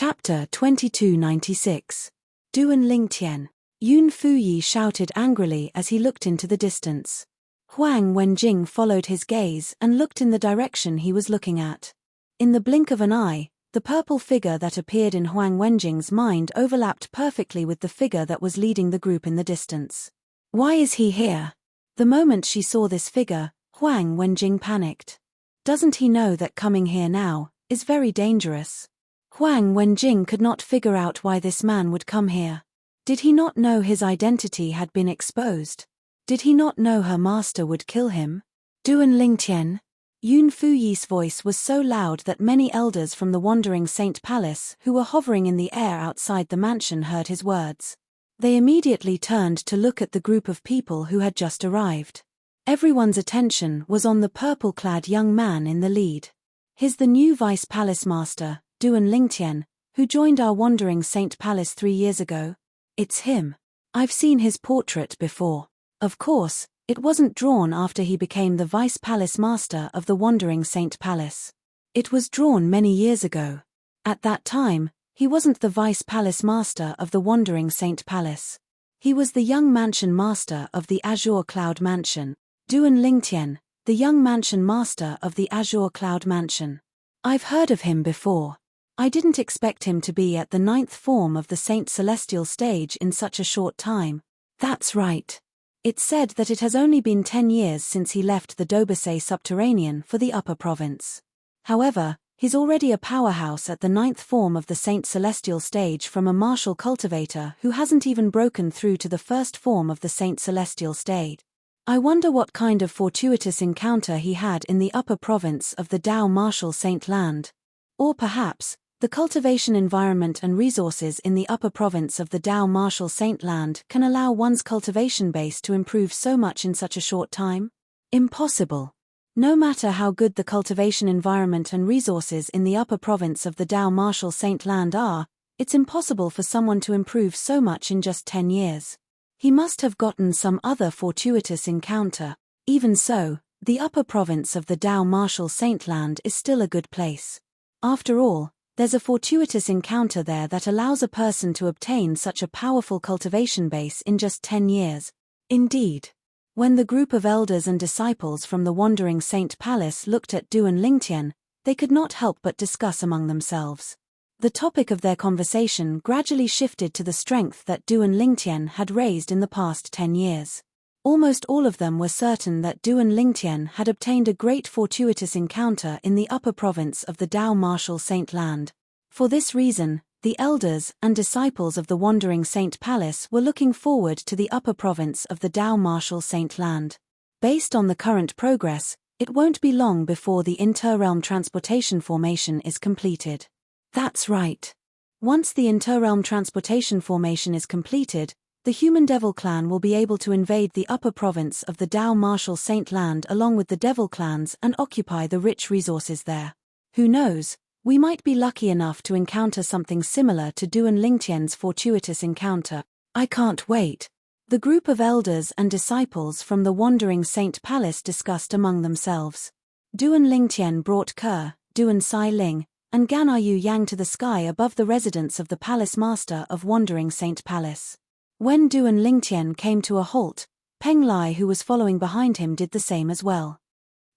Chapter 2296. Duan Lingtian. Yun Fuyi shouted angrily as he looked into the distance. Huang Wenjing followed his gaze and looked in the direction he was looking at. In the blink of an eye, the purple figure that appeared in Huang Wenjing's mind overlapped perfectly with the figure that was leading the group in the distance. Why is he here? The moment she saw this figure, Huang Wenjing panicked. Doesn't he know that coming here now is very dangerous? Huang Wenjing could not figure out why this man would come here. Did he not know his identity had been exposed? Did he not know her master would kill him? Duan Lingtian. Yun Fuyi's voice was so loud that many elders from the Wandering Saint Palace who were hovering in the air outside the mansion heard his words. They immediately turned to look at the group of people who had just arrived. Everyone's attention was on the purple-clad young man in the lead. He's the new Vice Palace Master, Duan Lingtian, who joined our Wandering Saint Palace 3 years ago. It's him. I've seen his portrait before. Of course, it wasn't drawn after he became the Vice Palace Master of the Wandering Saint Palace. It was drawn many years ago. At that time, he wasn't the Vice Palace Master of the Wandering Saint Palace. He was the young mansion master of the Azure Cloud Mansion. Duan Lingtian, the young mansion master of the Azure Cloud Mansion. I've heard of him before. I didn't expect him to be at the 9th form of the Saint Celestial stage in such a short time. That's right. It's said that it has only been 10 years since he left the Dobasay subterranean for the upper province. However, he's already a powerhouse at the 9th form of the Saint Celestial stage from a martial cultivator who hasn't even broken through to the 1st form of the Saint Celestial stage. I wonder what kind of fortuitous encounter he had in the upper province of the Dao Martial Saint Land. Or perhaps, the cultivation environment and resources in the upper province of the Dao Martial Saint Land can allow one's cultivation base to improve so much in such a short time? Impossible. No matter how good the cultivation environment and resources in the upper province of the Dao Martial Saint Land are, it's impossible for someone to improve so much in just 10 years. He must have gotten some other fortuitous encounter. Even so, the upper province of the Dao Martial Saint Land is still a good place. After all, there's a fortuitous encounter there that allows a person to obtain such a powerful cultivation base in just 10 years. Indeed. When the group of elders and disciples from the Wandering Saint Palace looked at Duan Lingtian, they could not help but discuss among themselves. The topic of their conversation gradually shifted to the strength that Duan Lingtian had raised in the past 10 years. Almost all of them were certain that Duan Lingtian had obtained a great fortuitous encounter in the upper province of the Dao Martial Saint Land. For this reason, the elders and disciples of the Wandering Saint Palace were looking forward to the upper province of the Dao Martial Saint Land. Based on the current progress, it won't be long before the inter-realm transportation formation is completed. That's right. Once the inter-realm transportation formation is completed, the Human Devil Clan will be able to invade the upper province of the Dao Martial Saint Land along with the Devil Clans and occupy the rich resources there. Who knows, we might be lucky enough to encounter something similar to Duan Lingtian's fortuitous encounter. I can't wait. The group of elders and disciples from the Wandering Saint Palace discussed among themselves. Duan Lingtian brought Ke, Duan Sai Ling, and Ganayu Yang to the sky above the residence of the Palace Master of Wandering Saint Palace. When Duan Lingtian came to a halt, Peng Lai who was following behind him did the same as well.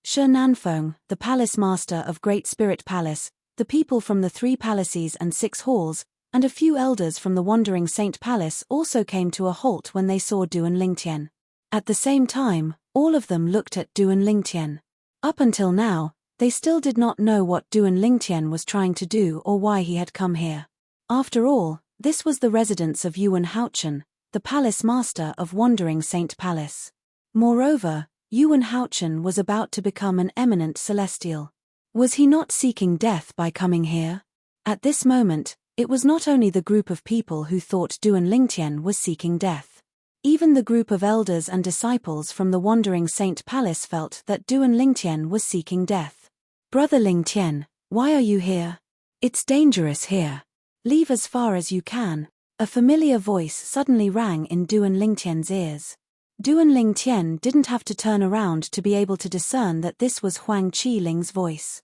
Shi Nanfeng, the Palace Master of Great Spirit Palace, the people from the 3 palaces and 6 halls, and a few elders from the Wandering Saint Palace also came to a halt when they saw Duan Lingtian. At the same time, all of them looked at Duan Lingtian. Up until now, they still did not know what Duan Lingtian was trying to do or why he had come here. After all, this was the residence of Yuan Haochen, the Palace Master of Wandering Saint Palace. Moreover, Yuan Haochen was about to become an eminent celestial. Was he not seeking death by coming here? At this moment, it was not only the group of people who thought Duan Lingtian was seeking death. Even the group of elders and disciples from the Wandering Saint Palace felt that Duan Lingtian was seeking death. Brother Lingtian, why are you here? It's dangerous here. Leave as far as you can. A familiar voice suddenly rang in Duan Lingtian's ears. Duan Lingtian didn't have to turn around to be able to discern that this was Huang Qiling's voice.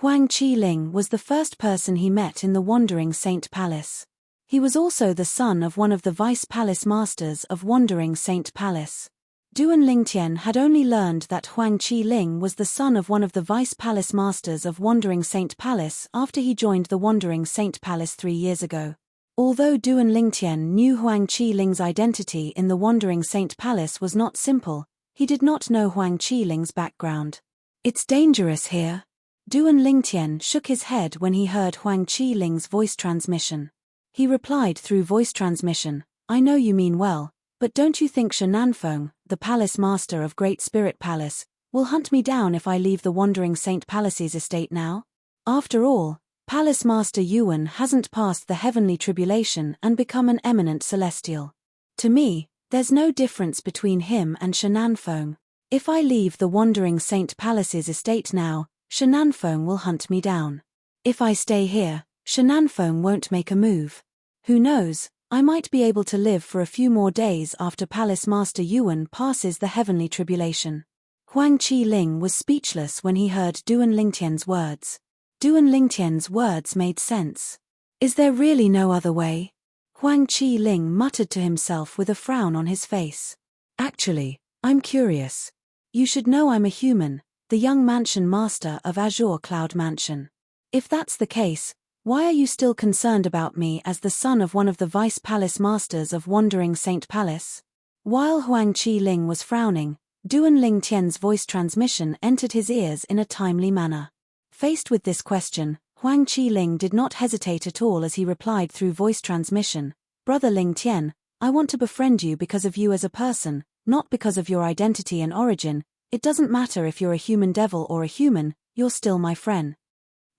Huang Qiling was the first person he met in the Wandering Saint Palace. He was also the son of one of the vice palace masters of Wandering Saint Palace. Duan Lingtian had only learned that Huang Qiling was the son of one of the vice palace masters of Wandering Saint Palace after he joined the Wandering Saint Palace 3 years ago. Although Duan Lingtian knew Huang Qiling's identity in the Wandering Saint Palace was not simple, he did not know Huang Qiling's background. "It's dangerous here." Duan Lingtian shook his head when he heard Huang Qiling's voice transmission. He replied through voice transmission, "I know you mean well, but don't you think Shenanfeng, the palace master of Great Spirit Palace, will hunt me down if I leave the Wandering Saint Palace's estate now? After all, Palace Master Yuan hasn't passed the heavenly tribulation and become an eminent celestial. To me, there's no difference between him and Shenanfeng. If I leave the Wandering Saint Palace's estate now, Shenanfeng will hunt me down. If I stay here, Shenanfeng won't make a move. Who knows, I might be able to live for a few more days after Palace Master Yuan passes the heavenly tribulation." Huang Qiling was speechless when he heard Duan Lingtian's words. Duan Lingtian's words made sense. "Is there really no other way?" Huang Qiling muttered to himself with a frown on his face. "Actually, I'm curious. You should know I'm a human, the young mansion master of Azure Cloud Mansion. If that's the case, why are you still concerned about me as the son of one of the vice palace masters of Wandering Saint Palace?" While Huang Qiling was frowning, Duan Lingtian's voice transmission entered his ears in a timely manner. Faced with this question, Huang Qiling did not hesitate at all as he replied through voice transmission, "Brother Lingtian, I want to befriend you because of you as a person, not because of your identity and origin. It doesn't matter if you're a human devil or a human, you're still my friend.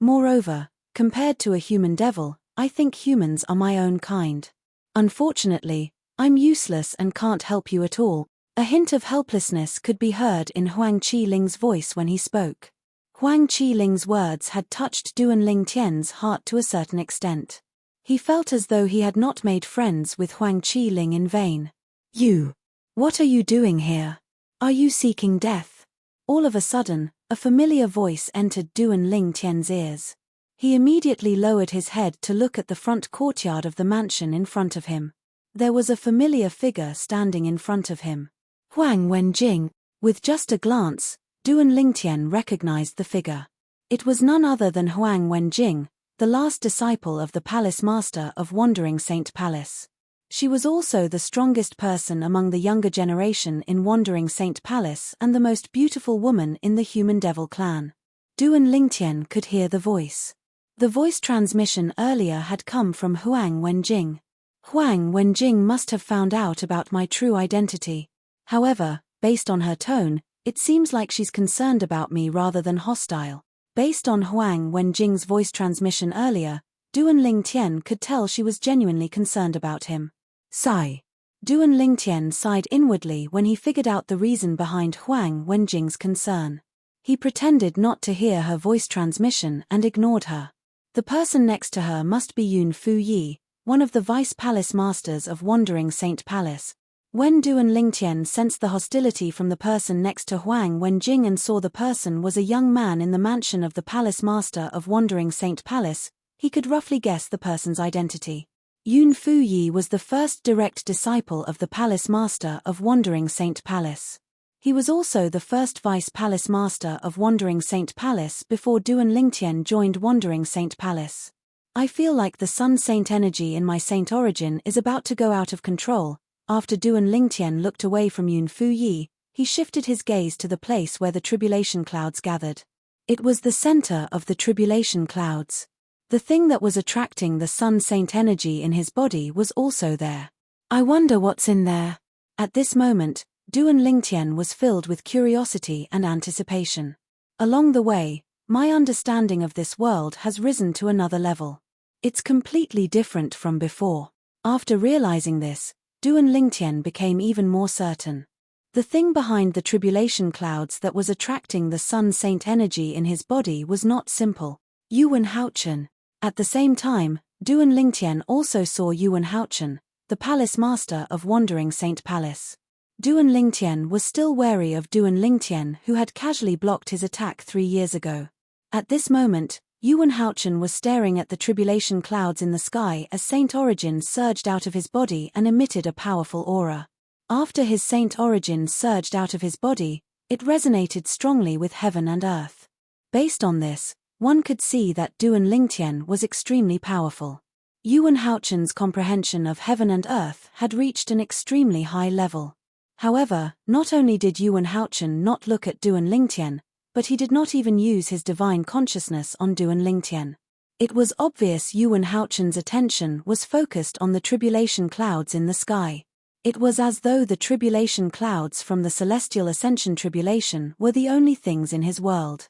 Moreover, compared to a human devil, I think humans are my own kind. Unfortunately, I'm useless and can't help you at all." A hint of helplessness could be heard in Huang Qiling's voice when he spoke. Huang Qiling's words had touched Duan Lingtian's heart to a certain extent. He felt as though he had not made friends with Huang Qiling in vain. "You! What are you doing here? Are you seeking death?" All of a sudden, a familiar voice entered Duan Lingtian's ears. He immediately lowered his head to look at the front courtyard of the mansion in front of him. There was a familiar figure standing in front of him. Huang Wenjing. With just a glance, Duan Lingtian recognized the figure. It was none other than Huang Wenjing, the last disciple of the palace master of Wandering Saint Palace. She was also the strongest person among the younger generation in Wandering Saint Palace and the most beautiful woman in the Human Devil clan. Duan Lingtian could hear the voice. The voice transmission earlier had come from Huang Wenjing. Huang Wenjing must have found out about my true identity. However, based on her tone, it seems like she's concerned about me rather than hostile. Based on Huang Wenjing's voice transmission earlier, Duan Lingtian could tell she was genuinely concerned about him. Sigh. Duan Lingtian sighed inwardly when he figured out the reason behind Huang Wenjing's concern. He pretended not to hear her voice transmission and ignored her. The person next to her must be Yun Fuyi, one of the vice palace masters of Wandering Saint Palace. When Duan Lingtian sensed the hostility from the person next to Huang Wenjing and saw the person was a young man in the mansion of the palace master of Wandering Saint Palace, he could roughly guess the person's identity. Yun Fuyi was the first direct disciple of the palace master of Wandering Saint Palace. He was also the first vice palace master of Wandering Saint Palace before Duan Lingtian joined Wandering Saint Palace. "I feel like the Sun Saint energy in my saint origin is about to go out of control." After Duan Lingtian looked away from Yun Fuyi, he shifted his gaze to the place where the tribulation clouds gathered. It was the center of the tribulation clouds. The thing that was attracting the Sun Saint energy in his body was also there. "I wonder what's in there." At this moment, Duan Lingtian was filled with curiosity and anticipation. Along the way, my understanding of this world has risen to another level. It's completely different from before. After realizing this, Duan Lingtian became even more certain. The thing behind the tribulation clouds that was attracting the Sun Saint energy in his body was not simple. Yuan Haochen. At the same time, Duan Lingtian also saw Yuan Haochen, the palace master of Wandering Saint Palace. Duan Lingtian was still wary of Duan Lingtian, who had casually blocked his attack 3 years ago. At this moment, Yuan Haochen was staring at the tribulation clouds in the sky as Saint Origin surged out of his body and emitted a powerful aura. After his Saint Origin surged out of his body, it resonated strongly with heaven and earth. Based on this, one could see that Duan Lingtian was extremely powerful. Yuan Haochen's comprehension of heaven and earth had reached an extremely high level. However, not only did Yuan Haochen not look at Duan Lingtian, but he did not even use his divine consciousness on Duan Lingtian. It was obvious Yuan Haochen's attention was focused on the tribulation clouds in the sky. It was as though the tribulation clouds from the celestial ascension tribulation were the only things in his world.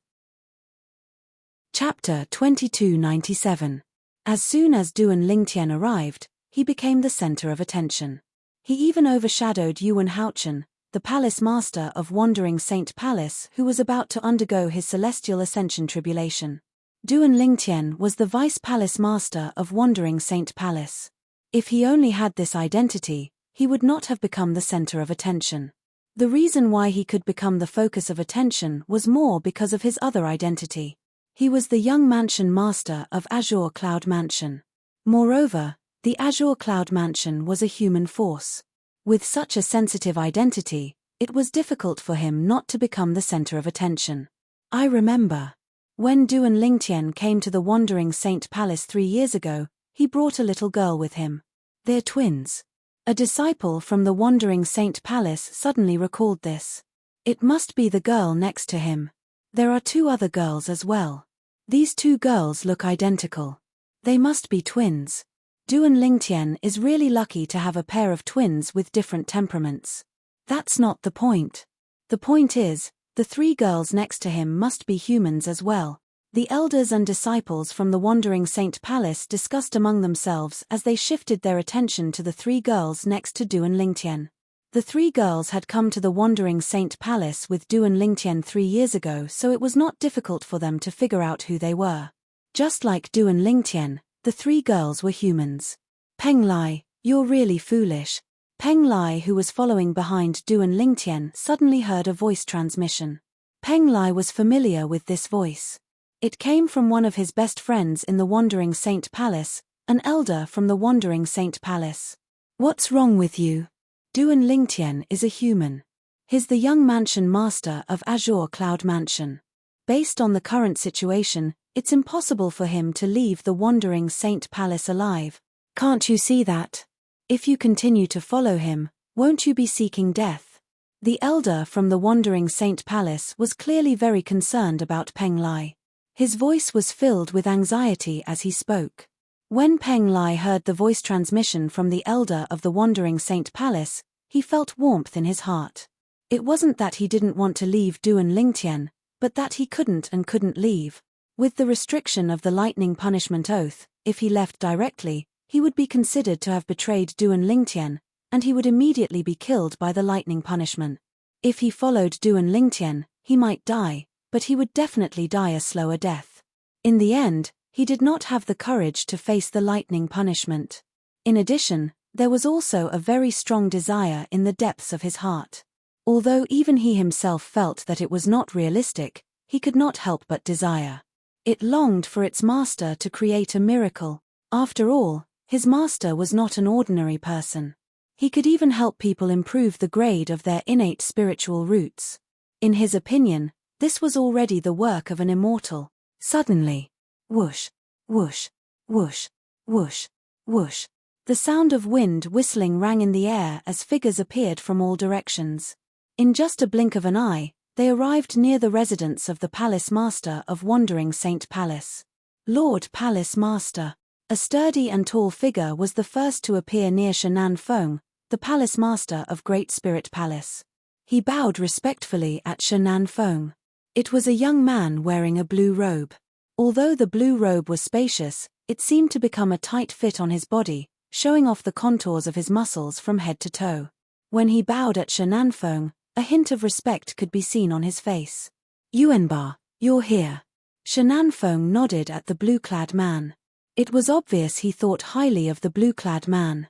Chapter 2297. As soon as Duan Lingtian arrived, he became the center of attention. He even overshadowed Yuan Haochen, the palace master of Wandering Saint Palace, who was about to undergo his celestial ascension tribulation. Duan Lingtian was the vice palace master of Wandering Saint Palace. If he only had this identity, he would not have become the center of attention. The reason why he could become the focus of attention was more because of his other identity. He was the young mansion master of Azure Cloud Mansion. Moreover, the Azure Cloud Mansion was a human force. With such a sensitive identity, it was difficult for him not to become the center of attention. I remember. When Duan Lingtian came to the Wandering Saint Palace 3 years ago, he brought a little girl with him. They're twins. A disciple from the Wandering Saint Palace suddenly recalled this. It must be the girl next to him. There are 2 other girls as well. These 2 girls look identical. They must be twins. Duan Lingtian is really lucky to have a pair of twins with different temperaments. That's not the point. The point is, the 3 girls next to him must be humans as well. The elders and disciples from the Wandering Saint Palace discussed among themselves as they shifted their attention to the 3 girls next to Duan Lingtian. The 3 girls had come to the Wandering Saint Palace with Duan Lingtian 3 years ago, so it was not difficult for them to figure out who they were. Just like Duan Lingtian, the 3 girls were humans. Peng Lai, you're really foolish. Peng Lai, who was following behind Duan Lingtian, suddenly heard a voice transmission. Peng Lai was familiar with this voice. It came from one of his best friends in the Wandering Saint Palace, an elder from the Wandering Saint Palace. What's wrong with you? Duan Lingtian is a human. He's the young mansion master of Azure Cloud Mansion. Based on the current situation, it's impossible for him to leave the Wandering Saint Palace alive. Can't you see that? If you continue to follow him, won't you be seeking death? The elder from the Wandering Saint Palace was clearly very concerned about Peng Lai. His voice was filled with anxiety as he spoke. When Peng Lai heard the voice transmission from the elder of the Wandering Saint Palace, he felt warmth in his heart. It wasn't that he didn't want to leave Duan Lingtian, but that he couldn't leave. With the restriction of the lightning punishment oath, if he left directly, he would be considered to have betrayed Duan Lingtian, and he would immediately be killed by the lightning punishment. If he followed Duan Lingtian, he might die, but he would definitely die a slower death. In the end, he did not have the courage to face the lightning punishment. In addition, there was also a very strong desire in the depths of his heart. Although even he himself felt that it was not realistic, he could not help but desire. It longed for its master to create a miracle. After all, his master was not an ordinary person. He could even help people improve the grade of their innate spiritual roots. In his opinion, this was already the work of an immortal. Suddenly, whoosh, whoosh, whoosh, whoosh, whoosh. The sound of wind whistling rang in the air as figures appeared from all directions. In just a blink of an eye, they arrived near the residence of the Palace Master of Wandering Saint Palace. Lord Palace Master. A sturdy and tall figure was the first to appear near Shenan Feng, the Palace Master of Great Spirit Palace. He bowed respectfully at Shenan Feng. It was a young man wearing a blue robe. Although the blue robe was spacious, it seemed to become a tight fit on his body, showing off the contours of his muscles from head to toe. When he bowed at Shenan Feng, a hint of respect could be seen on his face. Yuanba, you're here. Shenan Feng nodded at the blue-clad man. It was obvious he thought highly of the blue-clad man.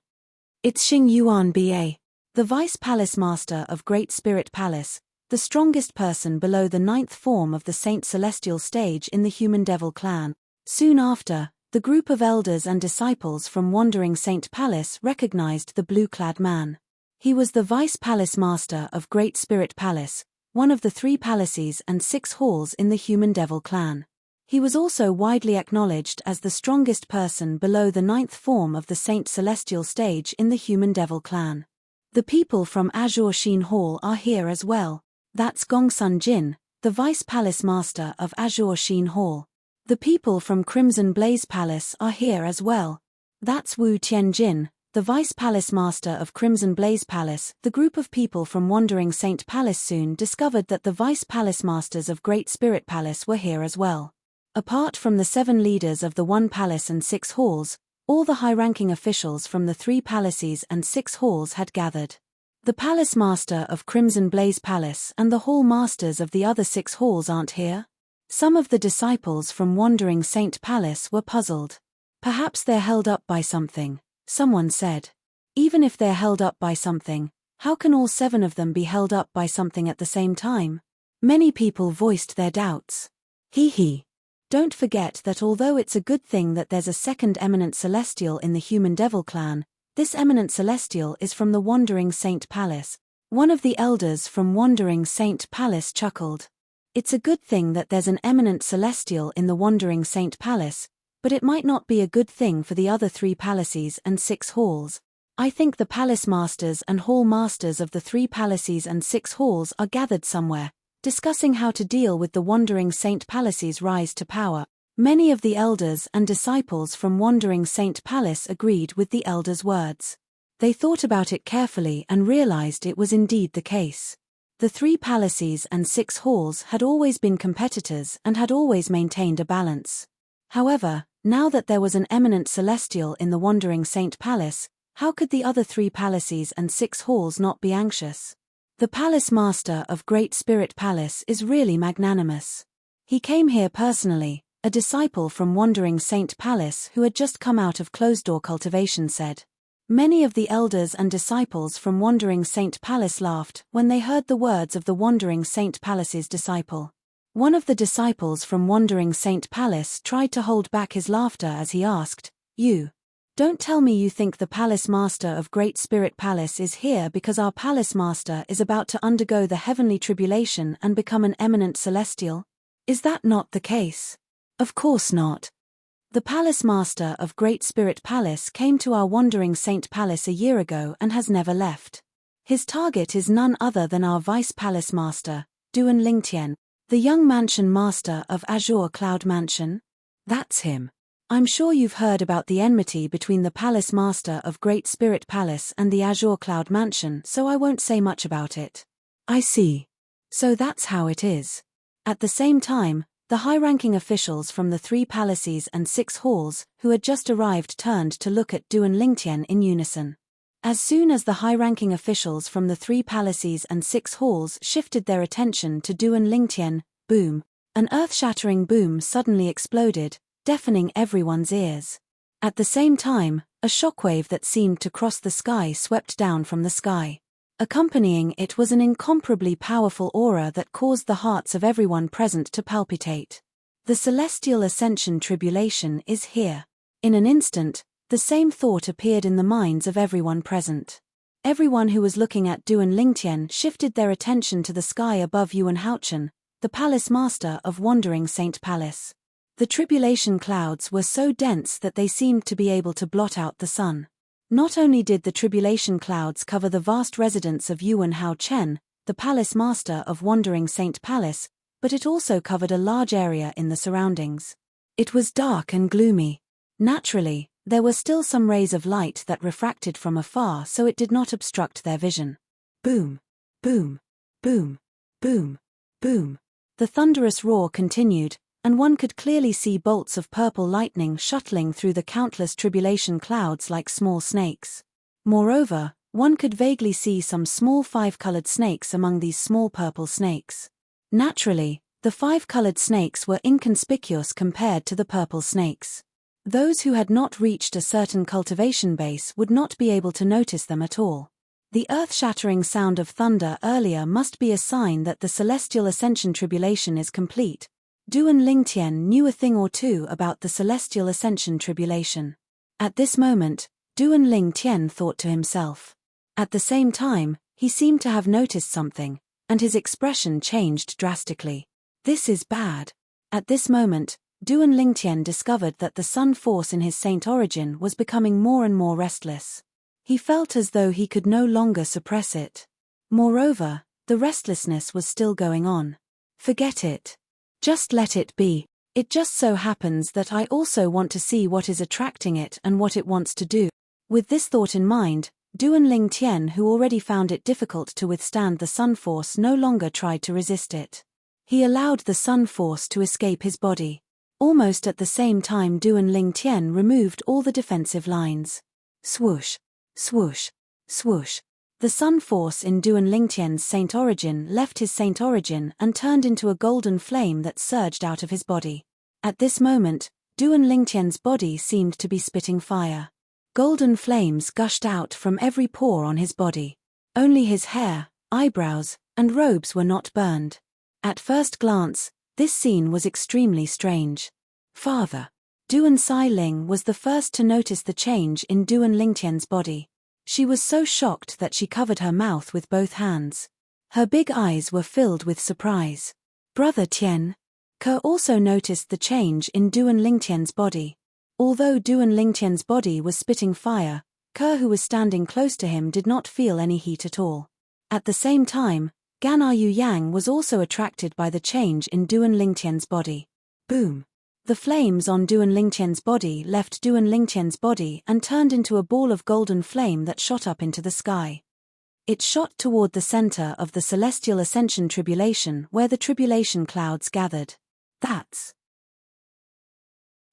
It's Xing Yuan Ba, the Vice Palace Master of Great Spirit Palace, the the strongest person below the 9th form of the Saint Celestial stage in the Human Devil clan. Soon after, the group of elders and disciples from Wandering Saint Palace recognized the blue-clad man. He was the Vice Palace Master of Great Spirit Palace, one of the 3 palaces and 6 halls in the Human Devil clan. He was also widely acknowledged as the strongest person below the 9th form of the Saint Celestial stage in the Human Devil clan. The people from Azure Sheen Hall are here as well. That's Gongsun Jin, the Vice Palace Master of Azure Sheen Hall. The people from Crimson Blaze Palace are here as well. That's Wu Tianjin, the Vice Palace Master of Crimson Blaze Palace. The group of people from Wandering Saint Palace soon discovered that the Vice Palace Masters of Great Spirit Palace were here as well. Apart from the 7 leaders of the 1 palace and 6 halls, all the high-ranking officials from the 3 palaces and 6 halls had gathered. The Palace Master of Crimson Blaze Palace and the Hall Masters of the other 6 halls aren't here? Some of the disciples from Wandering Saint Palace were puzzled. Perhaps they're held up by something, someone said. Even if they're held up by something, how can all 7 of them be held up by something at the same time? Many people voiced their doubts. Hee. Don't forget that although it's a good thing that there's a second eminent celestial in the Human Devil clan, this eminent celestial is from the Wandering Saint Palace. One of the elders from Wandering Saint Palace chuckled. It's a good thing that there's an eminent celestial in the Wandering Saint Palace, but it might not be a good thing for the other 3 palaces and 6 halls. I think the palace masters and hall masters of the 3 palaces and 6 halls are gathered somewhere, discussing how to deal with the Wandering Saint Palace's rise to power. Many of the elders and disciples from Wandering Saint Palace agreed with the elders' words. They thought about it carefully and realized it was indeed the case. The 3 palaces and 6 halls had always been competitors and had always maintained a balance. However, now that there was an eminent celestial in the Wandering Saint Palace, how could the other 3 palaces and 6 halls not be anxious? The Palace Master of Great Spirit Palace is really magnanimous. He came here personally, a disciple from Wandering Saint Palace who had just come out of closed-door cultivation said. Many of the elders and disciples from Wandering Saint Palace laughed when they heard the words of the Wandering Saint Palace's disciple. One of the disciples from Wandering Saint Palace tried to hold back his laughter as he asked, "You don't tell me you think the Palace Master of Great Spirit Palace is here because our Palace Master is about to undergo the heavenly tribulation and become an eminent celestial? Is that not the case?" Of course not. The Palace Master of Great Spirit Palace came to our Wandering Saint Palace a year ago and has never left. His target is none other than our Vice Palace Master, Duan Lingtian, the young mansion master of Azure Cloud Mansion. That's him. I'm sure you've heard about the enmity between the Palace Master of Great Spirit Palace and the Azure Cloud Mansion, so I won't say much about it. I see. So that's how it is. At the same time, the high-ranking officials from the 3 palaces and 6 halls who had just arrived turned to look at Duan Lingtian in unison. As soon as the high-ranking officials from the 3 palaces and 6 halls shifted their attention to Duan Lingtian, boom, an earth-shattering boom suddenly exploded, deafening everyone's ears. At the same time, a shockwave that seemed to cross the sky swept down from the sky. Accompanying it was an incomparably powerful aura that caused the hearts of everyone present to palpitate. The celestial ascension tribulation is here. In an instant, the same thought appeared in the minds of everyone present. Everyone who was looking at Duan Lingtian shifted their attention to the sky above Yuan Haochen, the Palace Master of Wandering Saint Palace. The tribulation clouds were so dense that they seemed to be able to blot out the sun. Not only did the tribulation clouds cover the vast residence of Yuan Haochen, the Palace Master of Wandering Saint Palace, but it also covered a large area in the surroundings. It was dark and gloomy. Naturally, there were still some rays of light that refracted from afar, so it did not obstruct their vision. Boom, boom, boom, boom, boom. The thunderous roar continued, and one could clearly see bolts of purple lightning shuttling through the countless tribulation clouds like small snakes. Moreover, one could vaguely see some small 5-colored snakes among these small purple snakes. Naturally, the 5-colored snakes were inconspicuous compared to the purple snakes. Those who had not reached a certain cultivation base would not be able to notice them at all. The earth-shattering sound of thunder earlier must be a sign that the celestial ascension tribulation is complete. Duan Lingtian knew a thing or two about the celestial ascension tribulation. At this moment, Duan Lingtian thought to himself. At the same time, he seemed to have noticed something, and his expression changed drastically. This is bad. At this moment, Duan Lingtian discovered that the sun force in his saint origin was becoming more and more restless. He felt as though he could no longer suppress it. Moreover, the restlessness was still going on. Forget it. Just let it be. It just so happens that I also want to see what is attracting it and what it wants to do. With this thought in mind, Duan Lingtian, who already found it difficult to withstand the sun force, no longer tried to resist it. He allowed the sun force to escape his body. Almost at the same time, Duan Lingtian removed all the defensive lines. Swoosh, swoosh, swoosh. The sun force in Duan Lingtian's saint origin left his saint origin and turned into a golden flame that surged out of his body. At this moment, Duan Lingtian's body seemed to be spitting fire. Golden flames gushed out from every pore on his body. Only his hair, eyebrows, and robes were not burned. At first glance, this scene was extremely strange. Father. Duan Xiling was the first to notice the change in Duan Lingtian's body. She was so shocked that she covered her mouth with both hands. Her big eyes were filled with surprise. Brother Tian. Ke also noticed the change in Duan Lingtian's body. Although Duan Lingtian's body was spitting fire, Ke, who was standing close to him, did not feel any heat at all. At the same time, Gan Yu Yang was also attracted by the change in Duan Lingtian's body. Boom! The flames on Duan Lingtian's body left Duan Lingtian's body and turned into a ball of golden flame that shot up into the sky. It shot toward the center of the celestial ascension tribulation, where the tribulation clouds gathered. That's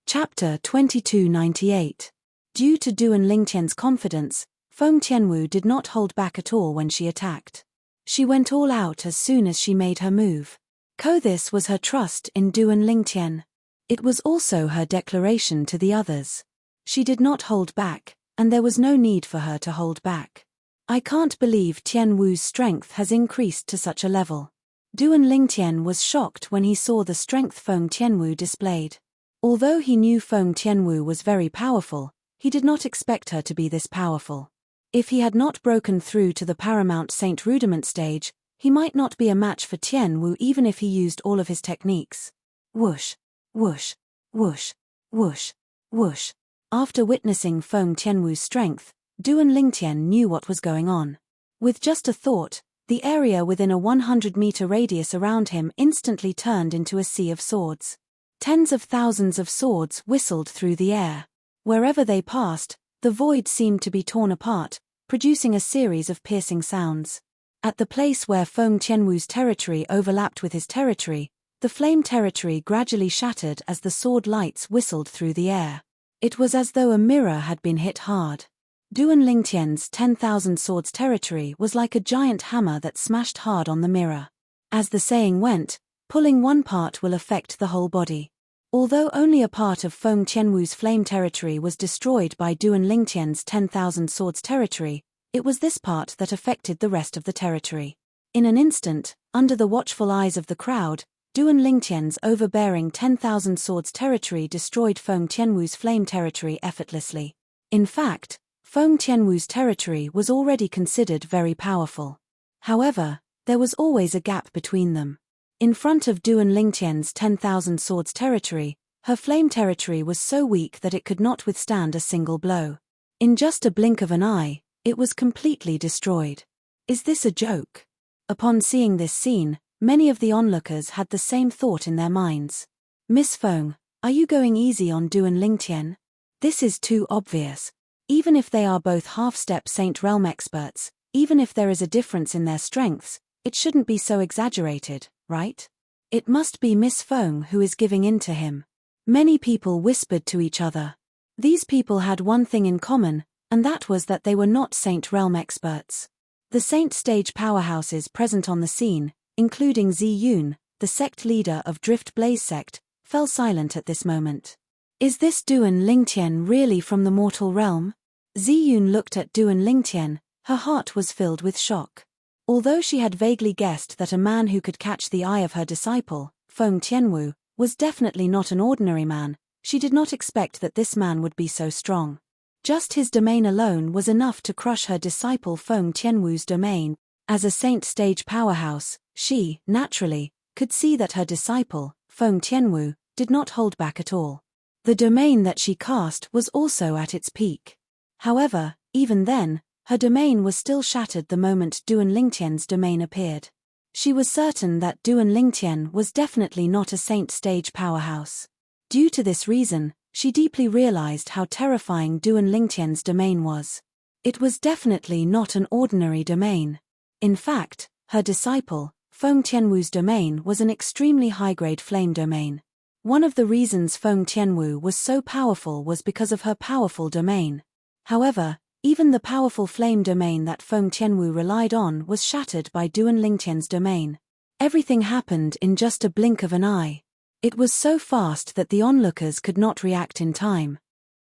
Chapter 2298. Due to Duan Lingtian's confidence, Feng Tianwu did not hold back at all when she attacked. She went all out as soon as she made her move. This was her trust in Duan Lingtian. It was also her declaration to the others. She did not hold back, and there was no need for her to hold back. I can't believe Tian Wu's strength has increased to such a level. Duan Lingtian was shocked when he saw the strength Feng Tianwu displayed. Although he knew Feng Tianwu was very powerful, he did not expect her to be this powerful. If he had not broken through to the paramount Saint Rudiment stage, he might not be a match for Tianwu even if he used all of his techniques. Whoosh, whoosh, whoosh, whoosh, whoosh. After witnessing Feng Tianwu's strength, Duan Lingtian knew what was going on. With just a thought, the area within a 100-meter radius around him instantly turned into a sea of swords. Tens of thousands of swords whistled through the air. Wherever they passed, the void seemed to be torn apart, producing a series of piercing sounds. At the place where Feng Tianwu's territory overlapped with his territory, the flame territory gradually shattered as the sword lights whistled through the air. It was as though a mirror had been hit hard. Duan Lingtian's 10,000 swords territory was like a giant hammer that smashed hard on the mirror. As the saying went, pulling one part will affect the whole body. Although only a part of Feng Tianwu's flame territory was destroyed by Duan Lingtian's 10,000 swords territory, it was this part that affected the rest of the territory. In an instant, under the watchful eyes of the crowd, Duan Lingtian's overbearing 10,000 swords territory destroyed Feng Tianwu's flame territory effortlessly. In fact, Feng Tianwu's territory was already considered very powerful. However, there was always a gap between them. In front of Duan Lingtian's 10,000 swords territory, her flame territory was so weak that it could not withstand a single blow. In just a blink of an eye, it was completely destroyed. Is this a joke? Upon seeing this scene, many of the onlookers had the same thought in their minds. Miss Feng, are you going easy on Duan Lingtian? This is too obvious. Even if they are both half-step Saint Realm experts, even if there is a difference in their strengths, it shouldn't be so exaggerated, right? It must be Miss Feng who is giving in to him. Many people whispered to each other. These people had one thing in common, and that was that they were not Saint Realm experts. The Saint stage powerhouses present on the scene, including Zi Yun, the sect leader of Drift Blaze sect, fell silent at this moment. Is this Duan Lingtian really from the mortal realm? Zi Yun looked at Duan Lingtian, Her heart was filled with shock. Although she had vaguely guessed that a man who could catch the eye of her disciple, Feng Tianwu, was definitely not an ordinary man, she did not expect that this man would be so strong. Just his domain alone was enough to crush her disciple Feng Tianwu's domain. As a saint stage powerhouse, she, naturally, could see that her disciple, Feng Tianwu, did not hold back at all. The domain that she cast was also at its peak. However, even then, her domain was still shattered the moment Duan Lingtian's domain appeared. She was certain that Duan Lingtian was definitely not a saint stage powerhouse. Due to this reason, she deeply realized how terrifying Duan Lingtian's domain was. It was definitely not an ordinary domain. In fact, her disciple, Feng Tianwu's domain was an extremely high-grade flame domain. One of the reasons Feng Tianwu was so powerful was because of her powerful domain. However, even the powerful flame domain that Feng Tianwu relied on was shattered by Duan Lingtian's domain. Everything happened in just a blink of an eye. It was so fast that the onlookers could not react in time.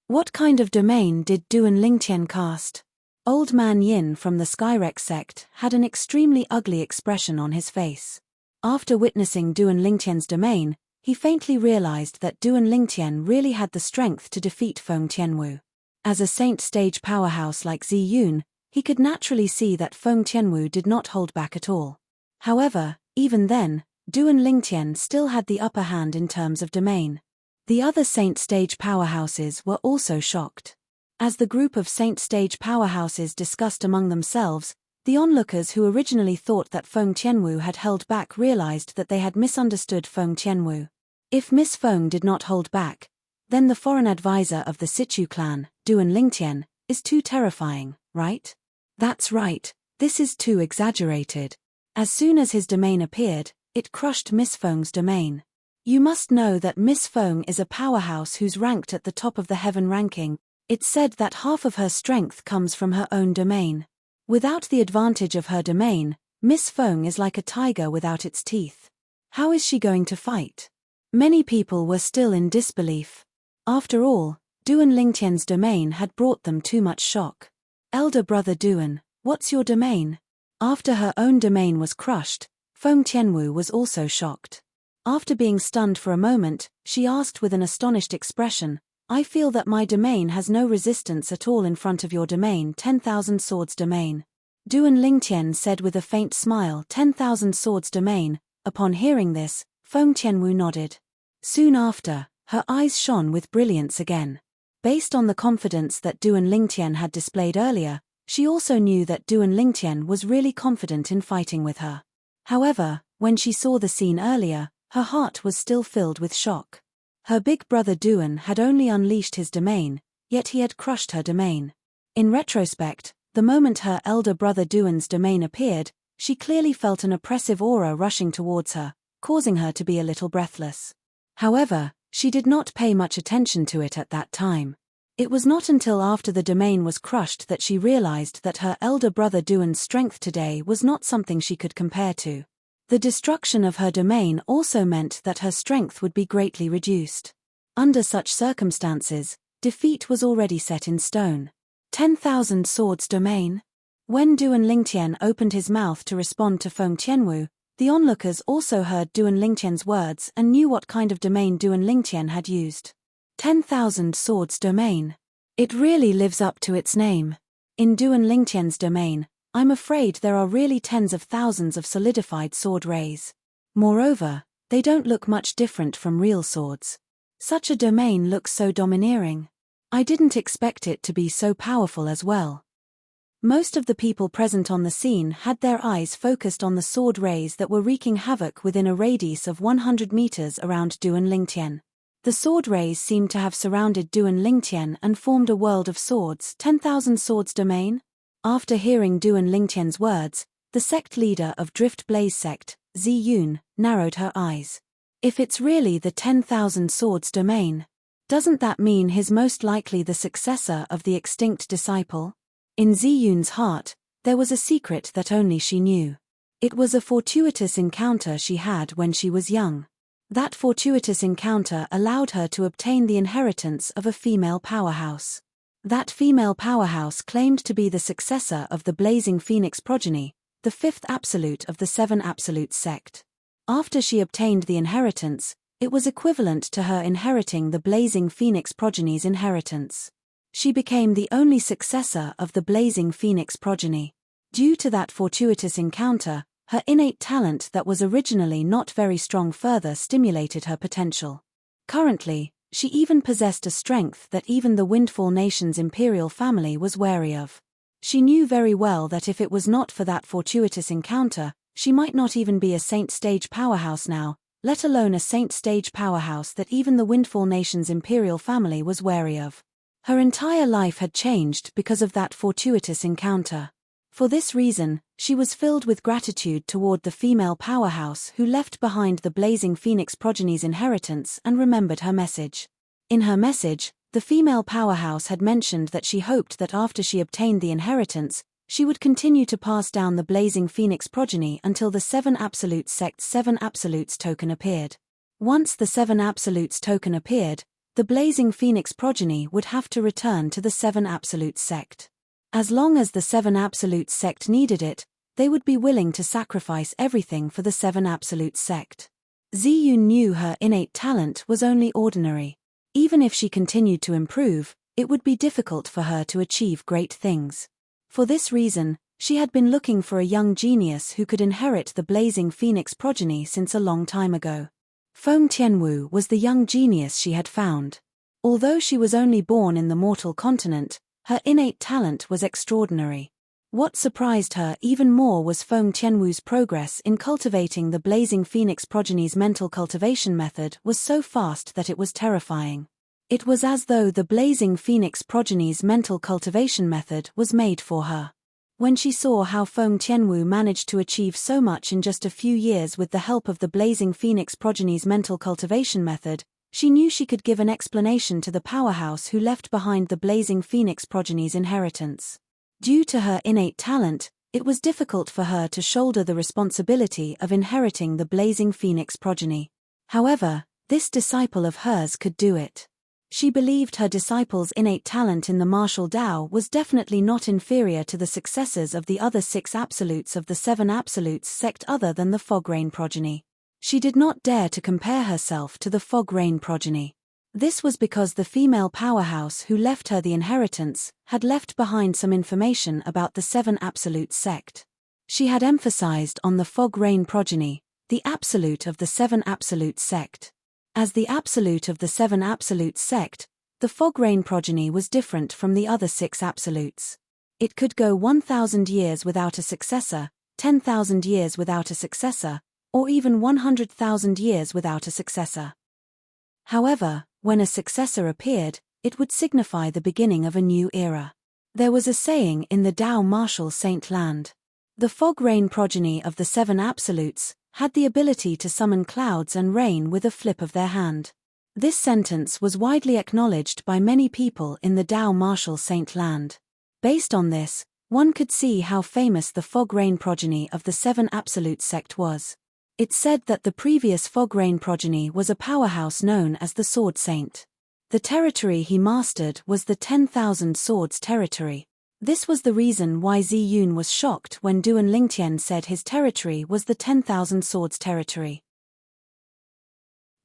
What kind of domain did Duan Lingtian cast? Old Man Yin from the Skyrex sect had an extremely ugly expression on his face. After witnessing Duan Lingtian's domain, he faintly realized that Duan Lingtian really had the strength to defeat Feng Tianwu. As a saint stage powerhouse like Zi Yun, he could naturally see that Feng Tianwu did not hold back at all. However, even then, Duan Lingtian still had the upper hand in terms of domain. The other saint stage powerhouses were also shocked. As the group of saint stage powerhouses discussed among themselves, the onlookers who originally thought that Feng Tianwu had held back realized that they had misunderstood Feng Tianwu. If Miss Feng did not hold back, then the foreign advisor of the Situ clan, Duan Lingtian, is too terrifying, right? That's right, this is too exaggerated. As soon as his domain appeared, it crushed Miss Feng's domain. You must know that Miss Feng is a powerhouse who's ranked at the top of the heaven ranking. It's said that half of her strength comes from her own domain. Without the advantage of her domain, Miss Feng is like a tiger without its teeth. How is she going to fight? Many people were still in disbelief. After all, Duan Lingtian's domain had brought them too much shock. Elder brother Duan, what's your domain? After her own domain was crushed, Feng Tianwu was also shocked. After being stunned for a moment, she asked with an astonished expression, I feel that my domain has no resistance at all in front of your domain 10,000 swords domain. Duan Lingtian said with a faint smile 10,000 swords domain. Upon hearing this, Feng Tianwu nodded. Soon after, her eyes shone with brilliance again. Based on the confidence that Duan Lingtian had displayed earlier, she also knew that Duan Lingtian was really confident in fighting with her. However, when she saw the scene earlier, her heart was still filled with shock. Her big brother Duan had only unleashed his domain, yet he had crushed her domain. In retrospect, the moment her elder brother Duan's domain appeared, she clearly felt an oppressive aura rushing towards her, causing her to be a little breathless. However, she did not pay much attention to it at that time. It was not until after the domain was crushed that she realized that her elder brother Duan's strength today was not something she could compare to. The destruction of her domain also meant that her strength would be greatly reduced. Under such circumstances, defeat was already set in stone. 10,000 swords domain? When Duan Lingtian opened his mouth to respond to Feng Tianwu, the onlookers also heard Duan Lingtian's words and knew what kind of domain Duan Lingtian had used. 10,000 swords domain. It really lives up to its name. In Duan Lingtian's domain, I'm afraid there are really tens of thousands of solidified sword rays. Moreover, they don't look much different from real swords. Such a domain looks so domineering. I didn't expect it to be so powerful as well. Most of the people present on the scene had their eyes focused on the sword rays that were wreaking havoc within a radius of 100 meters around Duan Lingtian. The sword rays seemed to have surrounded Duan Lingtian and formed a world of swords. 10,000 swords domain? After hearing Duan Lingtian's words, the sect leader of Drift Blaze sect, Zi Yun, narrowed her eyes. If it's really the 10,000 swords domain, doesn't that mean he's most likely the successor of the extinct disciple? In Zi Yun's heart, there was a secret that only she knew. It was a fortuitous encounter she had when she was young. That fortuitous encounter allowed her to obtain the inheritance of a female powerhouse. That female powerhouse claimed to be the successor of the blazing phoenix progeny, the fifth absolute of the seven absolutes sect. After she obtained the inheritance, it was equivalent to her inheriting the blazing phoenix progeny's inheritance. She became the only successor of the blazing phoenix progeny. Due to that fortuitous encounter, her innate talent that was originally not very strong further stimulated her potential. Currently, she even possessed a strength that even the Windfall Nation's imperial family was wary of. She knew very well that if it was not for that fortuitous encounter, she might not even be a Saint Stage powerhouse now, let alone a Saint Stage powerhouse that even the Windfall Nation's imperial family was wary of. Her entire life had changed because of that fortuitous encounter. For this reason, she was filled with gratitude toward the female powerhouse who left behind the blazing phoenix progeny's inheritance and remembered her message. In her message, the female powerhouse had mentioned that she hoped that after she obtained the inheritance, she would continue to pass down the blazing phoenix progeny until the Seven Absolutes sect's Seven Absolutes token appeared. Once the Seven Absolutes token appeared, the blazing phoenix progeny would have to return to the Seven Absolutes sect. As long as the Seven Absolutes sect needed it, they would be willing to sacrifice everything for the Seven Absolutes sect. Ziyun knew her innate talent was only ordinary. Even if she continued to improve, it would be difficult for her to achieve great things. For this reason, she had been looking for a young genius who could inherit the blazing phoenix progeny since a long time ago. Feng Tianwu was the young genius she had found. Although she was only born in the mortal continent, her innate talent was extraordinary. What surprised her even more was Feng Tianwu's progress in cultivating the blazing phoenix progeny's mental cultivation method was so fast that it was terrifying. It was as though the blazing phoenix progeny's mental cultivation method was made for her. When she saw how Feng Tianwu managed to achieve so much in just a few years with the help of the blazing phoenix progeny's mental cultivation method, she knew she could give an explanation to the powerhouse who left behind the blazing phoenix progeny's inheritance. Due to her innate talent, it was difficult for her to shoulder the responsibility of inheriting the blazing phoenix progeny. However, this disciple of hers could do it. She believed her disciple's innate talent in the martial Tao was definitely not inferior to the successors of the other six absolutes of the Seven Absolutes sect other than the Fog Rain progeny. She did not dare to compare herself to the Fog Rain progeny. This was because the female powerhouse who left her the inheritance had left behind some information about the Seven Absolutes sect. She had emphasized on the Fog Rain progeny, the absolute of the Seven Absolutes sect. As the absolute of the Seven Absolutes sect, the Fog Rain progeny was different from the other six absolutes. It could go 1,000 years without a successor, 10,000 years without a successor, or even 100,000 years without a successor. However, when a successor appeared, it would signify the beginning of a new era. There was a saying in the Tao martial Saint land. The Fog Rain progeny of the Seven Absolutes had the ability to summon clouds and rain with a flip of their hand. This sentence was widely acknowledged by many people in the Tao martial Saint land. Based on this, one could see how famous the Fog Rain progeny of the Seven Absolute sect was. It said that the previous Fog Rain progeny was a powerhouse known as the Sword Saint. The territory he mastered was the 10,000 Swords territory. This was the reason why Ziyun was shocked when Duan Lingtian said his territory was the 10,000 Swords territory.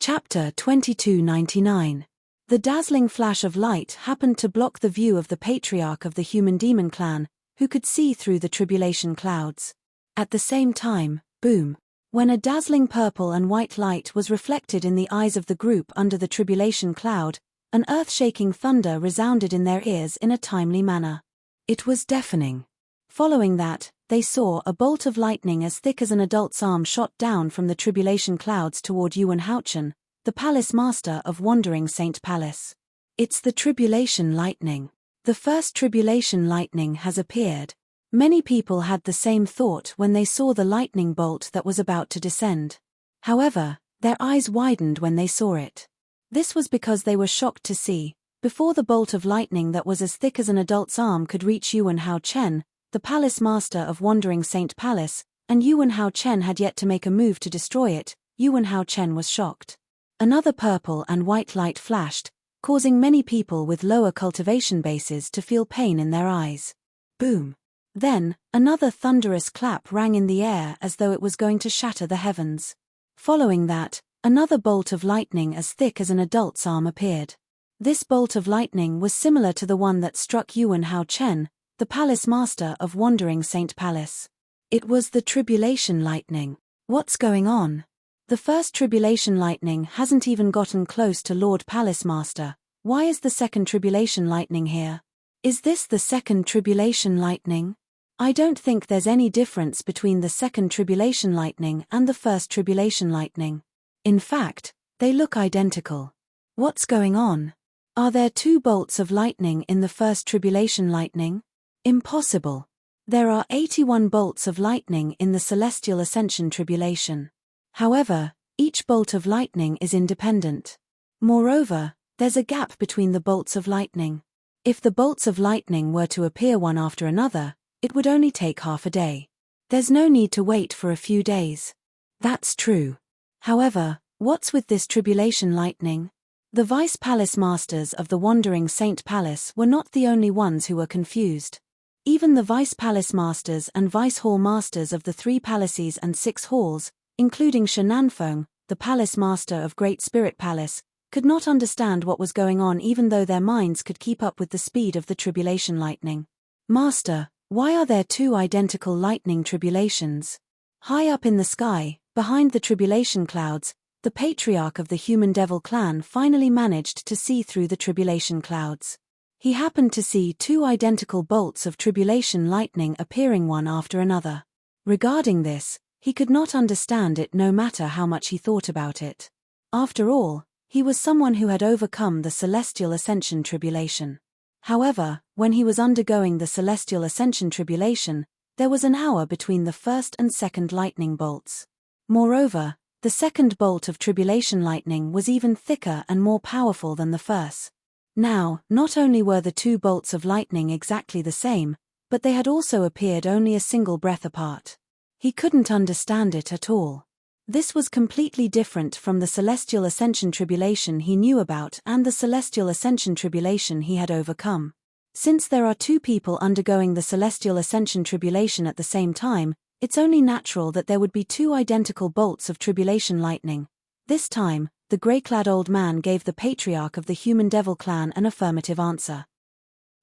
Chapter 2299. The dazzling flash of light happened to block the view of the patriarch of the human demon clan, who could see through the tribulation clouds. At the same time, boom. When a dazzling purple and white light was reflected in the eyes of the group under the tribulation cloud, an earth-shaking thunder resounded in their ears in a timely manner. It was deafening. Following that, they saw a bolt of lightning as thick as an adult's arm shot down from the tribulation clouds toward Yuan Haochen, the palace master of Wandering Saint Palace. It's the tribulation lightning. The first tribulation lightning has appeared. Many people had the same thought when they saw the lightning bolt that was about to descend. However, their eyes widened when they saw it. This was because they were shocked to see, before the bolt of lightning that was as thick as an adult's arm could reach Yuan Haochen, the palace master of Wandering Saint Palace, and Yuan Haochen had yet to make a move to destroy it, Yuan Haochen was shocked. Another purple and white light flashed, causing many people with lower cultivation bases to feel pain in their eyes. Boom! Then, another thunderous clap rang in the air as though it was going to shatter the heavens. Following that, another bolt of lightning as thick as an adult's arm appeared. This bolt of lightning was similar to the one that struck Yuan Hao Chen, the palace master of Wandering Saint Palace. It was the tribulation lightning. What's going on? The first tribulation lightning hasn't even gotten close to Lord Palace Master. Why is the second tribulation lightning here? Is this the second tribulation lightning? I don't think there's any difference between the second tribulation lightning and the first tribulation lightning. In fact, they look identical. What's going on? Are there 2 bolts of lightning in the first tribulation lightning? Impossible. There are 81 bolts of lightning in the celestial ascension tribulation. However, each bolt of lightning is independent. Moreover, there's a gap between the bolts of lightning. If the bolts of lightning were to appear one after another, it would only take half a day. There's no need to wait for a few days. That's true. However, what's with this tribulation lightning? The Vice Palace Masters of the Wandering Saint Palace were not the only ones who were confused. Even the Vice Palace Masters and Vice Hall Masters of the 3 palaces and 6 halls, including Shi Nanfeng, the Palace Master of Great Spirit Palace, could not understand what was going on even though their minds could keep up with the speed of the tribulation lightning. Master, why are there 2 identical lightning tribulations? High up in the sky, behind the tribulation clouds, the patriarch of the Human Devil clan finally managed to see through the tribulation clouds. He happened to see 2 identical bolts of tribulation lightning appearing one after another. Regarding this, he could not understand it no matter how much he thought about it. After all, he was someone who had overcome the Celestial Ascension Tribulation. However, when he was undergoing the Celestial Ascension Tribulation, there was an hour between the first and second lightning bolts. Moreover, the second bolt of tribulation lightning was even thicker and more powerful than the first. Now, not only were the 2 bolts of lightning exactly the same, but they had also appeared only a single breath apart. He couldn't understand it at all. This was completely different from the Celestial Ascension Tribulation he knew about and the Celestial Ascension Tribulation he had overcome. Since there are 2 people undergoing the Celestial Ascension Tribulation at the same time, it's only natural that there would be 2 identical bolts of tribulation lightning. This time, the grey-clad old man gave the patriarch of the Human Devil clan an affirmative answer.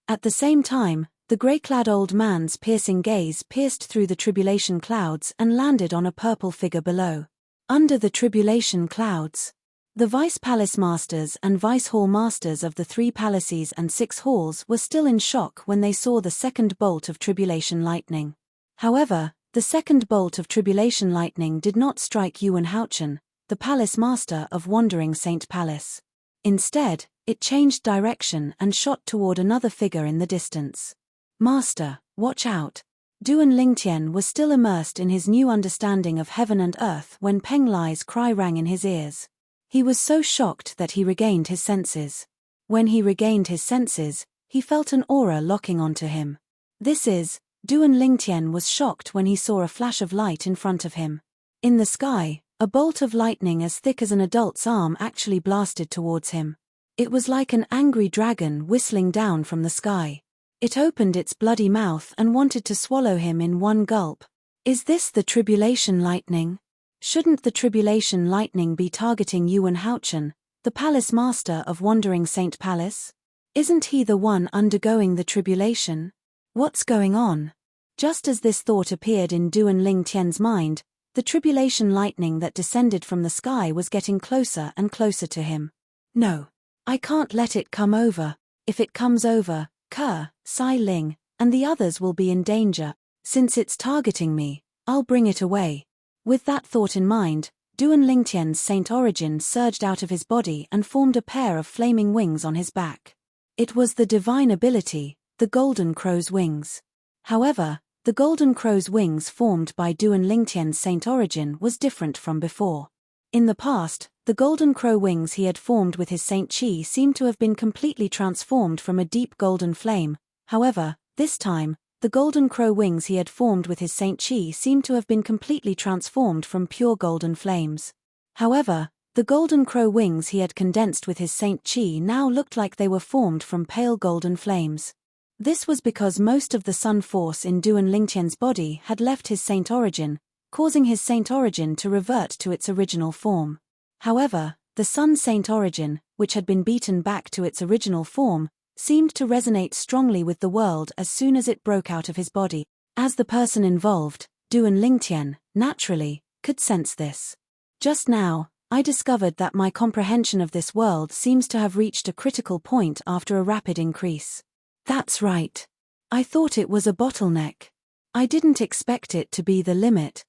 At the same time, the grey-clad old man's piercing gaze pierced through the tribulation clouds and landed on a purple figure below. Under the tribulation clouds, the Vice Palace Masters and Vice Hall Masters of the 3 palaces and 6 halls were still in shock when they saw the second bolt of tribulation lightning. However, the second bolt of tribulation lightning did not strike Yuan Hao Chen, the Palace Master of Wandering Saint Palace. Instead, it changed direction and shot toward another figure in the distance. Master, watch out. Duan Lingtian was still immersed in his new understanding of heaven and earth when Peng Lai's cry rang in his ears. He was so shocked that he regained his senses. When he regained his senses, he felt an aura locking onto him. Duan Lingtian was shocked when he saw a flash of light in front of him. In the sky, a bolt of lightning as thick as an adult's arm actually blasted towards him. It was like an angry dragon whistling down from the sky. It opened its bloody mouth and wanted to swallow him in one gulp. Is this the tribulation lightning? Shouldn't the tribulation lightning be targeting Yuan Hao Chen, the Palace Master of Wandering Saint Palace? Isn't he the one undergoing the tribulation? What's going on? Just as this thought appeared in Duan Lingtian's mind, the tribulation lightning that descended from the sky was getting closer and closer to him. No. I can't let it come over. If it comes over, Ke, Sai Ling, and the others will be in danger. Since it's targeting me, I'll bring it away. With that thought in mind, Duan Lingtian's saint origin surged out of his body and formed a pair of flaming wings on his back. It was the divine ability, the Golden Crow's wings. However, the Golden Crow's wings formed by Duan Lingtian's saint origin was different from before. In the past, the Golden Crow wings he had formed with his Saint Chi seemed to have been completely transformed from a deep golden flame. However, this time, the Golden Crow wings he had formed with his Saint Chi seemed to have been completely transformed from pure golden flames. However, The golden crow wings he had condensed with his Saint Chi now looked like they were formed from pale golden flames. This was because most of the sun force in Duan Lingtian's body had left his saint origin, causing his saint origin to revert to its original form. However, the sun's saint origin, which had been beaten back to its original form, seemed to resonate strongly with the world as soon as it broke out of his body. As the person involved, Duan Lingtian, naturally, could sense this. Just now, I discovered that my comprehension of this world seems to have reached a critical point after a rapid increase. That's right. I thought it was a bottleneck. I didn't expect it to be the limit.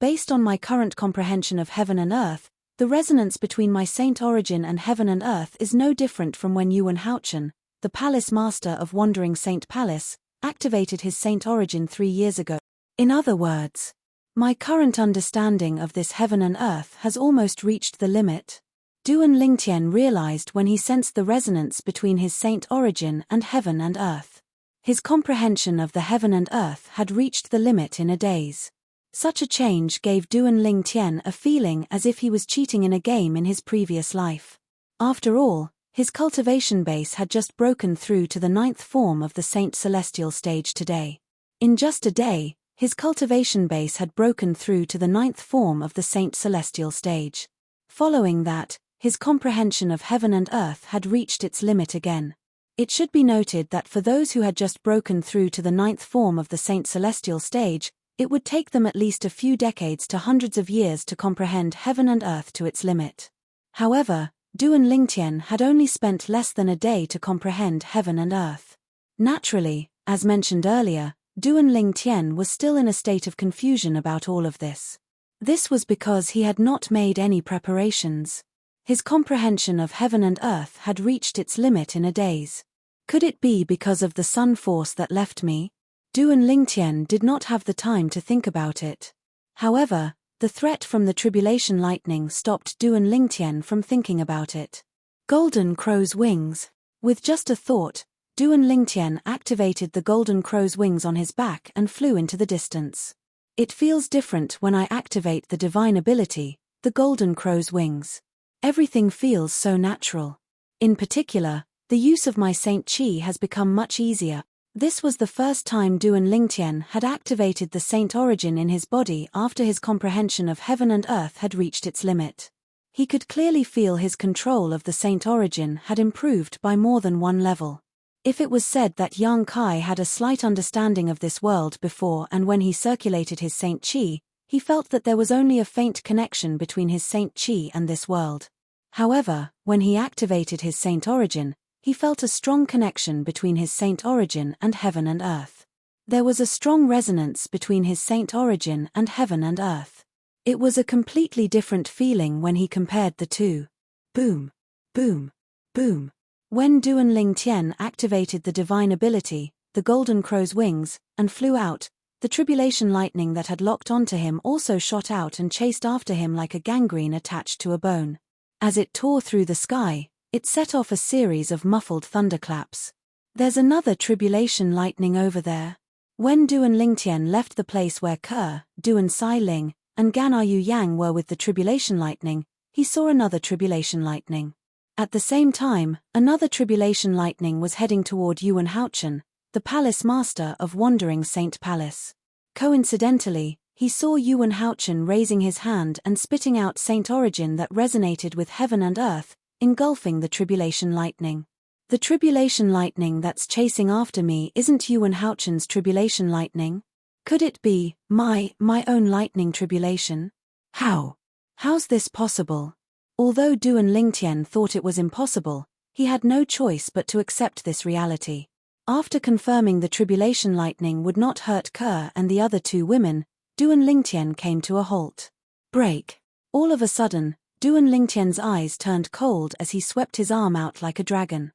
Based on my current comprehension of heaven and earth, the resonance between my saint origin and heaven and earth is no different from when Yuan Haochen, the palace master of Wandering Saint Palace, activated his saint origin 3 years ago. In other words, my current understanding of this heaven and earth has almost reached the limit. Duan Lingtian realized when he sensed the resonance between his saint origin and heaven and earth. His comprehension of the heaven and earth had reached the limit in a daze. Such a change gave Duan Lingtian a feeling as if he was cheating in a game in his previous life. After all, his cultivation base had just broken through to the 9th form of the Saint Celestial stage today. In just a day, his cultivation base had broken through to the 9th form of the Saint Celestial stage. Following that, his comprehension of heaven and earth had reached its limit again. It should be noted that for those who had just broken through to the 9th form of the Saint Celestial stage, it would take them at least a few decades to hundreds of years to comprehend heaven and earth to its limit. However, Duan Lingtian had only spent less than a day to comprehend heaven and earth. Naturally, as mentioned earlier, Duan Lingtian was still in a state of confusion about all of this. This was because he had not made any preparations. His comprehension of heaven and earth had reached its limit in a daze. Could it be because of the sun force that left me? Duan Lingtian did not have the time to think about it. However, the threat from the tribulation lightning stopped Duan Lingtian from thinking about it. Golden crow's wings. With just a thought, Duan Lingtian activated the golden crow's wings on his back and flew into the distance. It feels different when I activate the divine ability, the golden crow's wings. Everything feels so natural. In particular, the use of my Saint Chi has become much easier. This was the first time Duan Lingtian had activated the saint origin in his body after his comprehension of heaven and earth had reached its limit. He could clearly feel his control of the saint origin had improved by more than one level. If it was said that Yang Kai had a slight understanding of this world before and when he circulated his Saint Chi, he felt that there was only a faint connection between his Saint Chi and this world. However, when he activated his saint origin, he felt a strong connection between his saint origin and heaven and earth. There was a strong resonance between his saint origin and heaven and earth. It was a completely different feeling when he compared the two. Boom, boom, boom. When Duan Lingtian activated the divine ability, the golden crow's wings, and flew out, the tribulation lightning that had locked onto him also shot out and chased after him like a gangrene attached to a bone. As it tore through the sky, it set off a series of muffled thunderclaps. There's another tribulation lightning over there. When Duan Lingtian left the place where Ke, Duan Sai Ling, and Gan Yu Yang were with the tribulation lightning, he saw another tribulation lightning. At the same time, another tribulation lightning was heading toward Yuan Haochen, the palace master of Wandering Saint Palace. Coincidentally, he saw Yuan Haochen raising his hand and spitting out saint origin that resonated with heaven and earth, engulfing the tribulation lightning. The tribulation lightning that's chasing after me isn't Yuan Haochen's tribulation lightning? Could it be my own lightning tribulation? How's this possible? Although Duan Lingtian thought it was impossible, he had no choice but to accept this reality. After confirming the tribulation lightning would not hurt Ke and the other two women, Duan Lingtian came to a halt. Break. All of a sudden, Duan Lingtian's eyes turned cold as he swept his arm out like a dragon.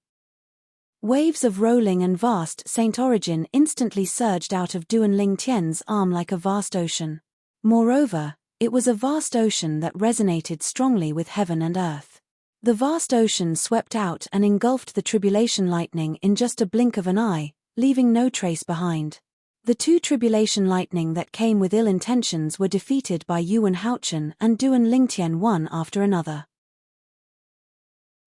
Waves of rolling and vast saint origin instantly surged out of Duan Lingtian's arm like a vast ocean. Moreover, it was a vast ocean that resonated strongly with heaven and earth. The vast ocean swept out and engulfed the tribulation lightning in just a blink of an eye, leaving no trace behind. The two tribulation lightning that came with ill intentions were defeated by Yuan Haochen and Duan Lingtian one after another.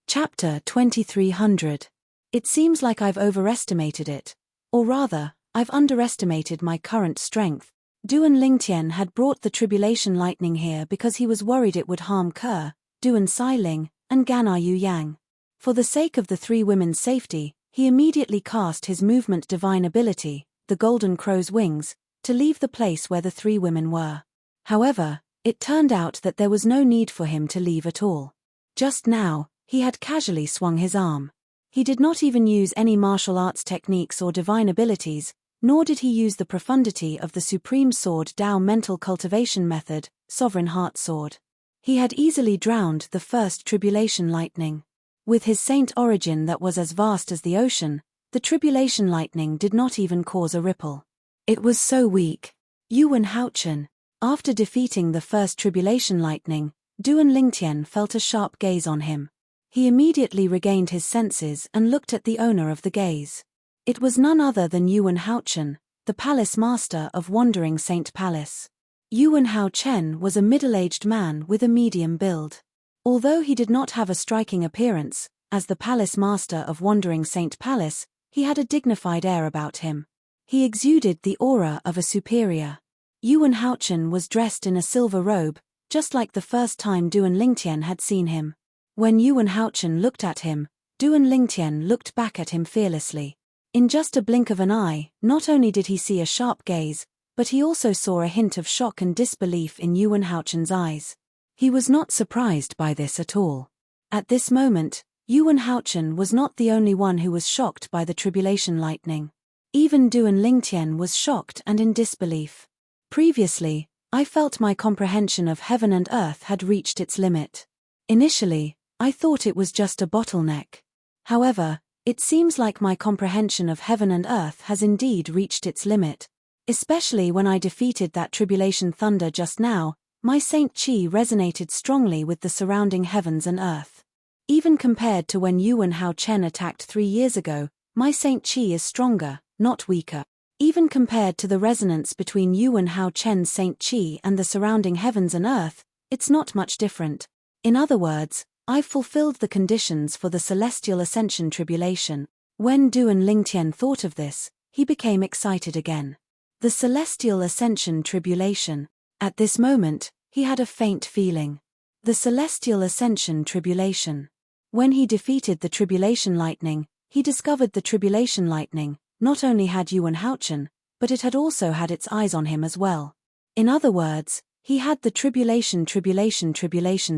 Chapter 2300. It seems like I've overestimated it. Or rather, I've underestimated my current strength. Duan Lingtian had brought the tribulation lightning here because he was worried it would harm Ke, Duan Sailing, and Gana Yu Yang. For the sake of the three women's safety, he immediately cast his movement divine ability, the Golden Crow's Wings, to leave the place where the three women were. However, it turned out that there was no need for him to leave at all. Just now, he had casually swung his arm. He did not even use any martial arts techniques or divine abilities, nor did he use the profundity of the Supreme Sword Tao mental cultivation method, Sovereign Heart Sword. He had easily drowned the first tribulation lightning. With his saint origin that was as vast as the ocean, the tribulation lightning did not even cause a ripple. It was so weak. Yuan Haochen. After defeating the first tribulation lightning, Duan Lingtian felt a sharp gaze on him. He immediately regained his senses and looked at the owner of the gaze. It was none other than Yuan Haochen, the palace master of Wandering Saint Palace. Yuan Haochen was a middle-aged man with a medium build. Although he did not have a striking appearance, as the palace master of Wandering Saint Palace, he had a dignified air about him. He exuded the aura of a superior. Yuan Haochen was dressed in a silver robe, just like the first time Duan Lingtian had seen him. When Yuan Haochen looked at him, Duan Lingtian looked back at him fearlessly. In just a blink of an eye, not only did he see a sharp gaze, but he also saw a hint of shock and disbelief in Yuan Haochen's eyes. He was not surprised by this at all. At this moment, Yuan Haochen was not the only one who was shocked by the tribulation lightning. Even Duan Lingtian was shocked and in disbelief. Previously, I felt my comprehension of heaven and earth had reached its limit. Initially, I thought it was just a bottleneck. However, it seems like my comprehension of heaven and earth has indeed reached its limit. Especially when I defeated that tribulation thunder just now, my Saint Chi resonated strongly with the surrounding heavens and earth. Even compared to when Yuan Haochen attacked 3 years ago, my Saint Chi is stronger, not weaker. Even compared to the resonance between Yuan Haochen's Saint Chi and the surrounding heavens and earth, it's not much different. In other words, I've fulfilled the conditions for the celestial ascension tribulation. When Duan Lingtian thought of this, he became excited again. The celestial ascension tribulation. At this moment, he had a faint feeling. The celestial ascension tribulation. When he defeated the tribulation lightning, he discovered the tribulation lightning not only had Yuan Haochen, but it had also had its eyes on him as well. In other words, he had the tribulation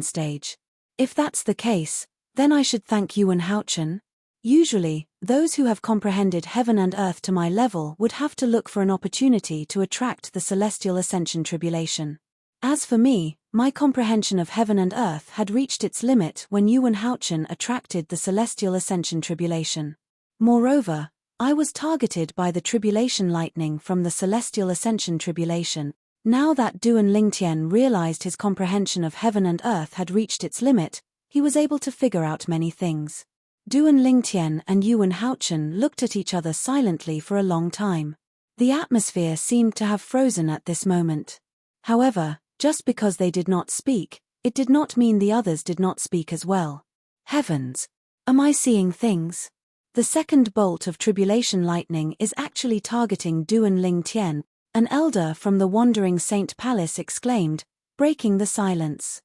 stage. If that's the case, then I should thank Yuan Haochen. Usually, those who have comprehended heaven and earth to my level would have to look for an opportunity to attract the celestial ascension tribulation. As for me, my comprehension of heaven and earth had reached its limit when Yuan Haochen attracted the celestial ascension tribulation. Moreover, I was targeted by the tribulation lightning from the celestial ascension tribulation. Now that Duan Lingtian realized his comprehension of heaven and earth had reached its limit, he was able to figure out many things. Duan Lingtian and Yuan Haochen looked at each other silently for a long time. The atmosphere seemed to have frozen at this moment. However, just because they did not speak, it did not mean the others did not speak as well. Heavens! Am I seeing things? The second bolt of tribulation lightning is actually targeting Duan Lingtian, an elder from the Wandering Saint Palace exclaimed, breaking the silence.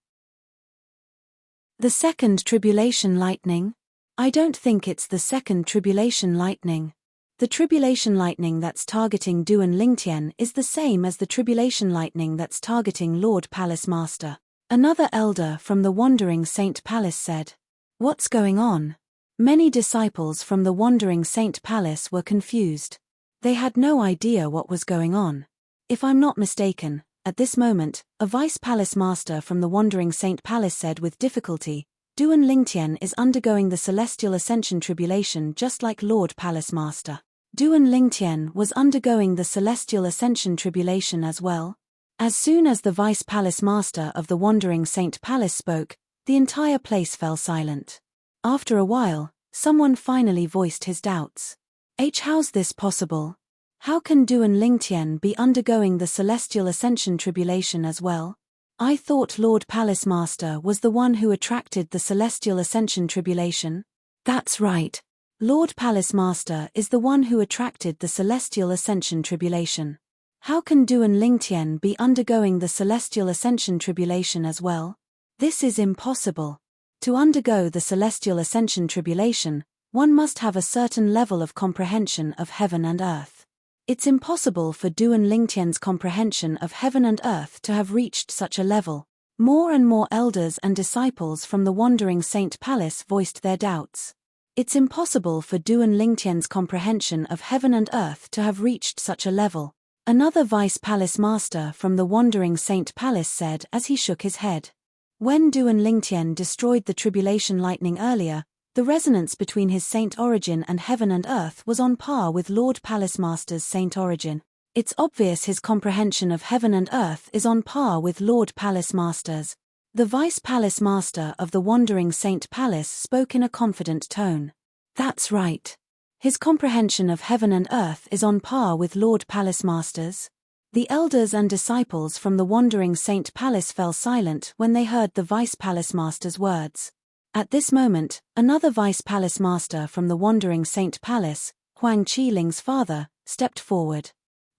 The second tribulation lightning? I don't think it's the second tribulation lightning. The tribulation lightning that's targeting Duan Lingtian is the same as the tribulation lightning that's targeting Lord Palace Master. Another elder from the Wandering Saint Palace said. What's going on? Many disciples from the Wandering Saint Palace were confused. They had no idea what was going on. If I'm not mistaken, at this moment, a vice palace master from the Wandering Saint Palace said with difficulty, Duan Lingtian is undergoing the celestial ascension tribulation just like Lord Palace Master. Duan Lingtian was undergoing the celestial ascension tribulation as well. As soon as the vice palace master of the Wandering Saint Palace spoke, the entire place fell silent. After a while, someone finally voiced his doubts. How's this possible? How can Duan Lingtian be undergoing the celestial ascension tribulation as well? I thought Lord Palace Master was the one who attracted the celestial ascension tribulation. That's right. Lord Palace Master is the one who attracted the celestial ascension tribulation. How can Duan Lingtian be undergoing the celestial ascension tribulation as well? This is impossible. To undergo the celestial ascension tribulation, one must have a certain level of comprehension of heaven and earth. It's impossible for Duan Lingtian's comprehension of heaven and earth to have reached such a level. More and more elders and disciples from the wandering Saint Palace voiced their doubts. It's impossible for Duan Lingtian's comprehension of heaven and earth to have reached such a level. Another Vice Palace Master from the wandering Saint Palace said as he shook his head. When Duan Lingtian destroyed the tribulation lightning earlier, the resonance between his saint origin and heaven and earth was on par with Lord Palace Master's saint origin. It's obvious his comprehension of heaven and earth is on par with Lord Palace Master's. The Vice Palace Master of the wandering Saint Palace spoke in a confident tone. That's right. His comprehension of heaven and earth is on par with Lord Palace Master's. The elders and disciples from the wandering Saint Palace fell silent when they heard the Vice Palace Master's words. At this moment, another Vice Palace Master from the wandering Saint Palace, Huang Qiling's father, stepped forward.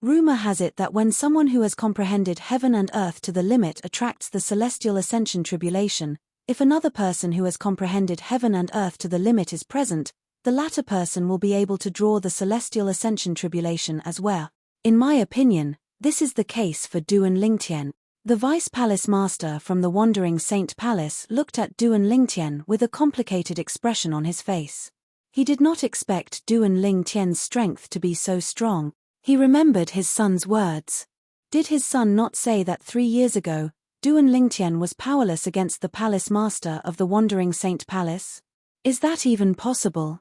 Rumor has it that when someone who has comprehended heaven and earth to the limit attracts the celestial ascension tribulation, if another person who has comprehended heaven and earth to the limit is present, the latter person will be able to draw the celestial ascension tribulation as well. In my opinion, this is the case for Duan Lingtian. The Vice Palace Master from the wandering Saint Palace looked at Duan Lingtian with a complicated expression on his face. He did not expect Duan Lingtian's strength to be so strong. He remembered his son's words. Did his son not say that 3 years ago, Duan Lingtian was powerless against the Palace Master of the wandering Saint Palace? Is that even possible?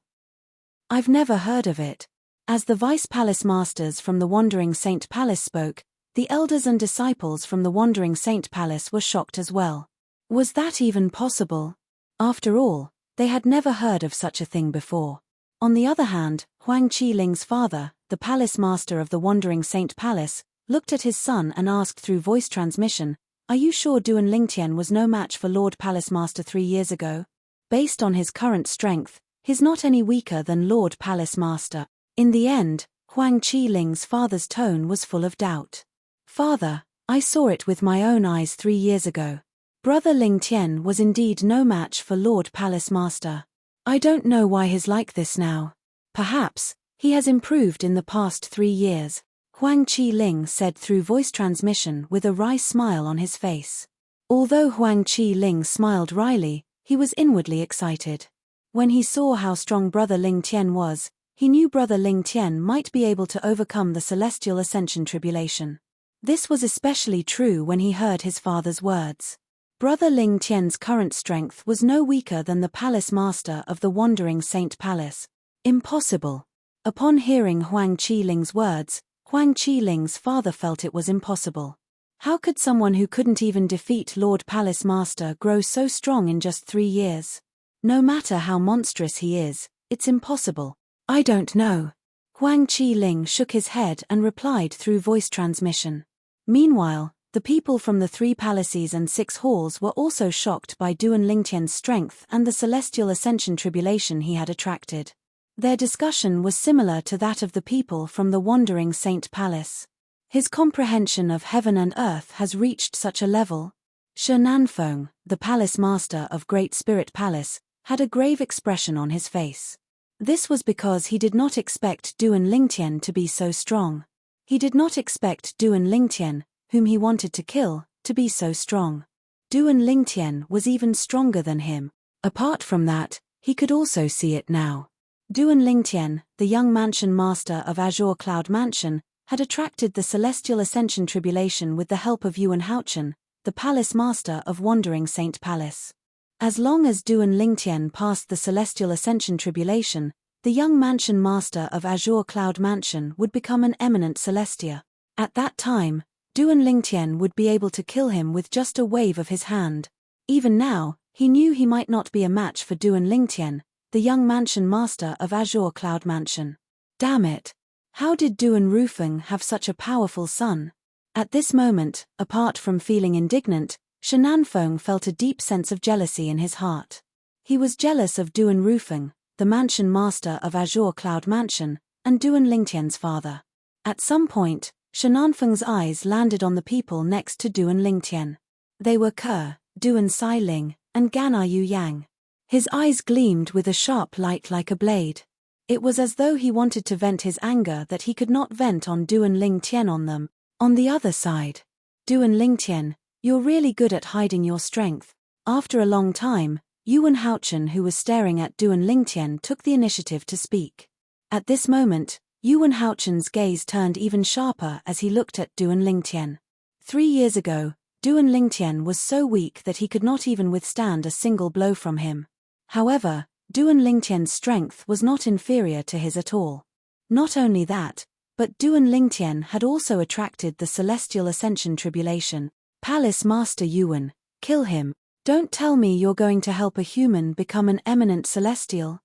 I've never heard of it. As the Vice Palace Masters from the wandering Saint Palace spoke, the elders and disciples from the wandering Saint Palace were shocked as well. Was that even possible? After all, they had never heard of such a thing before. On the other hand, Huang Qiling's father, the Palace Master of the wandering Saint Palace, looked at his son and asked through voice transmission, "Are you sure Duan Lingtian was no match for Lord Palace Master 3 years ago? Based on his current strength, he's not any weaker than Lord Palace Master." In the end, Huang Qiling's father's tone was full of doubt. "Father, I saw it with my own eyes 3 years ago. Brother Lingtian was indeed no match for Lord Palace Master. I don't know why he's like this now. Perhaps he has improved in the past 3 years," Huang Qiling said through voice transmission with a wry smile on his face. Although Huang Qiling smiled wryly, he was inwardly excited. When he saw how strong Brother Lingtian was, he knew Brother Lingtian might be able to overcome the celestial ascension tribulation. This was especially true when he heard his father's words. Brother Lingtian's current strength was no weaker than the Palace Master of the wandering Saint Palace. Impossible. Upon hearing Huang Qiling's words, Huang Qiling's father felt it was impossible. How could someone who couldn't even defeat Lord Palace Master grow so strong in just 3 years? No matter how monstrous he is, it's impossible. I don't know. Huang Qiling shook his head and replied through voice transmission. Meanwhile, the people from the 3 palaces and 6 halls were also shocked by Duan Lingtian's strength and the celestial ascension tribulation he had attracted. Their discussion was similar to that of the people from the wandering Saint Palace. His comprehension of heaven and earth has reached such a level. Shi Nanfeng, the Palace Master of Great Spirit Palace, had a grave expression on his face. This was because he did not expect Duan Lingtian to be so strong. He did not expect Duan Lingtian, whom he wanted to kill, to be so strong. Duan Lingtian was even stronger than him. Apart from that, he could also see it now. Duan Lingtian, the young mansion master of Azure Cloud Mansion, had attracted the celestial ascension tribulation with the help of Yuan Haochen, the palace master of wandering Saint Palace. As long as Duan Lingtian passed the celestial ascension tribulation, the young mansion master of Azure Cloud Mansion would become an eminent celestia. At that time, Duan Lingtian would be able to kill him with just a wave of his hand. Even now, he knew he might not be a match for Duan Lingtian, the young mansion master of Azure Cloud Mansion. Damn it! How did Duan Rufeng have such a powerful son? At this moment, apart from feeling indignant, Shenanfeng felt a deep sense of jealousy in his heart. He was jealous of Duan Rufeng, the mansion master of Azure Cloud Mansion, and Duan Lingtian's father. At some point, Shenanfeng's eyes landed on the people next to Duan Lingtian. They were Ke, Duan Xiling, and Gana Yu Yang. His eyes gleamed with a sharp light like a blade. It was as though he wanted to vent his anger that he could not vent on Duan Lingtian on them. On the other side, Duan Lingtian, you're really good at hiding your strength. After a long time, Yuan Haochen, who was staring at Duan Lingtian, took the initiative to speak. At this moment, Yuan Haochen's gaze turned even sharper as he looked at Duan Lingtian. 3 years ago, Duan Lingtian was so weak that he could not even withstand a single blow from him. However, Duan Lingtian's strength was not inferior to his at all. Not only that, but Duan Lingtian had also attracted the Celestial Ascension Tribulation. Palace Master Yuan, kill him. Don't tell me you're going to help a human become an eminent celestial.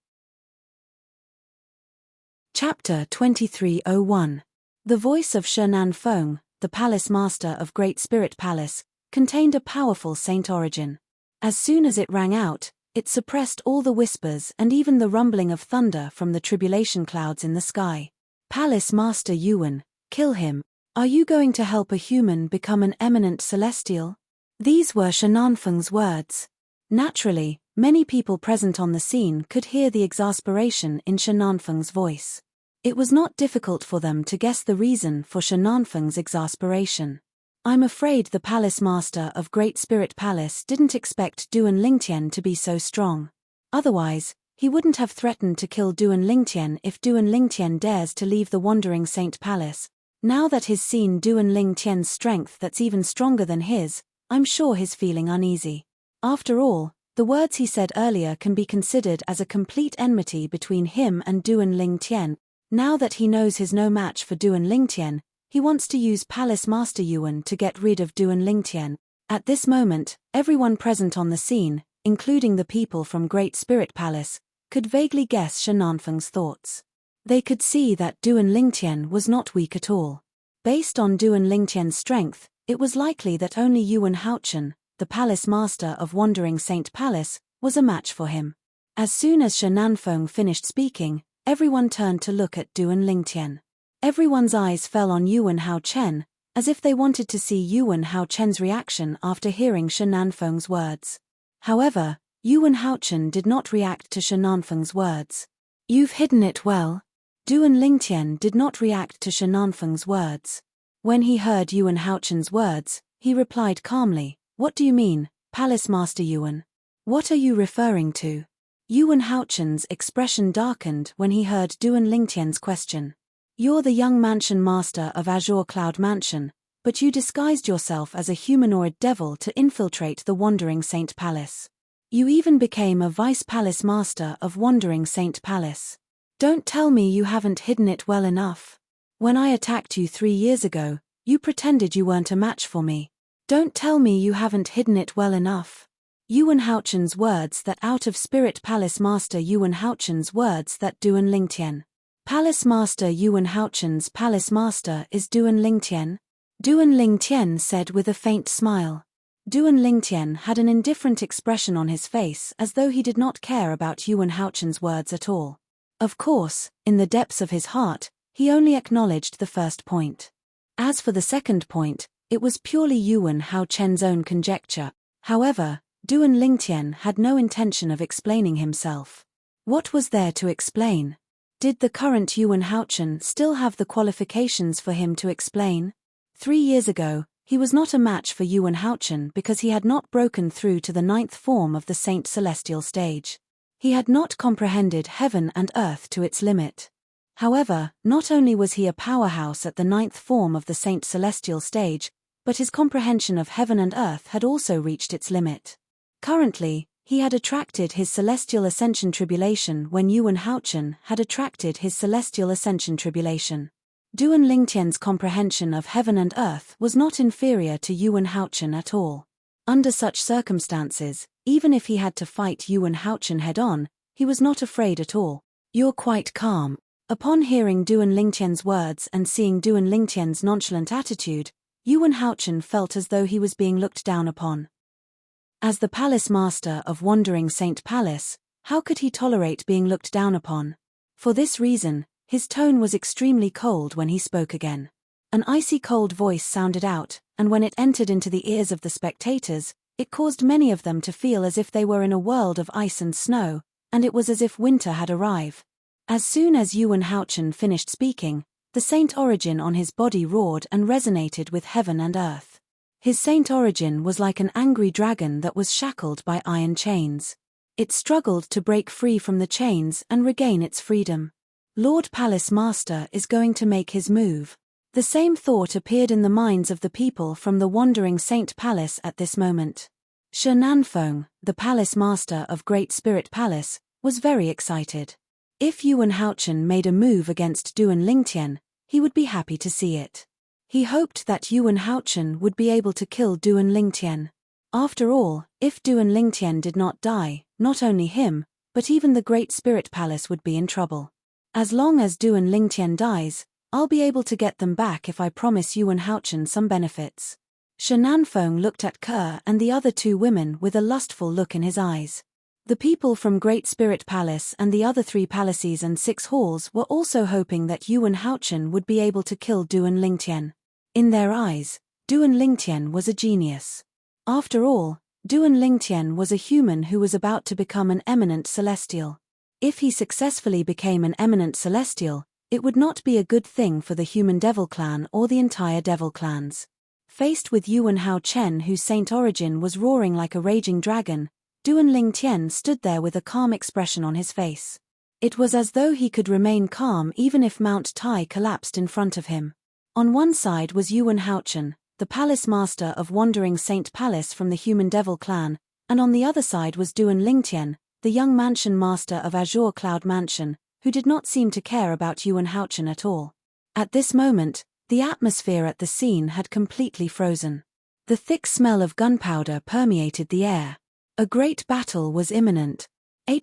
Chapter 2301. The voice of Shenanfeng, the Palace Master of Great Spirit Palace, contained a powerful saint origin. As soon as it rang out, it suppressed all the whispers and even the rumbling of thunder from the tribulation clouds in the sky. Palace Master Yuan, kill him. Are you going to help a human become an eminent celestial? These were Shenanfeng's words. Naturally, many people present on the scene could hear the exasperation in Shenanfeng's voice. It was not difficult for them to guess the reason for Shenanfeng's exasperation. I'm afraid the Palace Master of Great Spirit Palace didn't expect Duan Lingtian to be so strong. Otherwise, he wouldn't have threatened to kill Duan Lingtian if Duan Lingtian dares to leave the Wandering Saint Palace. Now that he's seen Duan Lingtian's strength that's even stronger than his, I'm sure he's feeling uneasy. After all, the words he said earlier can be considered as a complete enmity between him and Duan Lingtian. Now that he knows he's no match for Duan Lingtian, he wants to use Palace Master Yuan to get rid of Duan Lingtian. At this moment, everyone present on the scene, including the people from Great Spirit Palace, could vaguely guess Shenanfeng's thoughts. They could see that Duan Lingtian was not weak at all. Based on Duan Lingtian's strength, it was likely that only Yuan Haochen, the Palace Master of Wandering Saint Palace, was a match for him. As soon as Shenanfeng finished speaking, everyone turned to look at Duan Lingtian. Everyone's eyes fell on Yuan Haochen, as if they wanted to see Yuan Haochen's reaction after hearing Shenanfeng's words. However, Yuan Haochen did not react to Shenanfeng's words. You've hidden it well. Duan Lingtian did not react to Shenanfeng's words. When he heard Yuan Haochen's words, he replied calmly, "What do you mean, Palace Master Yuan? What are you referring to?" Yuan Haochen's expression darkened when he heard Duan Lingtian's question. "You're the young mansion master of Azure Cloud Mansion, but you disguised yourself as a humanoid devil to infiltrate the Wandering Saint Palace. You even became a vice palace master of Wandering Saint Palace. Don't tell me you haven't hidden it well enough. When I attacked you 3 years ago, you pretended you weren't a match for me. Don't tell me you haven't hidden it well enough." Yuan Haochen's words that out of Spirit Palace Master Yuan Haochen's words that Duan Lingtian. Palace Master Yuan Haochen's Palace Master is Duan Lingtian? Duan Lingtian said with a faint smile. Duan Lingtian had an indifferent expression on his face as though he did not care about Yuan Haochen's words at all. Of course, in the depths of his heart, he only acknowledged the first point. As for the second point, it was purely Yuan Haochen's own conjecture. However, Duan Lingtian had no intention of explaining himself. What was there to explain? Did the current Yuan Haochen still have the qualifications for him to explain? 3 years ago, he was not a match for Yuan Haochen because he had not broken through to the 9th form of the Saint Celestial stage. He had not comprehended heaven and earth to its limit. However, not only was he a powerhouse at the 9th form of the Saint Celestial stage, but his comprehension of heaven and earth had also reached its limit. Currently, he had attracted his Celestial Ascension Tribulation when Yuan Haochen had attracted his Celestial Ascension Tribulation. Duan Lingtian's comprehension of heaven and earth was not inferior to Yuan Haochen at all. Under such circumstances, even if he had to fight Yuan Haochen head-on, he was not afraid at all. "You're quite calm. Upon hearing Duan Lingtian's words and seeing Duan Lingtian's nonchalant attitude, Yuan Haochen felt as though he was being looked down upon. As the palace master of Wandering Saint Palace, how could he tolerate being looked down upon? For this reason, his tone was extremely cold when he spoke again. An icy cold voice sounded out, and when it entered into the ears of the spectators, it caused many of them to feel as if they were in a world of ice and snow, and it was as if winter had arrived. As soon as Yuan Haochen finished speaking, the saint origin on his body roared and resonated with heaven and earth. His saint origin was like an angry dragon that was shackled by iron chains. It struggled to break free from the chains and regain its freedom. Lord Palace Master is going to make his move. The same thought appeared in the minds of the people from the Wandering Saint Palace at this moment. Shi Nanfeng, the Palace Master of Great Spirit Palace, was very excited. If Yuan Haochen made a move against Duan Lingtian, he would be happy to see it. He hoped that Yuan Haochen would be able to kill Duan Lingtian. After all, if Duan Lingtian did not die, not only him, but even the Great Spirit Palace would be in trouble. As long as Duan Lingtian dies, I'll be able to get them back if I promise Yuan Haochen some benefits. Shi Nanfeng looked at Ke and the other two women with a lustful look in his eyes. The people from Great Spirit Palace and the other 3 palaces and 6 halls were also hoping that Yuan Haochen would be able to kill Duan Lingtian. In their eyes, Duan Lingtian was a genius. After all, Duan Lingtian was a human who was about to become an eminent celestial. If he successfully became an eminent celestial, it would not be a good thing for the human devil clan or the entire devil clans. Faced with Yuan Haochen, whose saint origin was roaring like a raging dragon, Duan Lingtian stood there with a calm expression on his face. It was as though he could remain calm even if Mount Tai collapsed in front of him. On one side was Yuan Haochen, the palace master of Wandering Saint Palace from the human devil clan, and on the other side was Duan Lingtian, the young mansion master of Azure Cloud Mansion, who did not seem to care about Yuan Haochen at all. At this moment, the atmosphere at the scene had completely frozen. The thick smell of gunpowder permeated the air. A great battle was imminent.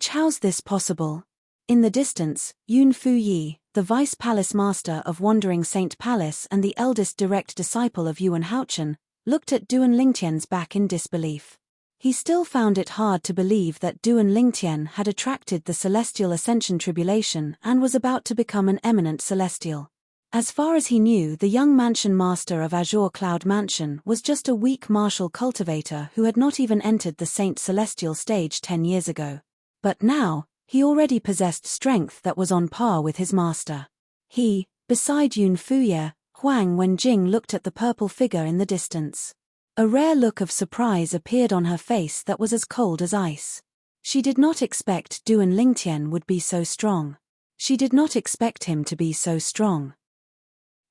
How's this possible? In the distance, Yun Fuyi, the vice palace master of Wandering Saint Palace and the eldest direct disciple of Yuan Haochen, looked at Duan Lingtian's back in disbelief. He still found it hard to believe that Duan Lingtian had attracted the celestial ascension tribulation and was about to become an eminent celestial. As far as he knew, the young mansion master of Azure Cloud Mansion was just a weak martial cultivator who had not even entered the Saint Celestial stage 10 years ago. But now, he already possessed strength that was on par with his master. He, beside Yun Fuye, Huang Wenjing looked at the purple figure in the distance. A rare look of surprise appeared on her face that was as cold as ice. She did not expect Duan Lingtian would be so strong. She did not expect him to be so strong.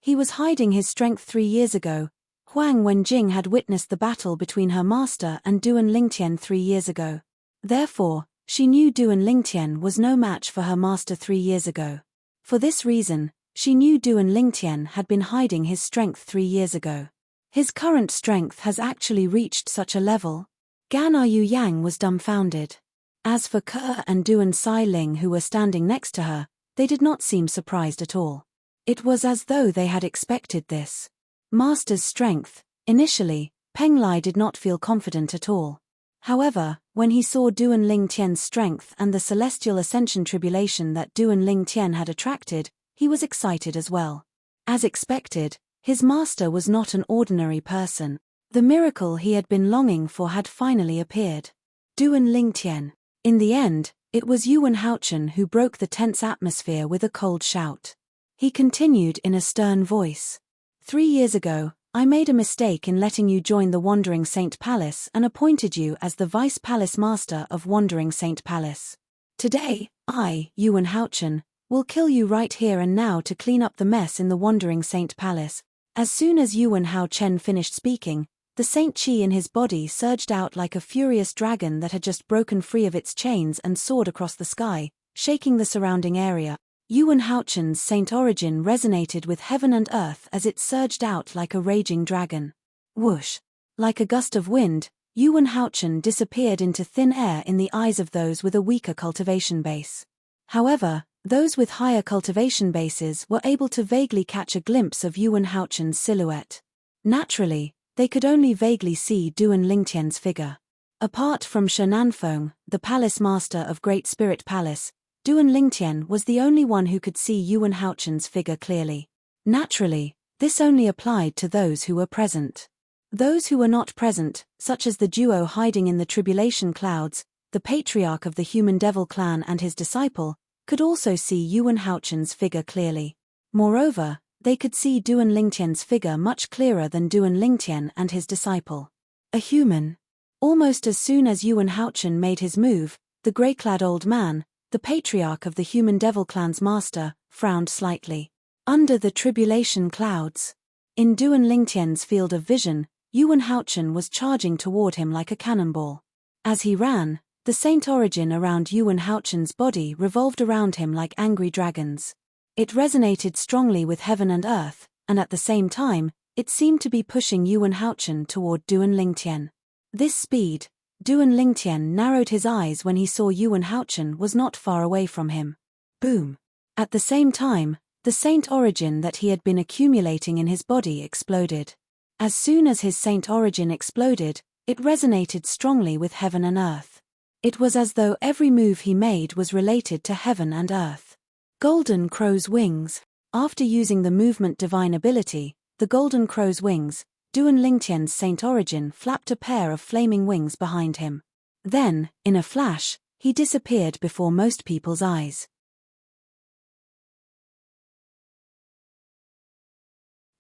He was hiding his strength 3 years ago. Huang Wenjing had witnessed the battle between her master and Duan Lingtian 3 years ago. Therefore, she knew Duan Lingtian was no match for her master 3 years ago. For this reason, she knew Duan Lingtian had been hiding his strength 3 years ago. His current strength has actually reached such a level. Gan Yu Yang was dumbfounded. As for Ke and Duan Sai Ling who were standing next to her, they did not seem surprised at all. It was as though they had expected this. Master's strength. Initially, Peng Lai did not feel confident at all. However, when he saw Duan Lingtian's strength and the celestial ascension tribulation that Duan Lingtian had attracted, he was excited as well. As expected, his master was not an ordinary person. The miracle he had been longing for had finally appeared. Duan Lingtian. In the end, it was Yuan Haochen who broke the tense atmosphere with a cold shout. He continued in a stern voice. 3 years ago, I made a mistake in letting you join the Wandering Saint Palace and appointed you as the Vice Palace Master of Wandering Saint Palace. Today, I, Yuan Haochen, will kill you right here and now to clean up the mess in the Wandering Saint Palace. As soon as Yuan Haochen finished speaking, the Saint Chi in his body surged out like a furious dragon that had just broken free of its chains and soared across the sky, shaking the surrounding area. Yuan Haochen's saint origin resonated with heaven and earth as it surged out like a raging dragon. Whoosh! Like a gust of wind, Yuan Haochen disappeared into thin air in the eyes of those with a weaker cultivation base. However, Those with higher cultivation bases were able to vaguely catch a glimpse of Yuan Haochen's silhouette. Naturally, they could only vaguely see Duan Lingtian's figure. Apart from Shi Nanfeng, the palace master of Great Spirit Palace, Duan Lingtian was the only one who could see Yuan Haochen's figure clearly. Naturally, this only applied to those who were present. Those who were not present, such as the duo hiding in the tribulation clouds, the patriarch of the human devil clan and his disciple, could also see Yuan Haochen's figure clearly. Moreover, they could see Duan Lingtian's figure much clearer than Duan Lingtian and his disciple. A human. Almost as soon as Yuan Haochen made his move, the grey-clad old man, the patriarch of the human devil clan's master, frowned slightly. Under the tribulation clouds. In Duan Lingtian's field of vision, Yuan Haochen was charging toward him like a cannonball. As he ran, the saint origin around Yuan Haochen's body revolved around him like angry dragons. It resonated strongly with heaven and earth, and at the same time, it seemed to be pushing Yuan Haochen toward Duan Lingtian. This speed, Duan Lingtian narrowed his eyes when he saw Yuan Haochen was not far away from him. Boom! At the same time, the saint origin that he had been accumulating in his body exploded. As soon as his saint origin exploded, it resonated strongly with heaven and earth. It was as though every move he made was related to heaven and earth. Golden Crow's wings. After using the movement divine ability, the Golden Crow's wings, Duan Lingtian's saint origin flapped a pair of flaming wings behind him. Then, in a flash, he disappeared before most people's eyes.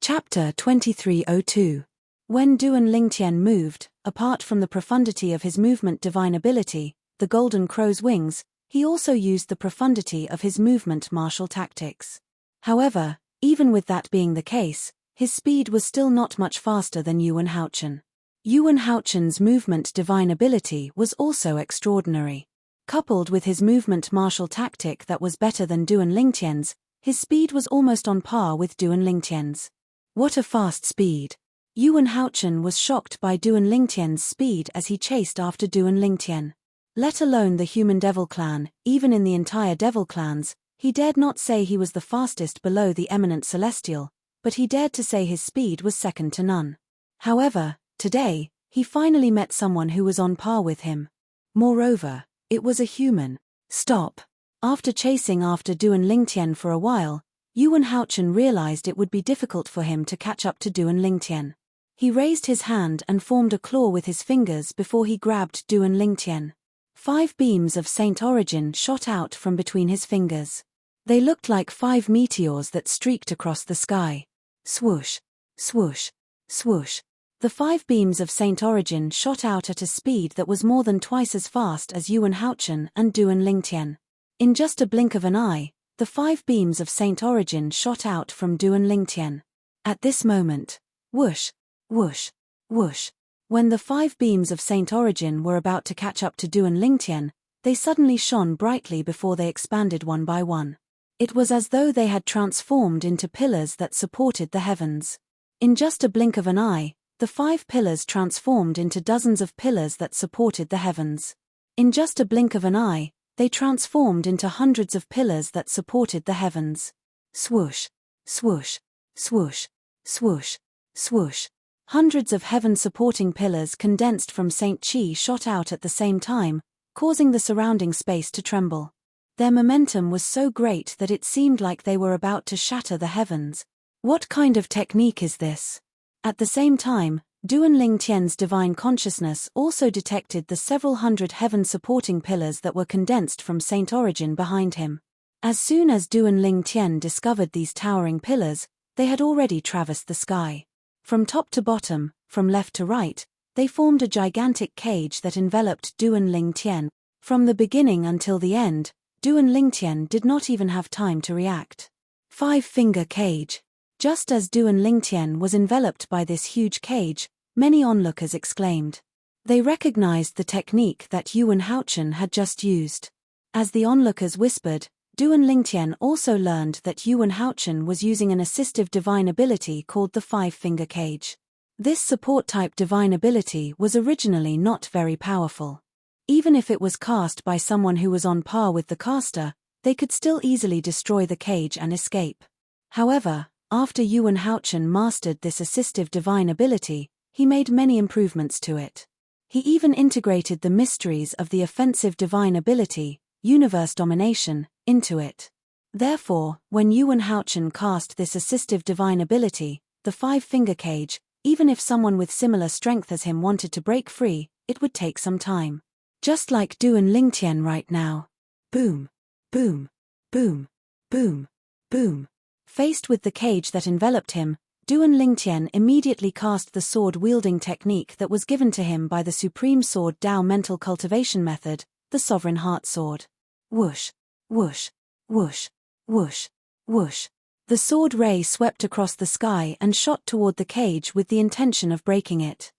Chapter 2302. When Duan Lingtian moved, apart from the profundity of his movement divine ability, the Golden Crow's wings, he also used the profundity of his movement martial tactics. However, even with that being the case, his speed was still not much faster than Yuan Haochen. Yuan Haochen's movement divine ability was also extraordinary. Coupled with his movement martial tactic that was better than Duan Lingtian's, his speed was almost on par with Duan Lingtian's. What a fast speed! Yuan Haochen was shocked by Duan Lingtian's speed as he chased after Duan Lingtian. Let alone the human devil clan, even in the entire devil clans, he dared not say he was the fastest below the eminent celestial, but he dared to say his speed was second to none. However, today, he finally met someone who was on par with him. Moreover, it was a human. Stop! After chasing after Duan Lingtian for a while, Yuan Haochen realized it would be difficult for him to catch up to Duan Lingtian. He raised his hand and formed a claw with his fingers before he grabbed Duan Lingtian. 5 beams of saint origin shot out from between his fingers. They looked like 5 meteors that streaked across the sky. Swoosh, swoosh, swoosh. The 5 beams of saint origin shot out at a speed that was more than twice as fast as Yuan Haochen and Duan Lingtian. In just a blink of an eye, the 5 beams of saint origin shot out from Duan Lingtian. At this moment, whoosh, whoosh, whoosh. When the 5 beams of saint origin were about to catch up to Duan Lingtian, they suddenly shone brightly before they expanded one by one. It was as though they had transformed into pillars that supported the heavens. In just a blink of an eye, the 5 pillars transformed into dozens of pillars that supported the heavens. In just a blink of an eye, they transformed into hundreds of pillars that supported the heavens. Swoosh, swoosh, swoosh, swoosh, swoosh. Hundreds of heaven-supporting pillars condensed from Saint Chi shot out at the same time, causing the surrounding space to tremble. Their momentum was so great that it seemed like they were about to shatter the heavens. What kind of technique is this? At the same time, Duan Lingtian's divine consciousness also detected the several hundred heaven-supporting pillars that were condensed from Saint Origin behind him. As soon as Duan Lingtian discovered these towering pillars, they had already traversed the sky. From top to bottom, from left to right, they formed a gigantic cage that enveloped Duan Lingtian. From the beginning until the end, Duan Lingtian did not even have time to react. 5-finger cage. Just as Duan Lingtian was enveloped by this huge cage, many onlookers exclaimed. They recognized the technique that Yuan Haochen had just used. As the onlookers whispered, Duan Lingtian also learned that Yuan Haochen was using an assistive divine ability called the 5-finger cage. This support-type divine ability was originally not very powerful. Even if it was cast by someone who was on par with the caster, they could still easily destroy the cage and escape. However, after Yuan Haochen mastered this assistive divine ability, he made many improvements to it. He even integrated the mysteries of the offensive divine ability, universe domination, into it. Therefore, when Yuan Haochen cast this assistive divine ability, the five-finger cage, even if someone with similar strength as him wanted to break free, it would take some time. Just like Duan Lingtian right now. Boom. Boom. Boom. Boom. Boom. Faced with the cage that enveloped him, Duan Lingtian immediately cast the sword-wielding technique that was given to him by the Supreme Sword Dao mental cultivation method, the Sovereign Heart Sword. Whoosh. Whoosh. Whoosh. Whoosh. Whoosh. The sword ray swept across the sky and shot toward the cage with the intention of breaking it.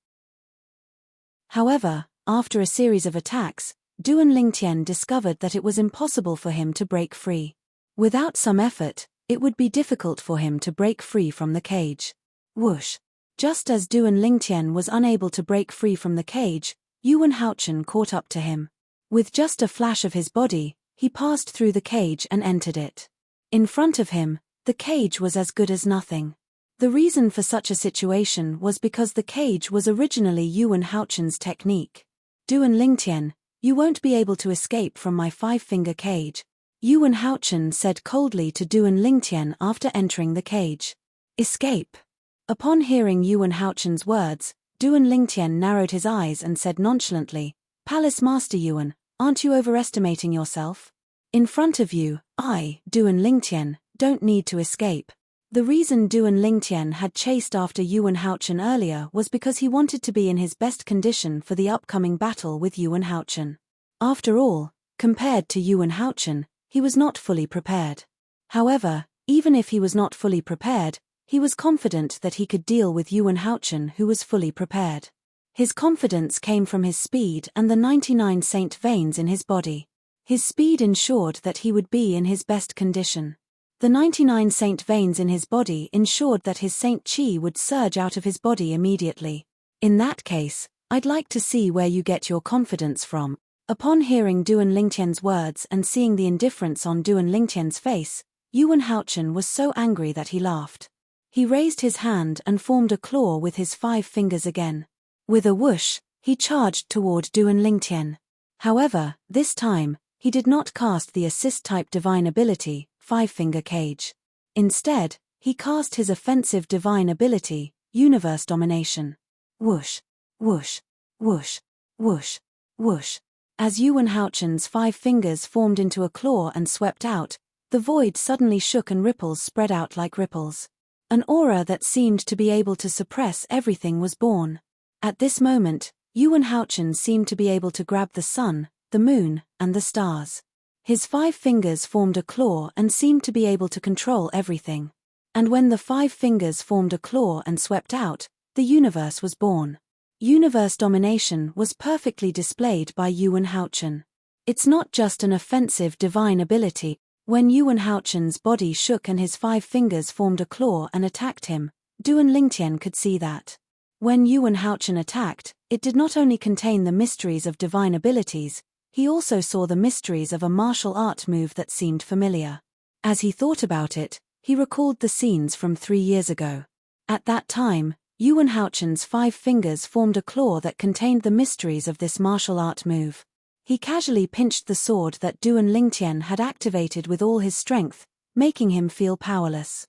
However, after a series of attacks, Duan Lingtian discovered that it was impossible for him to break free. Without some effort, it would be difficult for him to break free from the cage. Whoosh. Just as Duan Lingtian was unable to break free from the cage, Yuan Haochen caught up to him. With just a flash of his body, he passed through the cage and entered it. In front of him, the cage was as good as nothing. The reason for such a situation was because the cage was originally Yuan Haochen's technique. Duan Lingtian, you won't be able to escape from my five-finger cage, Yuan Haochen said coldly to Duan Lingtian after entering the cage. Escape. Upon hearing Yuan Haochen's words, Duan Lingtian narrowed his eyes and said nonchalantly, Palace Master Yuan, aren't you overestimating yourself? In front of you, I, Duan Lingtian, don't need to escape. The reason Duan Lingtian had chased after Yuan Haochen earlier was because he wanted to be in his best condition for the upcoming battle with Yuan Haochen. After all, compared to Yuan Haochen, he was not fully prepared. However, even if he was not fully prepared, he was confident that he could deal with Yuan Haochen, who was fully prepared. His confidence came from his speed and the 99 saint veins in his body. His speed ensured that he would be in his best condition. The 99 saint veins in his body ensured that his saint chi would surge out of his body immediately. In that case, I'd like to see where you get your confidence from. Upon hearing Duan Lingtian's words and seeing the indifference on Duan Lingtian's face, Yuan Haochen was so angry that he laughed. He raised his hand and formed a claw with his 5 fingers again. With a whoosh, he charged toward Duan Lingtian. However, this time, he did not cast the assist-type divine ability, five-finger cage. Instead, he cast his offensive divine ability, universe domination. Whoosh, whoosh, whoosh, whoosh, whoosh. As Yuan Haochen's 5 fingers formed into a claw and swept out, the void suddenly shook and ripples spread out like ripples. An aura that seemed to be able to suppress everything was born. At this moment, Yuan Haochen seemed to be able to grab the sun, the moon, and the stars. His 5 fingers formed a claw and seemed to be able to control everything. And when the 5 fingers formed a claw and swept out, the universe was born. Universe domination was perfectly displayed by Yuan Haochen. It's not just an offensive divine ability. When Yuan Haochen's body shook and his 5 fingers formed a claw and attacked him, Duan Lingtian could see that. When Yuan Haochen attacked, it did not only contain the mysteries of divine abilities, he also saw the mysteries of a martial art move that seemed familiar. As he thought about it, he recalled the scenes from 3 years ago. At that time, Yuan Haochen's 5 fingers formed a claw that contained the mysteries of this martial art move. He casually pinched the sword that Duan Lingtian had activated with all his strength, making him feel powerless.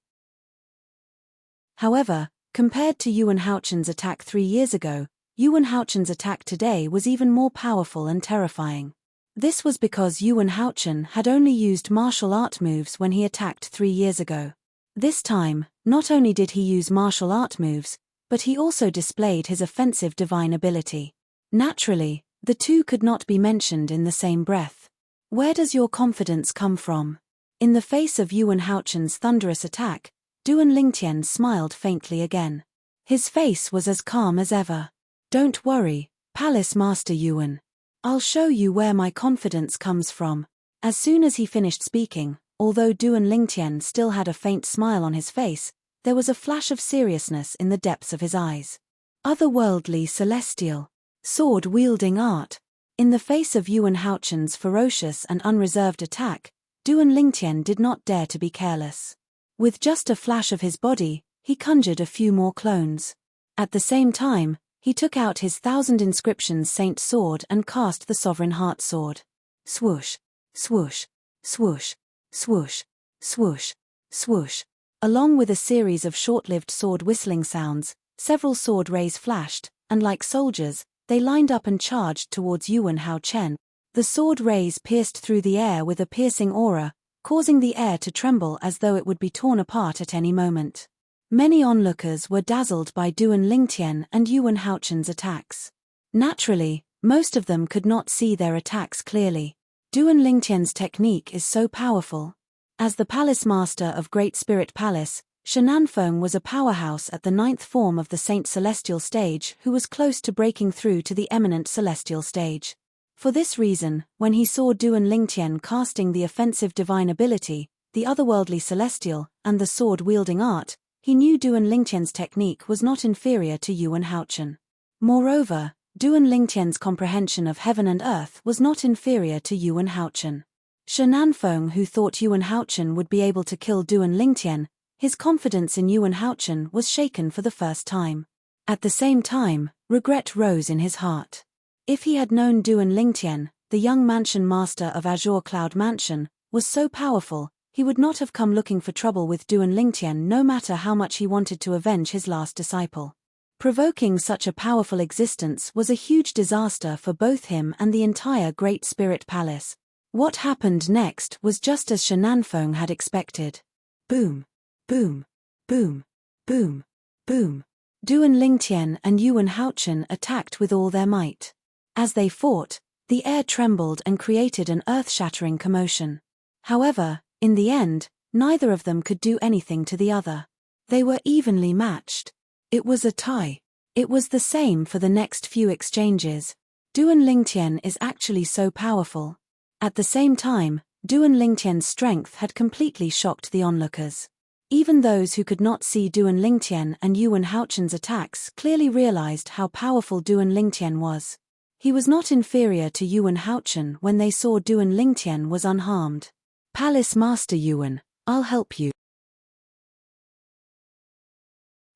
However, compared to Yuan Haochen's attack 3 years ago, Yuan Haochen's attack today was even more powerful and terrifying. This was because Yuan Haochen had only used martial art moves when he attacked 3 years ago. This time, not only did he use martial art moves, but he also displayed his offensive divine ability. Naturally, the two could not be mentioned in the same breath. Where does your confidence come from? In the face of Yuan Haochen's thunderous attack, Duan Lingtian smiled faintly again. His face was as calm as ever. Don't worry, Palace Master Yuan. I'll show you where my confidence comes from. As soon as he finished speaking, although Duan Lingtian still had a faint smile on his face, there was a flash of seriousness in the depths of his eyes. Otherworldly celestial, sword-wielding art. In the face of Yuan Haochen's ferocious and unreserved attack, Duan Lingtian did not dare to be careless. With just a flash of his body, he conjured a few more clones. At the same time, he took out his 1,000 inscriptions saint sword and cast the sovereign heart sword. Swoosh, swoosh, swoosh, swoosh, swoosh, swoosh. Along with a series of short-lived sword whistling sounds, several sword rays flashed, and like soldiers, they lined up and charged towards Yuan Hao Chen. The sword rays pierced through the air with a piercing aura, causing the air to tremble as though it would be torn apart at any moment. Many onlookers were dazzled by Duan Lingtian and Yuan Hao Chen's attacks. Naturally, most of them could not see their attacks clearly. Duan Lingtian's technique is so powerful. As the Palace Master of Great Spirit Palace, Shenanfeng was a powerhouse at the 9th form of the Saint Celestial stage who was close to breaking through to the Eminent Celestial stage. For this reason, when he saw Duan Lingtian casting the offensive divine ability, the otherworldly celestial, and the sword-wielding art, he knew Duan Lingtian's technique was not inferior to Yuan Hao Chen. Moreover, Duan Lingtian's comprehension of heaven and earth was not inferior to Yuan Hao Chen. Shenanfeng, who thought Yuan Hao Chen would be able to kill Duan Lingtian, his confidence in Yuan Hao Chen was shaken for the first time. At the same time, regret rose in his heart. If he had known Duan Lingtian, the young mansion master of Azure Cloud Mansion, was so powerful, he would not have come looking for trouble with Duan Lingtian no matter how much he wanted to avenge his last disciple. Provoking such a powerful existence was a huge disaster for both him and the entire Great Spirit Palace. What happened next was just as Shenanfeng had expected. Boom, boom, boom, boom, boom. Duan Lingtian and Yuan Hao Chen attacked with all their might. As they fought, the air trembled and created an earth-shattering commotion. However, in the end, neither of them could do anything to the other. They were evenly matched. It was a tie. It was the same for the next few exchanges. Duan Lingtian is actually so powerful. At the same time, Duan Lingtian's strength had completely shocked the onlookers. Even those who could not see Duan Lingtian and Yuan Hao Chen's attacks clearly realized how powerful Duan Lingtian was. He was not inferior to Yuan Hao Chen when they saw Duan Lingtian was unharmed. Palace Master Yuan, I'll help you.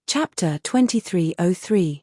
Chapter 2303.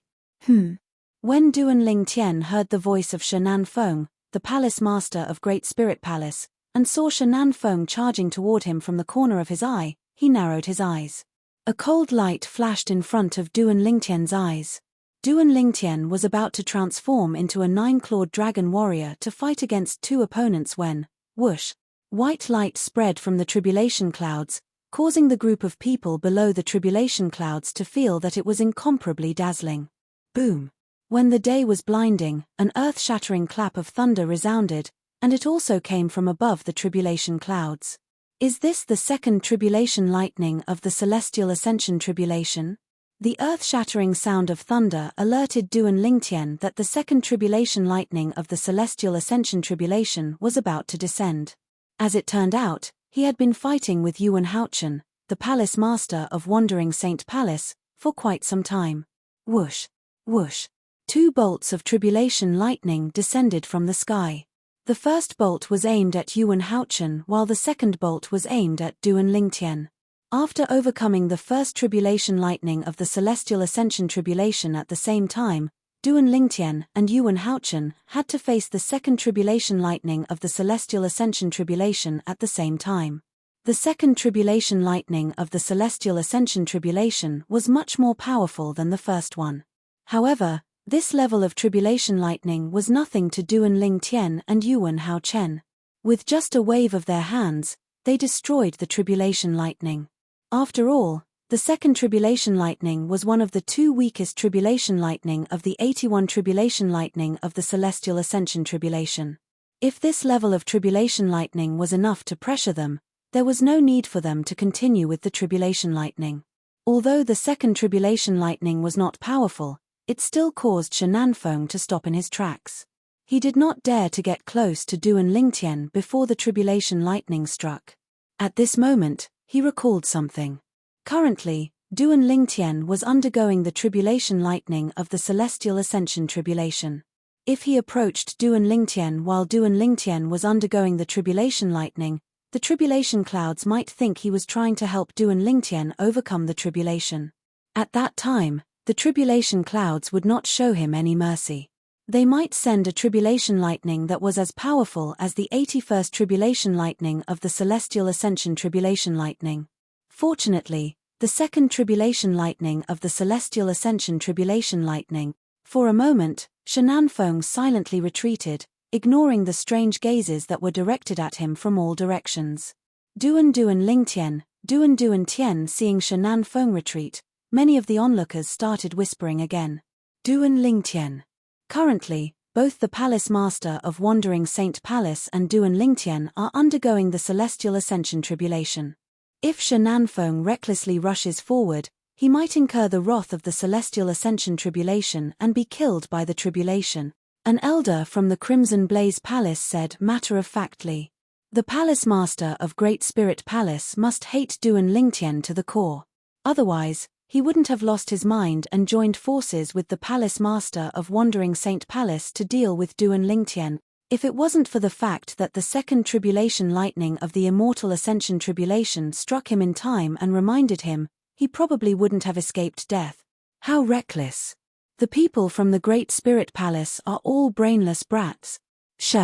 When Duan Lingtian heard the voice of Shenanfeng, the Palace Master of Great Spirit Palace, and saw Shenanfeng charging toward him from the corner of his eye, he narrowed his eyes. A cold light flashed in front of Duan Lingtian's eyes. Duan Lingtian was about to transform into a 9-clawed dragon warrior to fight against two opponents when, whoosh, white light spread from the tribulation clouds, causing the group of people below the tribulation clouds to feel that it was incomparably dazzling. Boom! When the day was blinding, an earth-shattering clap of thunder resounded, and it also came from above the tribulation clouds. Is this the second tribulation lightning of the Celestial Ascension tribulation? The earth-shattering sound of thunder alerted Duan Lingtian that the second tribulation lightning of the Celestial Ascension tribulation was about to descend. As it turned out, he had been fighting with Yuan Hao Chen, the Palace Master of Wandering Saint Palace, for quite some time. Whoosh, whoosh. 2 bolts of tribulation lightning descended from the sky. The first bolt was aimed at Yuan Hao Chen while the second bolt was aimed at Duan Lingtian. After overcoming the first tribulation lightning of the Celestial Ascension tribulation at the same time, Duan Lingtian and Yuan Hao Chen had to face the second tribulation lightning of the Celestial Ascension tribulation at the same time. The second tribulation lightning of the Celestial Ascension tribulation was much more powerful than the first one. However, this level of tribulation lightning was nothing to Duan Lingtian and Yuan Hao Chen. With just a wave of their hands, they destroyed the tribulation lightning. After all, the second tribulation lightning was one of the 2 weakest tribulation lightning of the 81 tribulation lightning of the Celestial Ascension tribulation. If this level of tribulation lightning was enough to pressure them, there was no need for them to continue with the tribulation lightning. Although the second tribulation lightning was not powerful, it still caused Shenanfeng to stop in his tracks. He did not dare to get close to Duan Lingtian before the tribulation lightning struck. At this moment, he recalled something. Currently, Duan Lingtian was undergoing the tribulation lightning of the Celestial Ascension tribulation. If he approached Duan Lingtian while Duan Lingtian was undergoing the tribulation lightning, The tribulation clouds might think he was trying to help Duan Lingtian overcome the tribulation. At that time, the tribulation clouds would not show him any mercy. They might send a tribulation lightning that was as powerful as the 81st tribulation lightning of the celestial ascension tribulation lightning. Fortunately, the second tribulation lightning of the celestial ascension tribulation lightning, for a moment, Shenanfeng silently retreated, ignoring the strange gazes that were directed at him from all directions. Duan Lingtian Tian seeing Shenanfeng retreat, many of the onlookers started whispering again. Duan Lingtian. Currently, both the Palace Master of Wandering Saint Palace and Duan Lingtian are undergoing the Celestial Ascension Tribulation. If Shenanfeng recklessly rushes forward, he might incur the wrath of the Celestial Ascension Tribulation and be killed by the tribulation, an elder from the Crimson Blaze Palace said matter-of-factly. The Palace Master of Great Spirit Palace must hate Duan Lingtian to the core. Otherwise, he wouldn't have lost his mind and joined forces with the Palace Master of Wandering Saint Palace to deal with Duan Lingtian, if it wasn't for the fact that the second tribulation lightning of the Immortal Ascension Tribulation struck him in time and reminded him, he probably wouldn't have escaped death. How reckless. The people from the Great Spirit Palace are all brainless brats. Shh.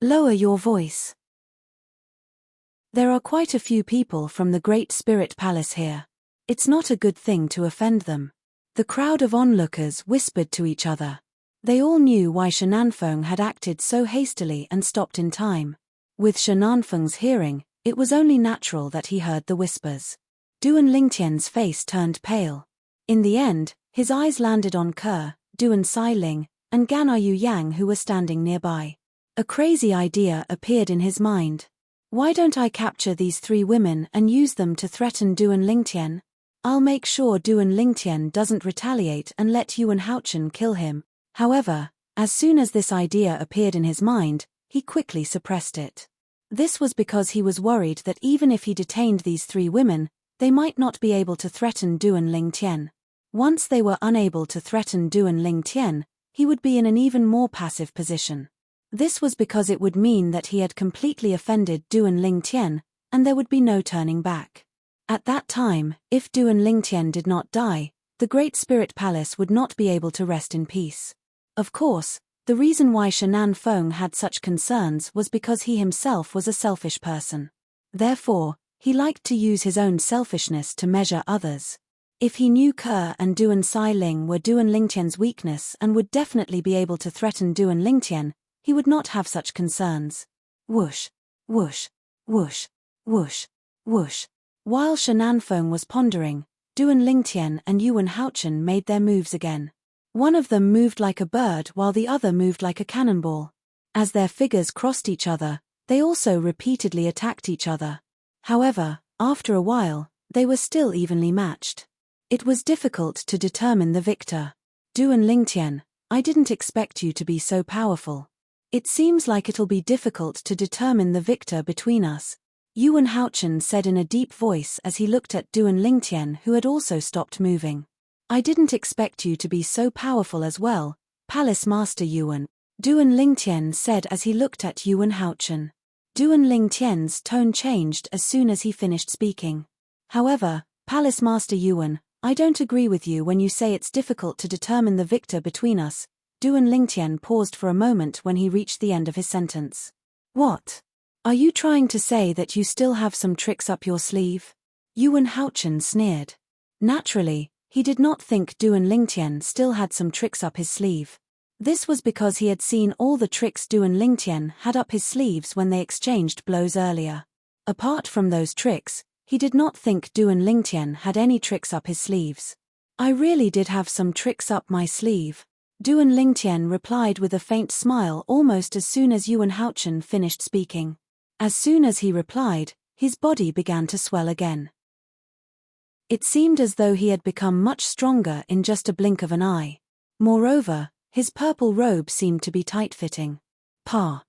Lower your voice. There are quite a few people from the Great Spirit Palace here. It's not a good thing to offend them. The crowd of onlookers whispered to each other. They all knew why Shenanfeng had acted so hastily and stopped in time. With Shenanfeng's hearing, it was only natural that he heard the whispers. Duan Lingtian's face turned pale. In the end, his eyes landed on Ke, Duan Xiling, and Gan'er Yang who were standing nearby. A crazy idea appeared in his mind. Why don't I capture these three women and use them to threaten Duan Lingtian? I'll make sure Duan Lingtian doesn't retaliate and let Yuan Haochen kill him. However, as soon as this idea appeared in his mind, he quickly suppressed it. This was because he was worried that even if he detained these three women, they might not be able to threaten Duan Lingtian. Once they were unable to threaten Duan Lingtian, he would be in an even more passive position. This was because it would mean that he had completely offended Duan Lingtian, and there would be no turning back. At that time, if Duan Lingtian did not die, the Great Spirit Palace would not be able to rest in peace. Of course, the reason why Shenanfeng had such concerns was because he himself was a selfish person. Therefore, he liked to use his own selfishness to measure others. If he knew Ke and Duan Xiling were Duan Lingtian's weakness and would definitely be able to threaten Duan Lingtian, he would not have such concerns. Whoosh, whoosh, whoosh, whoosh, whoosh. While Shenanfeng was pondering, Duan Lingtian and Yuan Haochen made their moves again. One of them moved like a bird while the other moved like a cannonball. As their figures crossed each other, they also repeatedly attacked each other. However, after a while, they were still evenly matched. It was difficult to determine the victor. Duan Lingtian, I didn't expect you to be so powerful. It seems like it'll be difficult to determine the victor between us, Yuan Haochen said in a deep voice as he looked at Duan Lingtian who had also stopped moving. I didn't expect you to be so powerful as well, Palace Master Yuan, Duan Lingtian said as he looked at Yuan Haochen. Duan Lingtian's tone changed as soon as he finished speaking. However, Palace Master Yuan, I don't agree with you when you say it's difficult to determine the victor between us. Duan Lingtian paused for a moment when he reached the end of his sentence. What? Are you trying to say that you still have some tricks up your sleeve? Yuan Haochen sneered. Naturally, he did not think Duan Lingtian still had some tricks up his sleeve. This was because he had seen all the tricks Duan Lingtian had up his sleeves when they exchanged blows earlier. Apart from those tricks, he did not think Duan Lingtian had any tricks up his sleeves. I really did have some tricks up my sleeve, Duan Lingtian replied with a faint smile almost as soon as Yuan Haochen finished speaking. As soon as he replied, his body began to swell again. It seemed as though he had become much stronger in just a blink of an eye. Moreover, his purple robe seemed to be tight-fitting. Pa.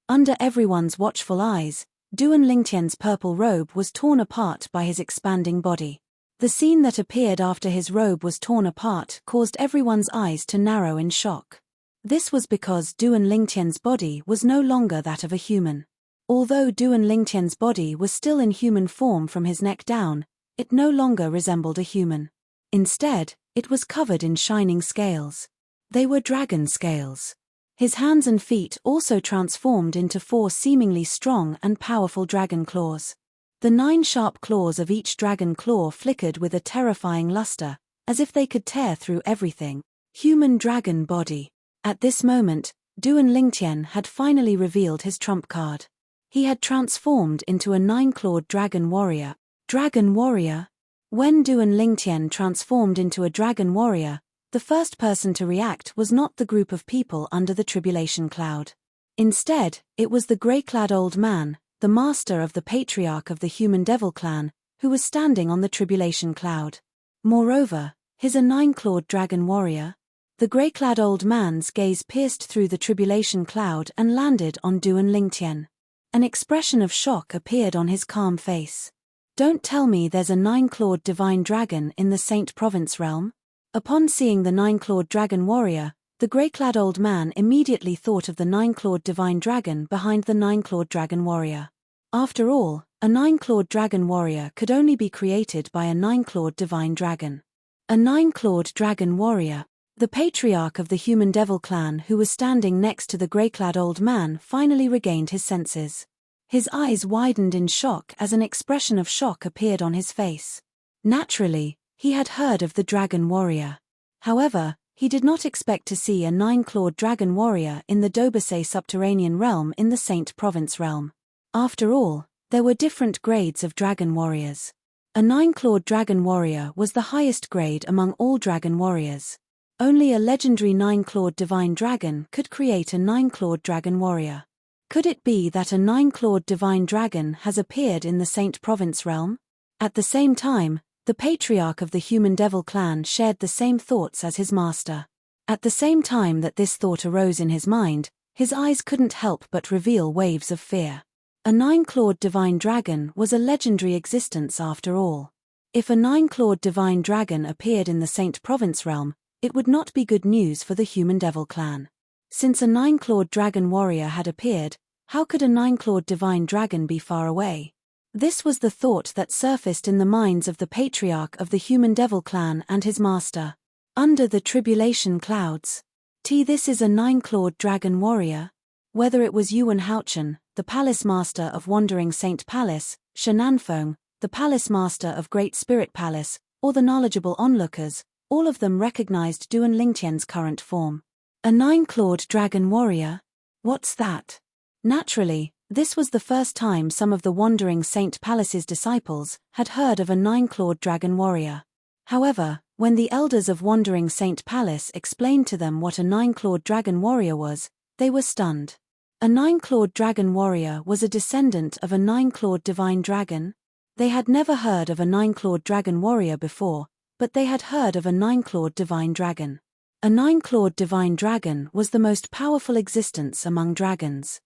Under everyone's watchful eyes, Duan Lingtian's purple robe was torn apart by his expanding body. The scene that appeared after his robe was torn apart caused everyone's eyes to narrow in shock. This was because Duan Lingtian's body was no longer that of a human. Although Duan Lingtian's body was still in human form from his neck down, it no longer resembled a human. Instead, it was covered in shining scales. They were dragon scales. His hands and feet also transformed into 4 seemingly strong and powerful dragon claws. The 9 sharp claws of each dragon claw flickered with a terrifying luster, as if they could tear through everything. Human dragon body. At this moment, Duan Lingtian had finally revealed his trump card. He had transformed into a 9-clawed dragon warrior. Dragon warrior? When Duan Lingtian transformed into a dragon warrior, the first person to react was not the group of people under the tribulation cloud. Instead, it was the grey-clad old man, the master of the patriarch of the human devil clan, who was standing on the tribulation cloud. Moreover, his a 9-clawed dragon warrior. The grey-clad old man's gaze pierced through the tribulation cloud and landed on Duan Lingtian. An expression of shock appeared on his calm face. Don't tell me there's a 9-clawed divine dragon in the Saint Province realm? Upon seeing the 9-clawed dragon warrior, the grey-clad old man immediately thought of the 9-clawed divine dragon behind the 9-clawed dragon warrior. After all, a 9-clawed dragon warrior could only be created by a 9-clawed divine dragon. A 9-clawed dragon warrior. The patriarch of the human devil clan who was standing next to the grey-clad old man finally regained his senses. His eyes widened in shock as an expression of shock appeared on his face. Naturally, he had heard of the dragon warrior. However, he did not expect to see a 9-clawed dragon warrior in the Dobasay subterranean realm in the Saint Province realm. After all, there were different grades of dragon warriors. A 9-clawed dragon warrior was the highest grade among all dragon warriors. Only a legendary 9-clawed divine dragon could create a 9-clawed dragon warrior. Could it be that a 9-clawed divine dragon has appeared in the Saint Province realm? At the same time, the patriarch of the human devil clan shared the same thoughts as his master. At the same time that this thought arose in his mind, his eyes couldn't help but reveal waves of fear. A 9-clawed divine dragon was a legendary existence after all. If a 9-clawed divine dragon appeared in the Saint Province realm, it would not be good news for the human devil clan. Since a 9-clawed dragon warrior had appeared, how could a 9-clawed divine dragon be far away? This was the thought that surfaced in the minds of the patriarch of the human devil clan and his master. Under the tribulation clouds. This is a 9-clawed dragon warrior? Whether it was Yuan Haochen, the palace master of Wandering Saint Palace, Shenanfeng, the palace master of Great Spirit Palace, or the knowledgeable onlookers, all of them recognized Duan Lingtian's current form. A 9-clawed dragon warrior? What's that? Naturally, this was the first time some of the Wandering Saint Palace's disciples had heard of a 9-clawed dragon warrior. However, when the elders of Wandering Saint Palace explained to them what a 9-clawed dragon warrior was, they were stunned. A 9-clawed dragon warrior was a descendant of a 9-clawed divine dragon. They had never heard of a 9-clawed dragon warrior before, but they had heard of a 9-clawed divine dragon. A 9-clawed divine dragon was the most powerful existence among dragons.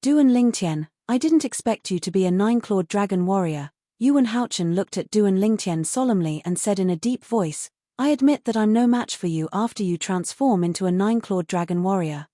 Duan Lingtian, I didn't expect you to be a 9-clawed dragon warrior. Yuan Haochen looked at Duan Lingtian solemnly and said in a deep voice, I admit that I'm no match for you after you transform into a 9-clawed dragon warrior.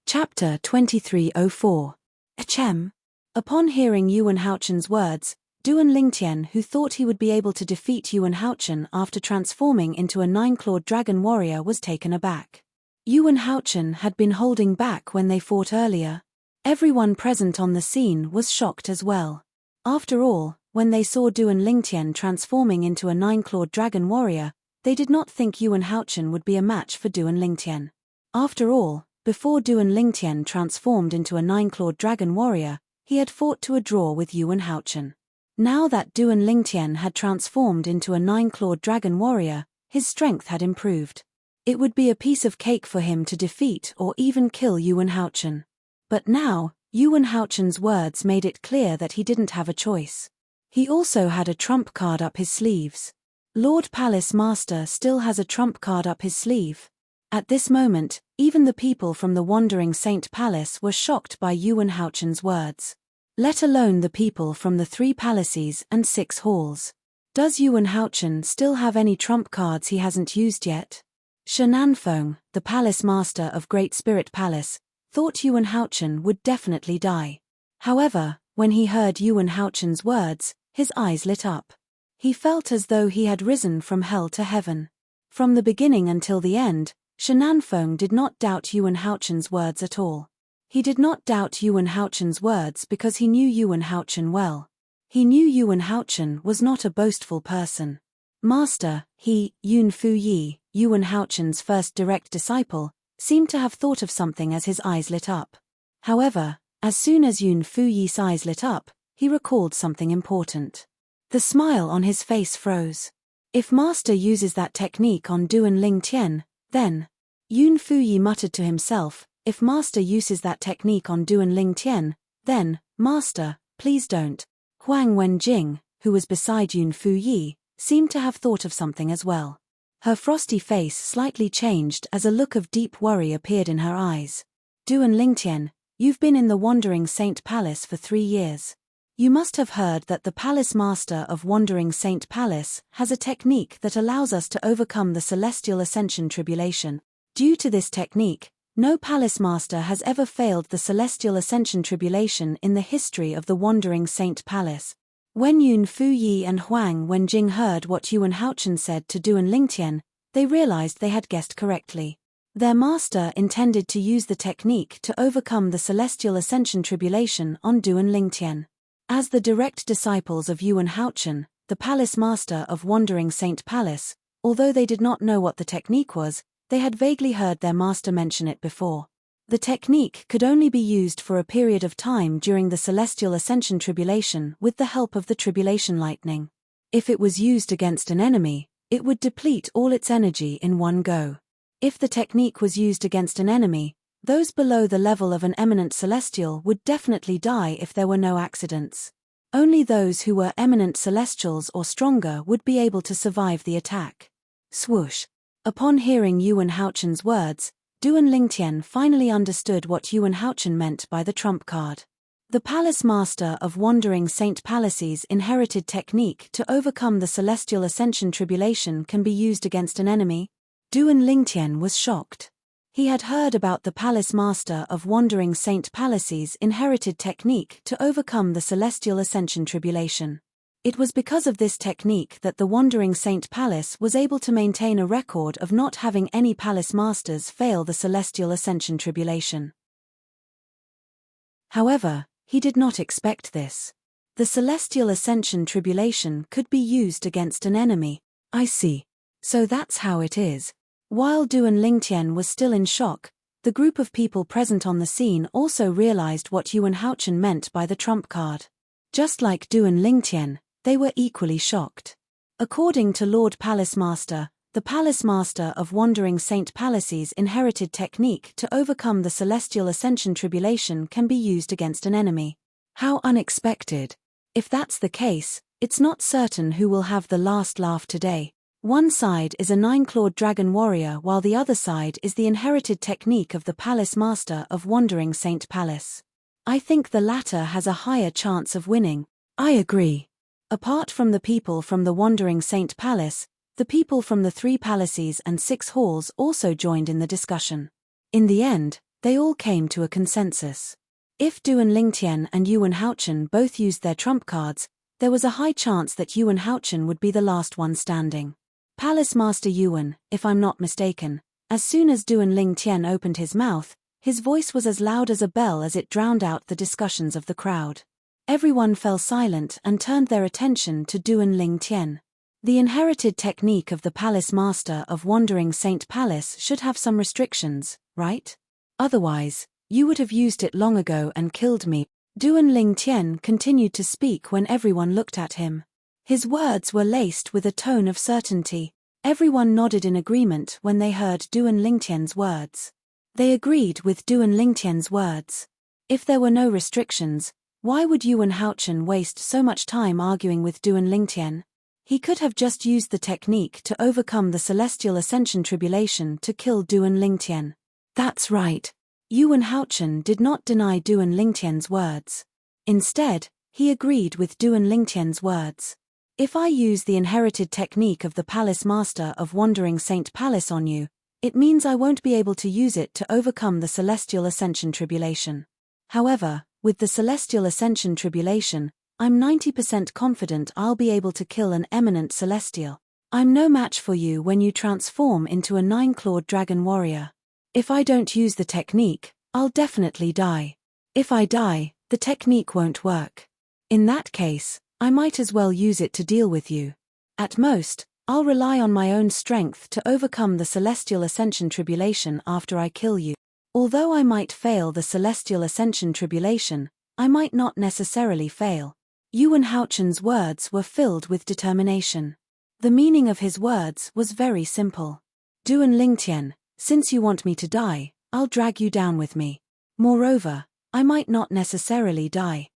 Chapter 2304. Achem. Upon hearing Yuan Haochen's words, Duan Lingtian, who thought he would be able to defeat Yuan Haochen after transforming into a 9-clawed dragon warrior, was taken aback. Yuan Haochen had been holding back when they fought earlier. Everyone present on the scene was shocked as well. After all, when they saw Duan Lingtian transforming into a 9-clawed dragon warrior, they did not think Yuan Haochen would be a match for Duan Lingtian. After all, before Duan Lingtian transformed into a 9-clawed dragon warrior, he had fought to a draw with Yuan Haochen. Now that Duan Lingtian had transformed into a 9-clawed dragon warrior, his strength had improved. It would be a piece of cake for him to defeat or even kill Yuan Haochen. But now, Yuan Haochen's words made it clear that he didn't have a choice. He also had a trump card up his sleeves. Lord Palace Master still has a trump card up his sleeve. At this moment, even the people from the Wandering Saint Palace were shocked by Yuan Haochen's words. Let alone the people from the 3 palaces and 6 halls. Does Yuan Haochen still have any trump cards he hasn't used yet? Shenanfeng, the palace master of Great Spirit Palace, thought Yuan Haochen would definitely die. However, when he heard Yuan Haochen's words, his eyes lit up. He felt as though he had risen from hell to heaven. From the beginning until the end, Shenanfeng did not doubt Yuan Haochen's words at all. He did not doubt Yuan Haochen's words because he knew Yuan Haochen well. He knew Yuan Haochen was not a boastful person. Master, he, Yun Fuyi, Yuan Haochen's first direct disciple, seemed to have thought of something as his eyes lit up. However, as soon as Yun Fuyi's eyes lit up, he recalled something important. The smile on his face froze. If Master uses that technique on Duan Lingtian, then... Yun Fuyi muttered to himself, if Master uses that technique on Duan Lingtian, then, Master, please don't. Huang Wenjing, who was beside Yun Fuyi, seemed to have thought of something as well. Her frosty face slightly changed as a look of deep worry appeared in her eyes. Duan Lingtian, you've been in the Wandering Saint Palace for 3 years. You must have heard that the Palace Master of Wandering Saint Palace has a technique that allows us to overcome the Celestial Ascension Tribulation. Due to this technique, no Palace Master has ever failed the Celestial Ascension Tribulation in the history of the Wandering Saint Palace. When Yun Fuyi and Huang Wenjing heard what Yuan Haochen said to Duan Lingtian, they realized they had guessed correctly. Their master intended to use the technique to overcome the Celestial Ascension Tribulation on Duan Lingtian. As the direct disciples of Yuan Haochen, the Palace Master of Wandering Saint Palace, although they did not know what the technique was, they had vaguely heard their master mention it before. The technique could only be used for a period of time during the Celestial Ascension Tribulation with the help of the Tribulation Lightning. If it was used against an enemy, it would deplete all its energy in one go. If the technique was used against an enemy, those below the level of an eminent celestial would definitely die if there were no accidents. Only those who were eminent celestials or stronger would be able to survive the attack. Swoosh. Upon hearing Yuan Haochen's words, Duan Lingtian finally understood what Yuan Haochen meant by the trump card. The Palace Master of Wandering Saint Palace's inherited technique to overcome the Celestial Ascension Tribulation can be used against an enemy? Duan Lingtian was shocked. He had heard about the Palace Master of Wandering Saint Palace's inherited technique to overcome the Celestial Ascension Tribulation. It was because of this technique that the Wandering Saint Palace was able to maintain a record of not having any Palace Masters fail the Celestial Ascension Tribulation. However, he did not expect this. The Celestial Ascension Tribulation could be used against an enemy. I see. So that's how it is. While Duan Lingtian was still in shock, the group of people present on the scene also realized what Yuan Haochen meant by the trump card. Just like Duan Lingtian, they were equally shocked. According to Lord Palace Master, the Palace Master of Wandering Saint Palace's inherited technique to overcome the Celestial Ascension Tribulation can be used against an enemy. How unexpected. If that's the case, it's not certain who will have the last laugh today. One side is a 9-clawed dragon warrior while the other side is the inherited technique of the Palace Master of Wandering Saint Palace. I think the latter has a higher chance of winning. I agree. Apart from the people from the Wandering Saint Palace, the people from the 3 palaces and 6 halls also joined in the discussion. In the end, they all came to a consensus. If Duan Lingtian and Yuan Haochen both used their trump cards, there was a high chance that Yuan Haochen would be the last one standing. Palace Master Yuan, if I'm not mistaken, as soon as Duan Lingtian opened his mouth, his voice was as loud as a bell as it drowned out the discussions of the crowd. Everyone fell silent and turned their attention to Duan Lingtian. The inherited technique of the Palace Master of Wandering Saint Palace should have some restrictions, right? Otherwise, you would have used it long ago and killed me. Duan Lingtian continued to speak when everyone looked at him. His words were laced with a tone of certainty. Everyone nodded in agreement when they heard Duan Lingtian's words. They agreed with Duan Lingtian's words. If there were no restrictions, why would Yuan Haochen waste so much time arguing with Duan Lingtian? He could have just used the technique to overcome the Celestial Ascension Tribulation to kill Duan Lingtian. That's right. Yuan Haochen did not deny Duan Lingtian's words. Instead, he agreed with Duan Lingtian's words. If I use the inherited technique of the Palace Master of Wandering Saint Palace on you, It means I won't be able to use it to overcome the Celestial Ascension Tribulation. However, with the Celestial Ascension Tribulation, I'm 90% confident I'll be able to kill an eminent Celestial. I'm no match for you when you transform into a 9-clawed dragon warrior. If I don't use the technique, I'll definitely die. If I die, the technique won't work. In that case, I might as well use it to deal with you. At most, I'll rely on my own strength to overcome the Celestial Ascension Tribulation after I kill you. Although I might fail the Celestial Ascension Tribulation, I might not necessarily fail. Yuan Haochen's words were filled with determination. The meaning of his words was very simple. Duan Lingtian, since you want me to die, I'll drag you down with me. Moreover, I might not necessarily die.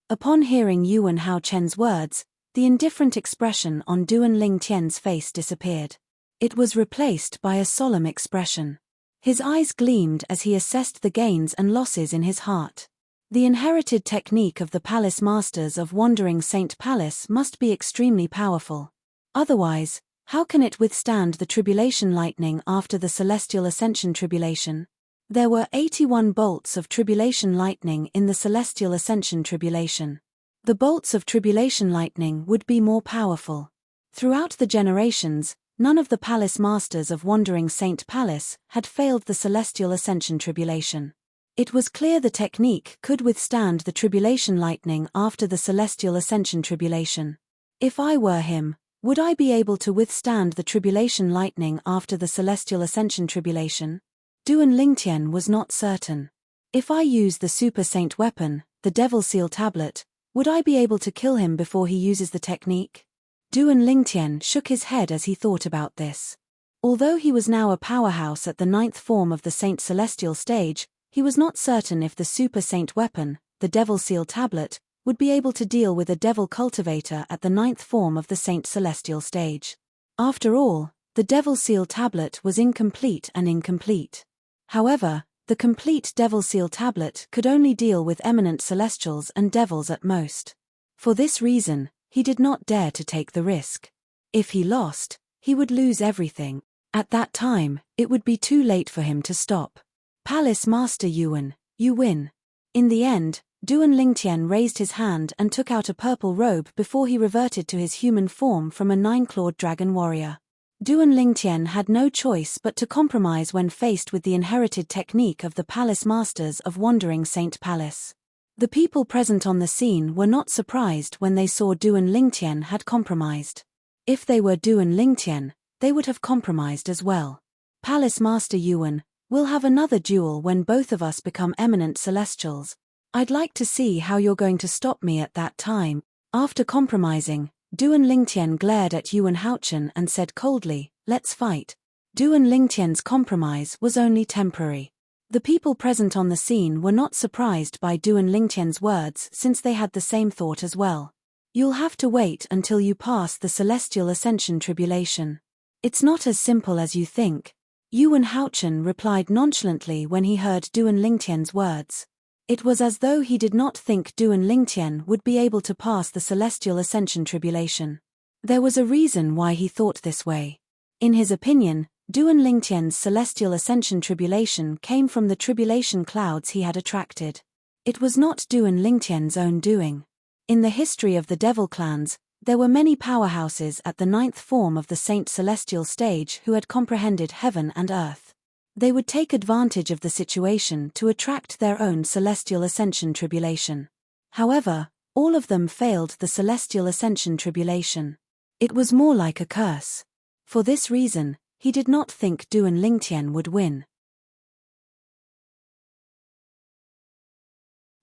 Upon hearing Yuan Haochen's words, the indifferent expression on Duan Lingtian's face disappeared. It was replaced by a solemn expression. His eyes gleamed as he assessed the gains and losses in his heart. The inherited technique of the Palace Masters of Wandering Saint Palace must be extremely powerful. Otherwise, how can it withstand the tribulation lightning after the Celestial Ascension Tribulation? There were 81 bolts of tribulation lightning in the Celestial Ascension Tribulation. The bolts of tribulation lightning would be more powerful. Throughout the generations, none of the Palace Masters of Wandering Saint Palace had failed the Celestial Ascension Tribulation. It was clear the technique could withstand the tribulation lightning after the Celestial Ascension Tribulation. If I were him, would I be able to withstand the tribulation lightning after the Celestial Ascension Tribulation? Duan Lingtian was not certain. If I use the Super Saint weapon, the Devil Seal Tablet, would I be able to kill him before he uses the technique? Duan Lingtian shook his head as he thought about this. Although he was now a powerhouse at the 9th form of the Saint Celestial stage, he was not certain if the Super Saint weapon, the Devil Seal Tablet, would be able to deal with a Devil Cultivator at the 9th form of the Saint Celestial stage. After all, the Devil Seal Tablet was incomplete and incomplete. However, the complete Devil Seal Tablet could only deal with eminent Celestials and Devils at most. For this reason, he did not dare to take the risk. If he lost, he would lose everything. At that time, it would be too late for him to stop. Palace Master Yuan, you win. In the end, Duan Lingtian raised his hand and took out a purple robe before he reverted to his human form from a 9-clawed dragon warrior. Duan Lingtian had no choice but to compromise when faced with the inherited technique of the Palace Masters of Wandering Saint Palace. The people present on the scene were not surprised when they saw Duan Lingtian had compromised. If they were Duan Lingtian, they would have compromised as well. Palace Master Yuan, we'll have another duel when both of us become eminent Celestials. I'd like to see how you're going to stop me at that time. After compromising, Duan Lingtian glared at Yuan Haochen and said coldly, let's fight. Duan Lingtian's compromise was only temporary. The people present on the scene were not surprised by Duan Lingtian's words since they had the same thought as well. You'll have to wait until you pass the Celestial Ascension Tribulation. It's not as simple as you think. Yuan Haochen replied nonchalantly when he heard Duan Lingtian's words. It was as though he did not think Duan Lingtian would be able to pass the Celestial Ascension Tribulation. There was a reason why he thought this way. In his opinion, Duan Lingtian's Celestial Ascension Tribulation came from the tribulation clouds he had attracted. It was not Duan Lingtian's own doing. In the history of the Devil Clans, there were many powerhouses at the 9th form of the Saint Celestial stage who had comprehended heaven and earth. They would take advantage of the situation to attract their own Celestial Ascension Tribulation. However, all of them failed the Celestial Ascension Tribulation. It was more like a curse. For this reason, he did not think Duan Lingtian would win.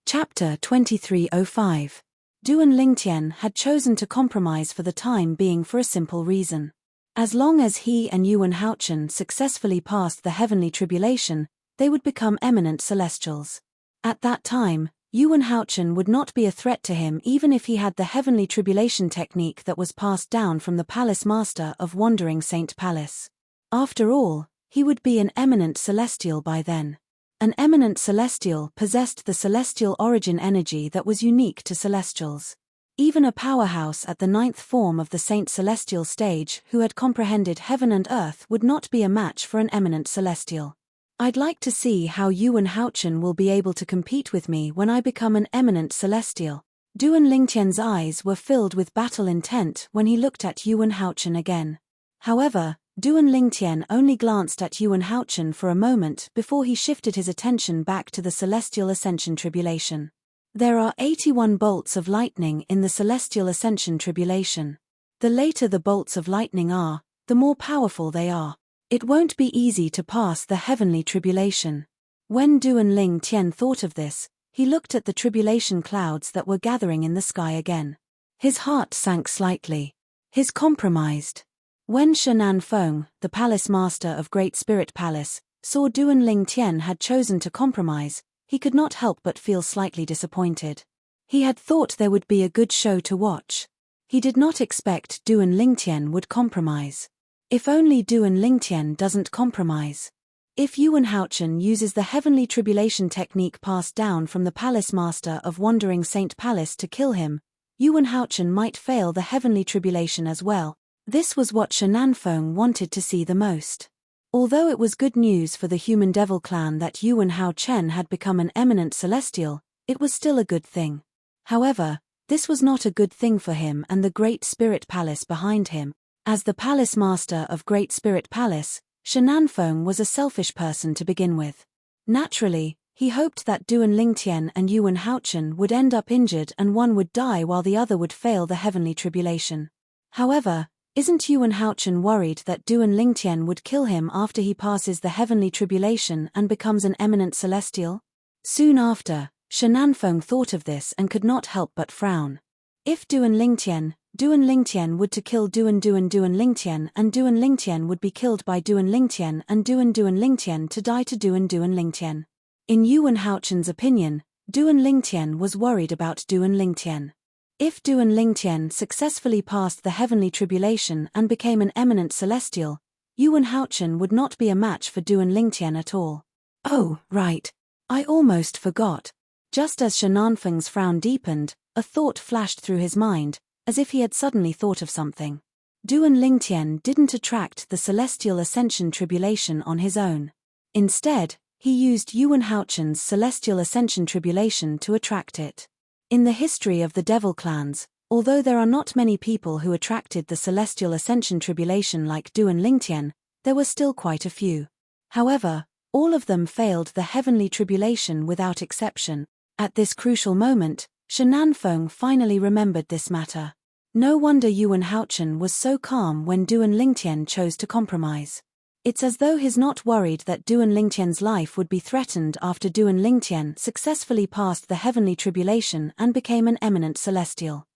Chapter 2305. Duan Lingtian had chosen to compromise for the time being for a simple reason. As long as he and Yuan Haochen successfully passed the heavenly tribulation, they would become eminent Celestials. At that time, Yuan Haochen would not be a threat to him even if he had the heavenly tribulation technique that was passed down from the Palace Master of Wandering Saint Palace. After all, he would be an eminent Celestial by then. An eminent Celestial possessed the celestial origin energy that was unique to Celestials. Even a powerhouse at the 9th form of the Saint Celestial stage who had comprehended heaven and earth would not be a match for an eminent celestial. I'd like to see how Yuan Haochen will be able to compete with me when I become an eminent celestial. Duan Lingtian's eyes were filled with battle intent when he looked at Yuan Haochen again. However, Duan Lingtian only glanced at Yuan Haochen for a moment before he shifted his attention back to the Celestial Ascension Tribulation. There are 81 bolts of lightning in the Celestial Ascension Tribulation. The later the bolts of lightning are, the more powerful they are. It won't be easy to pass the heavenly tribulation. When Duan Lingtian thought of this, he looked at the tribulation clouds that were gathering in the sky again. His heart sank slightly. His compromised. When Shenan Feng, the palace master of Great Spirit Palace, saw Duan Lingtian had chosen to compromise, he could not help but feel slightly disappointed. He had thought there would be a good show to watch. He did not expect Duan Lingtian would compromise. If only Duan Lingtian doesn't compromise. If Yuan Haochen uses the heavenly tribulation technique passed down from the palace master of Wandering Saint Palace to kill him, Yuan Haochen might fail the heavenly tribulation as well. This was what Shenan Feng wanted to see the most. Although it was good news for the human devil clan that Yuan Haochen had become an eminent celestial, it was still a good thing. However, this was not a good thing for him and the Great Spirit Palace behind him. As the palace master of Great Spirit Palace, Shenan Feng was a selfish person to begin with. Naturally, he hoped that Duan Lingtian and Yuan Haochen would end up injured and one would die while the other would fail the heavenly tribulation. However, isn't Yuan Haochen worried that Duan Lingtian would kill him after he passes the heavenly tribulation and becomes an eminent celestial? Soon after, Shenan Feng thought of this and could not help but frown. If Duan Lingtian would to kill Duan Lingtian and Duan Lingtian would be killed by Duan Lingtian and Duan Lingtian to die to Duan Lingtian. In Yuan Haochen's opinion, Duan Lingtian was worried about Duan Lingtian. If Duan Lingtian successfully passed the heavenly tribulation and became an eminent celestial, Yuan Haochen would not be a match for Duan Lingtian at all. Oh, right. I almost forgot. Just as Shenan Feng's frown deepened, a thought flashed through his mind, as if he had suddenly thought of something. Duan Lingtian didn't attract the Celestial Ascension Tribulation on his own. Instead, he used Yuan Haochen's Celestial Ascension Tribulation to attract it. In the history of the Devil clans, although there are not many people who attracted the Celestial Ascension Tribulation like Duan Lingtian, there were still quite a few. However, all of them failed the heavenly tribulation without exception. At this crucial moment, Shenan Feng finally remembered this matter. No wonder Yuan Haochen was so calm when Duan Lingtian chose to compromise. It's as though he's not worried that Duan Lingtian's life would be threatened after Duan Lingtian successfully passed the heavenly tribulation and became an eminent celestial.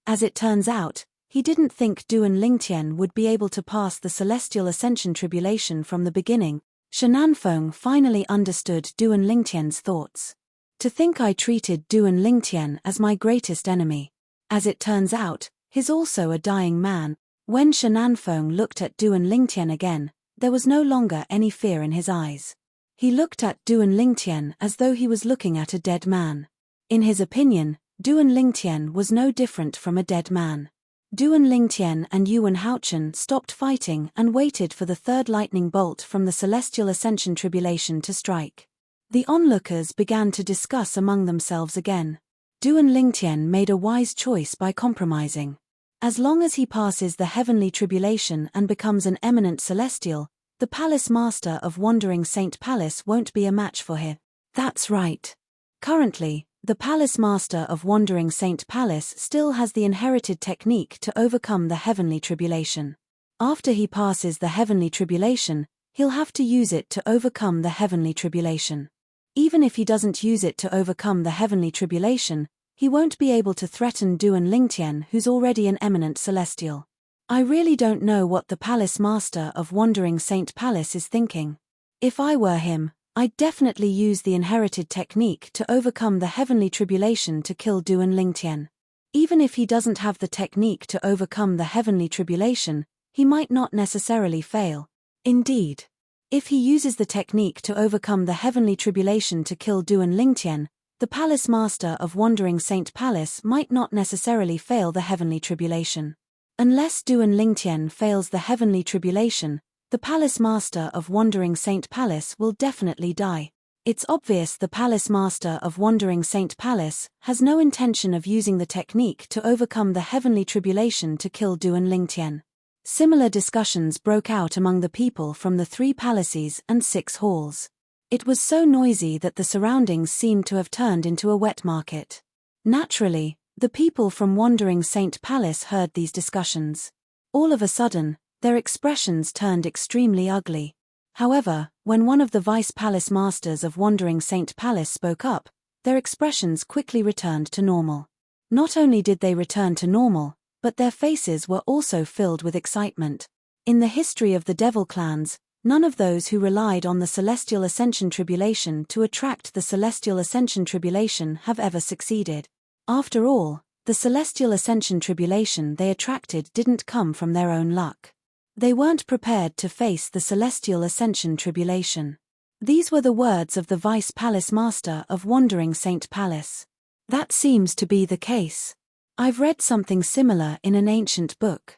As it turns out, he didn't think Duan Lingtian would be able to pass the Celestial Ascension Tribulation from the beginning. Shenan Feng finally understood Duan Lingtian's thoughts. To think I treated Duan Lingtian as my greatest enemy. As it turns out, he's also a dying man. When Shenan Feng looked at Duan Lingtian again, there was no longer any fear in his eyes. He looked at Duan Lingtian as though he was looking at a dead man. In his opinion, Duan Lingtian was no different from a dead man. Duan Lingtian and Yuan Haochen stopped fighting and waited for the third lightning bolt from the Celestial Ascension Tribulation to strike. The onlookers began to discuss among themselves again. Duan Lingtian made a wise choice by compromising. As long as he passes the heavenly tribulation and becomes an eminent celestial, the palace master of Wandering Saint Palace won't be a match for him. That's right. Currently, the palace master of Wandering Saint Palace still has the inherited technique to overcome the heavenly tribulation. After he passes the heavenly tribulation, he'll have to use it to overcome the heavenly tribulation. Even if he doesn't use it to overcome the heavenly tribulation, he won't be able to threaten Duan Lingtian, who's already an eminent celestial. I really don't know what the palace master of Wandering Saint Palace is thinking. If I were him, I'd definitely use the inherited technique to overcome the heavenly tribulation to kill Duan Lingtian. Even if he doesn't have the technique to overcome the heavenly tribulation, he might not necessarily fail. Indeed, if he uses the technique to overcome the heavenly tribulation to kill Duan Lingtian, the Palace Master of Wandering Saint Palace might not necessarily fail the heavenly tribulation. Unless Duan Lingtian fails the heavenly tribulation, the Palace Master of Wandering Saint Palace will definitely die. It's obvious the Palace Master of Wandering Saint Palace has no intention of using the technique to overcome the heavenly tribulation to kill Duan Lingtian. Similar discussions broke out among the people from the 3 palaces and 6 halls. It was so noisy that the surroundings seemed to have turned into a wet market. Naturally, the people from Wandering Saint Palace heard these discussions. All of a sudden, their expressions turned extremely ugly. However, when one of the Vice Palace Masters of Wandering Saint Palace spoke up, their expressions quickly returned to normal. Not only did they return to normal, but their faces were also filled with excitement. In the history of the Devil clans, none of those who relied on the Celestial Ascension Tribulation to attract the Celestial Ascension Tribulation have ever succeeded. After all, the Celestial Ascension Tribulation they attracted didn't come from their own luck. They weren't prepared to face the Celestial Ascension Tribulation. These were the words of the Vice Palace Master of Wandering Saint Palace. That seems to be the case. I've read something similar in an ancient book.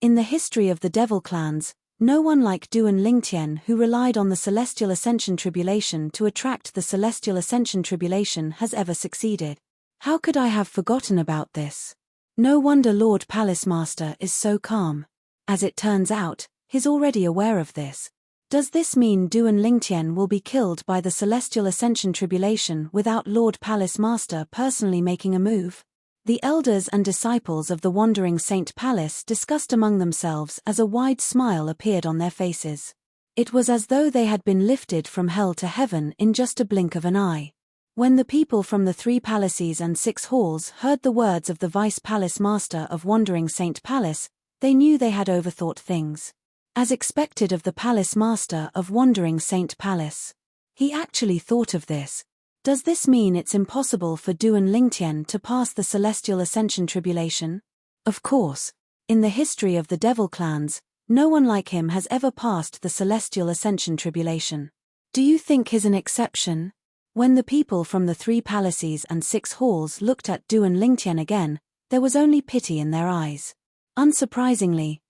In the history of the Devil clans, no one like Duan Lingtian who relied on the Celestial Ascension Tribulation to attract the Celestial Ascension Tribulation has ever succeeded. How could I have forgotten about this? No wonder Lord Palace Master is so calm. As it turns out, he's already aware of this. Does this mean Duan Lingtian will be killed by the Celestial Ascension Tribulation without Lord Palace Master personally making a move? The elders and disciples of the Wandering Saint Palace discussed among themselves as a wide smile appeared on their faces. It was as though they had been lifted from hell to heaven in just a blink of an eye. When the people from the 3 palaces and 6 halls heard the words of the Vice Palace Master of Wandering Saint Palace, they knew they had overthought things. As expected of the Palace Master of Wandering Saint Palace. He actually thought of this. Does this mean it's impossible for Duan Lingtian to pass the Celestial Ascension Tribulation? Of course. In the history of the Devil clans, no one like him has ever passed the Celestial Ascension Tribulation. Do you think he's an exception? When the people from the 3 palaces and 6 halls looked at Duan Lingtian again, there was only pity in their eyes. Unsurprisingly,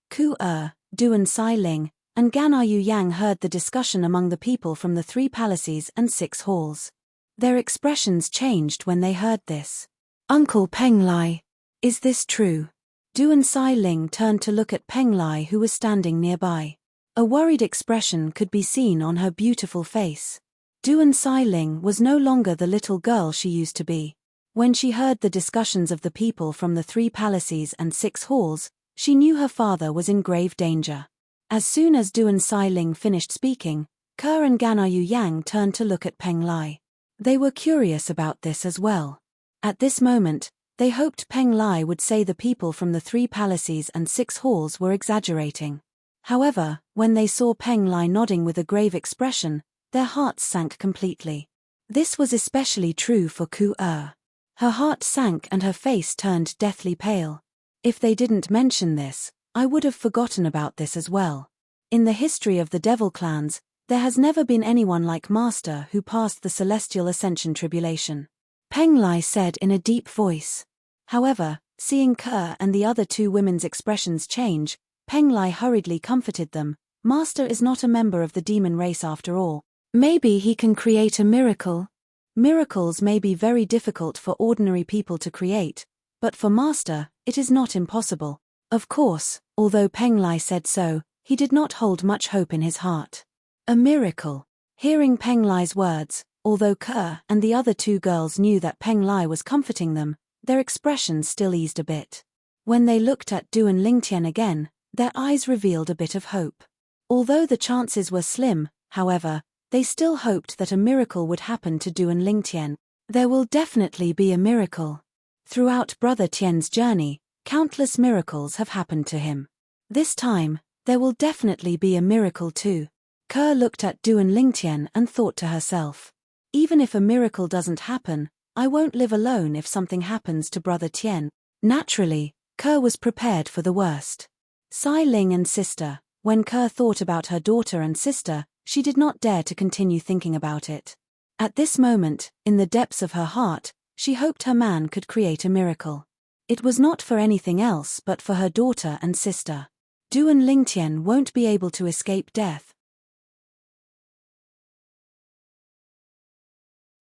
Duan Sai Ling, and Gana Yu Yang heard the discussion among the people from the 3 palaces and 6 halls. Their expressions changed when they heard this. Uncle Peng Lai. Is this true? Duan Sai Ling turned to look at Peng Lai who was standing nearby. A worried expression could be seen on her beautiful face. Duan Sai Ling was no longer the little girl she used to be. When she heard the discussions of the people from the 3 palaces and 6 halls, she knew her father was in grave danger. As soon as Duan Sai Ling finished speaking, Ke and Gana Yu Yang turned to look at Peng Lai. They were curious about this as well. At this moment, they hoped Peng Lai would say the people from the 3 palaces and 6 halls were exaggerating. However, when they saw Peng Lai nodding with a grave expression, their hearts sank completely. This was especially true for Her heart sank and her face turned deathly pale. If they didn't mention this, I would have forgotten about this as well. In the history of the Devil clans, there has never been anyone like Master who passed the Celestial Ascension Tribulation. Peng Lai said in a deep voice. However, seeing Ke and the other 2 women's expressions change, Peng Lai hurriedly comforted them. Master is not a member of the demon race after all. Maybe he can create a miracle. Miracles may be very difficult for ordinary people to create, but for Master, it is not impossible. Of course, although Peng Lai said so, he did not hold much hope in his heart. A miracle. Hearing Peng Lai's words, although Ke and the other 2 girls knew that Peng Lai was comforting them, their expressions still eased a bit. When they looked at Duan Lingtian again, their eyes revealed a bit of hope. Although the chances were slim, however, they still hoped that a miracle would happen to Duan Lingtian. There will definitely be a miracle. Throughout Brother Tian's journey, countless miracles have happened to him. This time, there will definitely be a miracle too. Ke looked at Duan Lingtian and thought to herself. Even if a miracle doesn't happen, I won't live alone if something happens to Brother Tian. Naturally, Ke was prepared for the worst. Sai Ling and sister. When Ke thought about her daughter and sister, she did not dare to continue thinking about it. At this moment, in the depths of her heart, she hoped her man could create a miracle. It was not for anything else but for her daughter and sister. Du and Lingtian won't be able to escape death.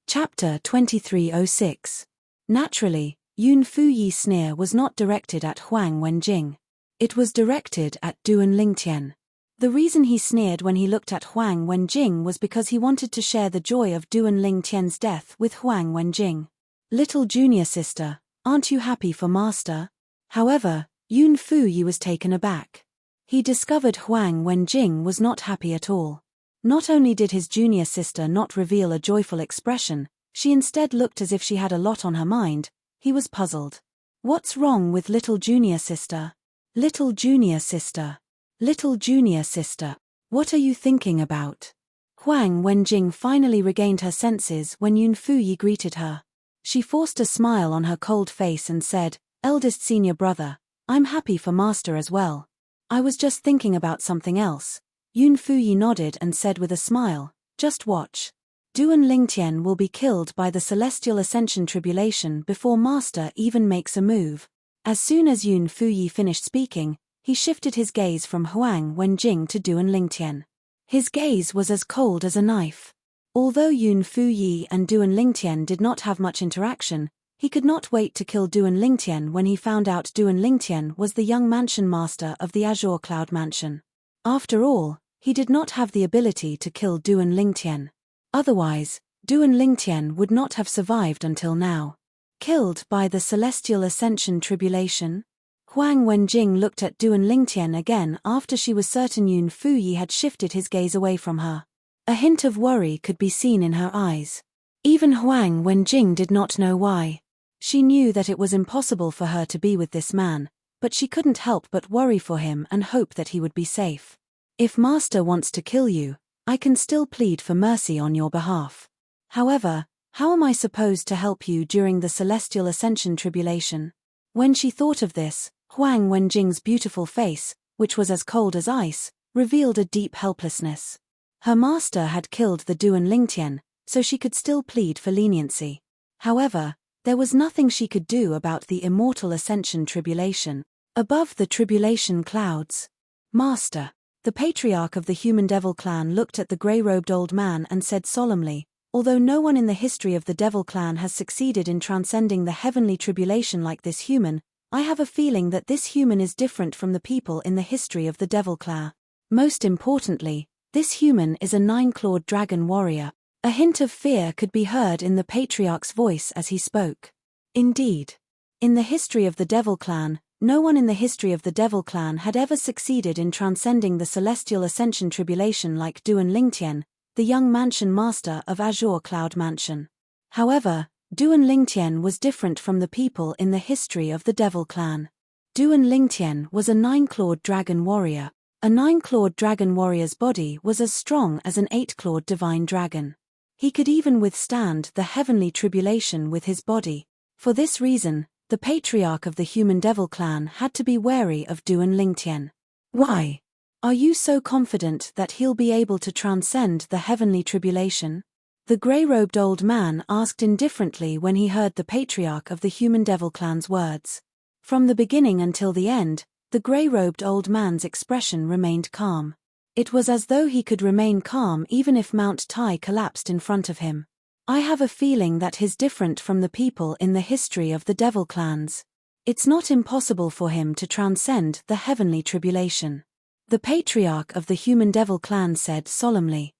Chapter 2306. Naturally, Yun Fuyi's sneer was not directed at Huang Wenjing. It was directed at Du and Lingtian. The reason he sneered when he looked at Huang Wenjing was because he wanted to share the joy of Du and Lingtian's death with Huang Wenjing. Little junior sister, aren't you happy for master? However, Yun Fuyi was taken aback. He discovered Huang Wenjing was not happy at all. Not only did his junior sister not reveal a joyful expression, she instead looked as if she had a lot on her mind. He was puzzled. What's wrong with little junior sister? Little junior sister. Little junior sister. What are you thinking about? Huang Wenjing finally regained her senses when Yun Fuyi greeted her. She forced a smile on her cold face and said, "Eldest senior brother, I'm happy for master as well. I was just thinking about something else." Yun Fuyi nodded and said with a smile, "Just watch. Du and Lingtian will be killed by the celestial ascension tribulation before master even makes a move." As soon as Yun Fuyi finished speaking, he shifted his gaze from Huang Wenjing to Du and Lingtian. His gaze was as cold as a knife. Although Yun Fuyi and Du and Lingtian did not have much interaction, he could not wait to kill Du and Lingtian when he found out Du and Lingtian was the young mansion master of the Azure Cloud Mansion. After all, he did not have the ability to kill Du and Lingtian. Otherwise, Du and Lingtian would not have survived until now. Killed by the celestial ascension tribulation? Huang Wenjing looked at Du and Lingtian again after she was certain Yun Fuyi had shifted his gaze away from her. A hint of worry could be seen in her eyes. Even Huang Wenjing did not know why. She knew that it was impossible for her to be with this man, but she couldn't help but worry for him and hope that he would be safe. If master wants to kill you, I can still plead for mercy on your behalf. However, how am I supposed to help you during the celestial ascension tribulation? When she thought of this, Huang Wenjing's beautiful face, which was as cold as ice, revealed a deep helplessness. Her master had killed the Du and Lingtian, so she could still plead for leniency. However, there was nothing she could do about the immortal ascension tribulation. Above the tribulation clouds. Master. The patriarch of the human devil clan looked at the grey-robed old man and said solemnly, "Although no one in the history of the devil clan has succeeded in transcending the heavenly tribulation like this human, I have a feeling that this human is different from the people in the history of the devil clan. Most importantly, this human is a 9-clawed dragon warrior." A hint of fear could be heard in the patriarch's voice as he spoke. Indeed. In the history of the devil clan, no one in the history of the devil clan had ever succeeded in transcending the celestial ascension tribulation like Du and Lingtian, the young mansion master of Azure Cloud Mansion. However, Du and Lingtian was different from the people in the history of the devil clan. Du and Lingtian was a 9-clawed dragon warrior. A 9-clawed dragon warrior's body was as strong as an 8-clawed divine dragon. He could even withstand the heavenly tribulation with his body. For this reason, the patriarch of the human devil clan had to be wary of Du and Lingtian. Why? Are you so confident that he'll be able to transcend the heavenly tribulation? The grey-robed old man asked indifferently when he heard the patriarch of the human devil clan's words. From the beginning until the end, the grey-robed old man's expression remained calm. It was as though he could remain calm even if Mount Tai collapsed in front of him. I have a feeling that he's different from the people in the history of the devil clans. It's not impossible for him to transcend the heavenly tribulation. The patriarch of the human devil clan said solemnly.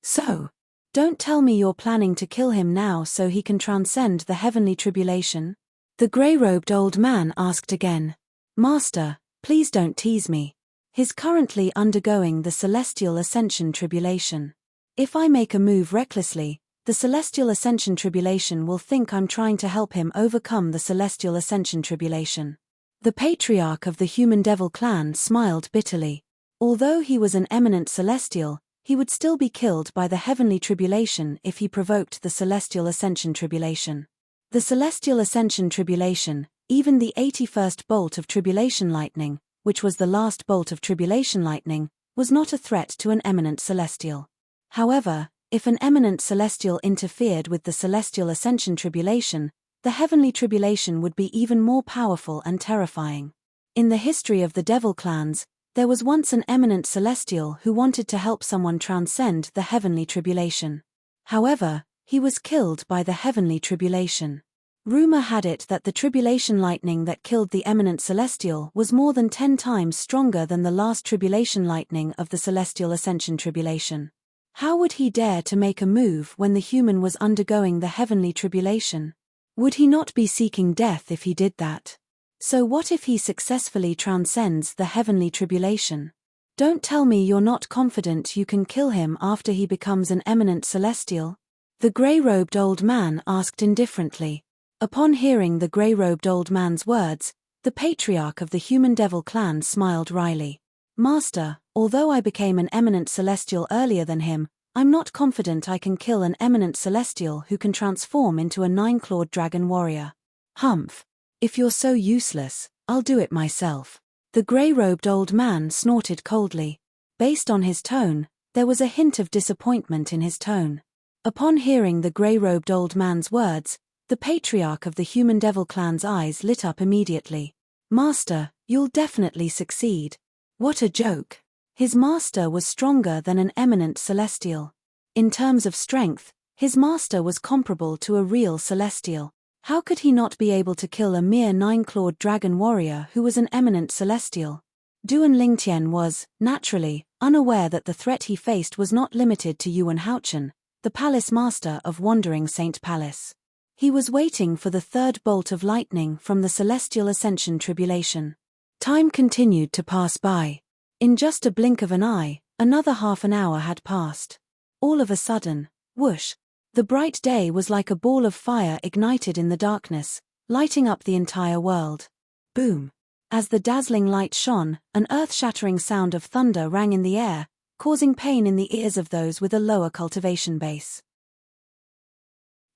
So, don't tell me you're planning to kill him now so he can transcend the heavenly tribulation? The grey-robed old man asked again. Master, please don't tease me. He's currently undergoing the celestial ascension tribulation. If I make a move recklessly, the celestial ascension tribulation will think I'm trying to help him overcome the celestial ascension tribulation. The patriarch of the human devil clan smiled bitterly. Although he was an eminent celestial, he would still be killed by the heavenly tribulation if he provoked the celestial ascension tribulation. The celestial ascension tribulation, even the 81st bolt of tribulation lightning, which was the last bolt of tribulation lightning, was not a threat to an eminent celestial. However, if an eminent celestial interfered with the celestial ascension tribulation, the heavenly tribulation would be even more powerful and terrifying. In the history of the devil clans, there was once an eminent celestial who wanted to help someone transcend the heavenly tribulation. However, he was killed by the heavenly tribulation. Rumor had it that the tribulation lightning that killed the eminent celestial was more than 10 times stronger than the last tribulation lightning of the celestial ascension tribulation. How would he dare to make a move when the human was undergoing the heavenly tribulation? Would he not be seeking death if he did that? So what if he successfully transcends the heavenly tribulation? Don't tell me you're not confident you can kill him after he becomes an eminent celestial? The grey-robed old man asked indifferently. Upon hearing the grey-robed old man's words, the patriarch of the human devil clan smiled wryly. Master, although I became an eminent celestial earlier than him, I'm not confident I can kill an eminent celestial who can transform into a 9-clawed dragon warrior. Humph. If you're so useless, I'll do it myself. The grey-robed old man snorted coldly. Based on his tone, there was a hint of disappointment in his tone. Upon hearing the grey-robed old man's words, the patriarch of the human devil clan's eyes lit up immediately. Master, you'll definitely succeed. What a joke. His master was stronger than an eminent celestial. In terms of strength, his master was comparable to a real celestial. How could he not be able to kill a mere 9-clawed dragon warrior who was an eminent celestial? Duan Lingtian was, naturally, unaware that the threat he faced was not limited to Yuan Haochen, the palace master of Wandering Saint Palace. He was waiting for the third bolt of lightning from the celestial ascension tribulation. Time continued to pass by. In just a blink of an eye, another half an hour had passed. All of a sudden, whoosh! The bright day was like a ball of fire ignited in the darkness, lighting up the entire world. Boom! As the dazzling light shone, an earth-shattering sound of thunder rang in the air, causing pain in the ears of those with a lower cultivation base.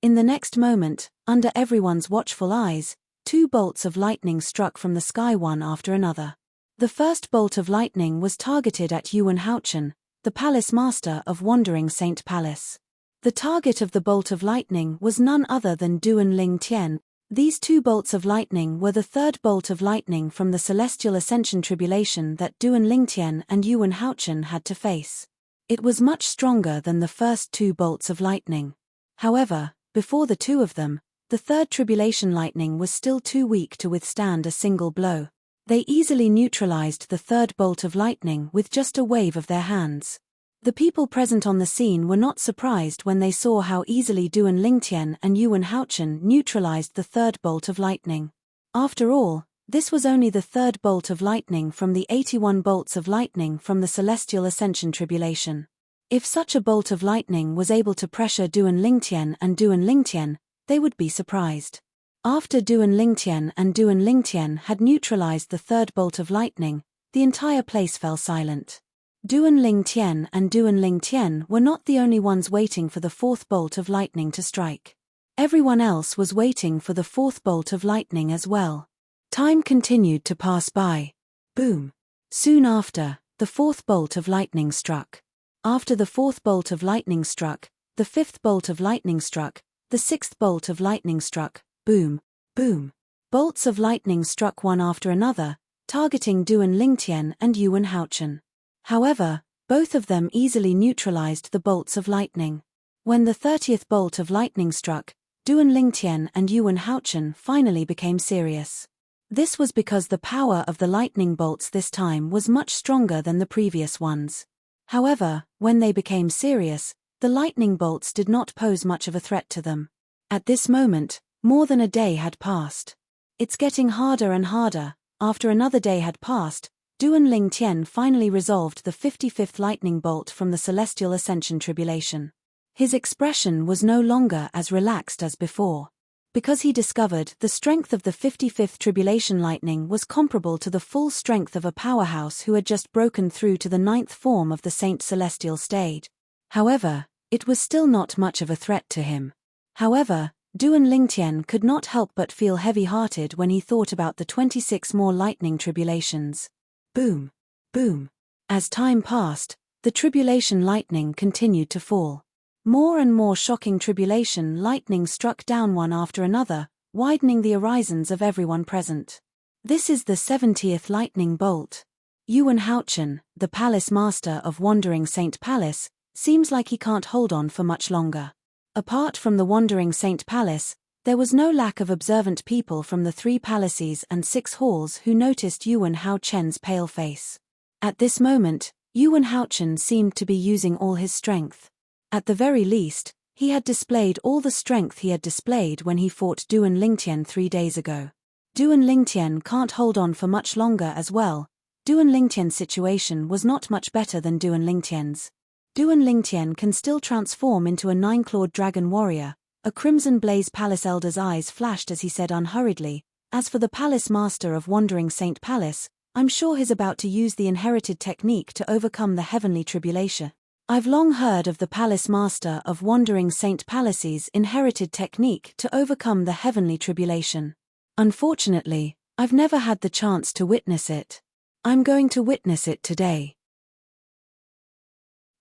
In the next moment, under everyone's watchful eyes, 2 bolts of lightning struck from the sky one after another. The first bolt of lightning was targeted at Yuan Haochen, the palace master of Wandering Saint Palace. The target of the bolt of lightning was none other than Duan Lingtian. These 2 bolts of lightning were the third bolt of lightning from the celestial ascension tribulation that Duan Lingtian and Yuan Haochen had to face. It was much stronger than the first 2 bolts of lightning. However, before the 2 of them, the third tribulation lightning was still too weak to withstand a single blow. They easily neutralized the third bolt of lightning with just a wave of their hands. The people present on the scene were not surprised when they saw how easily Duan Lingtian and Yuan Haochen neutralized the third bolt of lightning. After all, this was only the third bolt of lightning from the 81 bolts of lightning from the celestial ascension tribulation. If such a bolt of lightning was able to pressure Duan Lingtian, they would be surprised. After Duan Lingtian had neutralized the third bolt of lightning, the entire place fell silent. Duan Lingtian were not the only ones waiting for the fourth bolt of lightning to strike. Everyone else was waiting for the fourth bolt of lightning as well. Time continued to pass by. Boom! Soon after, the fourth bolt of lightning struck. After the fourth bolt of lightning struck, the fifth bolt of lightning struck, the sixth bolt of lightning struck. Boom! Boom! Bolts of lightning struck one after another, targeting Duan Lingtian and Yuan Haochen. However, both of them easily neutralized the bolts of lightning. When the 30th bolt of lightning struck, Duan Lingtian and Yuan Haochen finally became serious. This was because the power of the lightning bolts this time was much stronger than the previous ones. However, when they became serious, the lightning bolts did not pose much of a threat to them. At this moment, more than a day had passed. It's getting harder and harder. After another day had passed, Duan Lingtian finally resolved the 55th lightning bolt from the celestial ascension tribulation. His expression was no longer as relaxed as before. Because he discovered the strength of the 55th tribulation lightning was comparable to the full strength of a powerhouse who had just broken through to the 9th form of the Saint Celestial stage. However, it was still not much of a threat to him. However, Duan Lingtian could not help but feel heavy-hearted when he thought about the 26 more lightning tribulations. Boom! Boom! As time passed, the tribulation lightning continued to fall. More and more shocking tribulation lightning struck down one after another, widening the horizons of everyone present. This is the 70th lightning bolt. Yuan Haochen, the palace master of Wandering Saint Palace, seems like he can't hold on for much longer. Apart from the Wandering Saint Palace, there was no lack of observant people from the 3 palaces and 6 halls who noticed Yuan Haochen's pale face. At this moment, Yuan Haochen seemed to be using all his strength. At the very least, he had displayed all the strength he had displayed when he fought Duan Lingtian 3 days ago. Duan Lingtian can't hold on for much longer as well. Duan Lingtian's situation was not much better than Duan Lingtian's. Duan Lingtian can still transform into a 9-clawed dragon warrior. A crimson blaze palace elder's eyes flashed as he said unhurriedly, "As for the palace master of Wandering Saint Palace, I'm sure he's about to use the inherited technique to overcome the heavenly tribulation. I've long heard of the palace master of Wandering Saint Palace's inherited technique to overcome the heavenly tribulation. Unfortunately, I've never had the chance to witness it. I'm going to witness it today.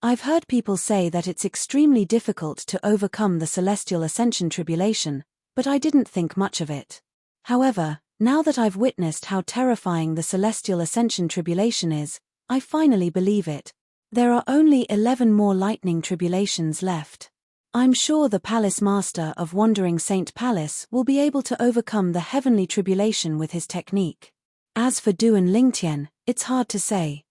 I've heard people say that it's extremely difficult to overcome the celestial ascension tribulation, but I didn't think much of it. However, now that I've witnessed how terrifying the celestial ascension tribulation is, I finally believe it. There are only 11 more lightning tribulations left. I'm sure the palace master of Wandering Saint Palace will be able to overcome the heavenly tribulation with his technique. As for Duan Lingtian, it's hard to say.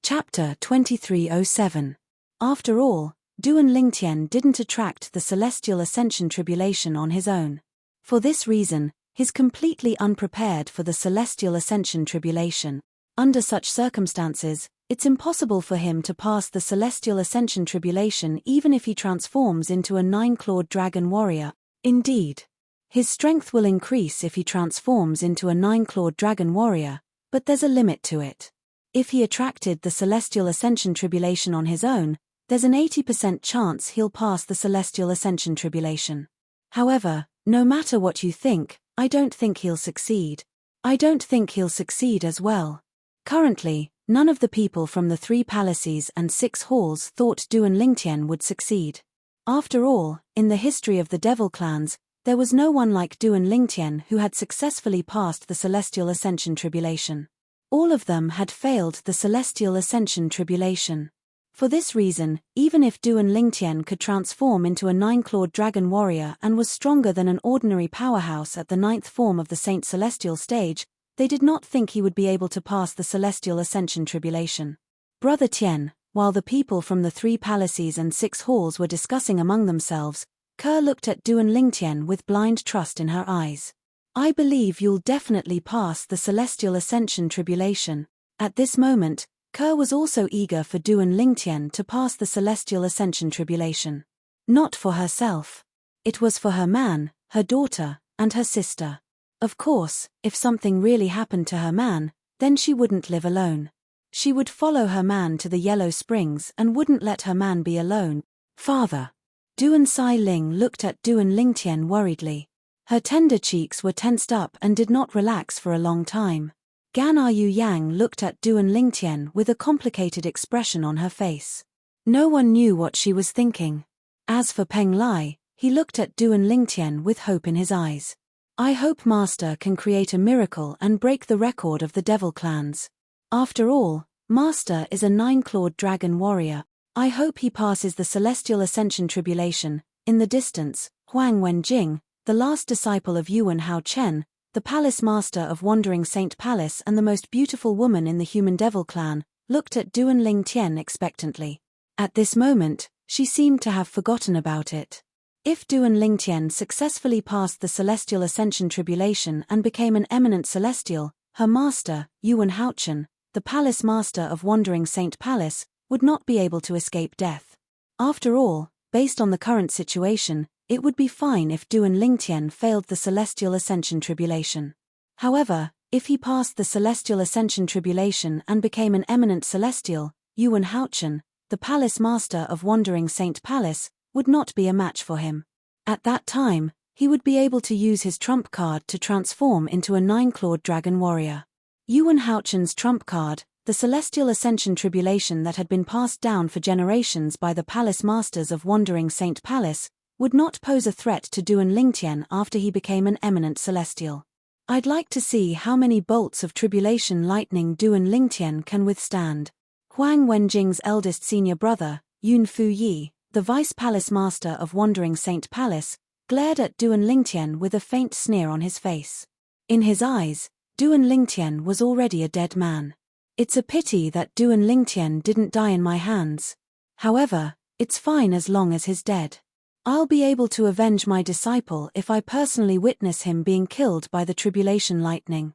Chapter 2307. After all, Duan Lingtian didn't attract the celestial ascension tribulation on his own. For this reason, he's completely unprepared for the celestial ascension tribulation. Under such circumstances, it's impossible for him to pass the celestial ascension tribulation even if he transforms into a 9-clawed dragon warrior. Indeed, his strength will increase if he transforms into a 9-clawed dragon warrior, but there's a limit to it. If he attracted the celestial ascension tribulation on his own, there's an 80% chance he'll pass the celestial ascension tribulation. However, no matter what you think, I don't think he'll succeed. I don't think he'll succeed as well. Currently, none of the people from the 3 palaces and 6 halls thought Duan Lingtian would succeed. After all, in the history of the devil clans, there was no one like Duan Lingtian who had successfully passed the celestial ascension tribulation. All of them had failed the celestial ascension tribulation. For this reason, even if Duan Lingtian could transform into a 9-clawed dragon warrior and was stronger than an ordinary powerhouse at the 9th form of the Saint Celestial stage, they did not think he would be able to pass the celestial ascension tribulation. Brother Tian, while the people from the 3 palaces and 6 halls were discussing among themselves, Ke looked at Duan Lingtian with blind trust in her eyes. I believe you'll definitely pass the celestial ascension tribulation. At this moment, Ke was also eager for Duan Lingtian to pass the celestial ascension tribulation. Not for herself. It was for her man, her daughter, and her sister. Of course, if something really happened to her man, then she wouldn't live alone. She would follow her man to the Yellow Springs and wouldn't let her man be alone. Father. Duan Sai Ling looked at Duan Lingtian worriedly. Her tender cheeks were tensed up and did not relax for a long time. Gan Yu Yang looked at Duan Lingtian with a complicated expression on her face. No one knew what she was thinking. As for Peng Lai, he looked at Duan Lingtian with hope in his eyes. I hope Master can create a miracle and break the record of the devil clans. After all, Master is a 9-clawed dragon warrior. I hope he passes the celestial ascension tribulation. In the distance, Huang Wenjing, the last disciple of Yuan Haochen, the palace master of Wandering Saint Palace and the most beautiful woman in the human devil clan, looked at Duan Lingtian expectantly. At this moment, she seemed to have forgotten about it. If Duan Lingtian successfully passed the celestial ascension tribulation and became an eminent celestial, her master, Yuan Haochen, the palace master of Wandering Saint Palace, would not be able to escape death. After all, based on the current situation, it would be fine if Duan Lingtian failed the celestial ascension tribulation. However, if he passed the celestial ascension tribulation and became an eminent celestial, Yuan Haochen, the palace master of Wandering Saint Palace, would not be a match for him. At that time, he would be able to use his trump card to transform into a 9-clawed dragon warrior. Yuan Haochen's trump card, the celestial ascension tribulation that had been passed down for generations by the palace masters of Wandering Saint Palace, would not pose a threat to Duan Lingtian after he became an eminent celestial. I'd like to see how many bolts of tribulation lightning Duan Lingtian can withstand. Huang Wenjing's eldest senior brother, Yun Fuyi, the vice palace master of Wandering Saint Palace, glared at Duan Lingtian with a faint sneer on his face. In his eyes, Duan Lingtian was already a dead man. It's a pity that Duan Lingtian didn't die in my hands. However, it's fine as long as he's dead. I'll be able to avenge my disciple if I personally witness him being killed by the tribulation lightning.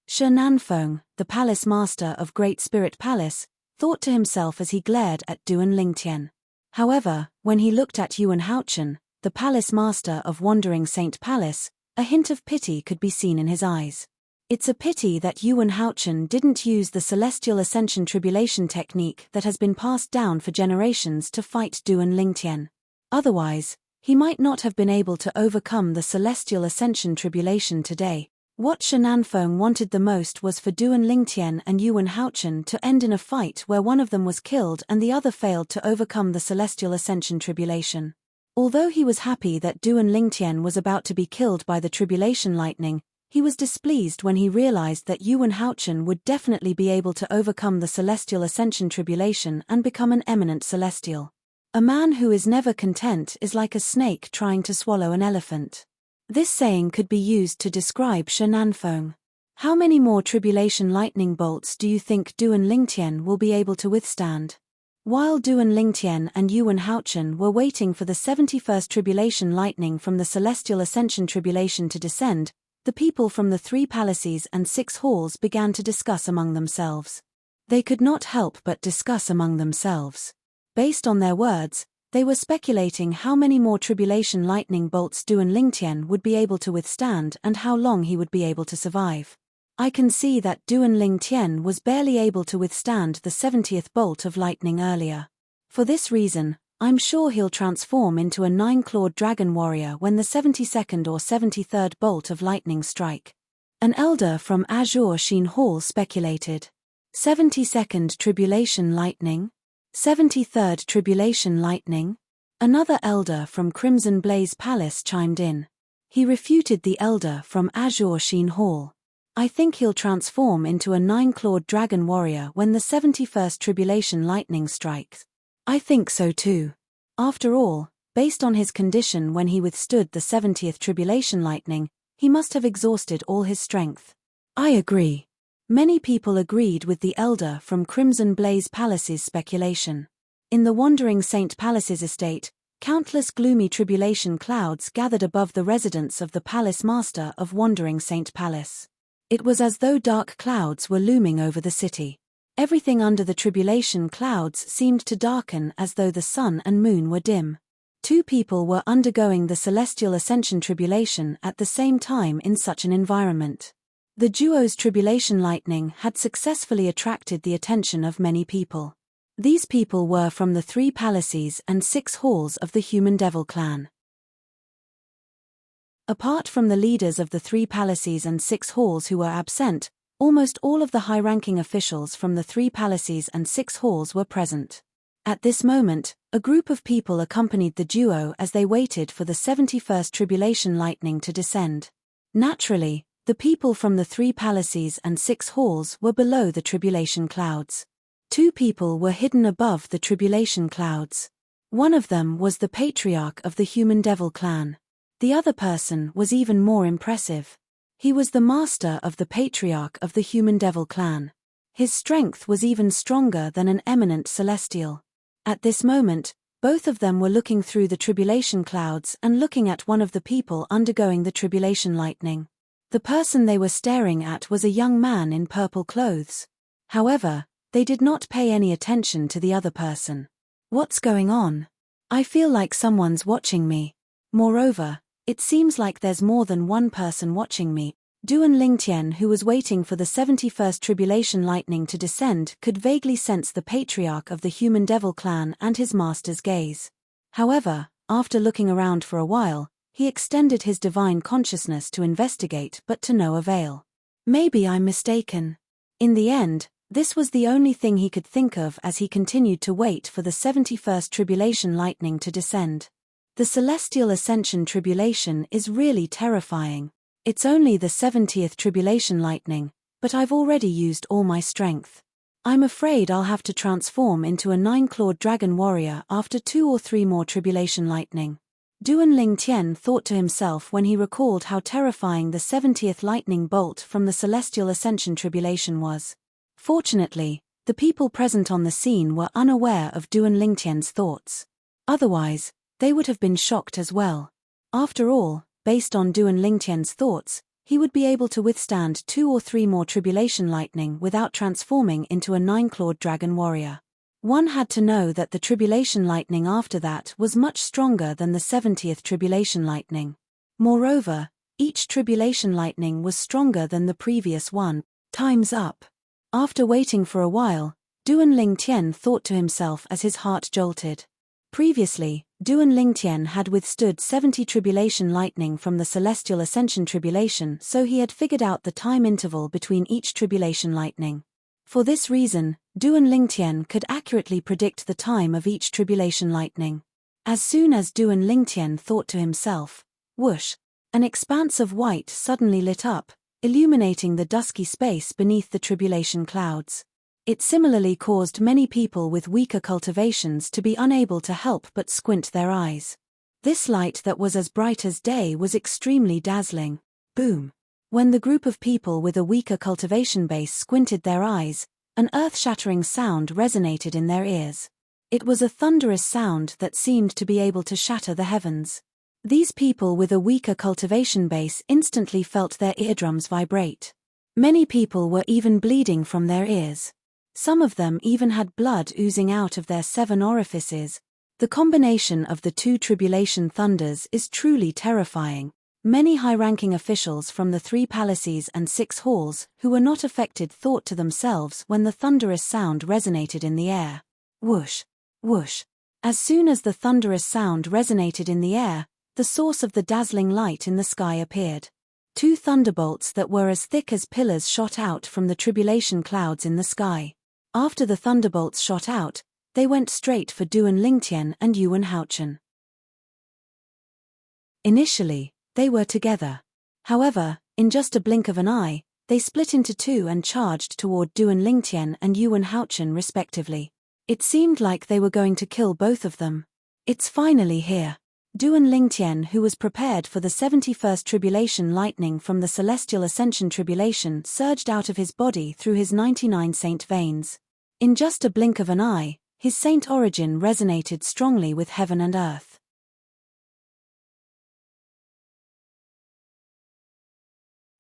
Shi Nanfeng, the palace master of Great Spirit Palace, thought to himself as he glared at Duan Lingtian. However, when he looked at Yuan Haochen, the palace master of Wandering Saint Palace, a hint of pity could be seen in his eyes. It's a pity that Yuan Haochen didn't use the celestial ascension tribulation technique that has been passed down for generations to fight Duan Lingtian. Otherwise, he might not have been able to overcome the celestial ascension tribulation today. What Shi Nanfeng wanted the most was for Duan Lingtian and Yuan Haochen to end in a fight where one of them was killed and the other failed to overcome the celestial ascension tribulation. Although he was happy that Duan Lingtian was about to be killed by the tribulation lightning, he was displeased when he realized that Yuan Haochen would definitely be able to overcome the celestial ascension tribulation and become an eminent celestial. A man who is never content is like a snake trying to swallow an elephant. This saying could be used to describe Shi Nanfeng. How many more tribulation lightning bolts do you think Duan Lingtian will be able to withstand? While Duan Lingtian and Yuan Haochen were waiting for the 71st tribulation lightning from the celestial ascension tribulation to descend, the people from the 3 palaces and 6 halls began to discuss among themselves. They could not help but discuss among themselves. Based on their words, they were speculating how many more tribulation lightning bolts Duan Lingtian would be able to withstand and how long he would be able to survive. I can see that Duan Lingtian was barely able to withstand the 70th bolt of lightning earlier. For this reason, I'm sure he'll transform into a 9-clawed dragon warrior when the 72nd or 73rd bolt of lightning strike. An elder from Azure Sheen Hall speculated. 72nd tribulation lightning? 73rd tribulation lightning? Another elder from Crimson Blaze Palace chimed in. He refuted the elder from Azure Sheen Hall. I think he'll transform into a 9-clawed dragon warrior when the 71st tribulation lightning strikes. I think so too. After all, based on his condition when he withstood the 70th tribulation lightning, he must have exhausted all his strength. I agree. Many people agreed with the elder from Crimson Blaze Palace's speculation. In the Wandering Saint Palace's estate, countless gloomy tribulation clouds gathered above the residence of the palace master of Wandering Saint Palace. It was as though dark clouds were looming over the city. Everything under the tribulation clouds seemed to darken as though the sun and moon were dim. 2 people were undergoing the celestial ascension tribulation at the same time in such an environment. The duo's tribulation lightning had successfully attracted the attention of many people. These people were from the 3 palaces and 6 halls of the Human Devil clan. Apart from the leaders of the 3 palaces and 6 halls who were absent, almost all of the high-ranking officials from the 3 palaces and 6 halls were present. At this moment, a group of people accompanied the duo as they waited for the 71st tribulation lightning to descend. Naturally, the people from the 3 palaces and 6 halls were below the tribulation clouds. 2 people were hidden above the tribulation clouds. One of them was the patriarch of the Human Devil clan. The other person was even more impressive. He was the master of the patriarch of the Human Devil clan. His strength was even stronger than an eminent celestial. At this moment, both of them were looking through the tribulation clouds and looking at one of the people undergoing the tribulation lightning. The person they were staring at was a young man in purple clothes. However, they did not pay any attention to the other person. What's going on? I feel like someone's watching me. Moreover, it seems like there's more than one person watching me. Duan Lingtian, who was waiting for the 71st tribulation lightning to descend, could vaguely sense the patriarch of the Human Devil clan and his master's gaze. However, after looking around for a while, he extended his divine consciousness to investigate but to no avail. Maybe I'm mistaken. In the end, this was the only thing he could think of as he continued to wait for the 71st tribulation lightning to descend. The celestial ascension tribulation is really terrifying. It's only the 70th tribulation lightning, but I've already used all my strength. I'm afraid I'll have to transform into a 9-clawed dragon warrior after 2 or 3 more tribulation lightning. Duan Lingtian thought to himself when he recalled how terrifying the 70th lightning bolt from the celestial ascension tribulation was. Fortunately, the people present on the scene were unaware of Duan Lingtian's thoughts. Otherwise, they would have been shocked as well. After all, based on Duan Lingtian's thoughts, he would be able to withstand 2 or 3 more tribulation lightning without transforming into a 9-clawed dragon warrior. One had to know that the tribulation lightning after that was much stronger than the 70th tribulation lightning. Moreover, each tribulation lightning was stronger than the previous one. Time's up. After waiting for a while, Duan Lingtian thought to himself as his heart jolted. Previously, Duan Lingtian had withstood 70 tribulation lightning from the celestial ascension tribulation, so he had figured out the time interval between each tribulation lightning. For this reason, Duan Lingtian could accurately predict the time of each tribulation lightning. As soon as Duan Lingtian thought to himself, whoosh, an expanse of white suddenly lit up, illuminating the dusky space beneath the tribulation clouds. It similarly caused many people with weaker cultivations to be unable to help but squint their eyes. This light that was as bright as day was extremely dazzling. Boom! When the group of people with a weaker cultivation base squinted their eyes, an earth-shattering sound resonated in their ears. It was a thunderous sound that seemed to be able to shatter the heavens. These people with a weaker cultivation base instantly felt their eardrums vibrate. Many people were even bleeding from their ears. Some of them even had blood oozing out of their 7 orifices. The combination of the 2 tribulation thunders is truly terrifying. Many high-ranking officials from the 3 palaces and 6 halls who were not affected thought to themselves when the thunderous sound resonated in the air. Whoosh! Whoosh! As soon as the thunderous sound resonated in the air, the source of the dazzling light in the sky appeared. 2 thunderbolts that were as thick as pillars shot out from the tribulation clouds in the sky. After the thunderbolts shot out, they went straight for Duan Lingtian and Yuan Haochen. Initially, they were together. However, in just a blink of an eye, they split into 2 and charged toward Duan Lingtian and Yuan Haochen respectively. It seemed like they were going to kill both of them. It's finally here. Duan Lingtian, who was prepared for the 71st tribulation lightning from the celestial ascension tribulation, surged out of his body through his 99 saint veins. In just a blink of an eye, his saint origin resonated strongly with heaven and earth.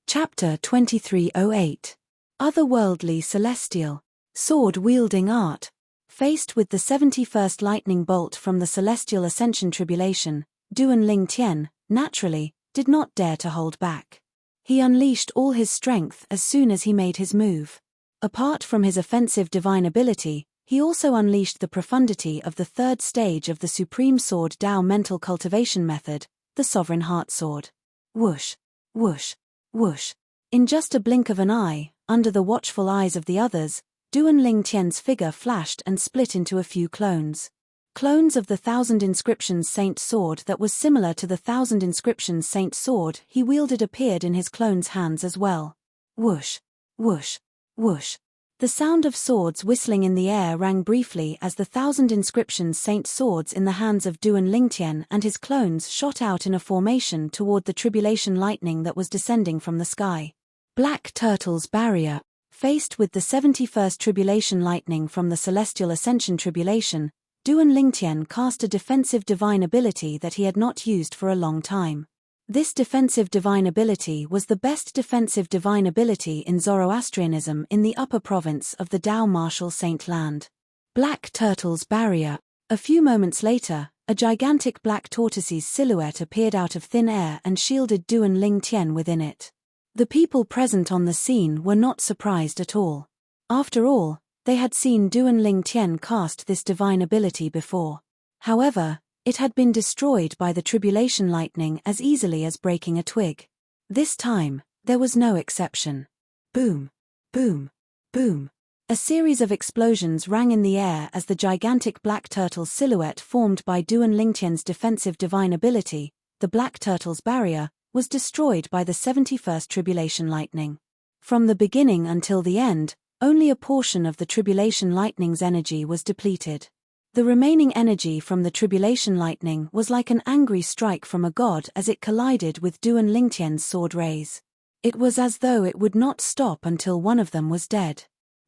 Chapter 2308. Otherworldly Celestial. Sword-wielding art. Faced with the 71st lightning bolt from the celestial ascension tribulation, Duan Lingtian, naturally, did not dare to hold back. He unleashed all his strength as soon as he made his move. Apart from his offensive divine ability, he also unleashed the profundity of the 3rd stage of the Supreme Sword Tao mental cultivation method, the Sovereign Heart Sword. Whoosh! Whoosh! Whoosh! In just a blink of an eye, under the watchful eyes of the others, Duan Lingtian's figure flashed and split into a few clones. Clones of the 1,000 Inscriptions Saint Sword that was similar to the 1,000 Inscriptions Saint Sword he wielded appeared in his clone's hands as well. Whoosh! Whoosh! Whoosh! The sound of swords whistling in the air rang briefly as the 1,000 Inscriptions Saint Swords in the hands of Duan Lingtian and his clones shot out in a formation toward the tribulation lightning that was descending from the sky. Black Turtle's Barrier. Faced with the 71st tribulation lightning from the celestial ascension tribulation, Duan Lingtian cast a defensive divine ability that he had not used for a long time. This defensive divine ability was the best defensive divine ability in Zoroastrianism in the upper province of the Tao Martial Saint Land. Black Turtle's Barrier. A few moments later, a gigantic black tortoise's silhouette appeared out of thin air and shielded Duan Lingtian within it. The people present on the scene were not surprised at all. After all, they had seen Duan Lingtian cast this divine ability before. However, it had been destroyed by the tribulation lightning as easily as breaking a twig. This time, there was no exception. Boom. Boom. Boom. A series of explosions rang in the air as the gigantic black turtle silhouette formed by Duan Lingtian's defensive divine ability, the black turtle's barrier, was destroyed by the 71st tribulation lightning. From the beginning until the end, only a portion of the tribulation lightning's energy was depleted. The remaining energy from the tribulation lightning was like an angry strike from a god as it collided with Duan Lingtian's sword rays. It was as though it would not stop until one of them was dead.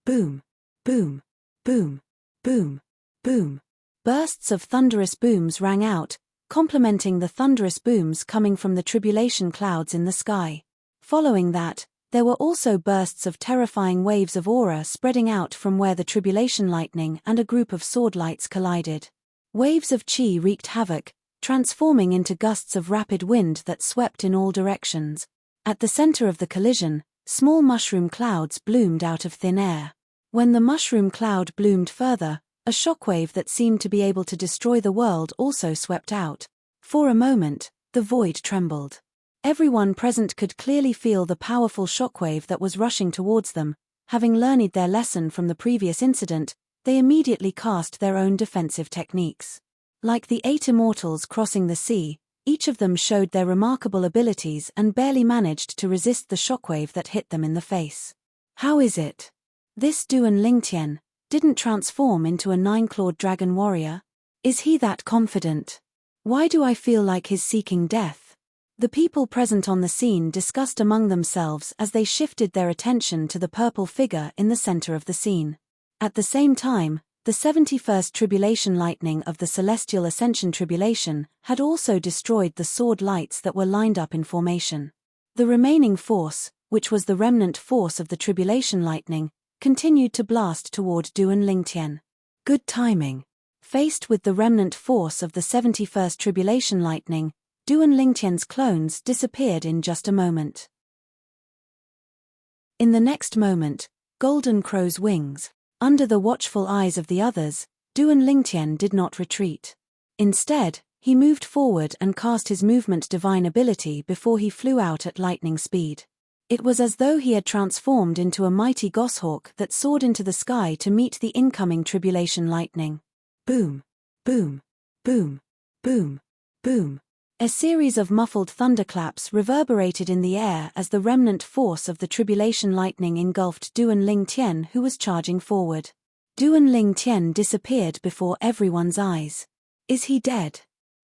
Boom. Boom. Boom. Boom. Boom. Bursts of thunderous booms rang out, complementing the thunderous booms coming from the tribulation clouds in the sky. Following that, there were also bursts of terrifying waves of aura spreading out from where the tribulation lightning and a group of sword lights collided. Waves of chi wreaked havoc, transforming into gusts of rapid wind that swept in all directions. At the center of the collision, small mushroom clouds bloomed out of thin air. When the mushroom cloud bloomed further, a shockwave that seemed to be able to destroy the world also swept out. For a moment, the void trembled. Everyone present could clearly feel the powerful shockwave that was rushing towards them. Having learned their lesson from the previous incident, they immediately cast their own defensive techniques. Like the 8 immortals crossing the sea, each of them showed their remarkable abilities and barely managed to resist the shockwave that hit them in the face. How is it? This Duan Lingtian didn't transform into a 9-clawed dragon warrior? Is he that confident? Why do I feel like he's seeking death? The people present on the scene discussed among themselves as they shifted their attention to the purple figure in the center of the scene. At the same time, the 71st tribulation lightning of the Celestial Ascension Tribulation had also destroyed the sword lights that were lined up in formation. The remaining force, which was the remnant force of the tribulation lightning, continued to blast toward Duan Lingtian. Good timing. Faced with the remnant force of the 71st tribulation lightning, Duan Lingtian's clones disappeared in just a moment. In the next moment, Golden Crow's wings. Under the watchful eyes of the others, Duan Lingtian did not retreat. Instead, he moved forward and cast his movement divine ability before he flew out at lightning speed. It was as though he had transformed into a mighty goshawk that soared into the sky to meet the incoming tribulation lightning. Boom. Boom. Boom. Boom. Boom. A series of muffled thunderclaps reverberated in the air as the remnant force of the tribulation lightning engulfed Duan Lingtian, who was charging forward. Duan Lingtian disappeared before everyone's eyes. Is he dead?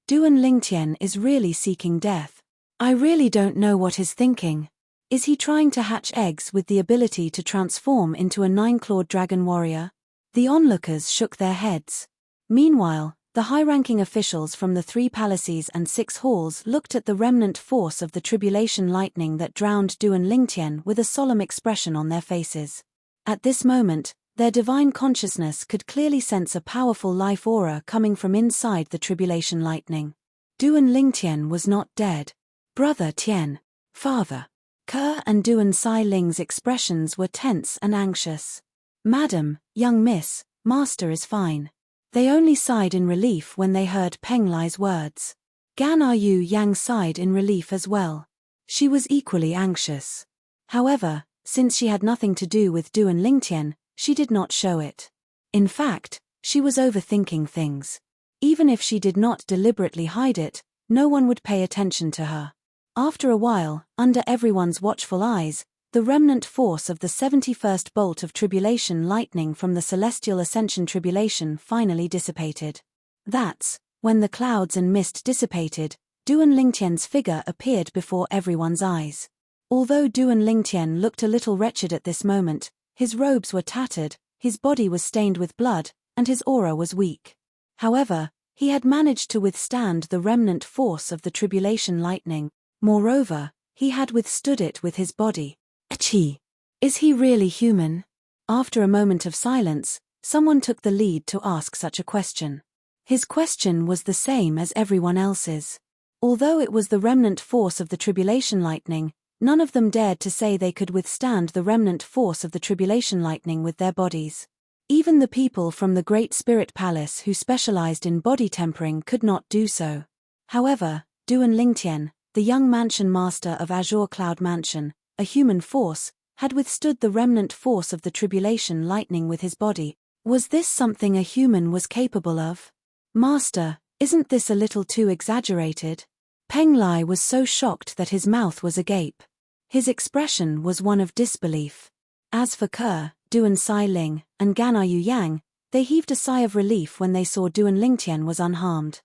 Duan Lingtian is really seeking death. I really don't know what he's thinking. Is he trying to hatch eggs with the ability to transform into a 9-clawed dragon warrior? The onlookers shook their heads. Meanwhile, the high-ranking officials from the 3 palaces and 6 halls looked at the remnant force of the tribulation lightning that drowned Duan Lingtian with a solemn expression on their faces. At this moment, their divine consciousness could clearly sense a powerful life aura coming from inside the tribulation lightning. Duan Lingtian was not dead. Brother Tian. Father. Ke and Duan Sai Ling's expressions were tense and anxious. Madam, young miss, master is fine. They only sighed in relief when they heard Peng Lai's words. Gan Yu Yang sighed in relief as well. She was equally anxious. However, since she had nothing to do with Duan Lingtian, she did not show it. In fact, she was overthinking things. Even if she did not deliberately hide it, no one would pay attention to her. After a while, under everyone's watchful eyes, the remnant force of the 71st bolt of tribulation lightning from the Celestial Ascension Tribulation finally dissipated. That's when the clouds and mist dissipated, Duan Lingtian's figure appeared before everyone's eyes. Although Duan Lingtian looked a little wretched at this moment, his robes were tattered, his body was stained with blood, and his aura was weak. However, he had managed to withstand the remnant force of the tribulation lightning. Moreover, he had withstood it with his body. Achoo! Is he really human? After a moment of silence, someone took the lead to ask such a question. His question was the same as everyone else's. Although it was the remnant force of the tribulation lightning, none of them dared to say they could withstand the remnant force of the tribulation lightning with their bodies. Even the people from the Great Spirit Palace who specialized in body tempering could not do so. However, Duan Lingtian, the young mansion master of Azure Cloud Mansion, a human force, had withstood the remnant force of the tribulation lightning with his body. Was this something a human was capable of? Master, isn't this a little too exaggerated? Peng Lai was so shocked that his mouth was agape. His expression was one of disbelief. As for Ke, Duan Sai Ling, and Gan'er Yu Yang, they heaved a sigh of relief when they saw Duan Lingtian was unharmed.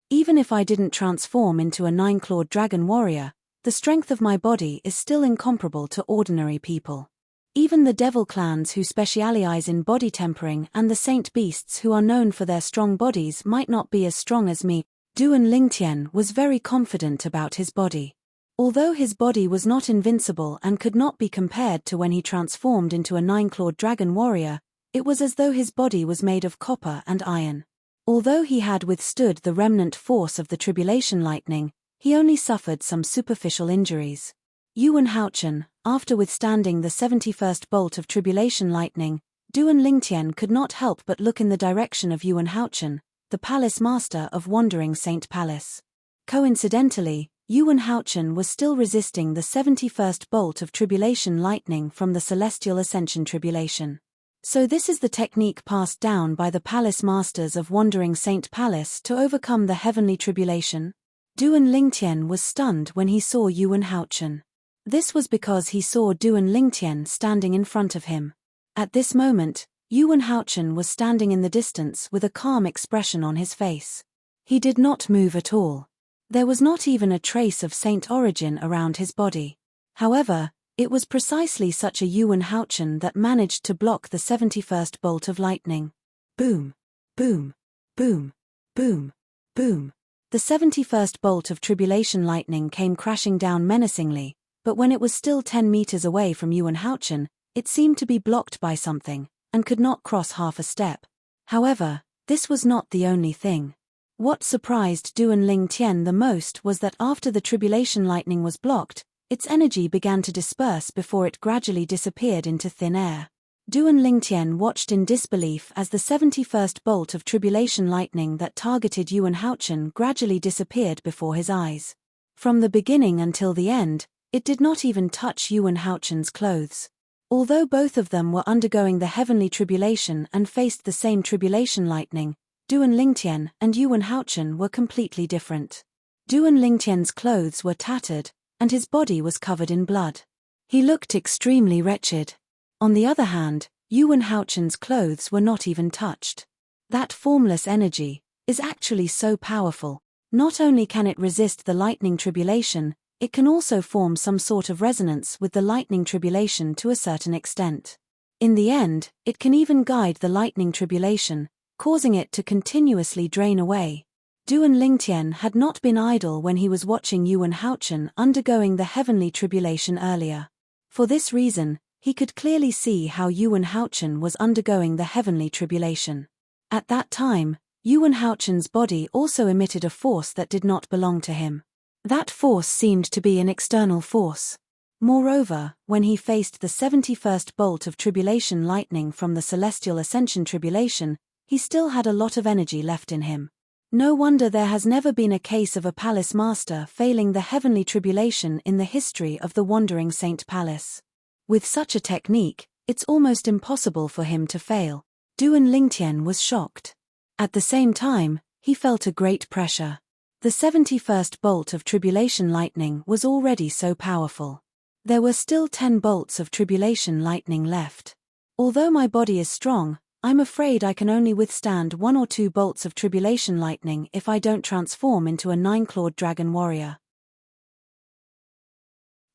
Even if I didn't transform into a nine-clawed dragon warrior, the strength of my body is still incomparable to ordinary people. Even the devil clans who specialize in body tempering and the saint beasts who are known for their strong bodies might not be as strong as me. Duan Lingtian was very confident about his body. Although his body was not invincible and could not be compared to when he transformed into a nine-clawed dragon warrior, it was as though his body was made of copper and iron. Although he had withstood the remnant force of the tribulation lightning, he only suffered some superficial injuries. Yuan Haochen, after withstanding the 71st bolt of tribulation lightning, Duan Lingtian could not help but look in the direction of Yuan Haochen, the palace master of Wandering Saint Palace. Coincidentally, Yuan Haochen was still resisting the 71st bolt of tribulation lightning from the celestial ascension tribulation. So this is the technique passed down by the palace masters of Wandering Saint Palace to overcome the heavenly tribulation? Duan Lingtian was stunned when he saw Yuan Haochen. This was because he saw Duan Lingtian standing in front of him. At this moment, Yuan Haochen was standing in the distance with a calm expression on his face. He did not move at all. There was not even a trace of saint origin around his body. However, it was precisely such a Yuan Haochen that managed to block the 71st bolt of lightning. Boom! Boom! Boom! Boom! Boom! The 71st bolt of tribulation lightning came crashing down menacingly, but when it was still 10 meters away from Yuan Haochen, it seemed to be blocked by something, and could not cross half a step. However, this was not the only thing. What surprised Duan Lingtian the most was that after the tribulation lightning was blocked, its energy began to disperse before it gradually disappeared into thin air. Duan Lingtian watched in disbelief as the 71st bolt of tribulation lightning that targeted Yuan Haochen gradually disappeared before his eyes. From the beginning until the end, it did not even touch Yuan Haochen's clothes. Although both of them were undergoing the heavenly tribulation and faced the same tribulation lightning, Duan Lingtian and Yuan Haochen were completely different. Duan Lingtian's clothes were tattered, and his body was covered in blood. He looked extremely wretched. On the other hand, Yuan Haochen's clothes were not even touched. That formless energy is actually so powerful. Not only can it resist the lightning tribulation, it can also form some sort of resonance with the lightning tribulation to a certain extent. In the end, it can even guide the lightning tribulation, causing it to continuously drain away. Duan Lingtian had not been idle when he was watching Yuan Haochen undergoing the heavenly tribulation earlier. For this reason, he could clearly see how Yuan Haochen was undergoing the heavenly tribulation. At that time, Yuan Haochen's body also emitted a force that did not belong to him. That force seemed to be an external force. Moreover, when he faced the 71st bolt of tribulation lightning from the celestial ascension tribulation, he still had a lot of energy left in him. No wonder there has never been a case of a palace master failing the heavenly tribulation in the history of the Wandering Saint Palace. With such a technique, it's almost impossible for him to fail. Duan Lingtian was shocked. At the same time, he felt a great pressure. The 71st bolt of tribulation lightning was already so powerful. There were still 10 bolts of tribulation lightning left. Although my body is strong, I'm afraid I can only withstand 1 or 2 bolts of tribulation lightning if I don't transform into a 9-clawed dragon warrior.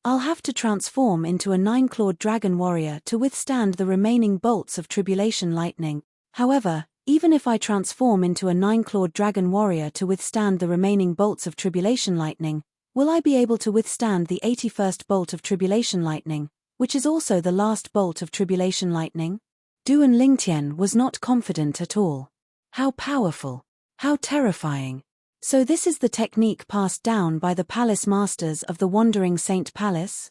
I'll have to transform into a 9-clawed dragon warrior to withstand the remaining bolts of tribulation lightning. However, even if I transform into a 9-clawed dragon warrior to withstand the remaining bolts of tribulation lightning, will I be able to withstand the 81st bolt of tribulation lightning, which is also the last bolt of tribulation lightning? Duan Lingtian was not confident at all. How powerful! How terrifying! So this is the technique passed down by the palace masters of the Wandering Saint Palace?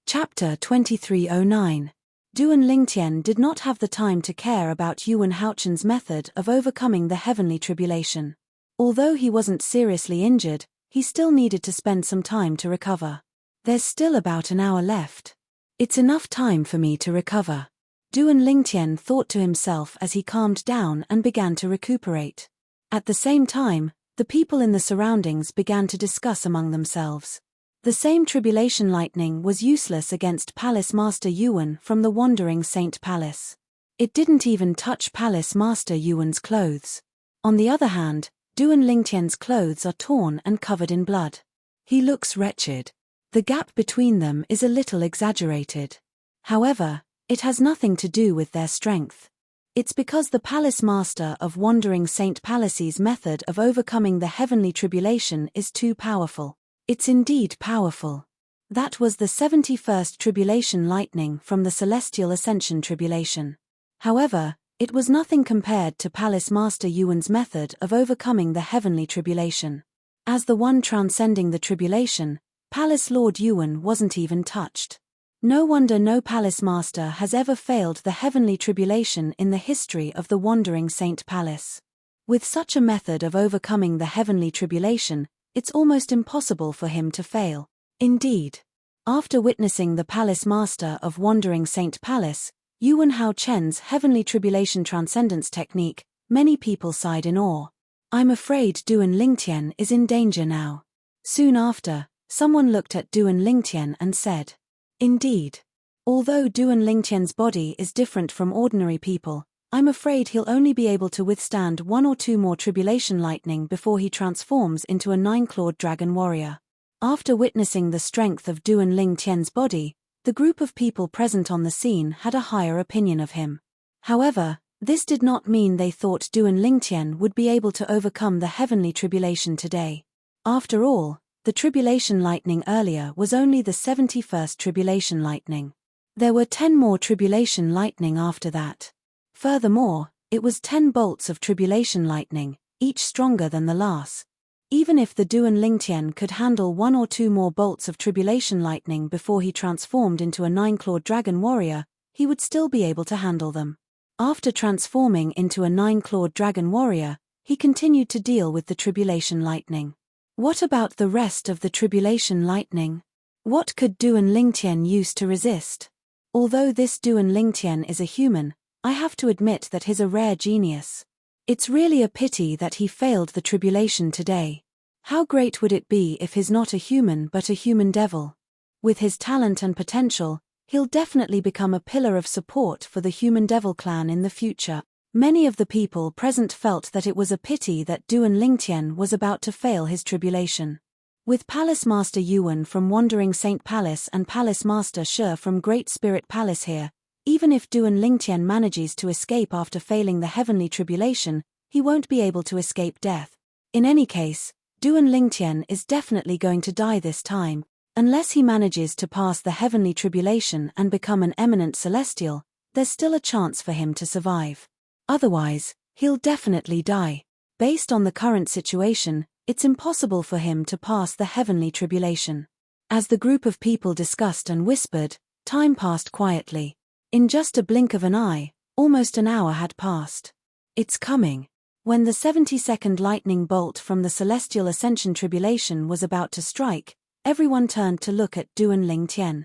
Chapter 2309. Duan Lingtian did not have the time to care about Yuan Haochen's method of overcoming the heavenly tribulation. Although he wasn't seriously injured, he still needed to spend some time to recover. There's still about an hour left. It's enough time for me to recover. Duan Lingtian thought to himself as he calmed down and began to recuperate. At the same time, the people in the surroundings began to discuss among themselves. The same tribulation lightning was useless against Palace Master Yuan from the Wandering Saint Palace. It didn't even touch Palace Master Yuan's clothes. On the other hand, Duan Lingtian's clothes are torn and covered in blood. He looks wretched. The gap between them is a little exaggerated. However, it has nothing to do with their strength. It's because the Palace Master of Wandering Saint Palace's method of overcoming the heavenly tribulation is too powerful. It's indeed powerful. That was the 71st tribulation lightning from the Celestial Ascension tribulation. However, it was nothing compared to Palace Master Yuan's method of overcoming the heavenly tribulation. As the one transcending the tribulation, Palace Lord Yuan wasn't even touched. No wonder no Palace Master has ever failed the heavenly tribulation in the history of the Wandering Saint Palace. With such a method of overcoming the heavenly tribulation, it's almost impossible for him to fail. Indeed. After witnessing the Palace Master of Wandering Saint Palace, Yuan Hao Chen's heavenly tribulation transcendence technique, many people sighed in awe. I'm afraid Duan Lingtian is in danger now. Soon after, someone looked at Duan Lingtian and said, Indeed. Although Duan Lingtian's body is different from ordinary people, I'm afraid he'll only be able to withstand 1 or 2 more tribulation lightning before he transforms into a 9-clawed dragon warrior. After witnessing the strength of Duan Lingtian's body, the group of people present on the scene had a higher opinion of him. However, this did not mean they thought Duan Lingtian would be able to overcome the heavenly tribulation today. After all, the tribulation lightning earlier was only the 71st tribulation lightning. There were 10 more tribulation lightning after that. Furthermore, it was 10 bolts of tribulation lightning, each stronger than the last. Even if the Duan Lingtian could handle 1 or 2 more bolts of tribulation lightning before he transformed into a 9-clawed dragon warrior, he would still be able to handle them. After transforming into a 9-clawed dragon warrior, he continued to deal with the tribulation lightning. What about the rest of the tribulation lightning? What could Duan Lingtian use to resist? Although this Duan Lingtian is a human, I have to admit that he's a rare genius. It's really a pity that he failed the tribulation today. How great would it be if he's not a human but a human devil? With his talent and potential, he'll definitely become a pillar of support for the human devil clan in the future. Many of the people present felt that it was a pity that Duan Lingtian was about to fail his tribulation. With Palace Master Yuan from Wandering Saint Palace and Palace Master Shi from Great Spirit Palace here, even if Duan Lingtian manages to escape after failing the heavenly tribulation, he won't be able to escape death. In any case, Duan Lingtian is definitely going to die this time, unless he manages to pass the heavenly tribulation and become an eminent celestial. There's still a chance for him to survive. Otherwise, he'll definitely die. Based on the current situation, it's impossible for him to pass the heavenly tribulation. As the group of people discussed and whispered, time passed quietly. In just a blink of an eye, almost an hour had passed. It's coming. When the 72nd lightning bolt from the Celestial Ascension tribulation was about to strike, everyone turned to look at Duan Lingtian.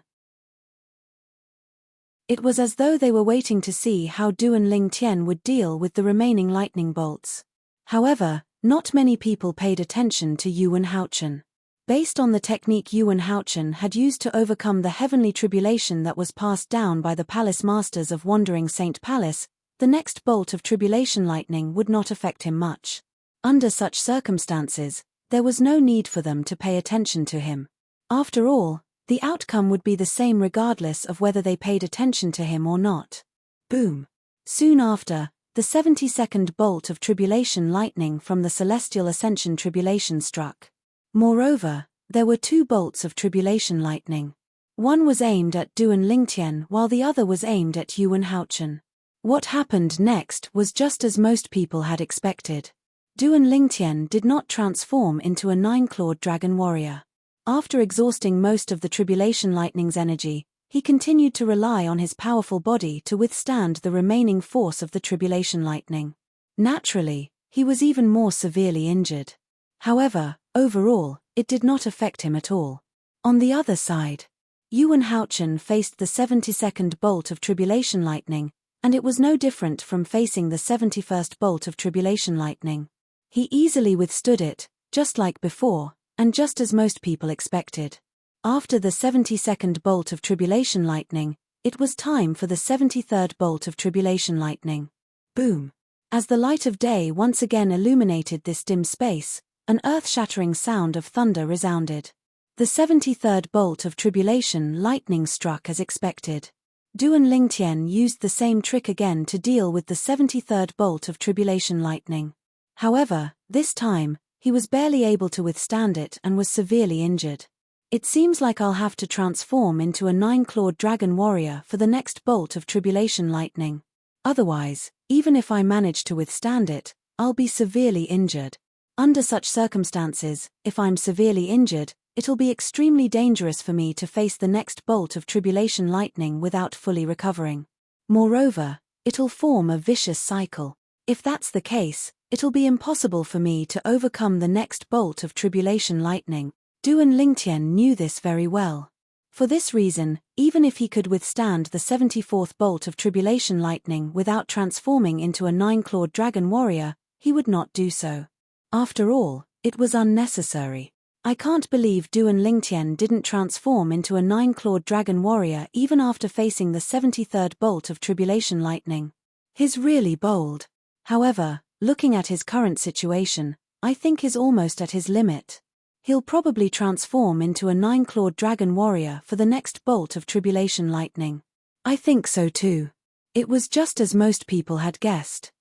It was as though they were waiting to see how Duan Lingtian would deal with the remaining lightning bolts. However, not many people paid attention to Yuan Haochen. Based on the technique Yuan Haochen had used to overcome the heavenly tribulation that was passed down by the Palace Masters of Wandering Saint Palace, the next bolt of tribulation lightning would not affect him much. Under such circumstances, there was no need for them to pay attention to him. After all, the outcome would be the same regardless of whether they paid attention to him or not. Boom! Soon after, the 72nd bolt of tribulation lightning from the Celestial Ascension tribulation struck. Moreover, there were 2 bolts of tribulation lightning. One was aimed at Duan Lingtian while the other was aimed at Yuan Haochen. What happened next was just as most people had expected. Duan Lingtian did not transform into a 9-clawed dragon warrior. After exhausting most of the tribulation lightning's energy, he continued to rely on his powerful body to withstand the remaining force of the tribulation lightning. Naturally, he was even more severely injured. However, overall, it did not affect him at all. On the other side, Yuan Haochen faced the 72nd bolt of tribulation lightning, and it was no different from facing the 71st bolt of tribulation lightning. He easily withstood it, just like before, and just as most people expected. After the 72nd bolt of tribulation lightning, it was time for the 73rd bolt of tribulation lightning. Boom! As the light of day once again illuminated this dim space, an earth-shattering sound of thunder resounded. The 73rd bolt of tribulation lightning struck as expected. Duan Lingtian used the same trick again to deal with the 73rd bolt of tribulation lightning. However, this time, he was barely able to withstand it and was severely injured. It seems like I'll have to transform into a 9-clawed dragon warrior for the next bolt of tribulation lightning. Otherwise, even if I manage to withstand it, I'll be severely injured. Under such circumstances, if I'm severely injured, it'll be extremely dangerous for me to face the next bolt of tribulation lightning without fully recovering. Moreover, it'll form a vicious cycle. If that's the case, it'll be impossible for me to overcome the next bolt of tribulation lightning. Duan Lingtian knew this very well. For this reason, even if he could withstand the 74th bolt of tribulation lightning without transforming into a 9-clawed dragon warrior, he would not do so. After all, it was unnecessary. I can't believe Duan Lingtian didn't transform into a 9-clawed dragon warrior even after facing the 73rd bolt of tribulation lightning. He's really bold. However, looking at his current situation, I think he's almost at his limit. He'll probably transform into a 9-clawed dragon warrior for the next bolt of tribulation lightning. I think so too. It was just as most people had guessed.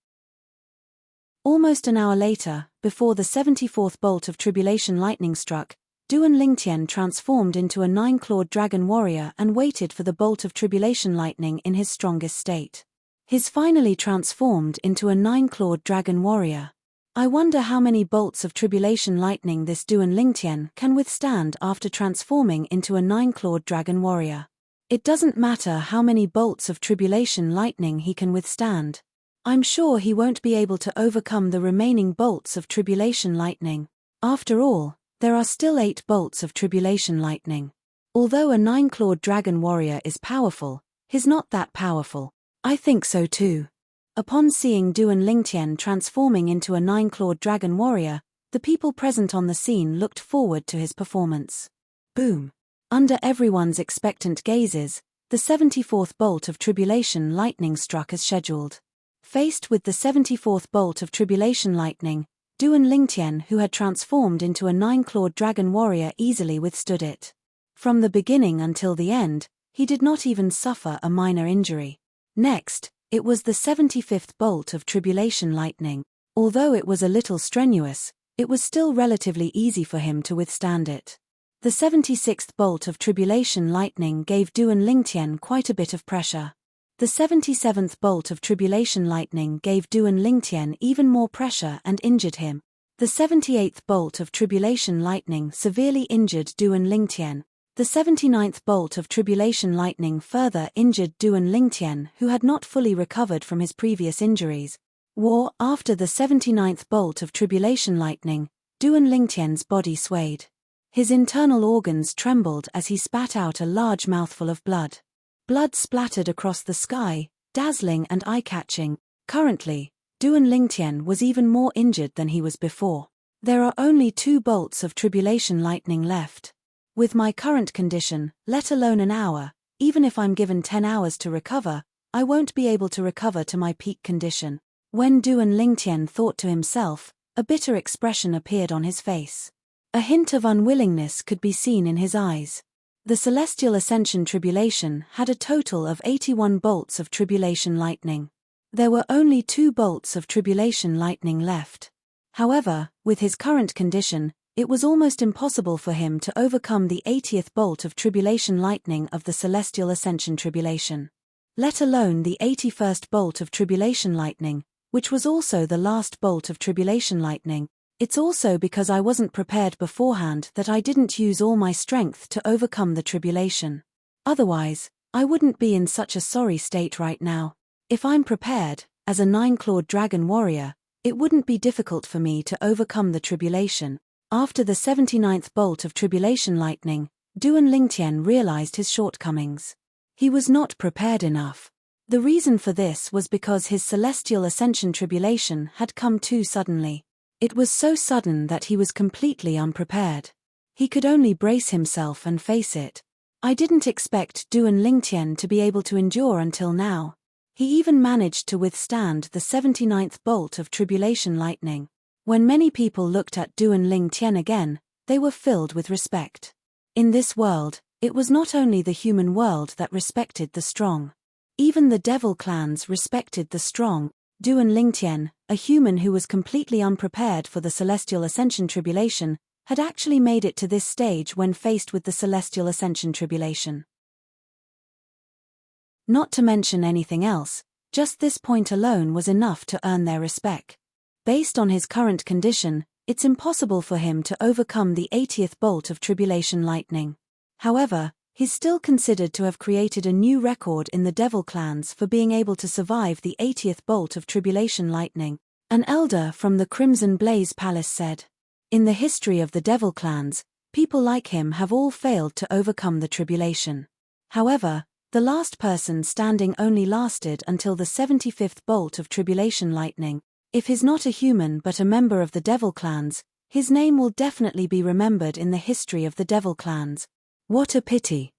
Almost an hour later, before the 74th bolt of tribulation lightning struck, Duan Lingtian transformed into a 9-clawed dragon warrior and waited for the bolt of tribulation lightning in his strongest state. He's finally transformed into a 9-clawed dragon warrior. I wonder how many bolts of tribulation lightning this Duan Lingtian can withstand after transforming into a 9-clawed dragon warrior. It doesn't matter how many bolts of tribulation lightning he can withstand. I'm sure he won't be able to overcome the remaining bolts of tribulation lightning. After all, there are still 8 bolts of tribulation lightning. Although a 9-clawed dragon warrior is powerful, he's not that powerful. I think so too. Upon seeing Duan Lingtian transforming into a 9-clawed dragon warrior, the people present on the scene looked forward to his performance. Boom! Under everyone's expectant gazes, the 74th bolt of tribulation lightning struck as scheduled. Faced with the 74th bolt of tribulation lightning, Duan Lingtian, who had transformed into a 9-clawed dragon warrior, easily withstood it. From the beginning until the end, he did not even suffer a minor injury. Next, it was the 75th bolt of tribulation lightning. Although it was a little strenuous, it was still relatively easy for him to withstand it. The 76th bolt of tribulation lightning gave Duan Lingtian quite a bit of pressure. The 77th bolt of tribulation lightning gave Duan Lingtian even more pressure and injured him. The 78th bolt of tribulation lightning severely injured Duan Lingtian. The 79th bolt of tribulation lightning further injured Duan Lingtian, who had not fully recovered from his previous injuries. After the 79th bolt of tribulation lightning, Duan Lingtian's body swayed. His internal organs trembled as he spat out a large mouthful of blood. Blood splattered across the sky, dazzling and eye-catching. Currently, Duan Lingtian was even more injured than he was before. There are only 2 bolts of tribulation lightning left. With my current condition, let alone an hour, even if I'm given 10 hours to recover, I won't be able to recover to my peak condition. When Duan Lingtian thought to himself, a bitter expression appeared on his face. A hint of unwillingness could be seen in his eyes. The Celestial Ascension Tribulation had a total of 81 bolts of tribulation lightning. There were only 2 bolts of tribulation lightning left. However, with his current condition, it was almost impossible for him to overcome the 80th bolt of tribulation lightning of the Celestial Ascension Tribulation. Let alone the 81st bolt of tribulation lightning, which was also the last bolt of tribulation lightning. It's also because I wasn't prepared beforehand that I didn't use all my strength to overcome the tribulation. Otherwise, I wouldn't be in such a sorry state right now. If I'm prepared, as a 9-clawed dragon warrior, it wouldn't be difficult for me to overcome the tribulation. After the 79th bolt of tribulation lightning, Duan Lingtian realized his shortcomings. He was not prepared enough. The reason for this was because his celestial ascension tribulation had come too suddenly. It was so sudden that he was completely unprepared. He could only brace himself and face it. I didn't expect Duan Lingtian to be able to endure until now. He even managed to withstand the 79th bolt of tribulation lightning. When many people looked at Duan Lingtian again, they were filled with respect. In this world, it was not only the human world that respected the strong. Even the devil clans respected the strong. Duan Lingtian, a human who was completely unprepared for the celestial ascension tribulation, had actually made it to this stage when faced with the celestial ascension tribulation. Not to mention anything else, just this point alone was enough to earn their respect. Based on his current condition, it's impossible for him to overcome the 80th bolt of tribulation lightning. However, he's still considered to have created a new record in the devil clans for being able to survive the 80th bolt of tribulation lightning. An elder from the Crimson Blaze Palace said, "In the history of the devil clans, people like him have all failed to overcome the tribulation. However, the last person standing only lasted until the 75th bolt of tribulation lightning. If he's not a human but a member of the devil clans, his name will definitely be remembered in the history of the devil clans. What a pity."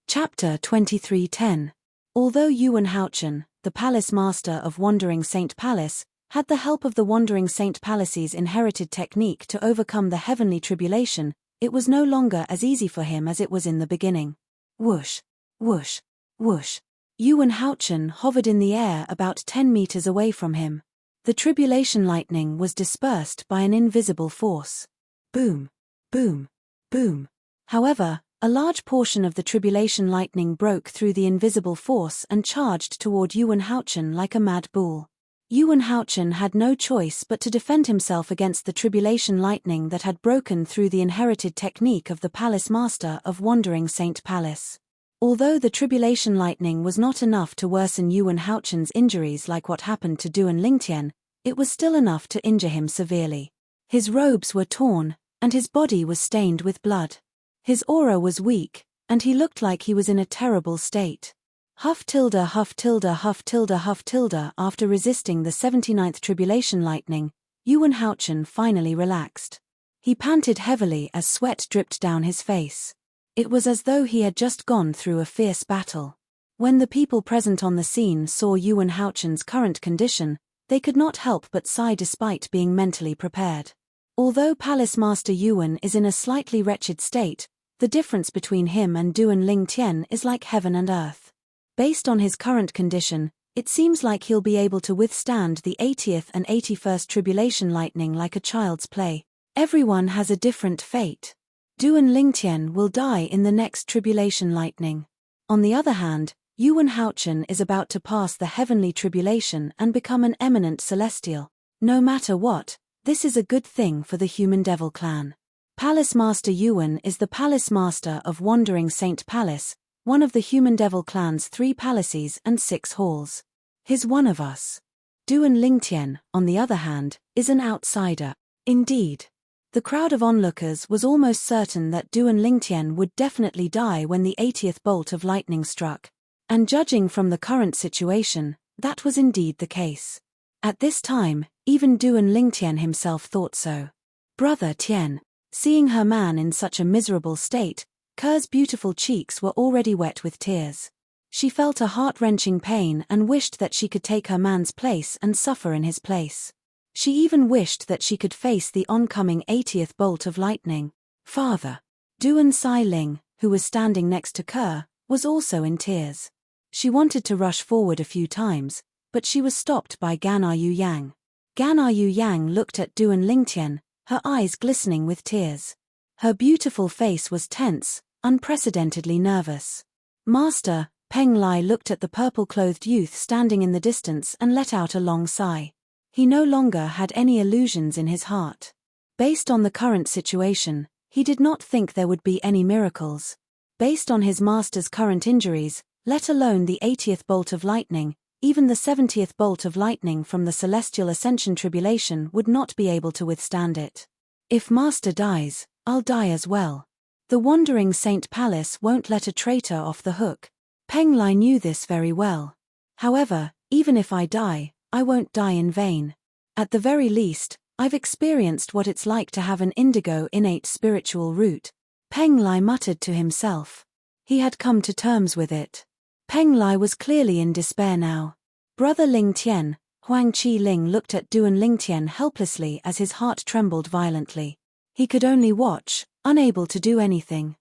Chapter 23:10. Although Yuan Haochen, the Palace Master of Wandering Saint Palace, had the help of the Wandering Saint Palace's inherited technique to overcome the heavenly tribulation, it was no longer as easy for him as it was in the beginning. Whoosh, whoosh, whoosh. Yuan Haochen hovered in the air about 10 meters away from him. The tribulation lightning was dispersed by an invisible force. Boom, boom, boom. However, a large portion of the tribulation lightning broke through the invisible force and charged toward Yuan Haochen like a mad bull. Yuan Haochen had no choice but to defend himself against the tribulation lightning that had broken through the inherited technique of the Palace Master of Wandering Saint Palace. Although the tribulation lightning was not enough to worsen Yuan Haochen's injuries like what happened to Duan Lingtian, it was still enough to injure him severely. His robes were torn, and his body was stained with blood. His aura was weak, and he looked like he was in a terrible state. Huff tilde huff tilde huff tilde huff tilde. After resisting the 79th tribulation lightning, Yuan Haochen finally relaxed. He panted heavily as sweat dripped down his face. It was as though he had just gone through a fierce battle. When the people present on the scene saw Yuan Haochen's current condition, they could not help but sigh despite being mentally prepared. Although Palace Master Yuan is in a slightly wretched state, the difference between him and Duan Lingtian is like heaven and earth. Based on his current condition, it seems like he'll be able to withstand the 80th and 81st tribulation lightning like a child's play. Everyone has a different fate. Duan Lingtian will die in the next tribulation lightning. On the other hand, Yuan Haochen is about to pass the heavenly tribulation and become an eminent celestial. No matter what, this is a good thing for the human devil clan. Palace Master Yuan is the Palace Master of Wandering Saint Palace, one of the human devil clan's 3 palaces and 6 halls. He's one of us. Duan Lingtian, on the other hand, is an outsider. Indeed. The crowd of onlookers was almost certain that Duan Lingtian would definitely die when the 80th bolt of lightning struck. And judging from the current situation, that was indeed the case. At this time, even Duan Lingtian himself thought so. Brother Tian. Seeing her man in such a miserable state, Ker's beautiful cheeks were already wet with tears. She felt a heart-wrenching pain and wished that she could take her man's place and suffer in his place. She even wished that she could face the oncoming 80th bolt of lightning. Father. Duan Sai Ling, who was standing next to Ker, was also in tears. She wanted to rush forward a few times, but she was stopped by Gan Yu Yang. Gan Yu Yang looked at Duan Lingtian, her eyes glistening with tears. Her beautiful face was tense, unprecedentedly nervous. Master, Peng Lai looked at the purple-clothed youth standing in the distance and let out a long sigh. He no longer had any illusions in his heart. Based on the current situation, he did not think there would be any miracles. Based on his master's current injuries, let alone the 80th bolt of lightning, Even the 70th bolt of lightning from the celestial ascension tribulation would not be able to withstand it. If Master dies, I'll die as well. The wandering Saint Palace won't let a traitor off the hook. Peng Lai knew this very well. However, even if I die, I won't die in vain. At the very least, I've experienced what it's like to have an indigo innate spiritual root. Peng Lai muttered to himself. He had come to terms with it. Peng Lai was clearly in despair now. Brother Ling Tian, Huang Qi Ling looked at Duan Ling Tian helplessly as his heart trembled violently. He could only watch, unable to do anything.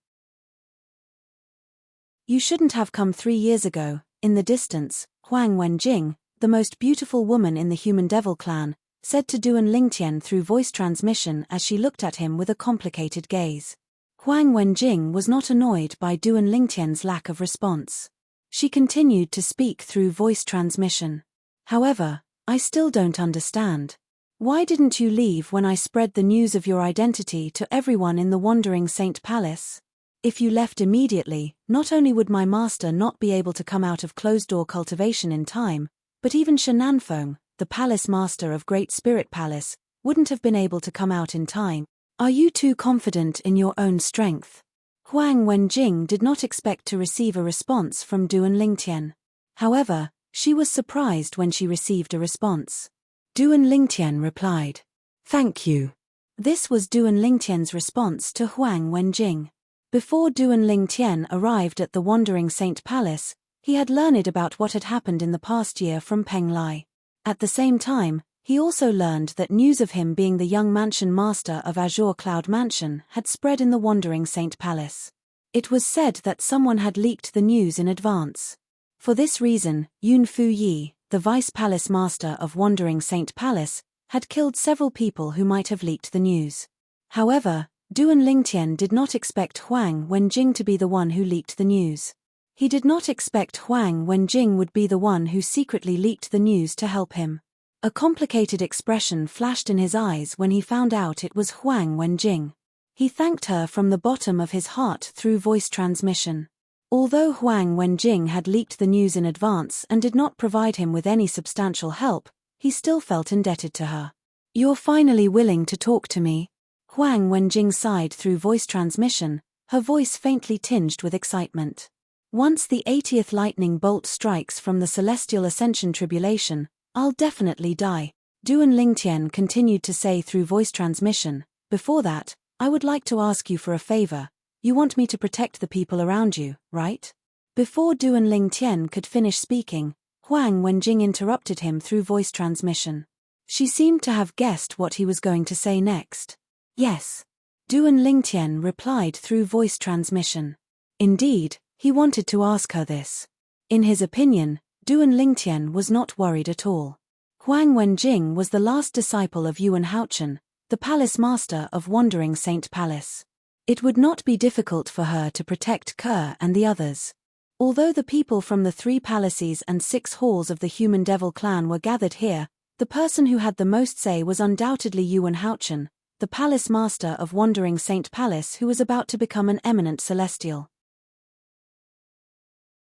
You shouldn't have come 3 years ago. In the distance, Huang Wenjing, the most beautiful woman in the human devil clan, said to Duan Ling Tian through voice transmission as she looked at him with a complicated gaze. Huang Wenjing was not annoyed by Duan Ling Tian's lack of response. She continued to speak through voice transmission. However, I still don't understand. Why didn't you leave when I spread the news of your identity to everyone in the Wandering Saint Palace? If you left immediately, not only would my master not be able to come out of closed-door cultivation in time, but even Shenanfeng, the palace master of Great Spirit Palace, wouldn't have been able to come out in time. Are you too confident in your own strength? Huang Wenjing did not expect to receive a response from Duan Ling Tian. However, she was surprised when she received a response. Duan Ling Tian replied, "Thank you." This was Duan Ling Tian's response to Huang Wenjing. Before Duan Ling Tian arrived at the Wandering Saint Palace, he had learned about what had happened in the past year from Peng Lai. At the same time, he also learned that news of him being the young mansion master of Azure Cloud Mansion had spread in the Wandering Saint Palace. It was said that someone had leaked the news in advance. For this reason, Yun Fu Yi, the vice palace master of Wandering Saint Palace, had killed several people who might have leaked the news. However, Duan Ling Tian did not expect Huang Wenjing to be the one who leaked the news. He did not expect Huang Wenjing would be the one who secretly leaked the news to help him. A complicated expression flashed in his eyes when he found out it was Huang Wenjing. He thanked her from the bottom of his heart through voice transmission. Although Huang Wenjing had leaked the news in advance and did not provide him with any substantial help, he still felt indebted to her. "You're finally willing to talk to me?" Huang Wenjing sighed through voice transmission, her voice faintly tinged with excitement. "Once the 80th lightning bolt strikes from the celestial ascension tribulation, I'll definitely die," Duan Ling Tian continued to say through voice transmission. "Before that, I would like to ask you for a favor. You want me to protect the people around you, right?" Before Duan Ling Tian could finish speaking, Huang Wenjing interrupted him through voice transmission. She seemed to have guessed what he was going to say next. "Yes." Duan Ling Tian replied through voice transmission. Indeed, he wanted to ask her this. In his opinion, Duan Ling Tian was not worried at all. Huang Wenjing was the last disciple of Yuan Haochen, the palace master of Wandering Saint Palace. It would not be difficult for her to protect Ke and the others. Although the people from the 3 palaces and 6 halls of the human devil clan were gathered here, the person who had the most say was undoubtedly Yuan Haochen, the palace master of Wandering Saint Palace, who was about to become an eminent celestial.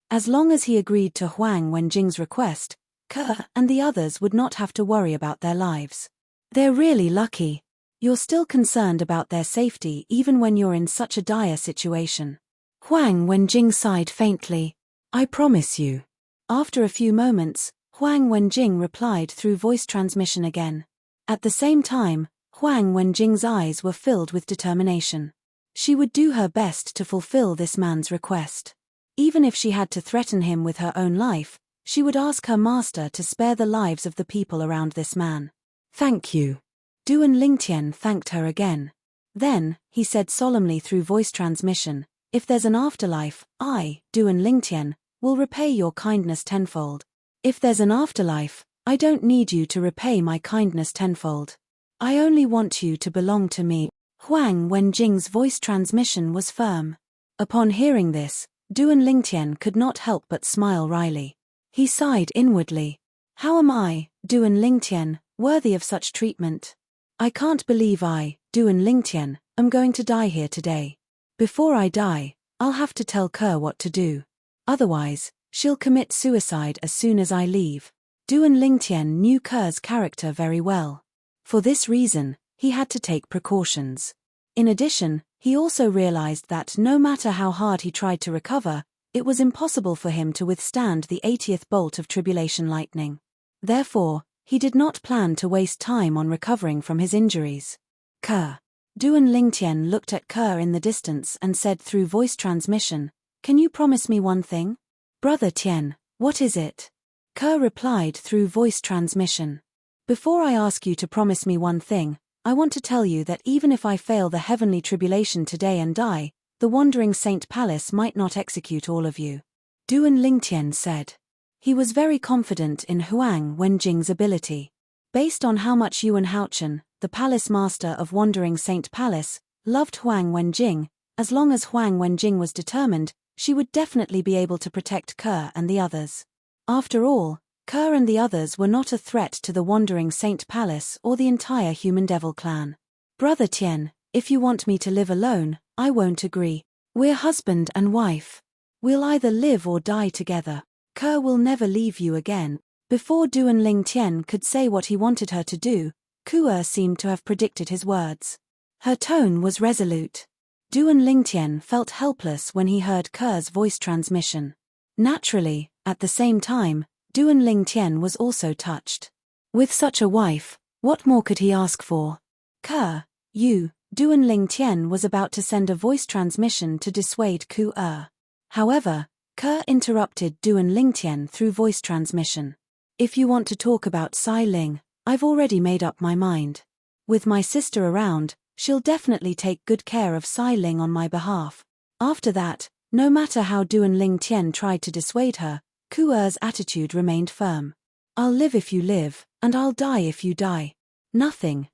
As long as he agreed to Huang Wenjing's request, Ke and the others would not have to worry about their lives. "They're really lucky. You're still concerned about their safety even when you're in such a dire situation." Huang Wenjing sighed faintly. "I promise you." After a few moments, Huang Wenjing replied through voice transmission again. At the same time, Huang Wenjing's eyes were filled with determination. She would do her best to fulfill this man's request. Even if she had to threaten him with her own life, she would ask her master to spare the lives of the people around this man. "Thank you." Duan Ling Tian thanked her again. Then, he said solemnly through voice transmission, "If there's an afterlife, I, Duan Ling Tian, will repay your kindness tenfold. If there's an afterlife, I don't need you to repay my kindness tenfold. I only want you to belong to me." Huang Wenjing's voice transmission was firm. Upon hearing this, Duan Ling Tian could not help but smile wryly. He sighed inwardly. "How am I, Duan Ling Tian, worthy of such treatment? I can't believe I, Duan Ling Tian, am going to die here today. Before I die, I'll have to tell Ke what to do. Otherwise, She'll commit suicide as soon as I leave. Duan Lingtian knew Ke's character very well. For this reason, he had to take precautions. In addition, he also realized that no matter how hard he tried to recover, it was impossible for him to withstand the 80th bolt of tribulation lightning. Therefore, he did not plan to waste time on recovering from his injuries. Ke. Duan Lingtian looked at Ke in the distance and said through voice transmission, "Can you promise me one thing?" "Brother Tian, what is it?" Ke replied through voice transmission. "Before I ask you to promise me one thing, I want to tell you that even if I fail the heavenly tribulation today and die, the Wandering Saint Palace might not execute all of you," Duan Lingtian said. He was very confident in Huang Wenjing's ability. Based on how much Yuan Haochen, the palace master of Wandering Saint Palace, loved Huang Wenjing, as long as Huang Wenjing was determined, she would definitely be able to protect Ke and the others. After all, Ke and the others were not a threat to the Wandering Saint Palace or the entire Human Devil clan. "Brother Tian, if you want me to live alone, I won't agree. We're husband and wife. We'll either live or die together. Ke will never leave you again." Before Duan Lingtian could say what he wanted her to do, Ke seemed to have predicted his words. Her tone was resolute. Duan Lingtian felt helpless when he heard Ke's voice transmission. Naturally, at the same time, Duan Lingtian was also touched. With such a wife, what more could he ask for? "Ke, you," Duan Lingtian was about to send a voice transmission to dissuade Ke. However, Ke interrupted Duan Lingtian through voice transmission. "If you want to talk about Sai Ling, I've already made up my mind. With my sister around, she'll definitely take good care of Sai Ling on my behalf." After that, no matter how Duan Lingtian tried to dissuade her, Ke's attitude remained firm. "I'll live if you live, and I'll die if you die. Nothing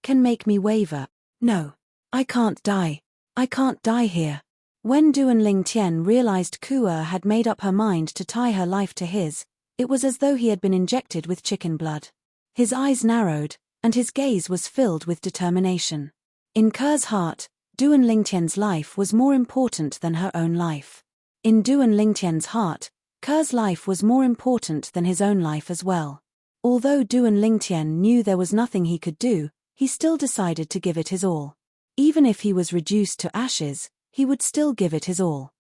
can make me waver. No, I can't die. I can't die here." When Duan Lingtian realized Ke had made up her mind to tie her life to his, it was as though he had been injected with chicken blood. His eyes narrowed, and his gaze was filled with determination. In Ke's heart, Duan Lingtian's life was more important than her own life. In Duan Lingtian's heart, Ke's life was more important than his own life as well. Although Duan Lingtian knew there was nothing he could do, he still decided to give it his all. Even if he was reduced to ashes, he would still give it his all.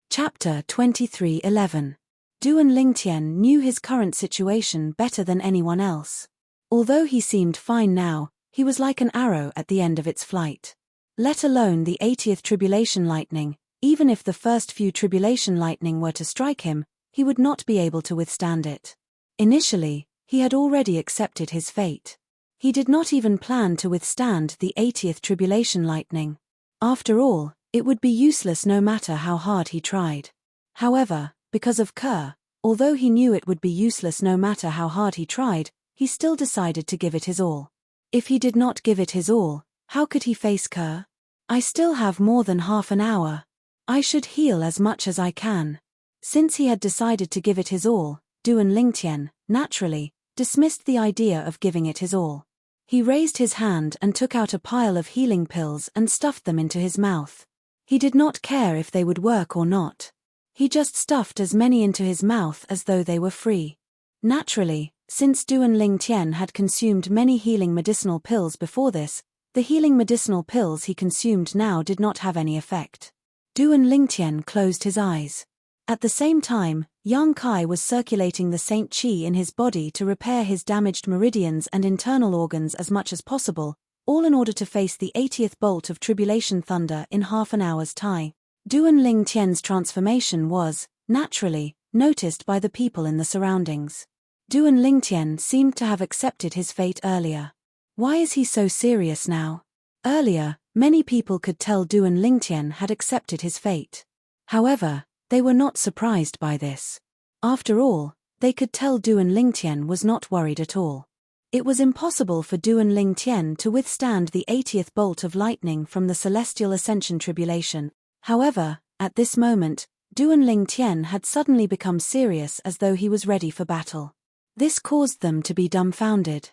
Chapter 23:11. Duan Lingtian knew his current situation better than anyone else. Although he seemed fine now, he was like an arrow at the end of its flight. Let alone the 80th tribulation lightning, even if the first few tribulation lightning were to strike him, he would not be able to withstand it. Initially, he had already accepted his fate. He did not even plan to withstand the 80th tribulation lightning. After all, it would be useless no matter how hard he tried. However, because of Ke, although he knew it would be useless no matter how hard he tried, he still decided to give it his all. If he did not give it his all, how could he face Ke? "I still have more than half an hour. I should heal as much as I can." Since he had decided to give it his all, Duan Lingtian, naturally, dismissed the idea of giving it his all. He raised his hand and took out a pile of healing pills and stuffed them into his mouth. He did not care if they would work or not. He just stuffed as many into his mouth as though they were free. Naturally, since Duan Lingtian had consumed many healing medicinal pills before this, the healing medicinal pills he consumed now did not have any effect. Duan Lingtian closed his eyes. At the same time, Yang Kai was circulating the Saint Qi in his body to repair his damaged meridians and internal organs as much as possible, all in order to face the 80th bolt of tribulation thunder in half an hour's time. Duan Lingtian's transformation was, naturally, noticed by the people in the surroundings. Duan Lingtian seemed to have accepted his fate earlier. Why is he so serious now? Earlier, many people could tell Duan Lingtian had accepted his fate. However, they were not surprised by this. After all, they could tell Duan Lingtian was not worried at all. It was impossible for Duan Lingtian to withstand the 80th bolt of lightning from the Celestial Ascension Tribulation. However, at this moment, Duan Lingtian had suddenly become serious as though he was ready for battle. This caused them to be dumbfounded.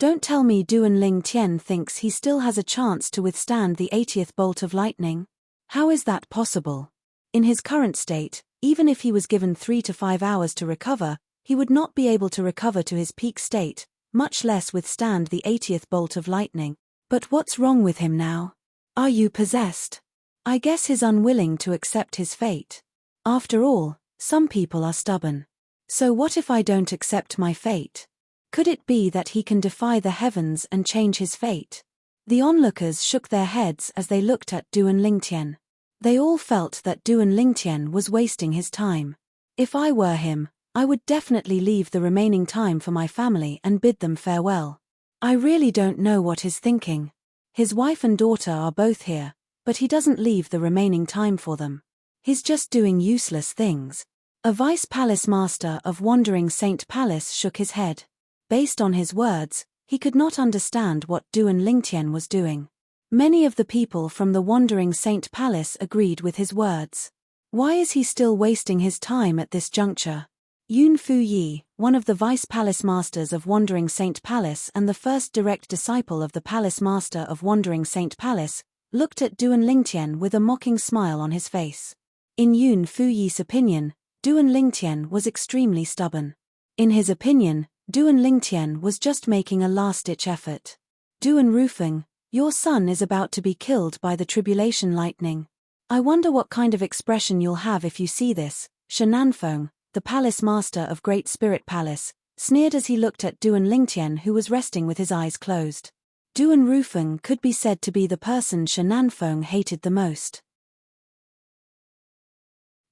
Don't tell me Duan Ling Tian thinks he still has a chance to withstand the 80th bolt of lightning? How is that possible? In his current state, even if he was given 3 to 5 hours to recover, he would not be able to recover to his peak state, much less withstand the 80th bolt of lightning. But what's wrong with him now? Are you possessed? I guess he's unwilling to accept his fate. After all, some people are stubborn. So what if I don't accept my fate? Could it be that he can defy the heavens and change his fate? The onlookers shook their heads as they looked at Duan Lingtian. They all felt that Duan Lingtian was wasting his time. If I were him, I would definitely leave the remaining time for my family and bid them farewell. I really don't know what he's thinking. His wife and daughter are both here, but he doesn't leave the remaining time for them. He's just doing useless things. A vice palace master of Wandering Saint Palace shook his head. Based on his words, he could not understand what Duan Lingtian was doing. Many of the people from the Wandering Saint Palace agreed with his words. Why is he still wasting his time at this juncture? Yun Fuyi, one of the vice palace masters of Wandering Saint Palace and the first direct disciple of the palace master of Wandering Saint Palace, looked at Duan Lingtian with a mocking smile on his face. In Yun Fuyi's opinion, Duan Lingtian was extremely stubborn. In his opinion, Duan Lingtian was just making a last-ditch effort. Duan Rufeng, your son is about to be killed by the tribulation lightning. I wonder what kind of expression you'll have if you see this. Shenanfeng, the palace master of Great Spirit Palace, sneered as he looked at Duan Lingtian, who was resting with his eyes closed. Duan Rufeng could be said to be the person Shenanfeng hated the most.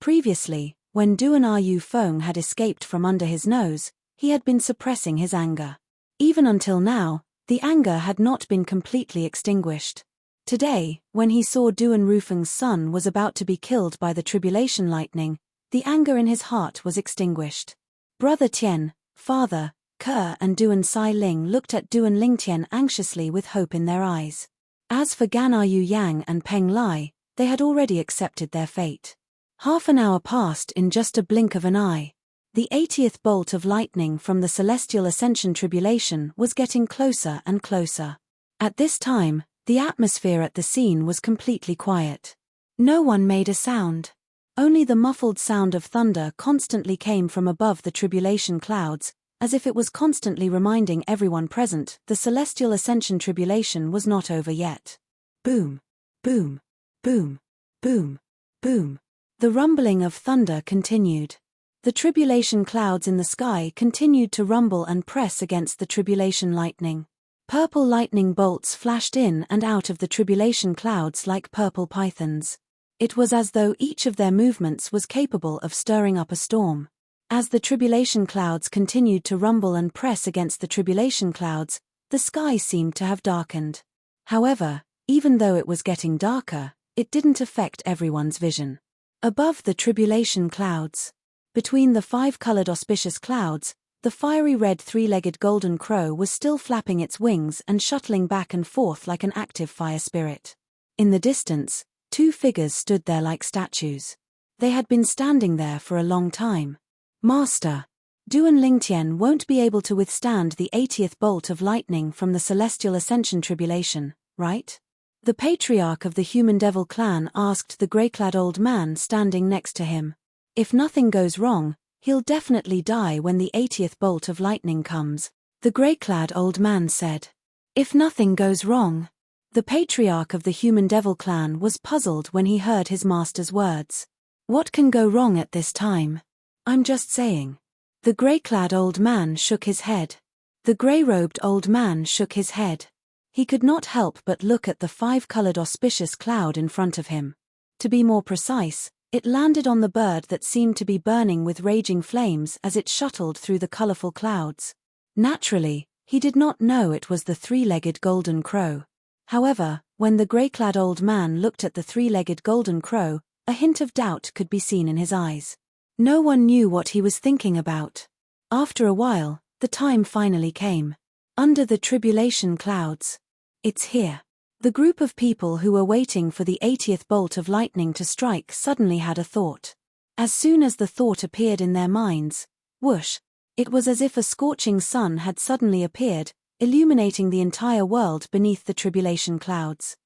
Previously, when Duan Rufeng had escaped from under his nose, he had been suppressing his anger. Even until now, the anger had not been completely extinguished. Today, when he saw Duan Rufeng's son was about to be killed by the tribulation lightning, the anger in his heart was extinguished. Brother Tian, father, Ke and Duan Sai Ling looked at Duan Lingtian anxiously with hope in their eyes. As for Gan Yu Yang and Peng Lai, they had already accepted their fate. Half an hour passed in just a blink of an eye. The 80th bolt of lightning from the celestial ascension tribulation was getting closer and closer. At this time, the atmosphere at the scene was completely quiet. No one made a sound. Only the muffled sound of thunder constantly came from above the tribulation clouds, as if it was constantly reminding everyone present the celestial ascension tribulation was not over yet. Boom, boom, boom, boom, boom. The rumbling of thunder continued. The tribulation clouds in the sky continued to rumble and press against the tribulation lightning. Purple lightning bolts flashed in and out of the tribulation clouds like purple pythons. It was as though each of their movements was capable of stirring up a storm. As the tribulation clouds continued to rumble and press against the tribulation clouds, the sky seemed to have darkened. However, even though it was getting darker, it didn't affect everyone's vision. Above the tribulation clouds, between the 5-colored auspicious clouds, the fiery red 3-legged golden crow was still flapping its wings and shuttling back and forth like an active fire spirit. In the distance, 2 figures stood there like statues. They had been standing there for a long time. Master, Duan Lingtian won't be able to withstand the 80th bolt of lightning from the celestial ascension tribulation, right? The patriarch of the human devil clan asked the grey-clad old man standing next to him. If nothing goes wrong, he'll definitely die when the 80th bolt of lightning comes, the grey-clad old man said. If nothing goes wrong. The patriarch of the human devil clan was puzzled when he heard his master's words. What can go wrong at this time? I'm just saying. The grey-clad old man shook his head. The grey-robed old man shook his head. He could not help but look at the 5-colored auspicious cloud in front of him. To be more precise, it landed on the bird that seemed to be burning with raging flames as it shuttled through the colorful clouds. Naturally, he did not know it was the 3-legged golden crow. However, when the grey-clad old man looked at the 3-legged golden crow, a hint of doubt could be seen in his eyes. No one knew what he was thinking about. After a while, the time finally came. Under the tribulation clouds. It's here. The group of people who were waiting for the 80th bolt of lightning to strike suddenly had a thought. As soon as the thought appeared in their minds, whoosh, it was as if a scorching sun had suddenly appeared, illuminating the entire world beneath the tribulation clouds.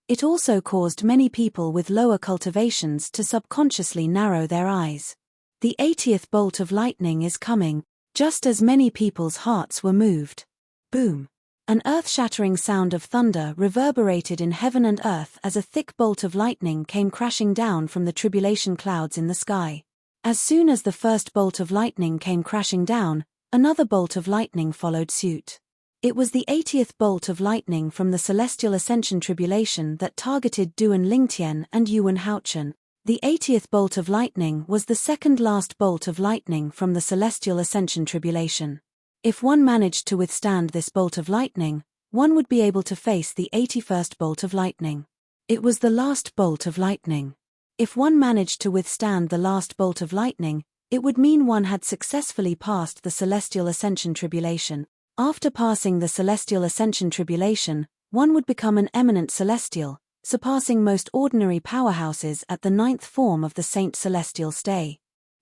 It also caused many people with lower cultivations to subconsciously narrow their eyes. The 80th bolt of lightning is coming, just as many people's hearts were moved. Boom! An earth-shattering sound of thunder reverberated in heaven and earth as a thick bolt of lightning came crashing down from the tribulation clouds in the sky. As soon as the first bolt of lightning came crashing down, another bolt of lightning followed suit. It was the 80th bolt of lightning from the Celestial Ascension Tribulation that targeted Duan Lingtian and Yuan Haochen. The 80th bolt of lightning was the second last bolt of lightning from the Celestial Ascension Tribulation. If one managed to withstand this bolt of lightning, one would be able to face the 81st bolt of lightning. It was the last bolt of lightning. If one managed to withstand the last bolt of lightning, it would mean one had successfully passed the Celestial Ascension Tribulation. After passing the Celestial Ascension Tribulation, one would become an eminent celestial, surpassing most ordinary powerhouses at the 9th form of the Saint Celestial Stay.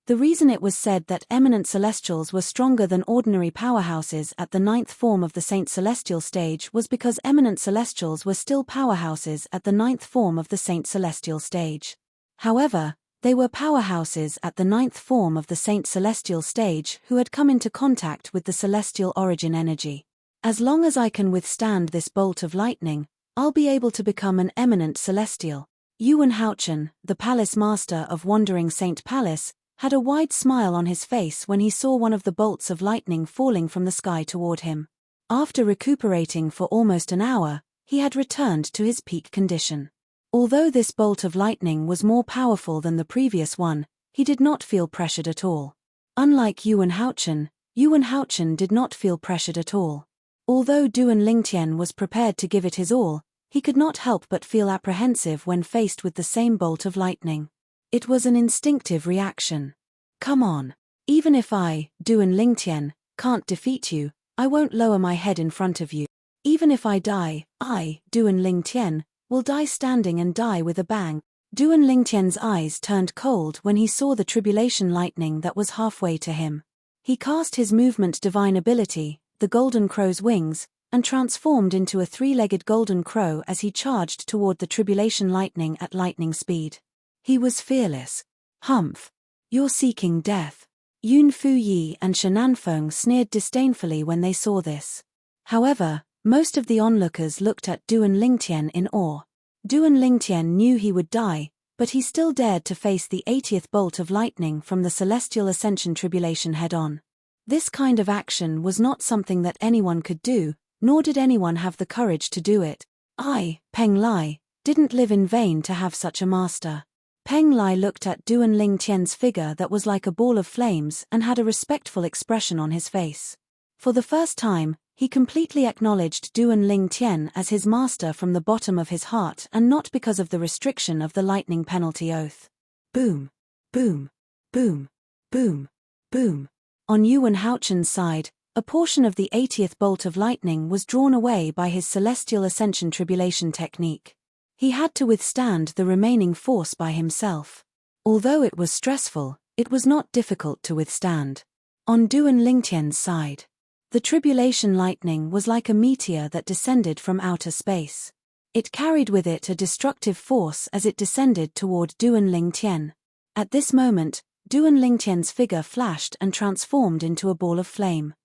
The reason it was said that eminent celestials were stronger than ordinary powerhouses at the 9th form of the Saint Celestial Stage was because eminent celestials were still powerhouses at the 9th form of the Saint Celestial Stage. However, they were powerhouses at the 9th form of the Saint Celestial Stage who had come into contact with the celestial origin energy. As long as I can withstand this bolt of lightning, I'll be able to become an eminent celestial. Yuan Haochen, the palace master of Wandering Saint Palace, had a wide smile on his face when he saw one of the bolts of lightning falling from the sky toward him. After recuperating for almost an hour, he had returned to his peak condition. Although this bolt of lightning was more powerful than the previous one, he did not feel pressured at all. Unlike Yuan Haochen did not feel pressured at all. Although Duan Lingtian was prepared to give it his all, he could not help but feel apprehensive when faced with the same bolt of lightning. It was an instinctive reaction. Come on. Even if I, Duan Lingtian, can't defeat you, I won't lower my head in front of you. Even if I die, I, Duan Lingtian, will die standing and die with a bang. Duan Lingtian's eyes turned cold when he saw the tribulation lightning that was halfway to him. He cast his movement divine ability, the Golden Crow's wings, and transformed into a three-legged golden crow as he charged toward the tribulation lightning at lightning speed. He was fearless. Humph! You're seeking death. Yun Fuyi and Shenanfeng sneered disdainfully when they saw this. However, most of the onlookers looked at Duan Lingtian in awe. Duan Lingtian knew he would die, but he still dared to face the 80th bolt of lightning from the Celestial Ascension Tribulation head-on. This kind of action was not something that anyone could do, nor did anyone have the courage to do it. I, Peng Lai, didn't live in vain to have such a master. Peng Lai looked at Duan Lingtian's figure that was like a ball of flames and had a respectful expression on his face. For the first time, he completely acknowledged Duan Lingtian as his master from the bottom of his heart and not because of the restriction of the lightning penalty oath. Boom! Boom! Boom! Boom! Boom! On Yuan Haochen's side, a portion of the 80th bolt of lightning was drawn away by his Celestial Ascension Tribulation technique. He had to withstand the remaining force by himself. Although it was stressful, it was not difficult to withstand. On Duan Lingtian's side, the tribulation lightning was like a meteor that descended from outer space. It carried with it a destructive force as it descended toward Duan Lingtian. At this moment, Duan Lingtian's figure flashed and transformed into a ball of flame.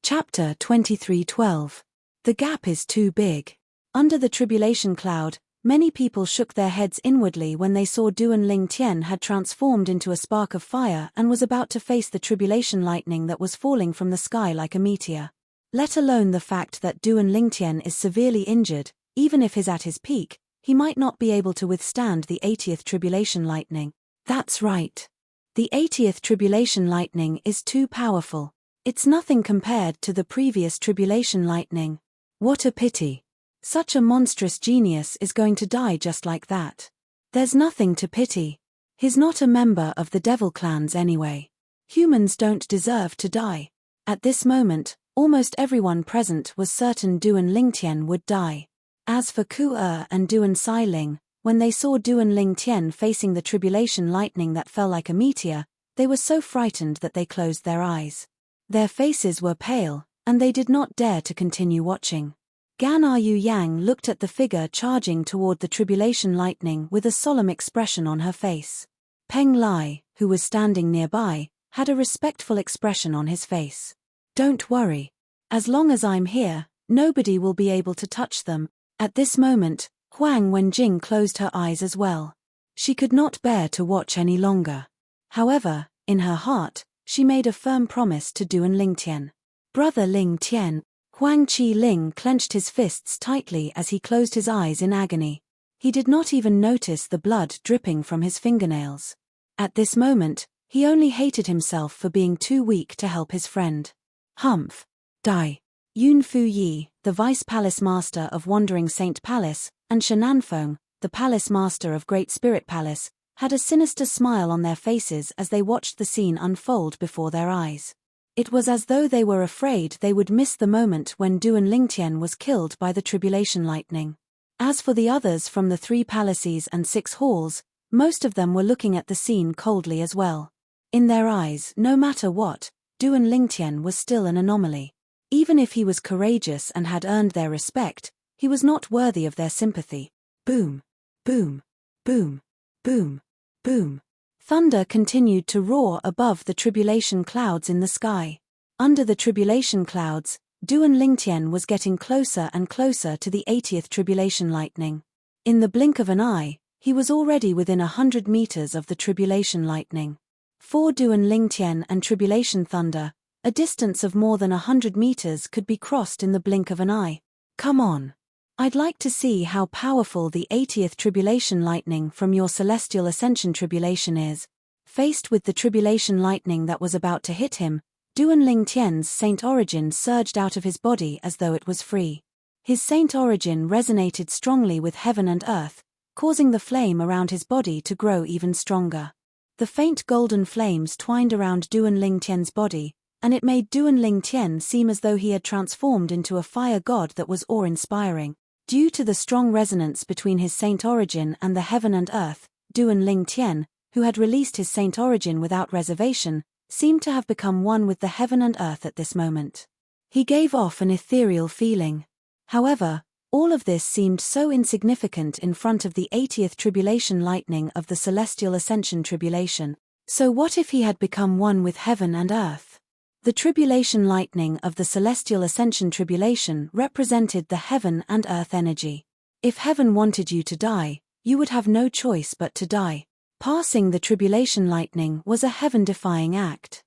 Chapter 23:12. The gap is too big. Under the tribulation cloud, many people shook their heads inwardly when they saw Duan Lingtian had transformed into a spark of fire and was about to face the tribulation lightning that was falling from the sky like a meteor. Let alone the fact that Duan Lingtian is severely injured, even if he's at his peak, he might not be able to withstand the 80th tribulation lightning. That's right. The 80th tribulation lightning is too powerful. It's nothing compared to the previous tribulation lightning. What a pity. Such a monstrous genius is going to die just like that. There's nothing to pity. He's not a member of the devil clans anyway. Humans don't deserve to die. At this moment, almost everyone present was certain Duan Lingtian would die. As for Ku and Duan Sailing, when they saw Duan Lingtian facing the tribulation lightning that fell like a meteor, they were so frightened that they closed their eyes. Their faces were pale, and they did not dare to continue watching. Gan Yu Yang looked at the figure charging toward the tribulation lightning with a solemn expression on her face. Peng Lai, who was standing nearby, had a respectful expression on his face. "Don't worry. As long as I'm here, nobody will be able to touch them." At this moment, Huang Wenjing closed her eyes as well. She could not bear to watch any longer. However, in her heart, she made a firm promise to Duan Lingtian. "Brother Ling Tian." Huang Qi Ling clenched his fists tightly as he closed his eyes in agony. He did not even notice the blood dripping from his fingernails. At this moment, he only hated himself for being too weak to help his friend. Humph. Die. Yun Fuyi, the Vice Palace Master of Wandering Saint Palace, and Shenanfeng, the Palace Master of Great Spirit Palace, had a sinister smile on their faces as they watched the scene unfold before their eyes. It was as though they were afraid they would miss the moment when Duan Lingtian was killed by the tribulation lightning. As for the others from the 3 palaces and 6 halls, most of them were looking at the scene coldly as well. In their eyes, no matter what, Duan Lingtian was still an anomaly. Even if he was courageous and had earned their respect, he was not worthy of their sympathy. Boom, boom, boom, boom, boom. Thunder continued to roar above the tribulation clouds in the sky. Under the tribulation clouds, Duan Lingtian was getting closer and closer to the 80th tribulation lightning. In the blink of an eye, he was already within 100 meters of the tribulation lightning. For Duan Lingtian and tribulation thunder, a distance of more than 100 meters could be crossed in the blink of an eye. Come on. I'd like to see how powerful the 80th tribulation lightning from your celestial ascension tribulation is. Faced with the tribulation lightning that was about to hit him, Duan Lingtian's saint origin surged out of his body as though it was free. His saint origin resonated strongly with heaven and earth, causing the flame around his body to grow even stronger. The faint golden flames twined around Duan Lingtian's body, and it made Duan Lingtian seem as though he had transformed into a fire god that was awe-inspiring. Due to the strong resonance between his saint origin and the heaven and earth, Duan Lingtian, who had released his saint origin without reservation, seemed to have become one with the heaven and earth at this moment. He gave off an ethereal feeling. However, all of this seemed so insignificant in front of the 80th tribulation lightning of the celestial ascension tribulation. So what if he had become one with heaven and earth? The tribulation lightning of the celestial ascension tribulation represented the heaven and earth energy. If heaven wanted you to die, you would have no choice but to die. Passing the tribulation lightning was a heaven-defying act.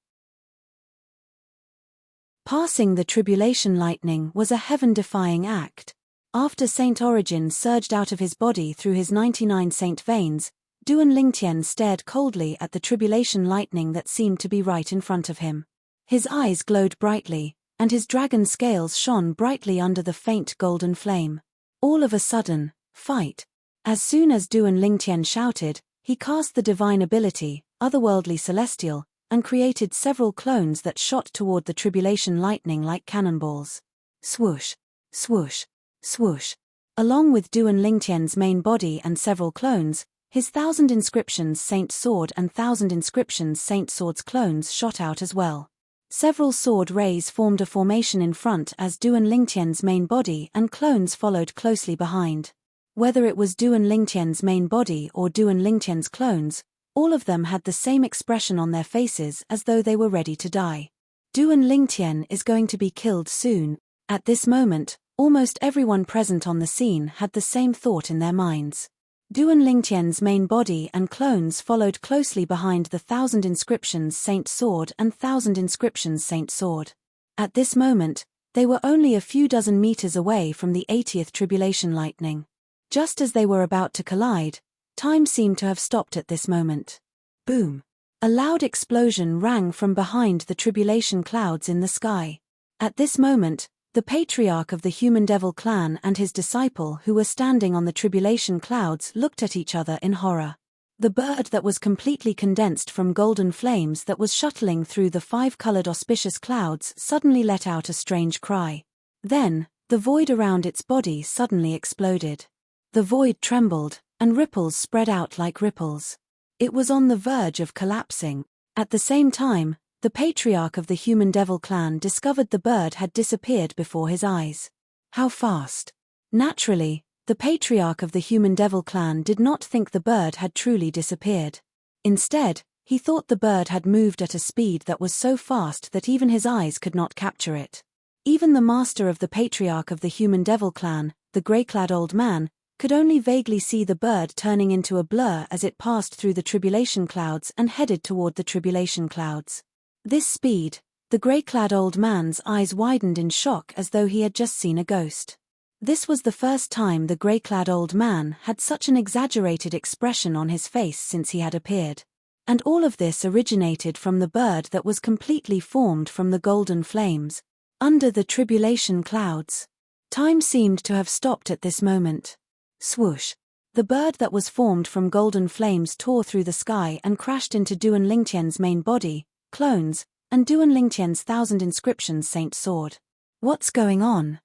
Passing the tribulation lightning was a heaven-defying act. After Saint Origin surged out of his body through his 99 saint veins, Duan Lingtian stared coldly at the tribulation lightning that seemed to be right in front of him. His eyes glowed brightly, and his dragon scales shone brightly under the faint golden flame. All of a sudden, fight. As soon as Duan Lingtian shouted, he cast the divine ability, otherworldly celestial, and created several clones that shot toward the tribulation lightning like cannonballs. Swoosh, swoosh, swoosh. Along with Duan Lingtian's main body and several clones, his 1,000 inscriptions Saint Sword and 1,000 inscriptions Saint Sword's clones shot out as well. Several sword rays formed a formation in front as Duan Lingtian's main body and clones followed closely behind. Whether it was Duan Lingtian's main body or Duan Lingtian's clones, all of them had the same expression on their faces as though they were ready to die. Duan Lingtian is going to be killed soon. At this moment, almost everyone present on the scene had the same thought in their minds. Duan Lingtian's main body and clones followed closely behind the 1,000 inscriptions Saint Sword and 1,000 inscriptions Saint Sword. At this moment, they were only a few dozen meters away from the 80th tribulation lightning. Just as they were about to collide, time seemed to have stopped at this moment. Boom! A loud explosion rang from behind the tribulation clouds in the sky. At this moment, the patriarch of the human devil clan and his disciple who were standing on the tribulation clouds looked at each other in horror. The bird that was completely condensed from golden flames that was shuttling through the 5-colored auspicious clouds suddenly let out a strange cry. Then, the void around its body suddenly exploded. The void trembled, and ripples spread out like ripples. It was on the verge of collapsing. At the same time, the patriarch of the human devil clan discovered the bird had disappeared before his eyes. How fast? Naturally, the patriarch of the human devil clan did not think the bird had truly disappeared. Instead, he thought the bird had moved at a speed that was so fast that even his eyes could not capture it. Even the master of the patriarch of the human devil clan, the grey-clad old man, could only vaguely see the bird turning into a blur as it passed through the tribulation clouds and headed toward the tribulation clouds. This speed, the grey-clad old man's eyes widened in shock as though he had just seen a ghost. This was the first time the grey-clad old man had such an exaggerated expression on his face since he had appeared. And all of this originated from the bird that was completely formed from the golden flames, under the tribulation clouds. Time seemed to have stopped at this moment. Swoosh! The bird that was formed from golden flames tore through the sky and crashed into Duan Lingtian's main body, clones, and Duan Lingtian's 1,000 inscriptions saint sword. What's going on?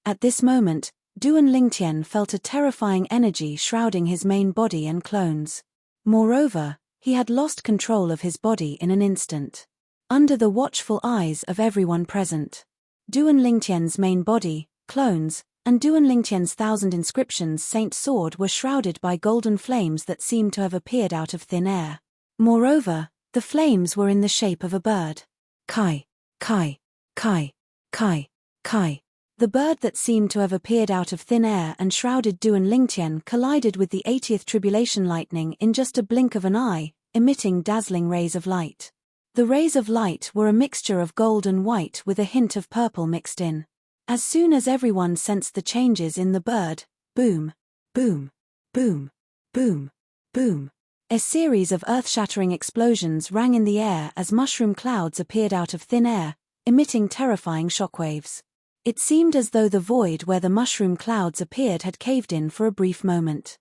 At this moment, Duan Lingtian felt a terrifying energy shrouding his main body and clones. Moreover, he had lost control of his body in an instant. Under the watchful eyes of everyone present, Duan Lingtian's main body, clones, and Duan Lingtian's 1,000 inscriptions saint sword were shrouded by golden flames that seemed to have appeared out of thin air. Moreover, the flames were in the shape of a bird. Kai, Kai, Kai, Kai, Kai. The bird that seemed to have appeared out of thin air and shrouded Duan Lingtian collided with the 80th tribulation lightning in just a blink of an eye, emitting dazzling rays of light. The rays of light were a mixture of gold and white with a hint of purple mixed in. As soon as everyone sensed the changes in the bird, boom, boom, boom, boom, boom. A series of earth-shattering explosions rang in the air as mushroom clouds appeared out of thin air, emitting terrifying shockwaves. It seemed as though the void where the mushroom clouds appeared had caved in for a brief moment.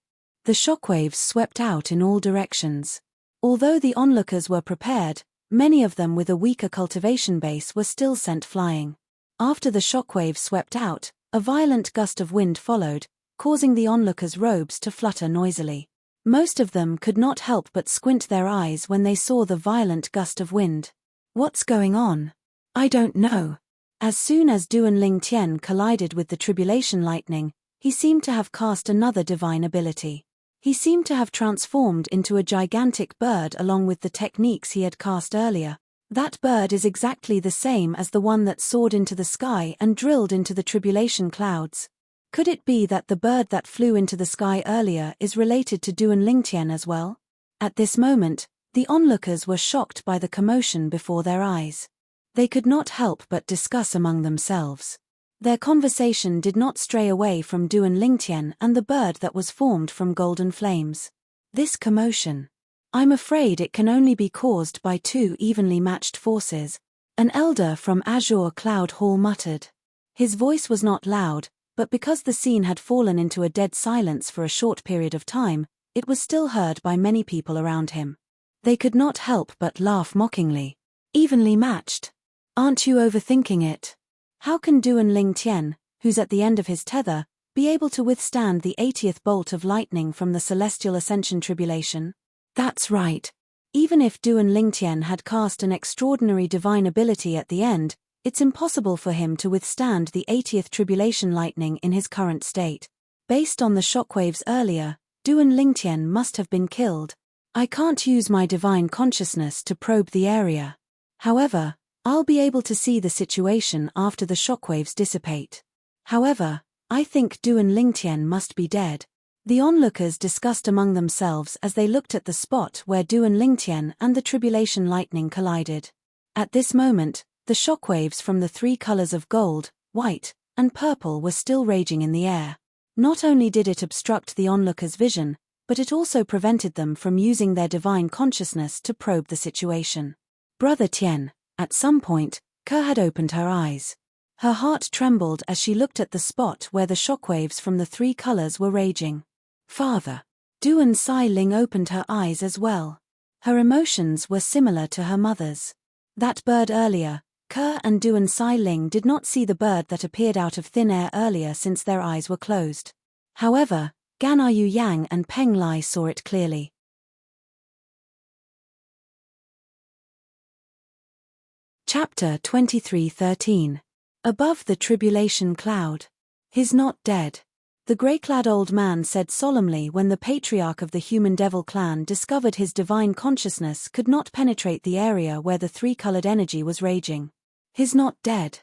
The shockwaves swept out in all directions. Although the onlookers were prepared, many of them with a weaker cultivation base were still sent flying. After the shockwaves swept out, a violent gust of wind followed, causing the onlookers' robes to flutter noisily. Most of them could not help but squint their eyes when they saw the violent gust of wind. What's going on? I don't know. As soon as Duan Lingtian collided with the tribulation lightning, he seemed to have cast another divine ability. He seemed to have transformed into a gigantic bird along with the techniques he had cast earlier. That bird is exactly the same as the one that soared into the sky and drilled into the tribulation clouds. Could it be that the bird that flew into the sky earlier is related to Duan Lingtian as well? At this moment, the onlookers were shocked by the commotion before their eyes. They could not help but discuss among themselves. Their conversation did not stray away from Duan Lingtian and the bird that was formed from golden flames. This commotion. I'm afraid it can only be caused by two evenly matched forces, an elder from Azure Cloud Hall muttered. His voice was not loud, but because the scene had fallen into a dead silence for a short period of time, it was still heard by many people around him. They could not help but laugh mockingly. Evenly matched? Aren't you overthinking it? How can Duan Lingtian, who's at the end of his tether, be able to withstand the 80th bolt of lightning from the celestial ascension tribulation? That's right. Even if Duan Lingtian had cast an extraordinary divine ability at the end, it's impossible for him to withstand the 80th tribulation lightning in his current state. Based on the shockwaves earlier, Duan Lingtian must have been killed. I can't use my divine consciousness to probe the area. However, I'll be able to see the situation after the shockwaves dissipate. However, I think Duan Lingtian must be dead. The onlookers discussed among themselves as they looked at the spot where Duan Lingtian and the tribulation lightning collided. At this moment, the shockwaves from the three colors of gold, white, and purple were still raging in the air. Not only did it obstruct the onlookers' vision, but it also prevented them from using their divine consciousness to probe the situation. Brother Tian, at some point, Ke had opened her eyes. Her heart trembled as she looked at the spot where the shockwaves from the three colors were raging. Father. Duan Sai Ling opened her eyes as well. Her emotions were similar to her mother's. That bird earlier, Ke and Duan Sai Ling did not see the bird that appeared out of thin air earlier since their eyes were closed. However, Gan Yu Yang and Peng Lai saw it clearly. Chapter 23:13. Above the tribulation cloud. He's not dead. The grey-clad old man said solemnly when the patriarch of the human devil clan discovered his divine consciousness could not penetrate the area where the three-colored energy was raging. He's not dead.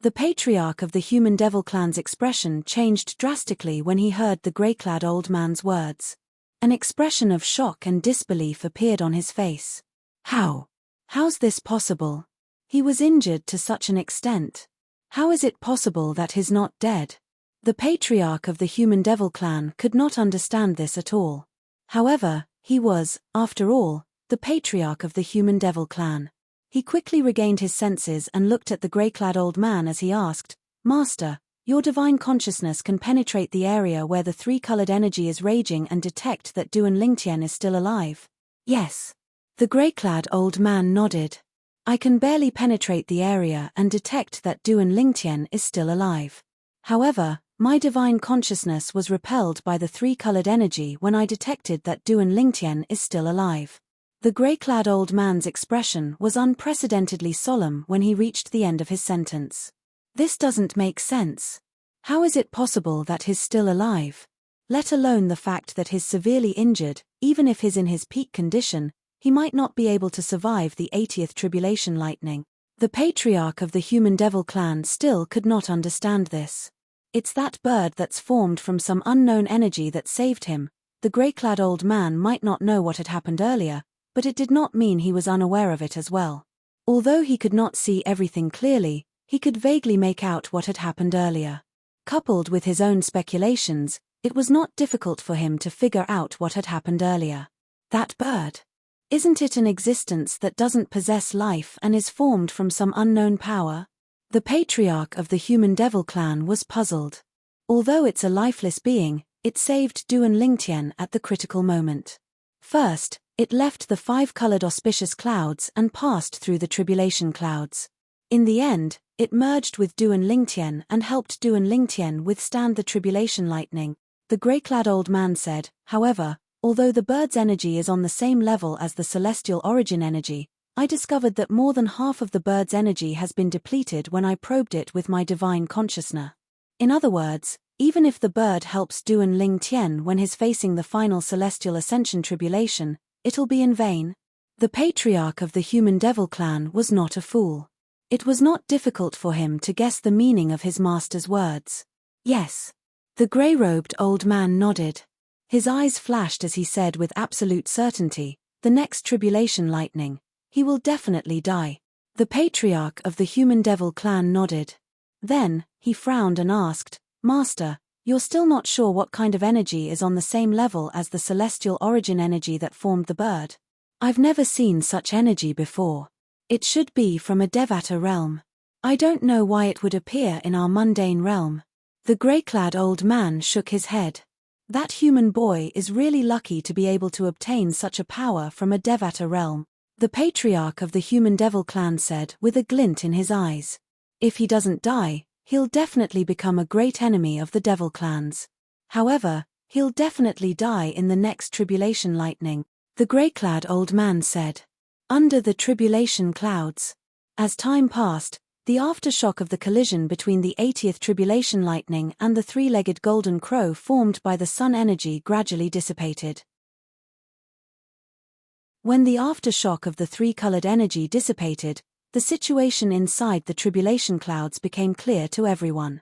The patriarch of the human devil clan's expression changed drastically when he heard the grey-clad old man's words. An expression of shock and disbelief appeared on his face. How's this possible? He was injured to such an extent. How is it possible that he's not dead? The patriarch of the human devil clan could not understand this at all. However, he was, after all, the patriarch of the human devil clan. He quickly regained his senses and looked at the grey-clad old man as he asked, "Master, your divine consciousness can penetrate the area where the three-colored energy is raging and detect that Duan Lingtian is still alive?" "Yes." The grey-clad old man nodded. "I can barely penetrate the area and detect that Duan Lingtian is still alive. However, my divine consciousness was repelled by the three-colored energy when I detected that Duan Lingtian is still alive." The grey-clad old man's expression was unprecedentedly solemn when he reached the end of his sentence. "This doesn't make sense. How is it possible that he's still alive? Let alone the fact that he's severely injured, even if he's in his peak condition, he might not be able to survive the 80th tribulation lightning." The patriarch of the human devil clan still could not understand this. "It's that bird that's formed from some unknown energy that saved him." The grey-clad old man might not know what had happened earlier, but it did not mean he was unaware of it as well. Although he could not see everything clearly, he could vaguely make out what had happened earlier. Coupled with his own speculations, it was not difficult for him to figure out what had happened earlier. That bird. Isn't it an existence that doesn't possess life and is formed from some unknown power? The patriarch of the human devil clan was puzzled. Although it's a lifeless being, it saved Duan Lingtian at the critical moment. First, it left the five-colored auspicious clouds and passed through the tribulation clouds. In the end, it merged with Duan Lingtian and helped Duan Lingtian withstand the tribulation lightning. The grey-clad old man said, "However, although the bird's energy is on the same level as the celestial origin energy, I discovered that more than half of the bird's energy has been depleted when I probed it with my divine consciousness. In other words, even if the bird helps Duan Lingtian when he's facing the final celestial ascension tribulation, it'll be in vain." The patriarch of the human devil clan was not a fool. It was not difficult for him to guess the meaning of his master's words. "Yes." The grey-robed old man nodded. His eyes flashed as he said with absolute certainty, "The next tribulation lightning. He will definitely die." The patriarch of the human devil clan nodded. Then, he frowned and asked, "Master, you're still not sure what kind of energy is on the same level as the celestial origin energy that formed the bird?" "I've never seen such energy before. It should be from a Devata realm. I don't know why it would appear in our mundane realm." The grey-clad old man shook his head. That human boy is really lucky to be able to obtain such a power from a Devata realm. The patriarch of the human devil clan said with a glint in his eyes. "If he doesn't die, he'll definitely become a great enemy of the devil clans. However, he'll definitely die in the next tribulation lightning," the grey-clad old man said. Under the tribulation clouds. As time passed, the aftershock of the collision between the 80th tribulation lightning and the three-legged golden crow formed by the sun energy gradually dissipated. When the aftershock of the three-colored energy dissipated, the situation inside the tribulation clouds became clear to everyone.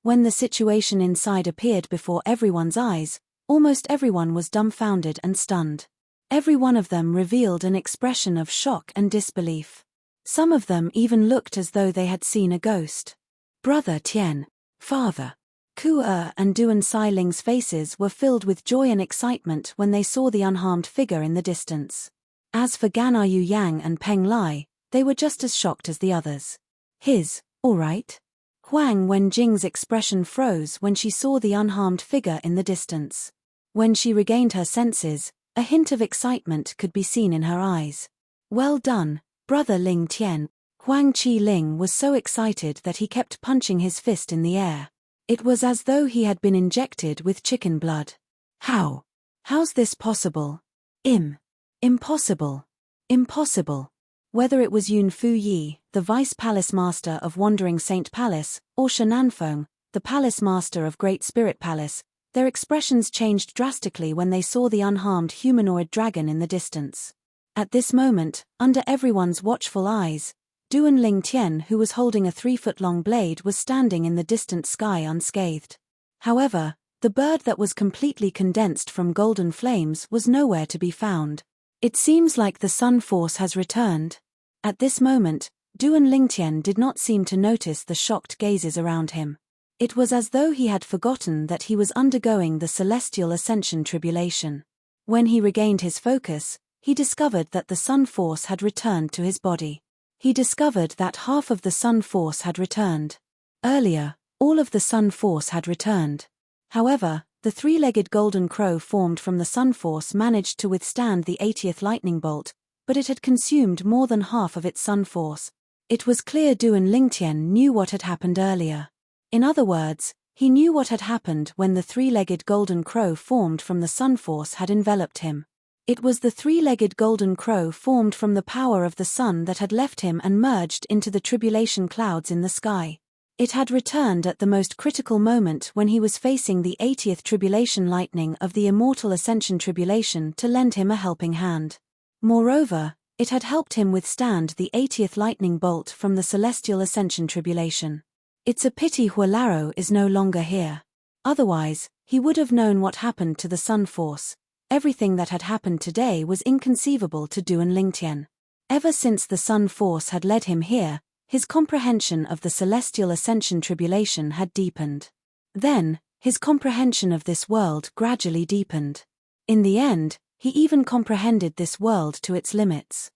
When the situation inside appeared before everyone's eyes, almost everyone was dumbfounded and stunned. Every one of them revealed an expression of shock and disbelief. Some of them even looked as though they had seen a ghost. Brother Tian, Father Ku-er and Duan Siling's faces were filled with joy and excitement when they saw the unharmed figure in the distance. As for Ganayu Yang and Peng Lai, they were just as shocked as the others. All right? Huang Wenjing's expression froze when she saw the unharmed figure in the distance. When she regained her senses, a hint of excitement could be seen in her eyes. "Well done, Brother Ling Tian." Huang Qi-ling was so excited that he kept punching his fist in the air. It was as though he had been injected with chicken blood. How's this possible? Impossible. Impossible. Whether it was Yun Fu-yi, the Vice Palace Master of Wandering Saint Palace, or Shenanfeng, the Palace Master of Great Spirit Palace, their expressions changed drastically when they saw the unharmed humanoid dragon in the distance. At this moment, under everyone's watchful eyes, Duan Lingtian, who was holding a 3-foot-long blade, was standing in the distant sky unscathed. However, the bird that was completely condensed from golden flames was nowhere to be found. It seems like the sun force has returned. At this moment, Duan Lingtian did not seem to notice the shocked gazes around him. It was as though he had forgotten that he was undergoing the celestial ascension tribulation. When he regained his focus, he discovered that the sun force had returned to his body. He discovered that half of the sun force had returned. Earlier, all of the sun force had returned. However, the 3-legged golden crow formed from the sun force managed to withstand the 80th lightning bolt, but it had consumed more than half of its sun force. It was clear Duan Lingtian knew what had happened earlier. In other words, he knew what had happened when the 3-legged golden crow formed from the sun force had enveloped him. It was the 3-legged golden crow formed from the power of the sun that had left him and merged into the tribulation clouds in the sky. It had returned at the most critical moment when he was facing the 80th tribulation lightning of the immortal ascension tribulation to lend him a helping hand. Moreover, it had helped him withstand the 80th lightning bolt from the celestial ascension tribulation. It's a pity Hualaro is no longer here. Otherwise, he would have known what happened to the sun force. Everything that had happened today was inconceivable to Duan Lingtian. Ever since the sun force had led him here, his comprehension of the celestial ascension tribulation had deepened. Then, his comprehension of this world gradually deepened. In the end, he even comprehended this world to its limits.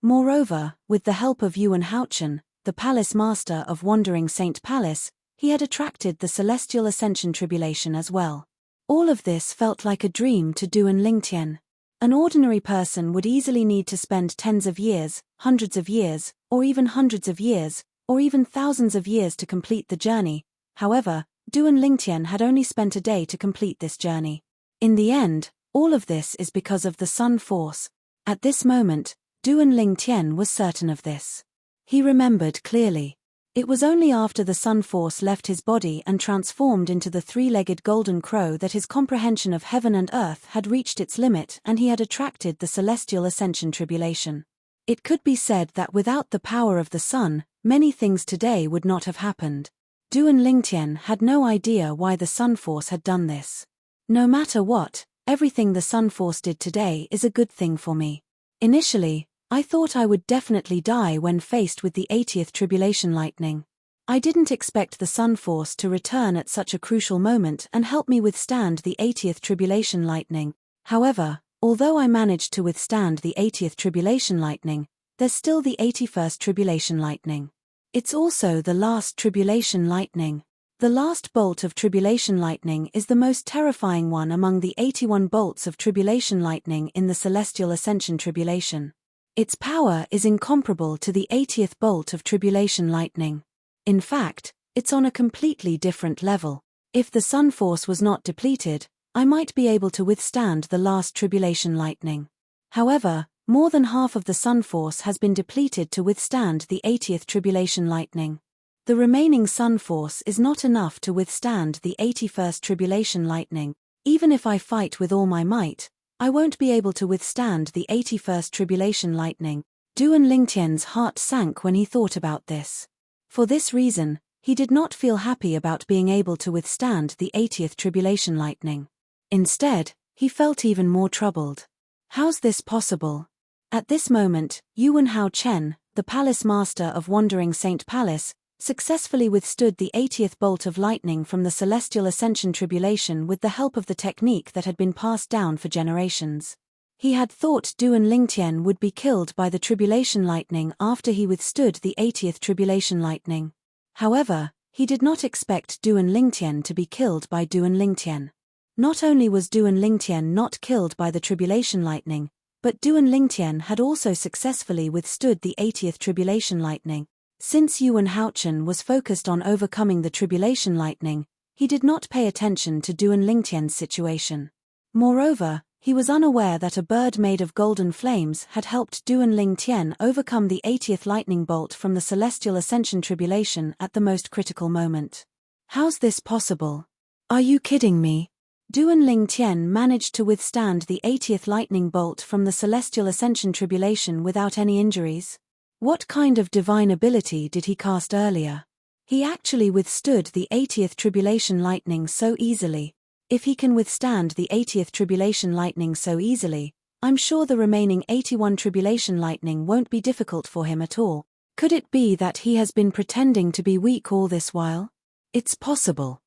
Moreover, with the help of Yuan Haochen, the Palace Master of Wandering Saint Palace, he had attracted the celestial ascension tribulation as well. All of this felt like a dream to Duan Lingtian. An ordinary person would easily need to spend tens of years, hundreds of years, or even hundreds of years, or even thousands of years to complete the journey. However, Duan Lingtian had only spent a day to complete this journey. In the end, all of this is because of the sun force. At this moment, Duan Lingtian was certain of this. He remembered clearly. It was only after the sun force left his body and transformed into the 3-legged golden crow that his comprehension of heaven and earth had reached its limit and he had attracted the celestial ascension tribulation. It could be said that without the power of the sun, many things today would not have happened. Duan Lingtian had no idea why the sun force had done this. No matter what, everything the sun force did today is a good thing for me. Initially, I thought I would definitely die when faced with the 80th tribulation lightning. I didn't expect the sun force to return at such a crucial moment and help me withstand the 80th tribulation lightning. However, although I managed to withstand the 80th tribulation lightning, there's still the 81st tribulation lightning. It's also the last tribulation lightning. The last bolt of tribulation lightning is the most terrifying one among the 81 bolts of tribulation lightning in the celestial ascension tribulation. Its power is incomparable to the 80th bolt of tribulation lightning. In fact, it's on a completely different level. If the sun force was not depleted, I might be able to withstand the last tribulation lightning. However, more than half of the sun force has been depleted to withstand the 80th tribulation lightning. The remaining sun force is not enough to withstand the 81st tribulation lightning. Even if I fight with all my might, I won't be able to withstand the 81st tribulation lightning. Duan Lingtian's heart sank when he thought about this. For this reason, he did not feel happy about being able to withstand the 80th tribulation lightning. Instead, he felt even more troubled. How's this possible? At this moment, Yuan Haochen, the Palace Master of Wandering Saint Palace, successfully withstood the 80th bolt of lightning from the celestial ascension tribulation with the help of the technique that had been passed down for generations. He had thought Duan Lingtian would be killed by the tribulation lightning after he withstood the 80th tribulation lightning. However, he did not expect Duan Lingtian to be killed by Duan Lingtian. Not only was Duan Lingtian not killed by the tribulation lightning, but Duan Lingtian had also successfully withstood the 80th tribulation lightning. Since Yuan Haochen was focused on overcoming the tribulation lightning, he did not pay attention to Duan Lingtian's situation. Moreover, He was unaware that a bird made of golden flames had helped Duan Ling Tian overcome the 80th lightning bolt from the celestial ascension tribulation at the most critical moment. How's this possible? Are you kidding me? Duan Ling Tian managed to withstand the 80th lightning bolt from the celestial ascension tribulation without any injuries? What kind of divine ability did he cast earlier? He actually withstood the 80th tribulation lightning so easily. If he can withstand the 80th tribulation lightning so easily, I'm sure the remaining 81 tribulation lightning won't be difficult for him at all. Could it be that he has been pretending to be weak all this while? It's possible.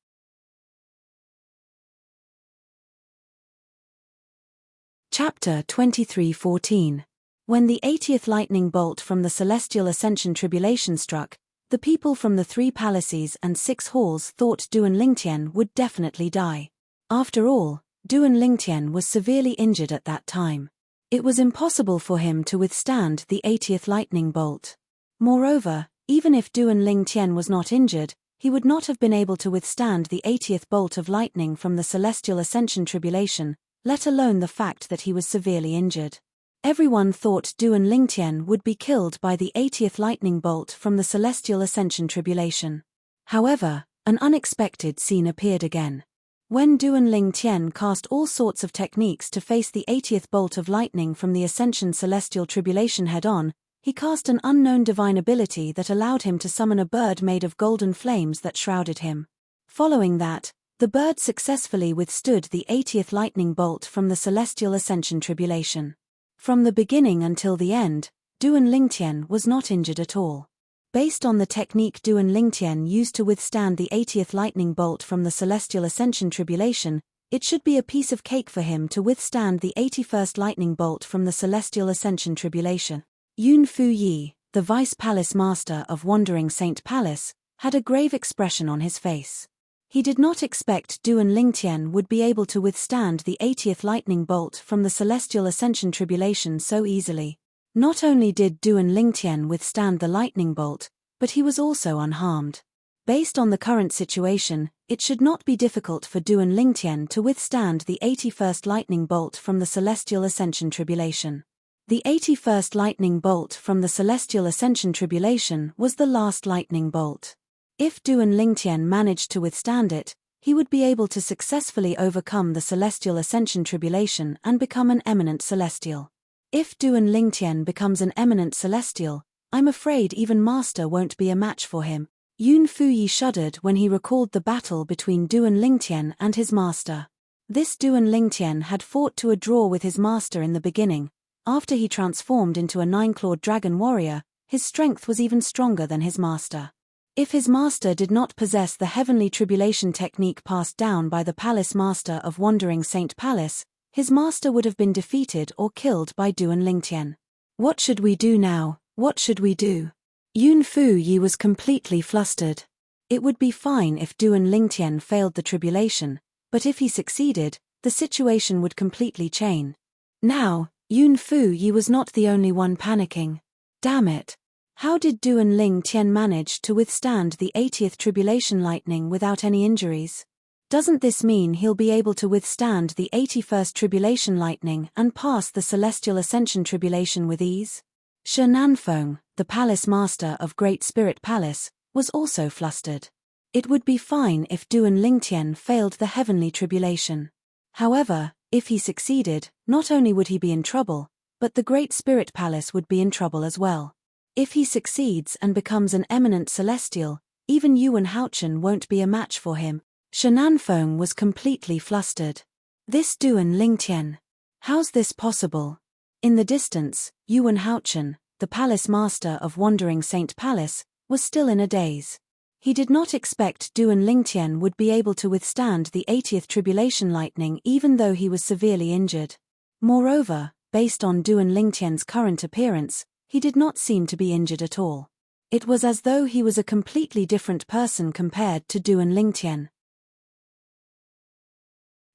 Chapter 23:14. When the 80th lightning bolt from the celestial ascension tribulation struck, the people from the 3 palaces and 6 halls thought Duan Lingtian would definitely die. After all, Duan Lingtian was severely injured at that time. It was impossible for him to withstand the 80th lightning bolt. Moreover, even if Duan Lingtian was not injured, he would not have been able to withstand the 80th bolt of lightning from the celestial ascension tribulation, let alone the fact that he was severely injured. Everyone thought Duan Lingtian would be killed by the 80th lightning bolt from the celestial ascension tribulation. However, an unexpected scene appeared again. When Duan Lingtian cast all sorts of techniques to face the 80th bolt of lightning from the ascension celestial tribulation head-on, he cast an unknown divine ability that allowed him to summon a bird made of golden flames that shrouded him. Following that, the bird successfully withstood the 80th lightning bolt from the celestial ascension tribulation. From the beginning until the end, Duan Lingtian was not injured at all. Based on the technique Duan Lingtian used to withstand the 80th lightning bolt from the celestial ascension tribulation, it should be a piece of cake for him to withstand the 81st lightning bolt from the celestial ascension tribulation. Yun Fu Yi, the vice palace master of Wandering Saint Palace, had a grave expression on his face. He did not expect Duan Lingtian would be able to withstand the 80th lightning bolt from the celestial ascension tribulation so easily. Not only did Duan Lingtian withstand the lightning bolt, but he was also unharmed. Based on the current situation, it should not be difficult for Duan Lingtian to withstand the 81st lightning bolt from the celestial ascension tribulation. The 81st lightning bolt from the celestial ascension tribulation was the last lightning bolt. If Duan Lingtian managed to withstand it, he would be able to successfully overcome the celestial ascension tribulation and become an eminent celestial. If Duan Lingtian becomes an eminent celestial, I'm afraid even Master won't be a match for him. Yun Fuyi shuddered when he recalled the battle between Duan Lingtian and his master. This Duan Lingtian had fought to a draw with his master in the beginning. After he transformed into a 9-clawed dragon warrior, his strength was even stronger than his master. If his master did not possess the heavenly tribulation technique passed down by the palace master of Wandering Saint Palace, his master would have been defeated or killed by Duan Lingtian. What should we do now? What should we do? Yun Fu Yi was completely flustered. It would be fine if Duan Lingtian failed the tribulation, but if he succeeded, the situation would completely change. Now, Yun Fu Yi was not the only one panicking. Damn it! How did Duan Lingtian manage to withstand the 80th tribulation lightning without any injuries? Doesn't this mean he'll be able to withstand the 81st tribulation lightning and pass the celestial ascension tribulation with ease? Shi Nanfeng, the palace master of Great Spirit Palace, was also flustered. It would be fine if Duan Lingtian failed the heavenly tribulation. However, if he succeeded, not only would he be in trouble, but the Great Spirit Palace would be in trouble as well. If he succeeds and becomes an eminent celestial, even Yuan Haochen won't be a match for him. Shi Nanfeng was completely flustered. This Duan Lingtian. How's this possible? In the distance, Yuan Haochen, the palace master of Wandering Saint Palace, was still in a daze. He did not expect Duan Lingtian would be able to withstand the 80th tribulation lightning even though he was severely injured. Moreover, based on Duan Lingtian's current appearance, he did not seem to be injured at all. It was as though he was a completely different person compared to Duan Lingtian.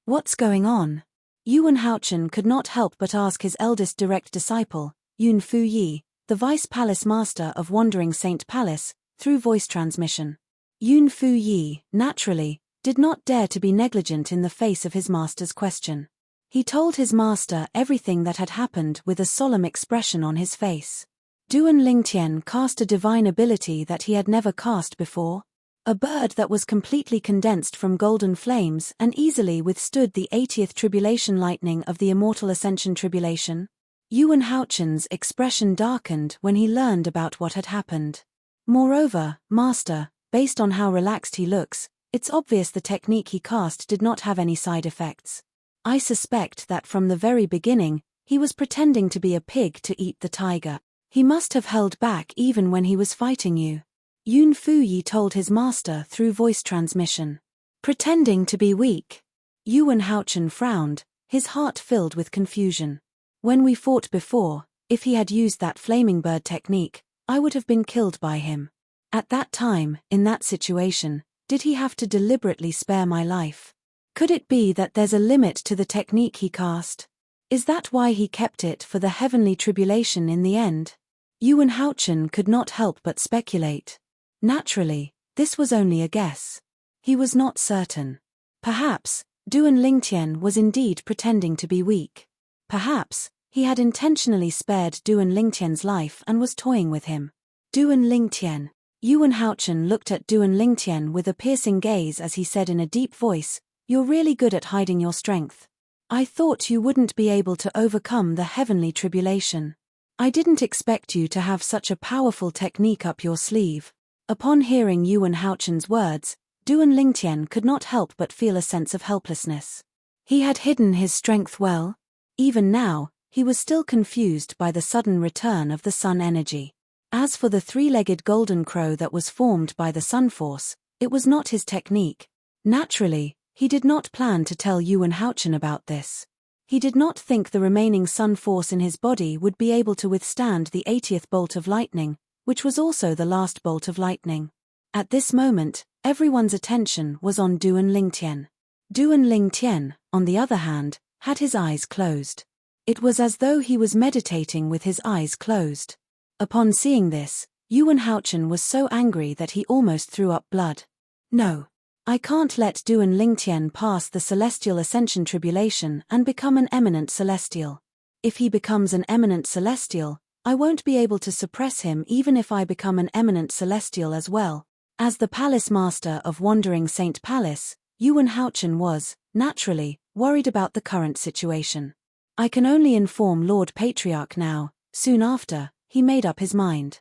What's going on? Yuan Haochen could not help but ask his eldest direct disciple, Yun Fu Yi, the vice palace master of Wandering Saint Palace, through voice transmission. Yun Fu Yi, naturally, did not dare to be negligent in the face of his master's question. He told his master everything that had happened with a solemn expression on his face. Duan Lingtian cast a divine ability that he had never cast before. A bird that was completely condensed from golden flames and easily withstood the 80th tribulation lightning of the immortal ascension tribulation. Yuan Haochen's expression darkened when he learned about what had happened. Moreover, master, based on how relaxed he looks, it's obvious the technique he cast did not have any side effects. I suspect that from the very beginning, he was pretending to be a pig to eat the tiger. He must have held back even when he was fighting you. Yun Fuyi told his master through voice transmission. Pretending to be weak. Yuan Haochen frowned, his heart filled with confusion. When we fought before, if he had used that flaming bird technique, I would have been killed by him. At that time, in that situation, did he have to deliberately spare my life? Could it be that there's a limit to the technique he cast? Is that why he kept it for the heavenly tribulation in the end? Yuan Haochen could not help but speculate. Naturally, this was only a guess. He was not certain. Perhaps, Duan Lingtian was indeed pretending to be weak. Perhaps, he had intentionally spared Duan Lingtian's life and was toying with him. Duan Lingtian. Yuan Haochen looked at Duan Lingtian with a piercing gaze as he said in a deep voice, "You're really good at hiding your strength. I thought you wouldn't be able to overcome the heavenly tribulation. I didn't expect you to have such a powerful technique up your sleeve." Upon hearing Yuan Haochen's words, Duan Lingtian could not help but feel a sense of helplessness. He had hidden his strength well. Even now, he was still confused by the sudden return of the sun energy. As for the three-legged golden crow that was formed by the sun force, it was not his technique. Naturally, he did not plan to tell Yuan Haochen about this. He did not think the remaining sun force in his body would be able to withstand the 80th bolt of lightning, which was also the last bolt of lightning. At this moment, everyone's attention was on Duan Lingtian. Duan Lingtian, on the other hand, had his eyes closed. It was as though he was meditating with his eyes closed. Upon seeing this, Yuan Haochen was so angry that he almost threw up blood. No. I can't let Duan Lingtian pass the celestial ascension tribulation and become an eminent celestial. If he becomes an eminent celestial, I won't be able to suppress him even if I become an eminent celestial as well. As the palace master of Wandering Saint Palace, Yuan Haochen was, naturally, worried about the current situation. I can only inform Lord Patriarch now. Soon after, he made up his mind.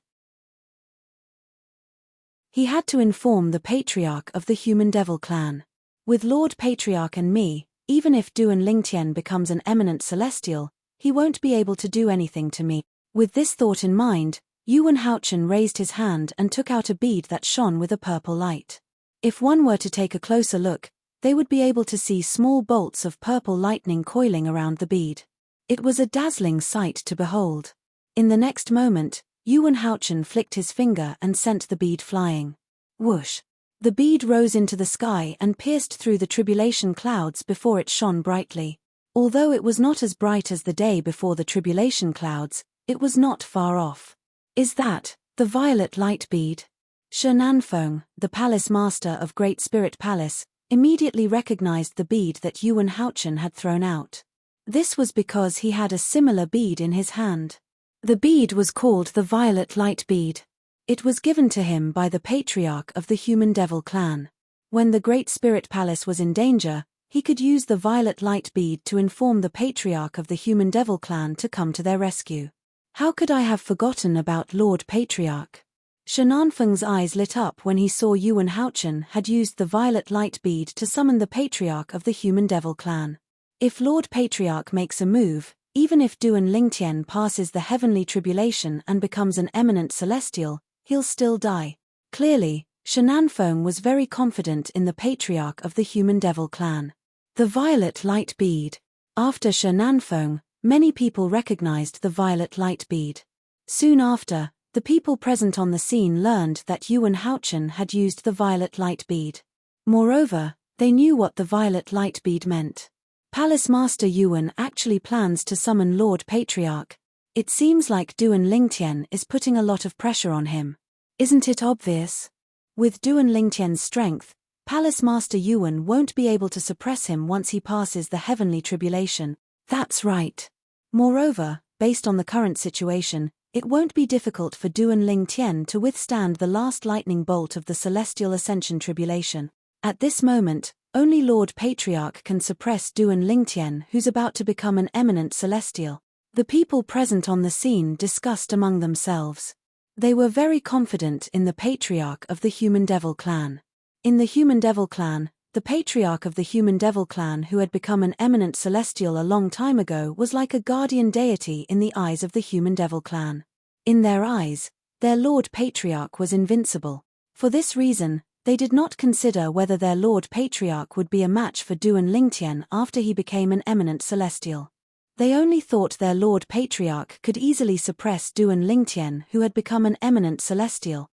He had to inform the Patriarch of the Human Devil clan. With Lord Patriarch and me, even if Duan Lingtian becomes an eminent celestial, he won't be able to do anything to me. With this thought in mind, Yuan Haochen raised his hand and took out a bead that shone with a purple light. If one were to take a closer look, they would be able to see small bolts of purple lightning coiling around the bead. It was a dazzling sight to behold. In the next moment, Yuan Haochen flicked his finger and sent the bead flying. Whoosh! The bead rose into the sky and pierced through the tribulation clouds before it shone brightly. Although it was not as bright as the day before the tribulation clouds, it was not far off. Is that the violet light bead? Shi Nanfeng, the palace master of Great Spirit Palace, immediately recognized the bead that Yuan Haochen had thrown out. This was because he had a similar bead in his hand. The bead was called the violet light bead. It was given to him by the patriarch of the Human Devil clan. When the Great Spirit Palace was in danger, he could use the violet light bead to inform the patriarch of the Human Devil clan to come to their rescue. How could I have forgotten about Lord Patriarch? Shi Nanfeng's eyes lit up when he saw Yuan Haochen had used the violet light bead to summon the patriarch of the Human Devil clan. If Lord Patriarch makes a move, even if Duan Lingtian passes the heavenly tribulation and becomes an eminent celestial, he'll still die. Clearly, Shi Nanfeng was very confident in the patriarch of the Human Devil clan. The violet light bead. After Shi Nanfeng, many people recognized the violet light bead. Soon after, the people present on the scene learned that Yuan Haochen had used the violet light bead. Moreover, they knew what the violet light bead meant. Palace Master Yuan actually plans to summon Lord Patriarch. It seems like Duan Lingtian is putting a lot of pressure on him. Isn't it obvious? With Duan Lingtian's strength, Palace Master Yuan won't be able to suppress him once he passes the heavenly tribulation. That's right. Moreover, based on the current situation, it won't be difficult for Duan Ling Tian to withstand the last lightning bolt of the celestial ascension tribulation. At this moment, only Lord Patriarch can suppress Duan Ling Tian, who's about to become an eminent celestial. The people present on the scene discussed among themselves. They were very confident in the Patriarch of the Human Devil Clan. In the Human Devil Clan, the Patriarch of the Human Devil Clan who had become an eminent celestial a long time ago was like a guardian deity in the eyes of the Human Devil Clan. In their eyes, their Lord Patriarch was invincible. For this reason, they did not consider whether their Lord Patriarch would be a match for Duan Ling Tian after he became an eminent celestial. They only thought their Lord Patriarch could easily suppress Duan Ling Tian, who had become an eminent celestial.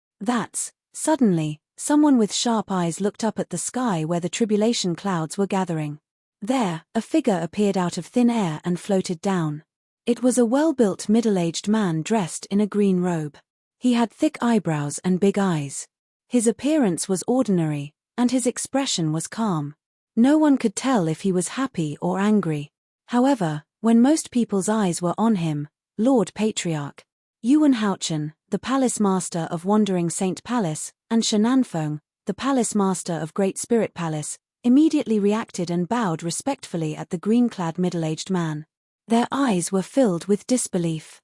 Suddenly, someone with sharp eyes looked up at the sky where the tribulation clouds were gathering. There, a figure appeared out of thin air and floated down. It was a well-built middle-aged man dressed in a green robe. He had thick eyebrows and big eyes. His appearance was ordinary, and his expression was calm. No one could tell if he was happy or angry. However, when most people's eyes were on him, Lord Patriarch Yuan Haochen, the Palace Master of Wandering Saint Palace, and Shenanfeng, the Palace Master of Great Spirit Palace, immediately reacted and bowed respectfully at the green-clad middle-aged man. Their eyes were filled with disbelief.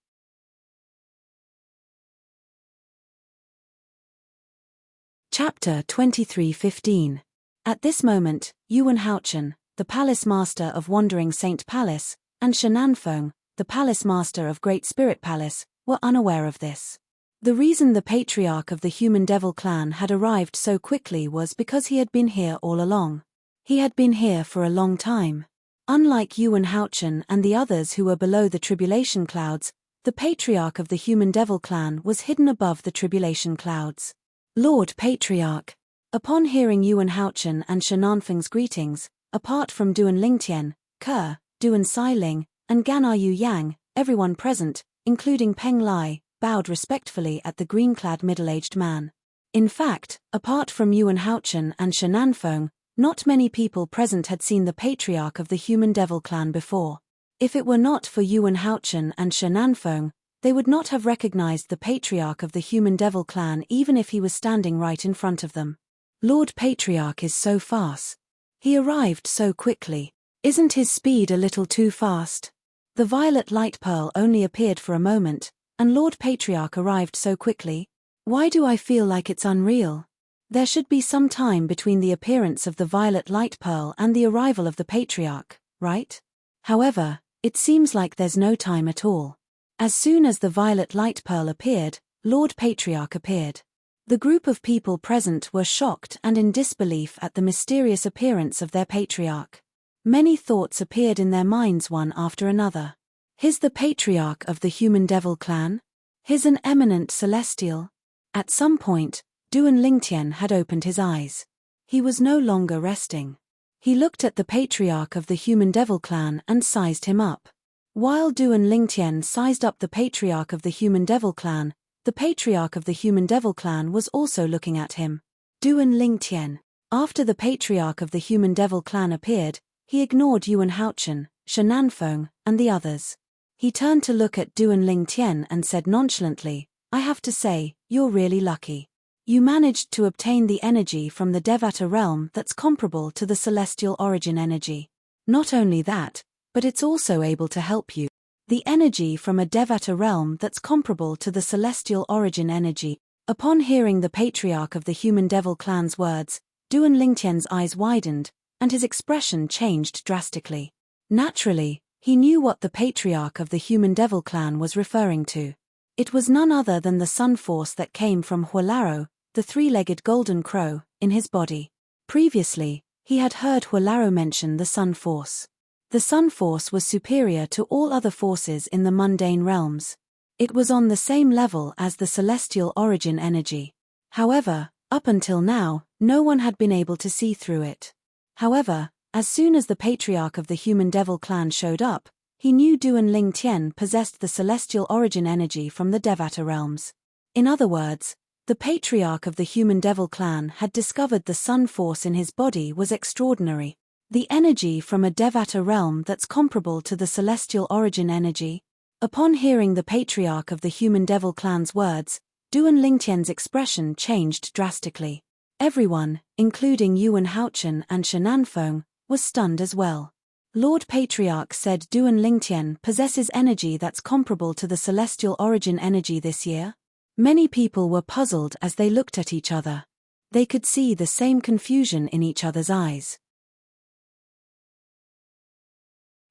Chapter 23:15. At this moment, Yuan Haochen, the Palace Master of Wandering Saint Palace, and Shenanfeng, the Palace Master of Great Spirit Palace, were unaware of this. The reason the Patriarch of the Human Devil Clan had arrived so quickly was because he had been here all along. He had been here for a long time. Unlike Yuan Haochen and the others who were below the tribulation clouds, the Patriarch of the Human Devil Clan was hidden above the tribulation clouds. Lord Patriarch. Upon hearing Yuan Haochen and Shenanfeng's greetings, apart from Duan Ling Tian, Ke, Duan Xiling, and Ganar Yu Yang, everyone present, including Peng Lai, bowed respectfully at the green-clad middle-aged man. In fact, apart from Yuan Haochen and Shenanfeng, not many people present had seen the Patriarch of the Human Devil Clan before. If it were not for Yuan Haochen and Shenanfeng, they would not have recognized the Patriarch of the Human Devil Clan even if he was standing right in front of them. Lord Patriarch is so fast. He arrived so quickly. Isn't his speed a little too fast? The violet light pearl only appeared for a moment, and Lord Patriarch arrived so quickly. Why do I feel like it's unreal? There should be some time between the appearance of the violet light pearl and the arrival of the Patriarch, right? However, it seems like there's no time at all. As soon as the violet light pearl appeared, Lord Patriarch appeared. The group of people present were shocked and in disbelief at the mysterious appearance of their Patriarch. Many thoughts appeared in their minds one after another. He's the Patriarch of the Human Devil Clan? He's an eminent celestial? At some point, Duan Ling Tian had opened his eyes. He was no longer resting. He looked at the Patriarch of the Human Devil Clan and sized him up. While Duan Ling Tian sized up the Patriarch of the Human Devil Clan, the Patriarch of the Human Devil Clan was also looking at him. Duan Ling Tian. After the Patriarch of the Human Devil Clan appeared, he ignored Yuan Haochen, Shenanfeng, and the others. He turned to look at Duan Ling Tian and said nonchalantly, I have to say, you're really lucky. You managed to obtain the energy from the Devata realm that's comparable to the celestial origin energy. Not only that, but it's also able to help you. The energy from a Devata realm that's comparable to the celestial origin energy. Upon hearing the Patriarch of the Human Devil Clan's words, Duan Ling Tian's eyes widened, and his expression changed drastically. Naturally, he knew what the Patriarch of the Human Devil Clan was referring to. It was none other than the sun force that came from Huolaro, the three-legged golden crow, in his body. Previously, he had heard Huolaro mention the sun force. The sun force was superior to all other forces in the mundane realms. It was on the same level as the celestial origin energy. However, up until now, no one had been able to see through it. However, as soon as the Patriarch of the Human Devil Clan showed up, he knew Duan Ling Tian possessed the celestial origin energy from the Devata realms. In other words, the Patriarch of the Human Devil Clan had discovered the sun force in his body was extraordinary. The energy from a Devata realm that's comparable to the celestial origin energy. Upon hearing the patriarch of the human devil clan's words, Duan Lingtian's expression changed drastically. Everyone, including Yuan Haochen and Shenanfeng, was stunned as well. Lord Patriarch said Duan Lingtian possesses energy that's comparable to the celestial origin energy this year. Many people were puzzled as they looked at each other. They could see the same confusion in each other's eyes.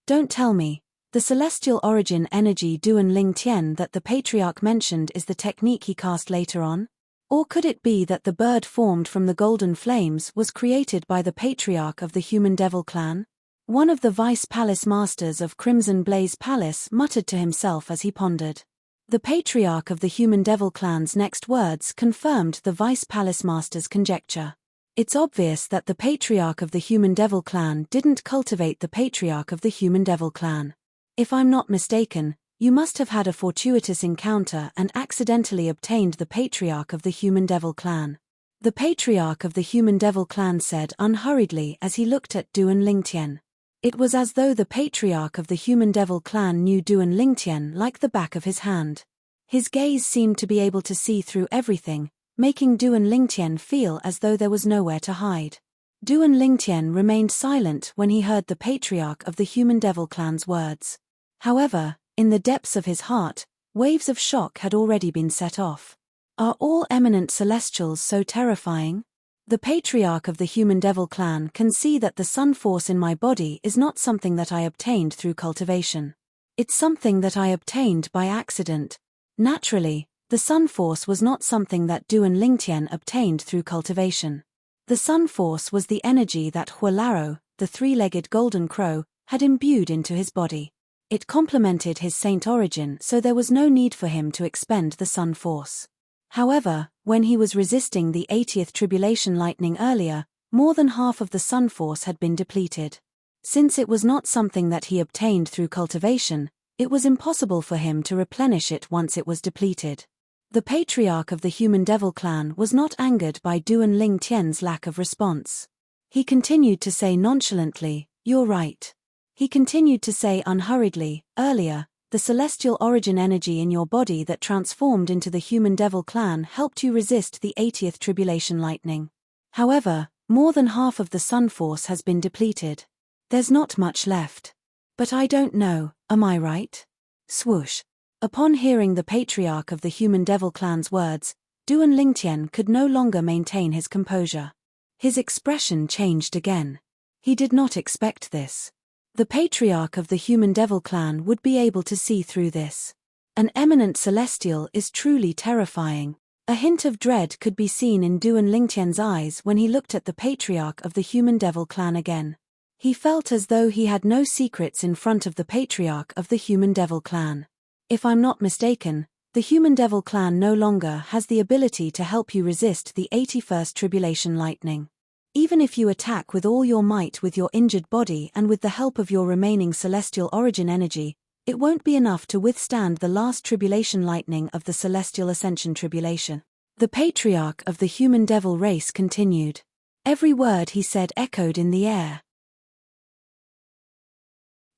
Don't tell me, the celestial origin energy Duan Lingtian that the Patriarch mentioned is the technique he cast later on? Or could it be that the bird formed from the golden flames was created by the Patriarch of the human devil clan? One of the vice palace masters of Crimson Blaze Palace muttered to himself as he pondered. The Patriarch of the human devil clan's next words confirmed the vice palace master's conjecture. It's obvious that the Patriarch of the human devil clan didn't cultivate the Patriarch of the human devil clan. If I'm not mistaken, you must have had a fortuitous encounter and accidentally obtained the Patriarch of the human devil clan. The Patriarch of the human devil clan said unhurriedly as he looked at Duan Lingtian. It was as though the Patriarch of the human devil clan knew Duan Lingtian like the back of his hand. His gaze seemed to be able to see through everything, making Duan Lingtian feel as though there was nowhere to hide. Duan Lingtian remained silent when he heard the Patriarch of the human devil clan's words. However, in the depths of his heart, waves of shock had already been set off. Are all eminent celestials so terrifying? The Patriarch of the human devil clan can see that the sun force in my body is not something that I obtained through cultivation. It's something that I obtained by accident. Naturally, the sun force was not something that Duan Lingtian obtained through cultivation. The sun force was the energy that Hualaro, the three-legged golden crow, had imbued into his body. It complemented his saint origin, so there was no need for him to expend the sun force. However, when he was resisting the 80th tribulation lightning earlier, more than half of the sun force had been depleted. Since it was not something that he obtained through cultivation, it was impossible for him to replenish it once it was depleted. The Patriarch of the human devil clan was not angered by Duan Lingtian's lack of response. He continued to say nonchalantly, "You're right." He continued to say unhurriedly, "Earlier, the celestial origin energy in your body that transformed into the human devil clan helped you resist the 80th tribulation lightning. However, more than half of the sun force has been depleted. There's not much left. But I don't know, am I right?" Swoosh. Upon hearing the Patriarch of the human devil clan's words, Duan Lingtian could no longer maintain his composure. His expression changed again. He did not expect this. The Patriarch of the human devil clan would be able to see through this. An eminent celestial is truly terrifying. A hint of dread could be seen in Duan Lingtian's eyes when he looked at the Patriarch of the human devil clan again. He felt as though he had no secrets in front of the Patriarch of the human devil clan. If I'm not mistaken, the human devil clan no longer has the ability to help you resist the 81st tribulation lightning. Even if you attack with all your might with your injured body and with the help of your remaining celestial origin energy, it won't be enough to withstand the last tribulation lightning of the celestial ascension tribulation. The Patriarch of the human devil race continued. Every word he said echoed in the air.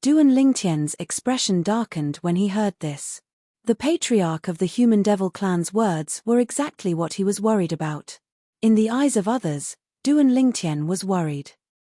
Duan Lingtian's expression darkened when he heard this. The Patriarch of the human devil clan's words were exactly what he was worried about. In the eyes of others, Duan Lingtian was worried.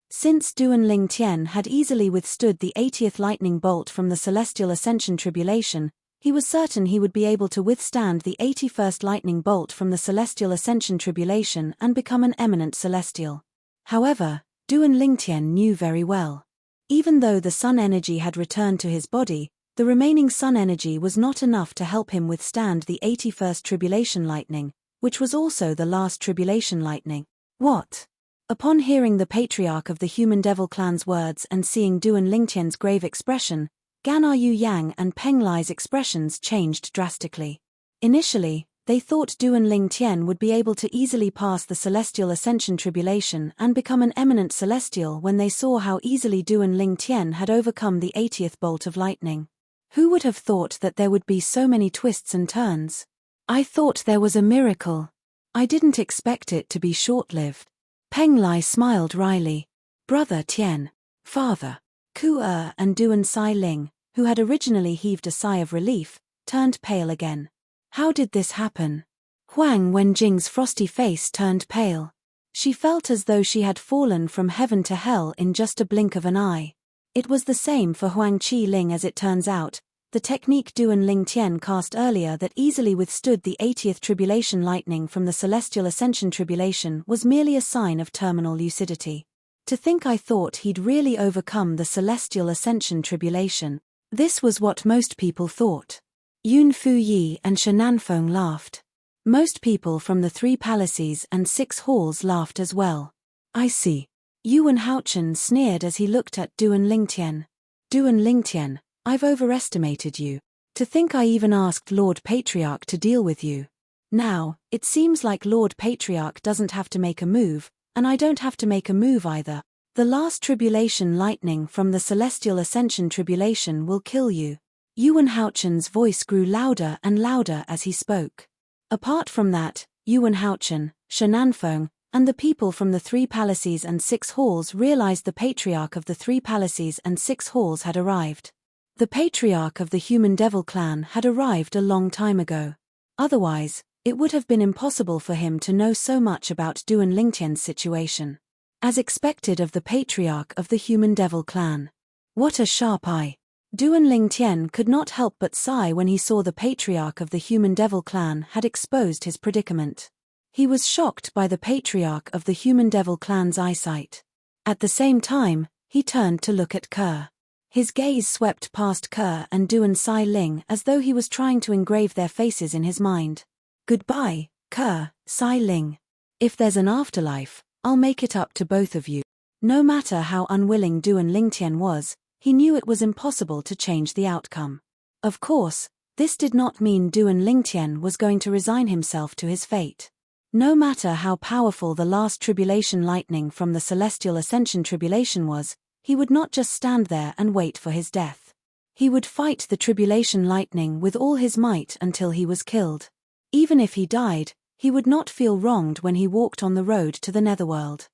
Since Duan Lingtian had easily withstood the 80th lightning bolt from the celestial ascension tribulation, he was certain he would be able to withstand the 81st lightning bolt from the celestial ascension tribulation and become an eminent celestial. However, Duan Lingtian knew very well. Even though the sun energy had returned to his body, the remaining sun energy was not enough to help him withstand the 81st tribulation lightning, which was also the last tribulation lightning. What? Upon hearing the Patriarch of the human devil clan's words and seeing Duan Lingtian's grave expression, Ganar Yu Yang and Peng Lai's expressions changed drastically. Initially, they thought Duan Lingtian would be able to easily pass the celestial ascension tribulation and become an eminent celestial when they saw how easily Duan Lingtian had overcome the 80th bolt of lightning. Who would have thought that there would be so many twists and turns? I thought there was a miracle. I didn't expect it to be short-lived. Peng Lai smiled wryly. Brother Tian, Father. Ku-er and Duan Sai-ling, who had originally heaved a sigh of relief, turned pale again. How did this happen? Huang Wenjing's frosty face turned pale. She felt as though she had fallen from heaven to hell in just a blink of an eye. It was the same for Huang Qi-ling as it turns out. The technique Duan Lingtian cast earlier that easily withstood the 80th tribulation lightning from the celestial ascension tribulation was merely a sign of terminal lucidity. To think I thought he'd really overcome the celestial ascension tribulation. This was what most people thought. Yun Fuyi and Shenanfeng laughed. Most people from the 3 palaces and 6 halls laughed as well. I see. Yuan Haochen sneered as he looked at Duan Lingtian. Duan Lingtian, I've overestimated you. To think I even asked Lord Patriarch to deal with you. Now, it seems like Lord Patriarch doesn't have to make a move, and I don't have to make a move either. The last tribulation lightning from the celestial ascension tribulation will kill you. Yuan Haochen's voice grew louder and louder as he spoke. Apart from that, Yuan Haochen, Shenanfeng, and the people from the 3 palaces and 6 halls realized the patriarch of the 3 palaces and 6 halls had arrived. The patriarch of the human devil clan had arrived a long time ago. Otherwise, it would have been impossible for him to know so much about Duan Lingtian's situation. As expected of the patriarch of the human devil clan. What a sharp eye. Duan Lingtian could not help but sigh when he saw the patriarch of the human devil clan had exposed his predicament. He was shocked by the patriarch of the human devil clan's eyesight. At the same time, he turned to look at Ke. His gaze swept past Ke and Duan Sai-ling as though he was trying to engrave their faces in his mind. Goodbye, Ke, Sai-ling. If there's an afterlife, I'll make it up to both of you. No matter how unwilling Duan Lingtian was, he knew it was impossible to change the outcome. Of course, this did not mean Duan Lingtian was going to resign himself to his fate. No matter how powerful the last tribulation lightning from the celestial ascension tribulation was, he would not just stand there and wait for his death. He would fight the tribulation lightning with all his might until he was killed. Even if he died, he would not feel wronged when he walked on the road to the netherworld.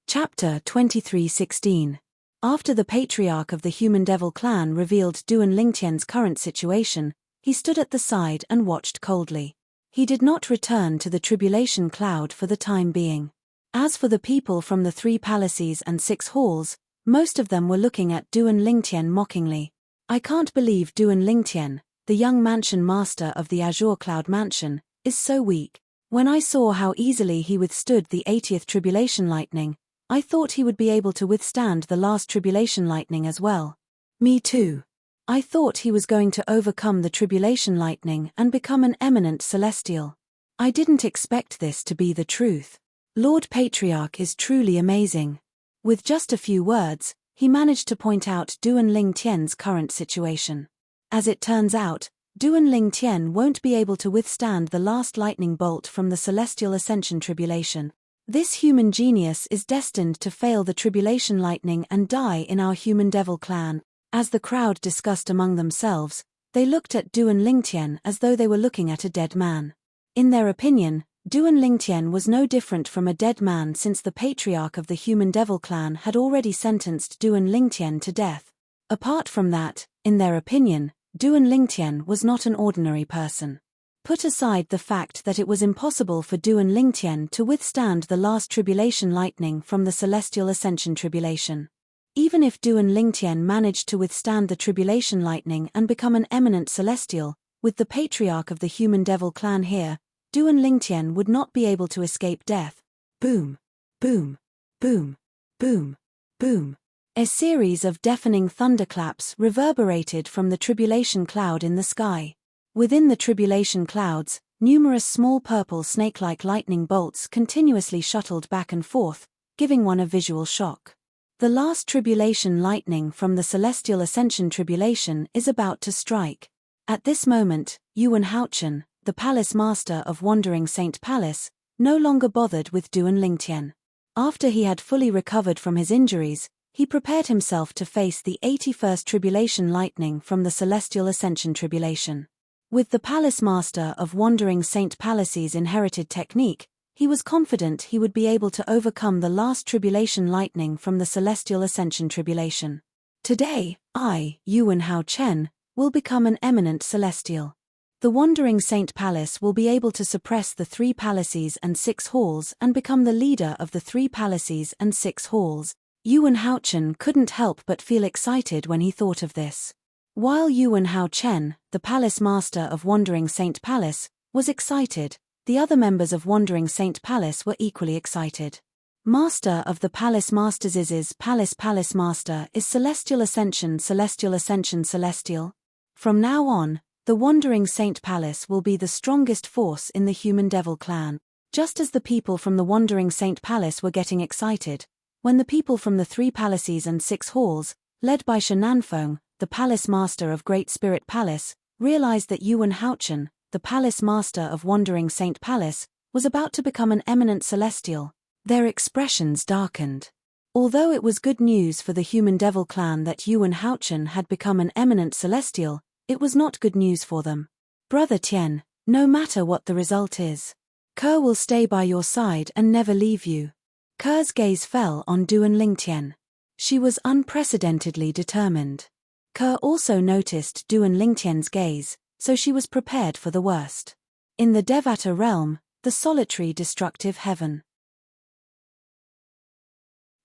Chapter 23:16. After the patriarch of the human devil clan revealed Duan Lingtian's current situation, he stood at the side and watched coldly. He did not return to the tribulation cloud for the time being. As for the people from the 3 palaces and 6 halls, most of them were looking at Duan Lingtian mockingly. I can't believe Duan Lingtian, the young mansion master of the Azure Cloud Mansion, is so weak. When I saw how easily he withstood the 80th tribulation lightning, I thought he would be able to withstand the last tribulation lightning as well. Me too. I thought he was going to overcome the tribulation lightning and become an eminent celestial. I didn't expect this to be the truth. Lord Patriarch is truly amazing. With just a few words, he managed to point out Duan Lingtian's current situation. As it turns out, Duan Lingtian won't be able to withstand the last lightning bolt from the celestial ascension tribulation. This human genius is destined to fail the tribulation lightning and die in our human devil clan. As the crowd discussed among themselves, they looked at Duan Lingtian as though they were looking at a dead man. In their opinion, Duan Lingtian was no different from a dead man since the patriarch of the human devil clan had already sentenced Duan Lingtian to death. Apart from that, in their opinion, Duan Lingtian was not an ordinary person. Put aside the fact that it was impossible for Duan Lingtian to withstand the last tribulation lightning from the celestial ascension tribulation. Even if Duan Lingtian managed to withstand the tribulation lightning and become an eminent celestial, with the patriarch of the human devil clan here, Duan Lingtian would not be able to escape death. Boom, boom, boom, boom, boom. A series of deafening thunderclaps reverberated from the tribulation cloud in the sky. Within the tribulation clouds, numerous small purple snake-like lightning bolts continuously shuttled back and forth, giving one a visual shock. The last tribulation lightning from the celestial ascension tribulation is about to strike. At this moment, Yuan Haochen, the palace master of Wandering Saint Palace, no longer bothered with Duan Lingtian. After he had fully recovered from his injuries, he prepared himself to face the 81st tribulation lightning from the celestial ascension tribulation. With the palace master of Wandering Saint Palace's inherited technique, He was confident he would be able to overcome the last tribulation lightning from the celestial ascension tribulation. Today, I, Yuan Hao Chen, will become an eminent celestial. The wandering Saint Palace will be able to suppress the 3 palaces and 6 halls and become the leader of the 3 palaces and 6 halls. Yuan Hao Chen couldn't help but feel excited when he thought of this. While Yuan Hao Chen, the palace master of Wandering Saint Palace, was excited, the other members of Wandering Saint Palace were equally excited. Master of the Palace Masters' Palace Master is Celestial Ascension Celestial. From now on, the Wandering Saint Palace will be the strongest force in the human devil clan. Just as the people from the Wandering Saint Palace were getting excited, when the people from the 3 palaces and 6 halls, led by Shenanfeng, the Palace Master of Great Spirit Palace, realized that Yuan Hao Chen, the Palace Master of Wandering Saint Palace, was about to become an eminent celestial, their expressions darkened. Although it was good news for the human devil clan that Yuan Hao Chen had become an eminent celestial, it was not good news for them. Brother Tian, no matter what the result is, Ke will stay by your side and never leave you. Ke's gaze fell on Duan Lingtian. She was unprecedentedly determined. Ke also noticed Duan Lingtian's gaze, so she was prepared for the worst. In the Devata realm, the solitary destructive heaven.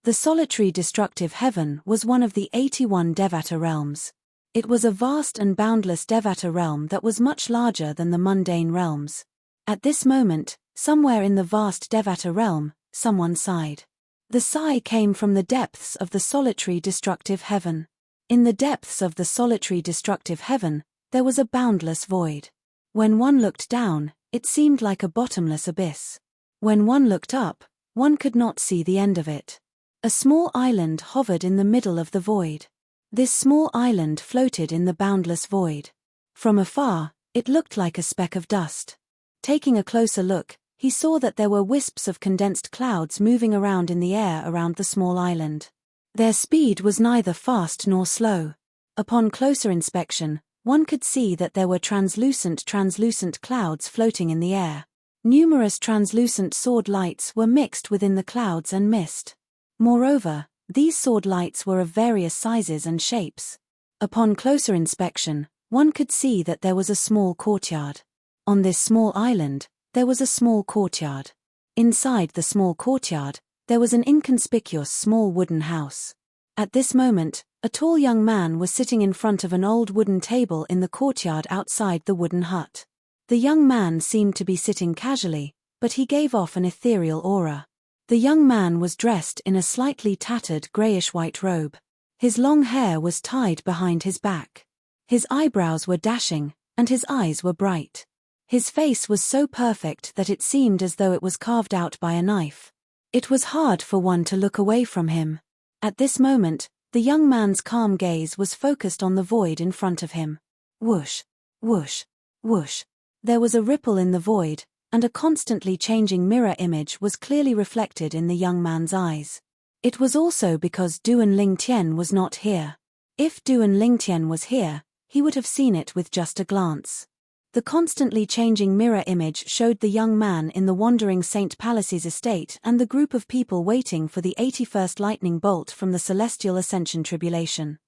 The solitary destructive heaven was one of the 81 Devata realms. It was a vast and boundless Devata realm that was much larger than the mundane realms. At this moment, somewhere in the vast Devata realm, someone sighed. The sigh came from the depths of the solitary destructive heaven. In the depths of the solitary destructive heaven, there was a boundless void. When one looked down, it seemed like a bottomless abyss. When one looked up, one could not see the end of it. A small island hovered in the middle of the void. This small island floated in the boundless void. From afar, it looked like a speck of dust. Taking a closer look, he saw that there were wisps of condensed clouds moving around in the air around the small island. Their speed was neither fast nor slow. Upon closer inspection, one could see that there were translucent clouds floating in the air. Numerous translucent sword lights were mixed within the clouds and mist. Moreover, these sword lights were of various sizes and shapes. Upon closer inspection, one could see that there was a small courtyard. On this small island, there was a small courtyard. Inside the small courtyard, there was an inconspicuous small wooden house. At this moment, a tall young man was sitting in front of an old wooden table in the courtyard outside the wooden hut. The young man seemed to be sitting casually, but he gave off an ethereal aura. The young man was dressed in a slightly tattered grayish-white robe. His long hair was tied behind his back. His eyebrows were dashing, and his eyes were bright. His face was so perfect that it seemed as though it was carved out by a knife. It was hard for one to look away from him. At this moment, the young man's calm gaze was focused on the void in front of him. Whoosh, whoosh, whoosh. There was a ripple in the void, and a constantly changing mirror image was clearly reflected in the young man's eyes. It was also because Duan Lingtian was not here. If Duan Lingtian was here, he would have seen it with just a glance. The constantly changing mirror image showed the young man in the Wandering Saint Palace's estate and the group of people waiting for the 81st lightning bolt from the celestial ascension tribulation.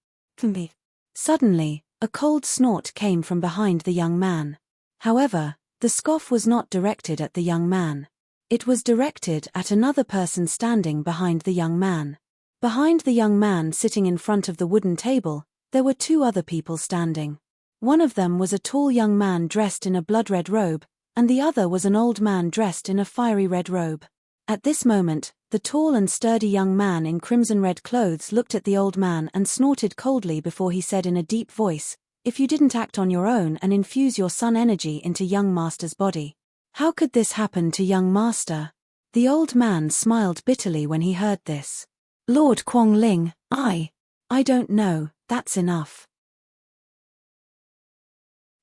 Suddenly, a cold snort came from behind the young man. However, the scoff was not directed at the young man. It was directed at another person standing behind the young man. Behind the young man sitting in front of the wooden table, there were 2 other people standing. One of them was a tall young man dressed in a blood-red robe, and the other was an old man dressed in a fiery red robe. At this moment, the tall and sturdy young man in crimson-red clothes looked at the old man and snorted coldly before he said in a deep voice, "If you didn't act on your own and infuse your sun energy into young master's body, how could this happen to young master?" The old man smiled bitterly when he heard this. "Lord Kuangling, I don't know, that's enough."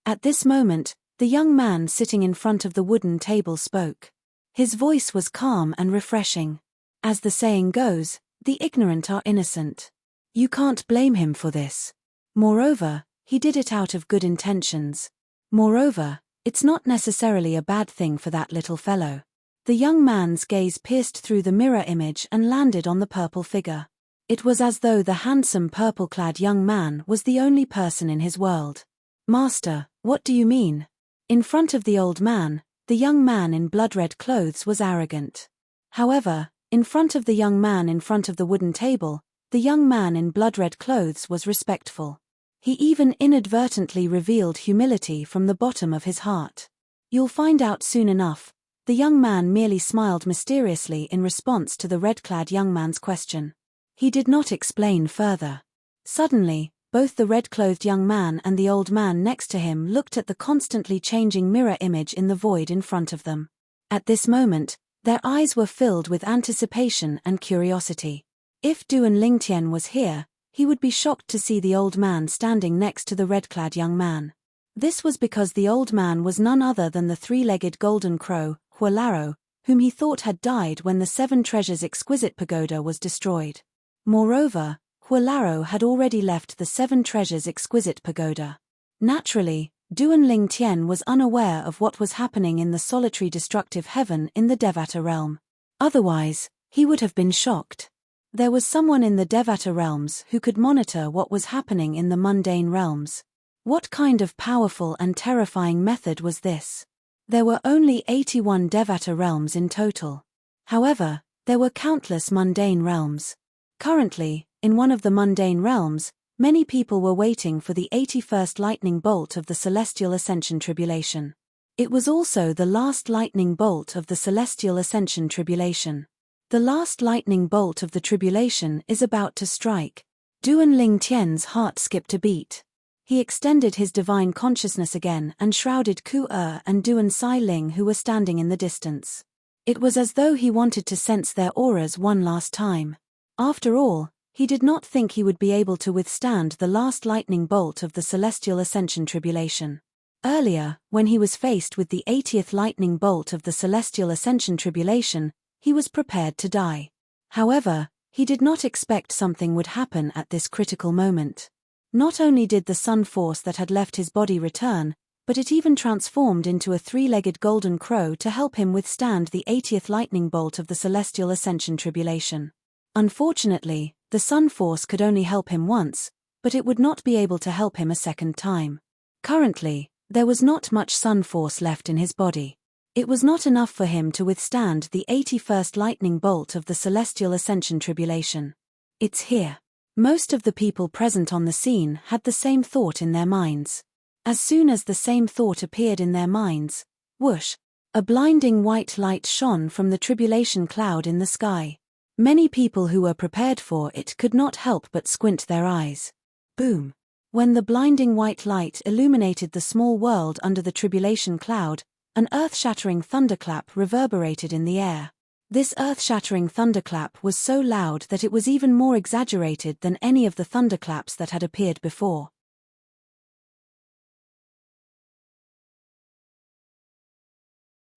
At this moment, the young man sitting in front of the wooden table spoke. His voice was calm and refreshing. As the saying goes, the ignorant are innocent. You can't blame him for this. Moreover, he did it out of good intentions. Moreover, it's not necessarily a bad thing for that little fellow. The young man's gaze pierced through the mirror image and landed on the purple figure. It was as though the handsome purple-clad young man was the only person in his world. "Master, what do you mean?" In front of the old man, the young man in blood-red clothes was arrogant. However, in front of the young man in front of the wooden table, the young man in blood-red clothes was respectful. He even inadvertently revealed humility from the bottom of his heart. "You'll find out soon enough." The young man merely smiled mysteriously in response to the red-clad young man's question. He did not explain further. Suddenly, both the red-clothed young man and the old man next to him looked at the constantly changing mirror image in the void in front of them. At this moment, their eyes were filled with anticipation and curiosity. If Duan Lingtian was here, he would be shocked to see the old man standing next to the red-clad young man. This was because the old man was none other than the three-legged golden crow, Hualaro, whom he thought had died when the Seven Treasures exquisite pagoda was destroyed. Moreover, Hualaro had already left the Seven Treasures exquisite pagoda. Naturally, Duan Lingtian was unaware of what was happening in the solitary destructive heaven in the Devata realm. Otherwise, he would have been shocked. There was someone in the Devata realms who could monitor what was happening in the mundane realms. What kind of powerful and terrifying method was this? There were only 81 Devata realms in total. However, there were countless mundane realms. Currently, in one of the mundane realms, many people were waiting for the 81st lightning bolt of the Celestial Ascension Tribulation. It was also the last lightning bolt of the Celestial Ascension Tribulation. The last lightning bolt of the tribulation is about to strike. Duan Lingtian's heart skipped a beat. He extended his divine consciousness again and shrouded Ku-er and Duan Sai Ling who were standing in the distance. It was as though he wanted to sense their auras one last time. After all, he did not think he would be able to withstand the last lightning bolt of the Celestial Ascension Tribulation. Earlier, when he was faced with the 80th lightning bolt of the Celestial Ascension Tribulation, he was prepared to die. However, he did not expect something would happen at this critical moment. Not only did the sun force that had left his body return, but it even transformed into a three-legged golden crow to help him withstand the 80th lightning bolt of the Celestial Ascension Tribulation. Unfortunately, the sun force could only help him once, but it would not be able to help him a second time. Currently, there was not much sun force left in his body. It was not enough for him to withstand the 81st lightning bolt of the Celestial Ascension Tribulation. "It's here." Most of the people present on the scene had the same thought in their minds. As soon as the same thought appeared in their minds, whoosh, a blinding white light shone from the tribulation cloud in the sky. Many people who were prepared for it could not help but squint their eyes. Boom! When the blinding white light illuminated the small world under the tribulation cloud, an earth-shattering thunderclap reverberated in the air. This earth-shattering thunderclap was so loud that it was even more exaggerated than any of the thunderclaps that had appeared before.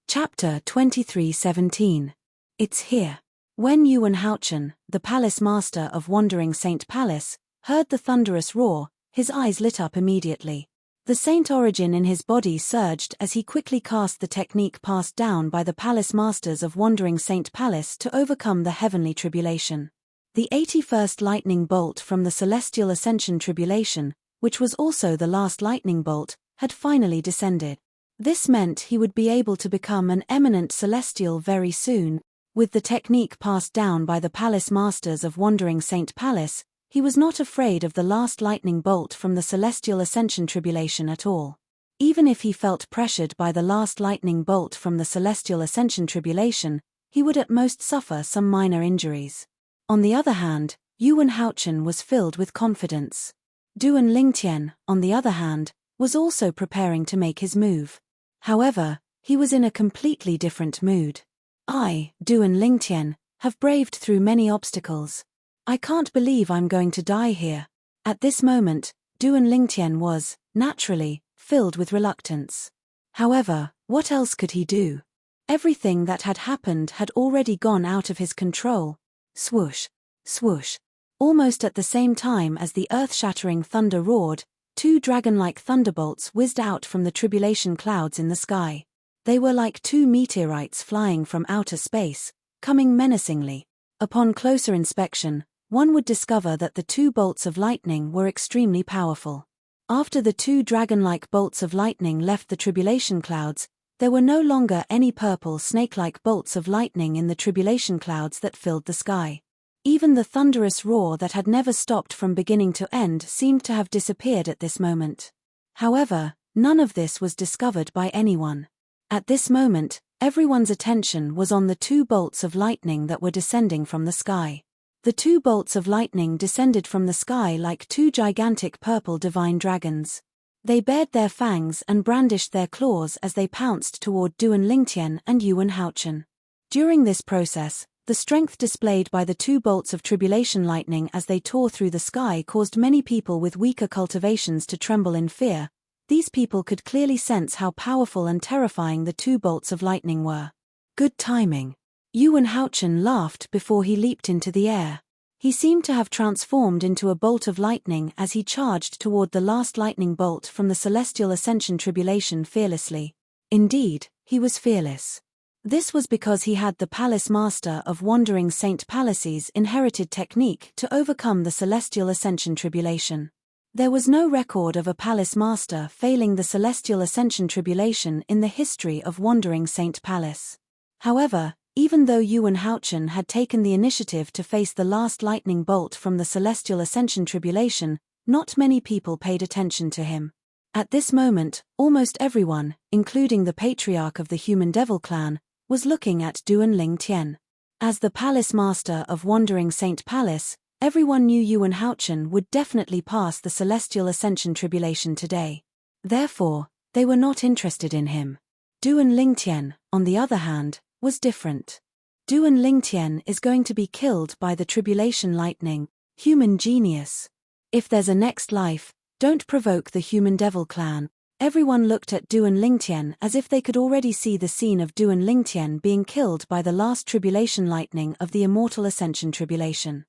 Chapter 23:17. It's here. When Yuan Haochen, the palace master of Wandering Saint Palace, heard the thunderous roar, his eyes lit up immediately. The saint origin in his body surged as he quickly cast the technique passed down by the palace masters of Wandering Saint Palace to overcome the heavenly tribulation. The 81st lightning bolt from the Celestial Ascension Tribulation, which was also the last lightning bolt, had finally descended. This meant he would be able to become an eminent celestial very soon. With the technique passed down by the palace masters of Wandering Saint Palace, he was not afraid of the last lightning bolt from the Celestial Ascension Tribulation at all. Even if he felt pressured by the last lightning bolt from the Celestial Ascension Tribulation, he would at most suffer some minor injuries. On the other hand, Yuan Haochen was filled with confidence. Duan Lingtian, on the other hand, was also preparing to make his move. However, he was in a completely different mood. "I, Duan Lingtian, have braved through many obstacles. I can't believe I'm going to die here." At this moment, Duan Lingtian was, naturally, filled with reluctance. However, what else could he do? Everything that had happened had already gone out of his control. Swoosh, swoosh. Almost at the same time as the earth-shattering thunder roared, two dragon-like thunderbolts whizzed out from the tribulation clouds in the sky. They were like two meteorites flying from outer space, coming menacingly. Upon closer inspection, one would discover that the two bolts of lightning were extremely powerful. After the two dragon-like bolts of lightning left the tribulation clouds, there were no longer any purple snake-like bolts of lightning in the tribulation clouds that filled the sky. Even the thunderous roar that had never stopped from beginning to end seemed to have disappeared at this moment. However, none of this was discovered by anyone. At this moment, everyone's attention was on the two bolts of lightning that were descending from the sky. The two bolts of lightning descended from the sky like two gigantic purple divine dragons. They bared their fangs and brandished their claws as they pounced toward Duan Lingtian and Yuan Haochen. During this process, the strength displayed by the two bolts of tribulation lightning as they tore through the sky caused many people with weaker cultivations to tremble in fear. These people could clearly sense how powerful and terrifying the two bolts of lightning were. Good timing. Yuan Haochen laughed before he leaped into the air. He seemed to have transformed into a bolt of lightning as he charged toward the last lightning bolt from the celestial ascension tribulation fearlessly. Indeed, he was fearless. This was because he had the Palace Master of Wandering Saint Palace's inherited technique to overcome the celestial ascension tribulation. There was no record of a Palace Master failing the celestial ascension tribulation in the history of Wandering Saint Palace. However, even though Yuan Haochen had taken the initiative to face the last lightning bolt from the celestial ascension tribulation, not many people paid attention to him. At this moment, almost everyone, including the patriarch of the Human Devil clan, was looking at Duan Lingtian. As the Palace Master of Wandering Saint Palace, everyone knew Yuan Haochen would definitely pass the celestial ascension tribulation today. Therefore, they were not interested in him. Duan Lingtian, on the other hand, was different. Duan Lingtian is going to be killed by the tribulation lightning, human genius. If there's a next life, don't provoke the Human Devil clan. Everyone looked at Duan Lingtian as if they could already see the scene of Duan Lingtian being killed by the last tribulation lightning of the immortal ascension tribulation.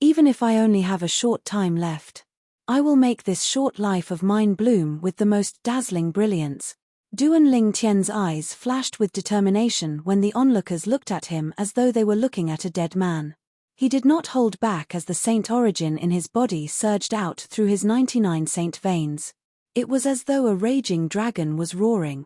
Even if I only have a short time left, I will make this short life of mine bloom with the most dazzling brilliance. Duan Lingtian's eyes flashed with determination when the onlookers looked at him as though they were looking at a dead man. He did not hold back as the saint origin in his body surged out through his 99 saint veins. It was as though a raging dragon was roaring.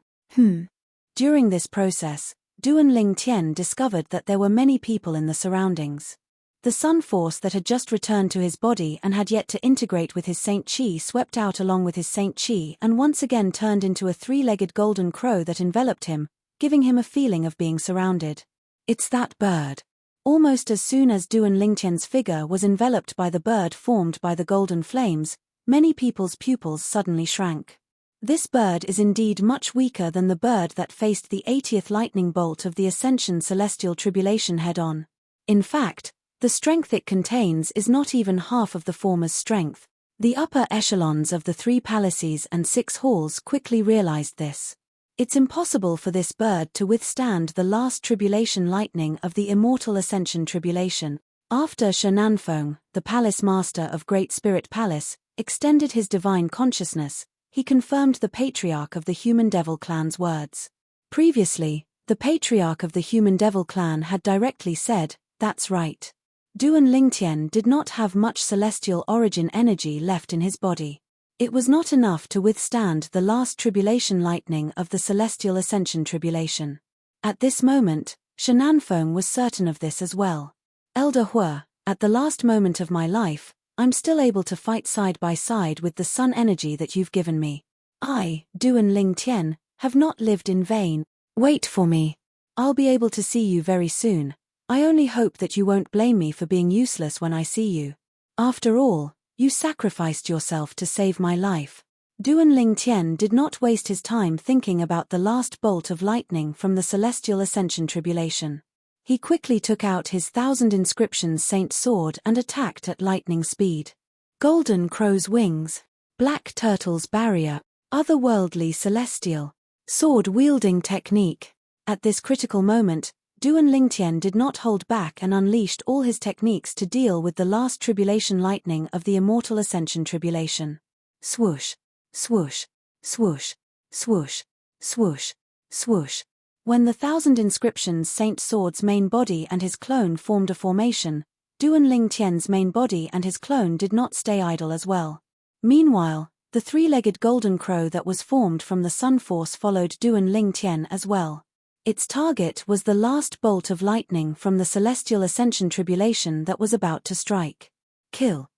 During this process, Duan Lingtian discovered that there were many people in the surroundings. The sun force that had just returned to his body and had yet to integrate with his Saint Chi swept out along with his Saint Chi and once again turned into a three-legged golden crow that enveloped him, giving him a feeling of being surrounded. It's that bird. Almost as soon as Duan Lingtian's figure was enveloped by the bird formed by the golden flames, many people's pupils suddenly shrank. This bird is indeed much weaker than the bird that faced the 80th lightning bolt of the Ascension Celestial Tribulation head-on. In fact, the strength it contains is not even half of the former's strength. The upper echelons of the 3 palaces and 6 halls quickly realized this. It's impossible for this bird to withstand the last tribulation lightning of the immortal ascension tribulation. After Shenanfeng, the palace master of Great Spirit Palace, extended his divine consciousness, he confirmed the patriarch of the Human Devil clan's words. Previously, the patriarch of the Human Devil clan had directly said, "That's right." Duan Lingtian did not have much celestial origin energy left in his body. It was not enough to withstand the last tribulation lightning of the celestial ascension tribulation. At this moment, Shenanfeng was certain of this as well. Elder Hua, at the last moment of my life, I'm still able to fight side by side with the sun energy that you've given me. I, Duan Lingtian, have not lived in vain. Wait for me. I'll be able to see you very soon. I only hope that you won't blame me for being useless when I see you. After all, you sacrificed yourself to save my life. Duan Lingtian did not waste his time thinking about the last bolt of lightning from the celestial ascension tribulation. He quickly took out his 1,000 inscriptions saint sword and attacked at lightning speed. Golden crow's wings, black turtle's barrier, otherworldly celestial, sword-wielding technique. At this critical moment, Duan Lingtian did not hold back and unleashed all his techniques to deal with the last tribulation lightning of the immortal ascension tribulation. Swoosh, swoosh, swoosh. Swoosh, swoosh, swoosh. When the 1,000 inscriptions Saint Sword's main body and his clone formed a formation, Duan Lingtian's main body and his clone did not stay idle as well. Meanwhile, the three-legged golden crow that was formed from the Sun Force followed Duan Lingtian as well. Its target was the last bolt of lightning from the celestial ascension tribulation that was about to strike. Kill.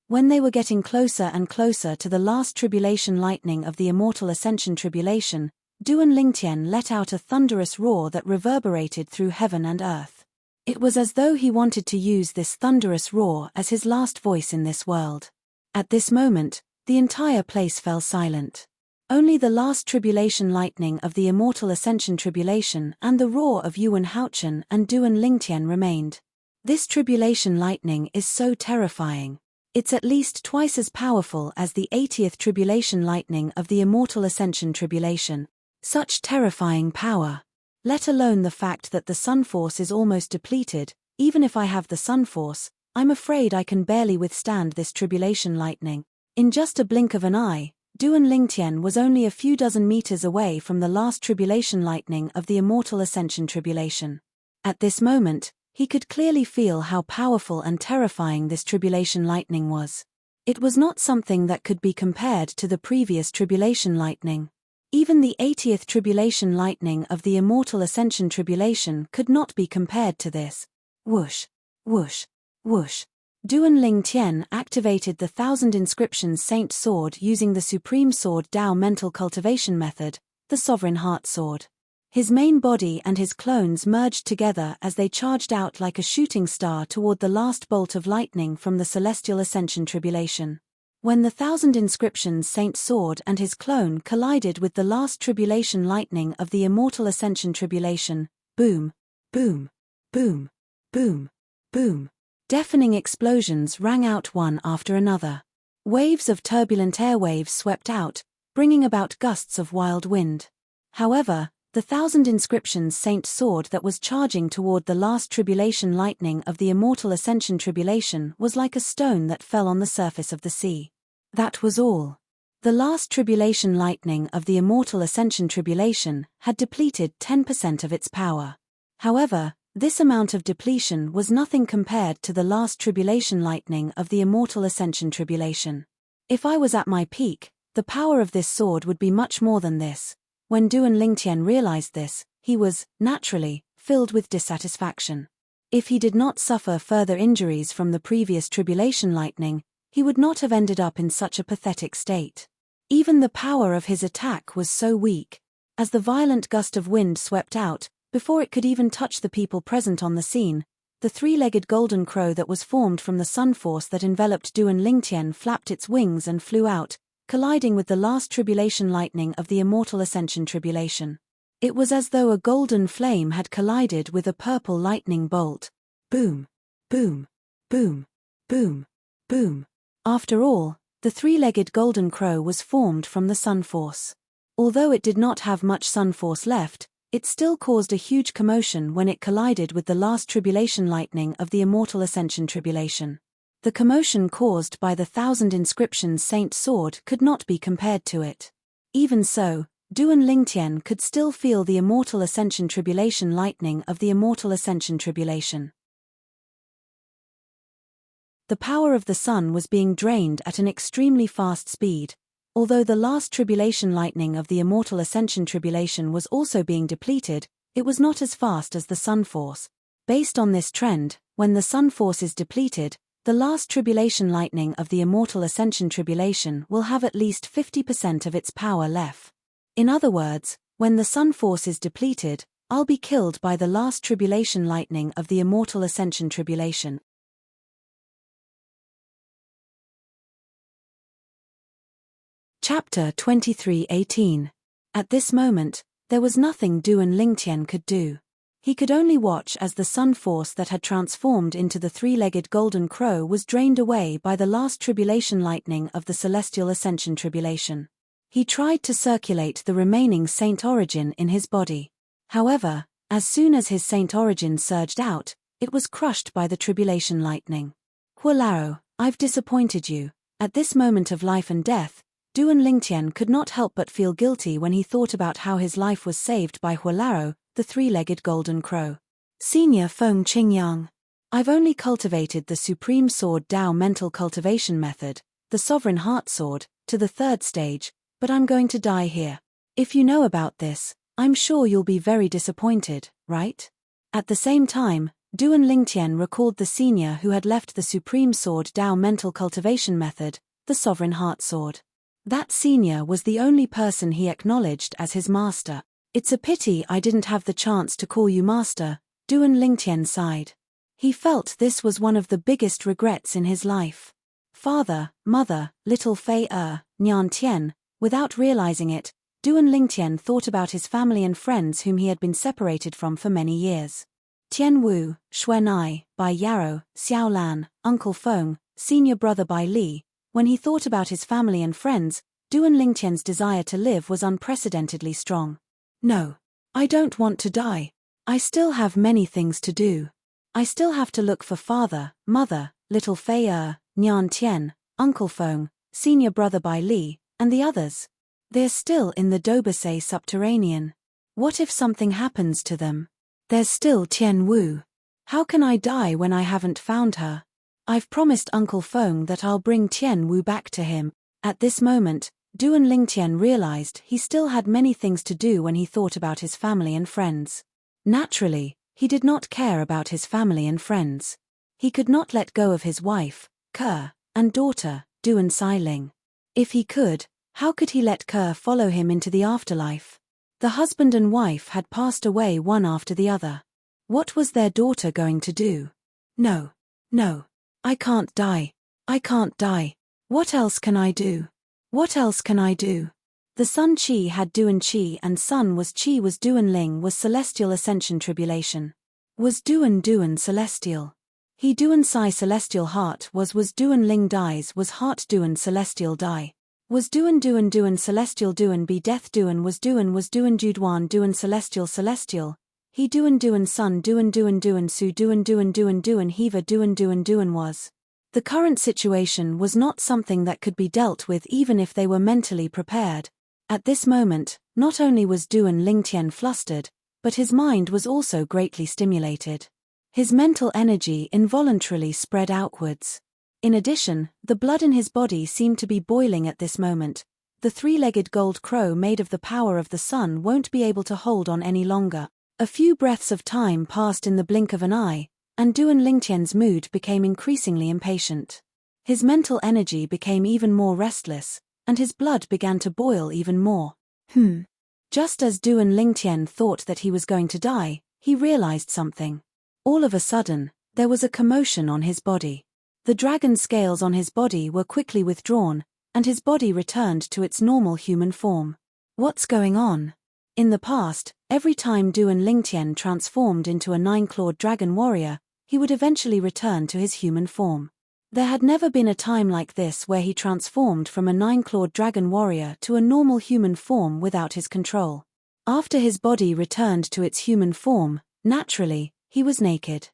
When they were getting closer and closer to the last tribulation lightning of the immortal ascension tribulation, Duan Lingtian let out a thunderous roar that reverberated through heaven and earth. It was as though he wanted to use this thunderous roar as his last voice in this world. At this moment, the entire place fell silent. Only the last tribulation lightning of the immortal ascension tribulation and the roar of Yuan Haochen and Duan Lingtian remained. This tribulation lightning is so terrifying. It's at least twice as powerful as the 80th tribulation lightning of the immortal ascension tribulation. Such terrifying power. Let alone the fact that the Sun Force is almost depleted. Even if I have the Sun Force, I'm afraid I can barely withstand this tribulation lightning. In just a blink of an eye, Duan Lingtian was only a few dozen meters away from the last tribulation lightning of the immortal ascension tribulation. At this moment, he could clearly feel how powerful and terrifying this tribulation lightning was. It was not something that could be compared to the previous tribulation lightning. Even the 80th tribulation lightning of the immortal ascension tribulation could not be compared to this. Whoosh, whoosh, whoosh. Duan Lingtian activated the 1,000 inscriptions Saint Sword using the Supreme Sword Dao mental cultivation method, the Sovereign Heart Sword. His main body and his clones merged together as they charged out like a shooting star toward the last bolt of lightning from the celestial ascension tribulation. When the 1,000 inscriptions Saint Sword and his clone collided with the last tribulation lightning of the immortal ascension tribulation, boom, boom, boom, boom, boom. Deafening explosions rang out one after another. Waves of turbulent airwaves swept out, bringing about gusts of wild wind. However, the 1,000 inscriptions Saint Sword that was charging toward the last tribulation lightning of the immortal ascension tribulation was like a stone that fell on the surface of the sea. That was all. The last tribulation lightning of the immortal ascension tribulation had depleted 10% of its power. However, this amount of depletion was nothing compared to the last tribulation lightning of the immortal ascension tribulation. If I was at my peak, the power of this sword would be much more than this. When Duan Lingtian realized this, he was, naturally, filled with dissatisfaction. If he did not suffer further injuries from the previous tribulation lightning, he would not have ended up in such a pathetic state. Even the power of his attack was so weak. As the violent gust of wind swept out, before it could even touch the people present on the scene, the three-legged golden crow that was formed from the Sun Force that enveloped Duan Lingtian flapped its wings and flew out, colliding with the last tribulation lightning of the immortal ascension tribulation. It was as though a golden flame had collided with a purple lightning bolt. Boom, boom, boom, boom, boom. After all, the three-legged golden crow was formed from the Sun Force. Although it did not have much Sun Force left, it still caused a huge commotion when it collided with the last tribulation lightning of the immortal ascension tribulation. The commotion caused by the 1,000 inscriptions Saint Sword could not be compared to it. Even so, Duan Lingtian could still feel the immortal ascension tribulation lightning of the immortal ascension tribulation. The power of the sun was being drained at an extremely fast speed. Although the last tribulation lightning of the immortal ascension tribulation was also being depleted, it was not as fast as the Sun Force. Based on this trend, when the Sun Force is depleted, the last tribulation lightning of the immortal ascension tribulation will have at least 50% of its power left. In other words, when the Sun Force is depleted, I'll be killed by the last tribulation lightning of the immortal ascension tribulation. Chapter 23:18. At this moment, there was nothing Duan Lingtian could do. He could only watch as the Sun Force that had transformed into the three-legged golden crow was drained away by the last tribulation lightning of the celestial ascension tribulation. He tried to circulate the remaining saint origin in his body. However, as soon as his saint origin surged out, it was crushed by the tribulation lightning. Hualao, I've disappointed you. At this moment of life and death, Duan Lingtian could not help but feel guilty when he thought about how his life was saved by Huolaro, the three-legged golden crow. Senior Feng Qingyang. I've only cultivated the Supreme Sword Dao mental cultivation method, the Sovereign Heart Sword, to the 3rd stage, but I'm going to die here. If you know about this, I'm sure you'll be very disappointed, right? At the same time, Duan Lingtian recalled the senior who had left the Supreme Sword Dao mental cultivation method, the Sovereign Heart Sword. That senior was the only person he acknowledged as his master. It's a pity I didn't have the chance to call you master, Duan Lingtian sighed. He felt this was one of the biggest regrets in his life. Father, mother, little Fei Nian Tian. Without realizing it, Duan Lingtian thought about his family and friends whom he had been separated from for many years. Tian Wu, Xuanai, Bai Yarrow, Xiao Lan, Uncle Feng, senior brother Bai Li. When he thought about his family and friends, Duan Lingtian's desire to live was unprecedentedly strong. No. I don't want to die. I still have many things to do. I still have to look for father, mother, little Fei Nian Tian, Uncle Feng, senior brother Bai Li, and the others. They're still in the Dobasei subterranean. What if something happens to them? There's still Tian Wu. How can I die when I haven't found her? I've promised Uncle Feng that I'll bring Tian Wu back to him. At this moment, Duan Lingtian realized he still had many things to do when he thought about his family and friends. Naturally, he did not care about his family and friends. He could not let go of his wife, Ke, and daughter, Duan Xiling. If he could, how could he let Ke follow him into the afterlife? The husband and wife had passed away one after the other. What was their daughter going to do? No. I can't die. I can't die. What else can I do? What else can I do? The sun Qi had Duan Qi and sun was Qi was Duan Ling was celestial ascension tribulation. Was Duan celestial? He Duan Sai celestial heart was Duan Ling dies was heart Duan celestial die. Was Duan celestial Duan be death Duan Duan Juduan celestial. He Duan sun Duan su Duan Heva Duan was. The current situation was not something that could be dealt with even if they were mentally prepared. At this moment, not only was Duan Lingtian flustered, but his mind was also greatly stimulated. His mental energy involuntarily spread outwards. In addition, the blood in his body seemed to be boiling at this moment. The three-legged gold crow made of the power of the sun won't be able to hold on any longer. A few breaths of time passed in the blink of an eye, and Duan Lingtian's mood became increasingly impatient. His mental energy became even more restless, and his blood began to boil even more. Just as Duan Lingtian thought that he was going to die, he realized something. All of a sudden, there was a commotion on his body. The dragon scales on his body were quickly withdrawn, and his body returned to its normal human form. What's going on? In the past, every time Duan Lingtian transformed into a 9-clawed dragon warrior, he would eventually return to his human form. There had never been a time like this where he transformed from a 9-clawed dragon warrior to a normal human form without his control. After his body returned to its human form, naturally, he was naked.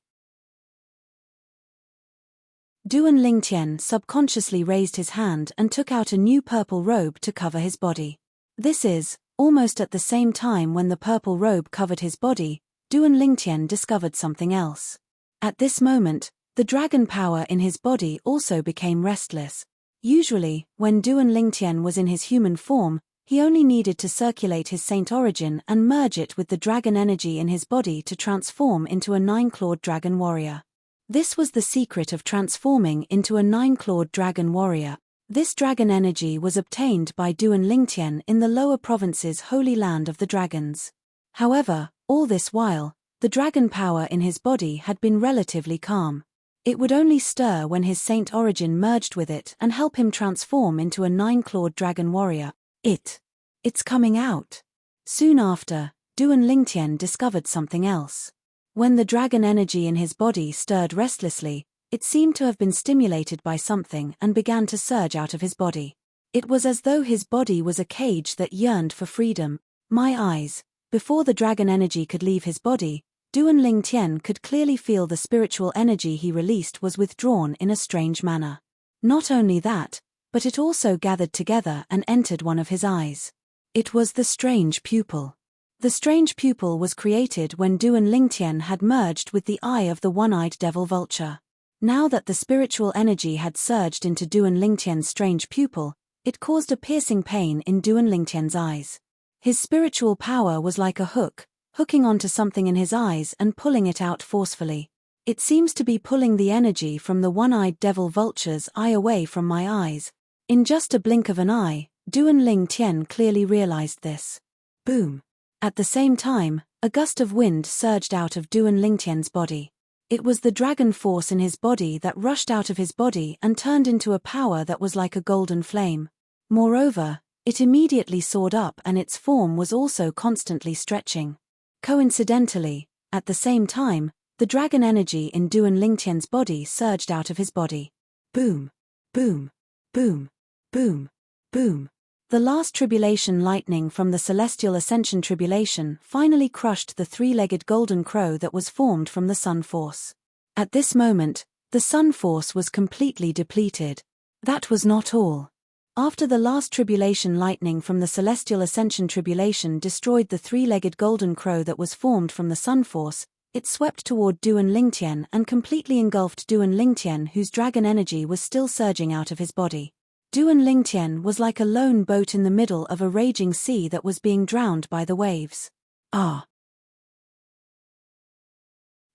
Duan Lingtian subconsciously raised his hand and took out a new purple robe to cover his body. This is, almost at the same time when the purple robe covered his body, Duan Lingtian discovered something else. At this moment, the dragon power in his body also became restless. Usually, when Duan Lingtian was in his human form, he only needed to circulate his saint origin and merge it with the dragon energy in his body to transform into a 9-clawed dragon warrior. This was the secret of transforming into a 9-clawed dragon warrior. This dragon energy was obtained by Duan Lingtian in the lower province's holy land of the dragons. However, all this while, the dragon power in his body had been relatively calm. It would only stir when his saint origin merged with it and help him transform into a 9-clawed dragon warrior. It's coming out. Soon after, Duan Lingtian discovered something else. When the dragon energy in his body stirred restlessly, it seemed to have been stimulated by something and began to surge out of his body. It was as though his body was a cage that yearned for freedom. My eyes. Before the dragon energy could leave his body, Duan Lingtian could clearly feel the spiritual energy he released was withdrawn in a strange manner. Not only that, but it also gathered together and entered one of his eyes. It was the strange pupil. The strange pupil was created when Duan Lingtian had merged with the eye of the one-eyed devil vulture. Now that the spiritual energy had surged into Duan Lingtian's strange pupil, it caused a piercing pain in Duan Lingtian's eyes. His spiritual power was like a hook, hooking onto something in his eyes and pulling it out forcefully. It seems to be pulling the energy from the one-eyed devil vulture's eye away from my eyes. In just a blink of an eye, Duan Lingtian clearly realized this. Boom. At the same time, a gust of wind surged out of Duan Lingtian's body. It was the dragon force in his body that rushed out of his body and turned into a power that was like a golden flame. Moreover, it immediately soared up and its form was also constantly stretching. Coincidentally, at the same time, the dragon energy in Duan Lingtian's body surged out of his body. Boom. Boom. Boom. Boom. Boom. The last tribulation lightning from the celestial ascension tribulation finally crushed the three-legged golden crow that was formed from the sun force. At this moment, the sun force was completely depleted. That was not all. After the last tribulation lightning from the celestial ascension tribulation destroyed the three-legged golden crow that was formed from the sun force, it swept toward Duan Lingtian and completely engulfed Duan Lingtian, whose dragon energy was still surging out of his body. Duan Lingtian was like a lone boat in the middle of a raging sea that was being drowned by the waves. Ah!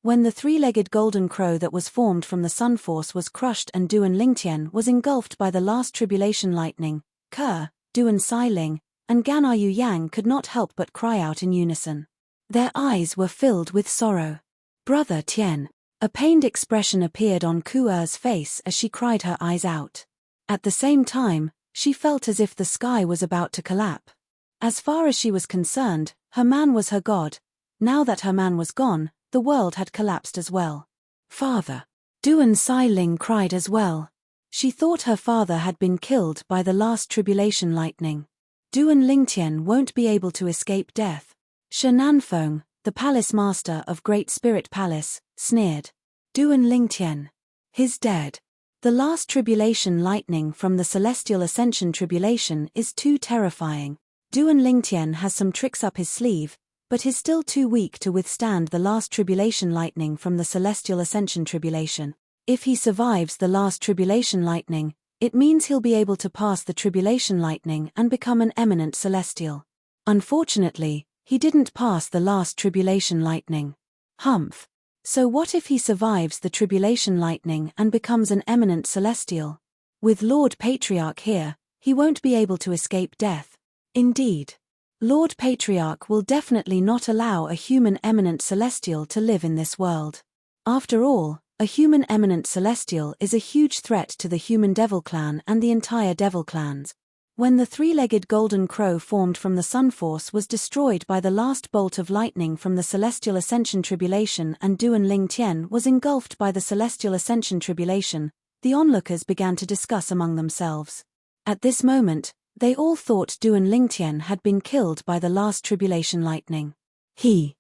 When the three-legged golden crow that was formed from the sun force was crushed and Duan Lingtian was engulfed by the last tribulation lightning, Ke, Duan Sailing, and Gan'er Yang could not help but cry out in unison. Their eyes were filled with sorrow. Brother Tian. A pained expression appeared on Ku'er's face as she cried her eyes out. At the same time, she felt as if the sky was about to collapse. As far as she was concerned, her man was her god. Now that her man was gone, the world had collapsed as well. Father. Duan Sailing cried as well. She thought her father had been killed by the last tribulation lightning. Duan Lingtian won't be able to escape death. Shenanfeng, the palace master of Great Spirit Palace, sneered. Duan Lingtian. He's dead. The last tribulation lightning from the celestial ascension tribulation is too terrifying. Duan Lingtian has some tricks up his sleeve, but he's still too weak to withstand the last tribulation lightning from the celestial ascension tribulation. If he survives the last tribulation lightning, it means he'll be able to pass the tribulation lightning and become an eminent celestial. Unfortunately, he didn't pass the last tribulation lightning. Humph. So what if he survives the tribulation lightning and becomes an eminent celestial? With Lord Patriarch here, he won't be able to escape death. Indeed. Lord Patriarch will definitely not allow a human eminent celestial to live in this world. After all, a human eminent celestial is a huge threat to the human devil clan and the entire devil clans. When the three-legged golden crow formed from the sun force was destroyed by the last bolt of lightning from the celestial ascension tribulation and Duan Lingtian was engulfed by the celestial ascension tribulation, the onlookers began to discuss among themselves. At this moment, they all thought Duan Lingtian had been killed by the last tribulation lightning. He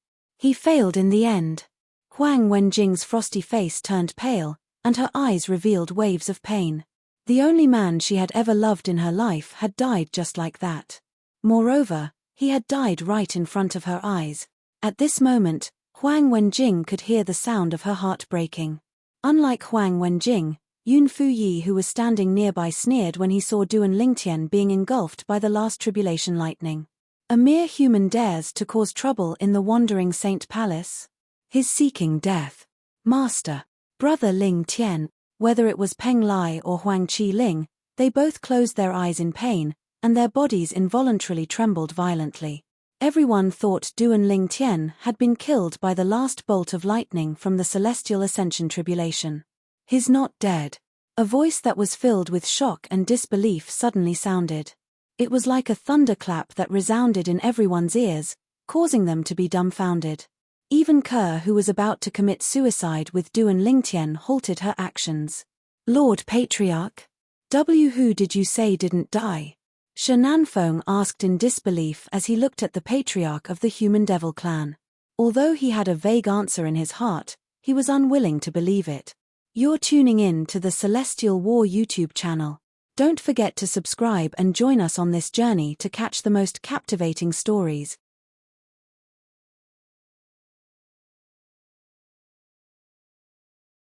failed in the end. Huang Wenjing's frosty face turned pale, and her eyes revealed waves of pain. The only man she had ever loved in her life had died just like that. Moreover, he had died right in front of her eyes. At this moment, Huang Wenjing could hear the sound of her heart breaking. Unlike Huang Wenjing, Yun Fuyi, who was standing nearby, sneered when he saw Duan Lingtian being engulfed by the last tribulation lightning. A mere human dares to cause trouble in the wandering Saint Palace? He's seeking death. Master. Brother Ling Tian. Whether it was Peng Lai or Huang Qi Ling, they both closed their eyes in pain, and their bodies involuntarily trembled violently. Everyone thought Duan Lingtian had been killed by the last bolt of lightning from the celestial ascension tribulation. He's not dead. A voice that was filled with shock and disbelief suddenly sounded. It was like a thunderclap that resounded in everyone's ears, causing them to be dumbfounded. Even Ke, who was about to commit suicide with Duan Lingtian, halted her actions. Lord Patriarch? Who did you say didn't die? Shenanfeng asked in disbelief as he looked at the patriarch of the human devil clan. Although he had a vague answer in his heart, he was unwilling to believe it. You're tuning in to the Celestial War YouTube channel. Don't forget to subscribe and join us on this journey to catch the most captivating stories.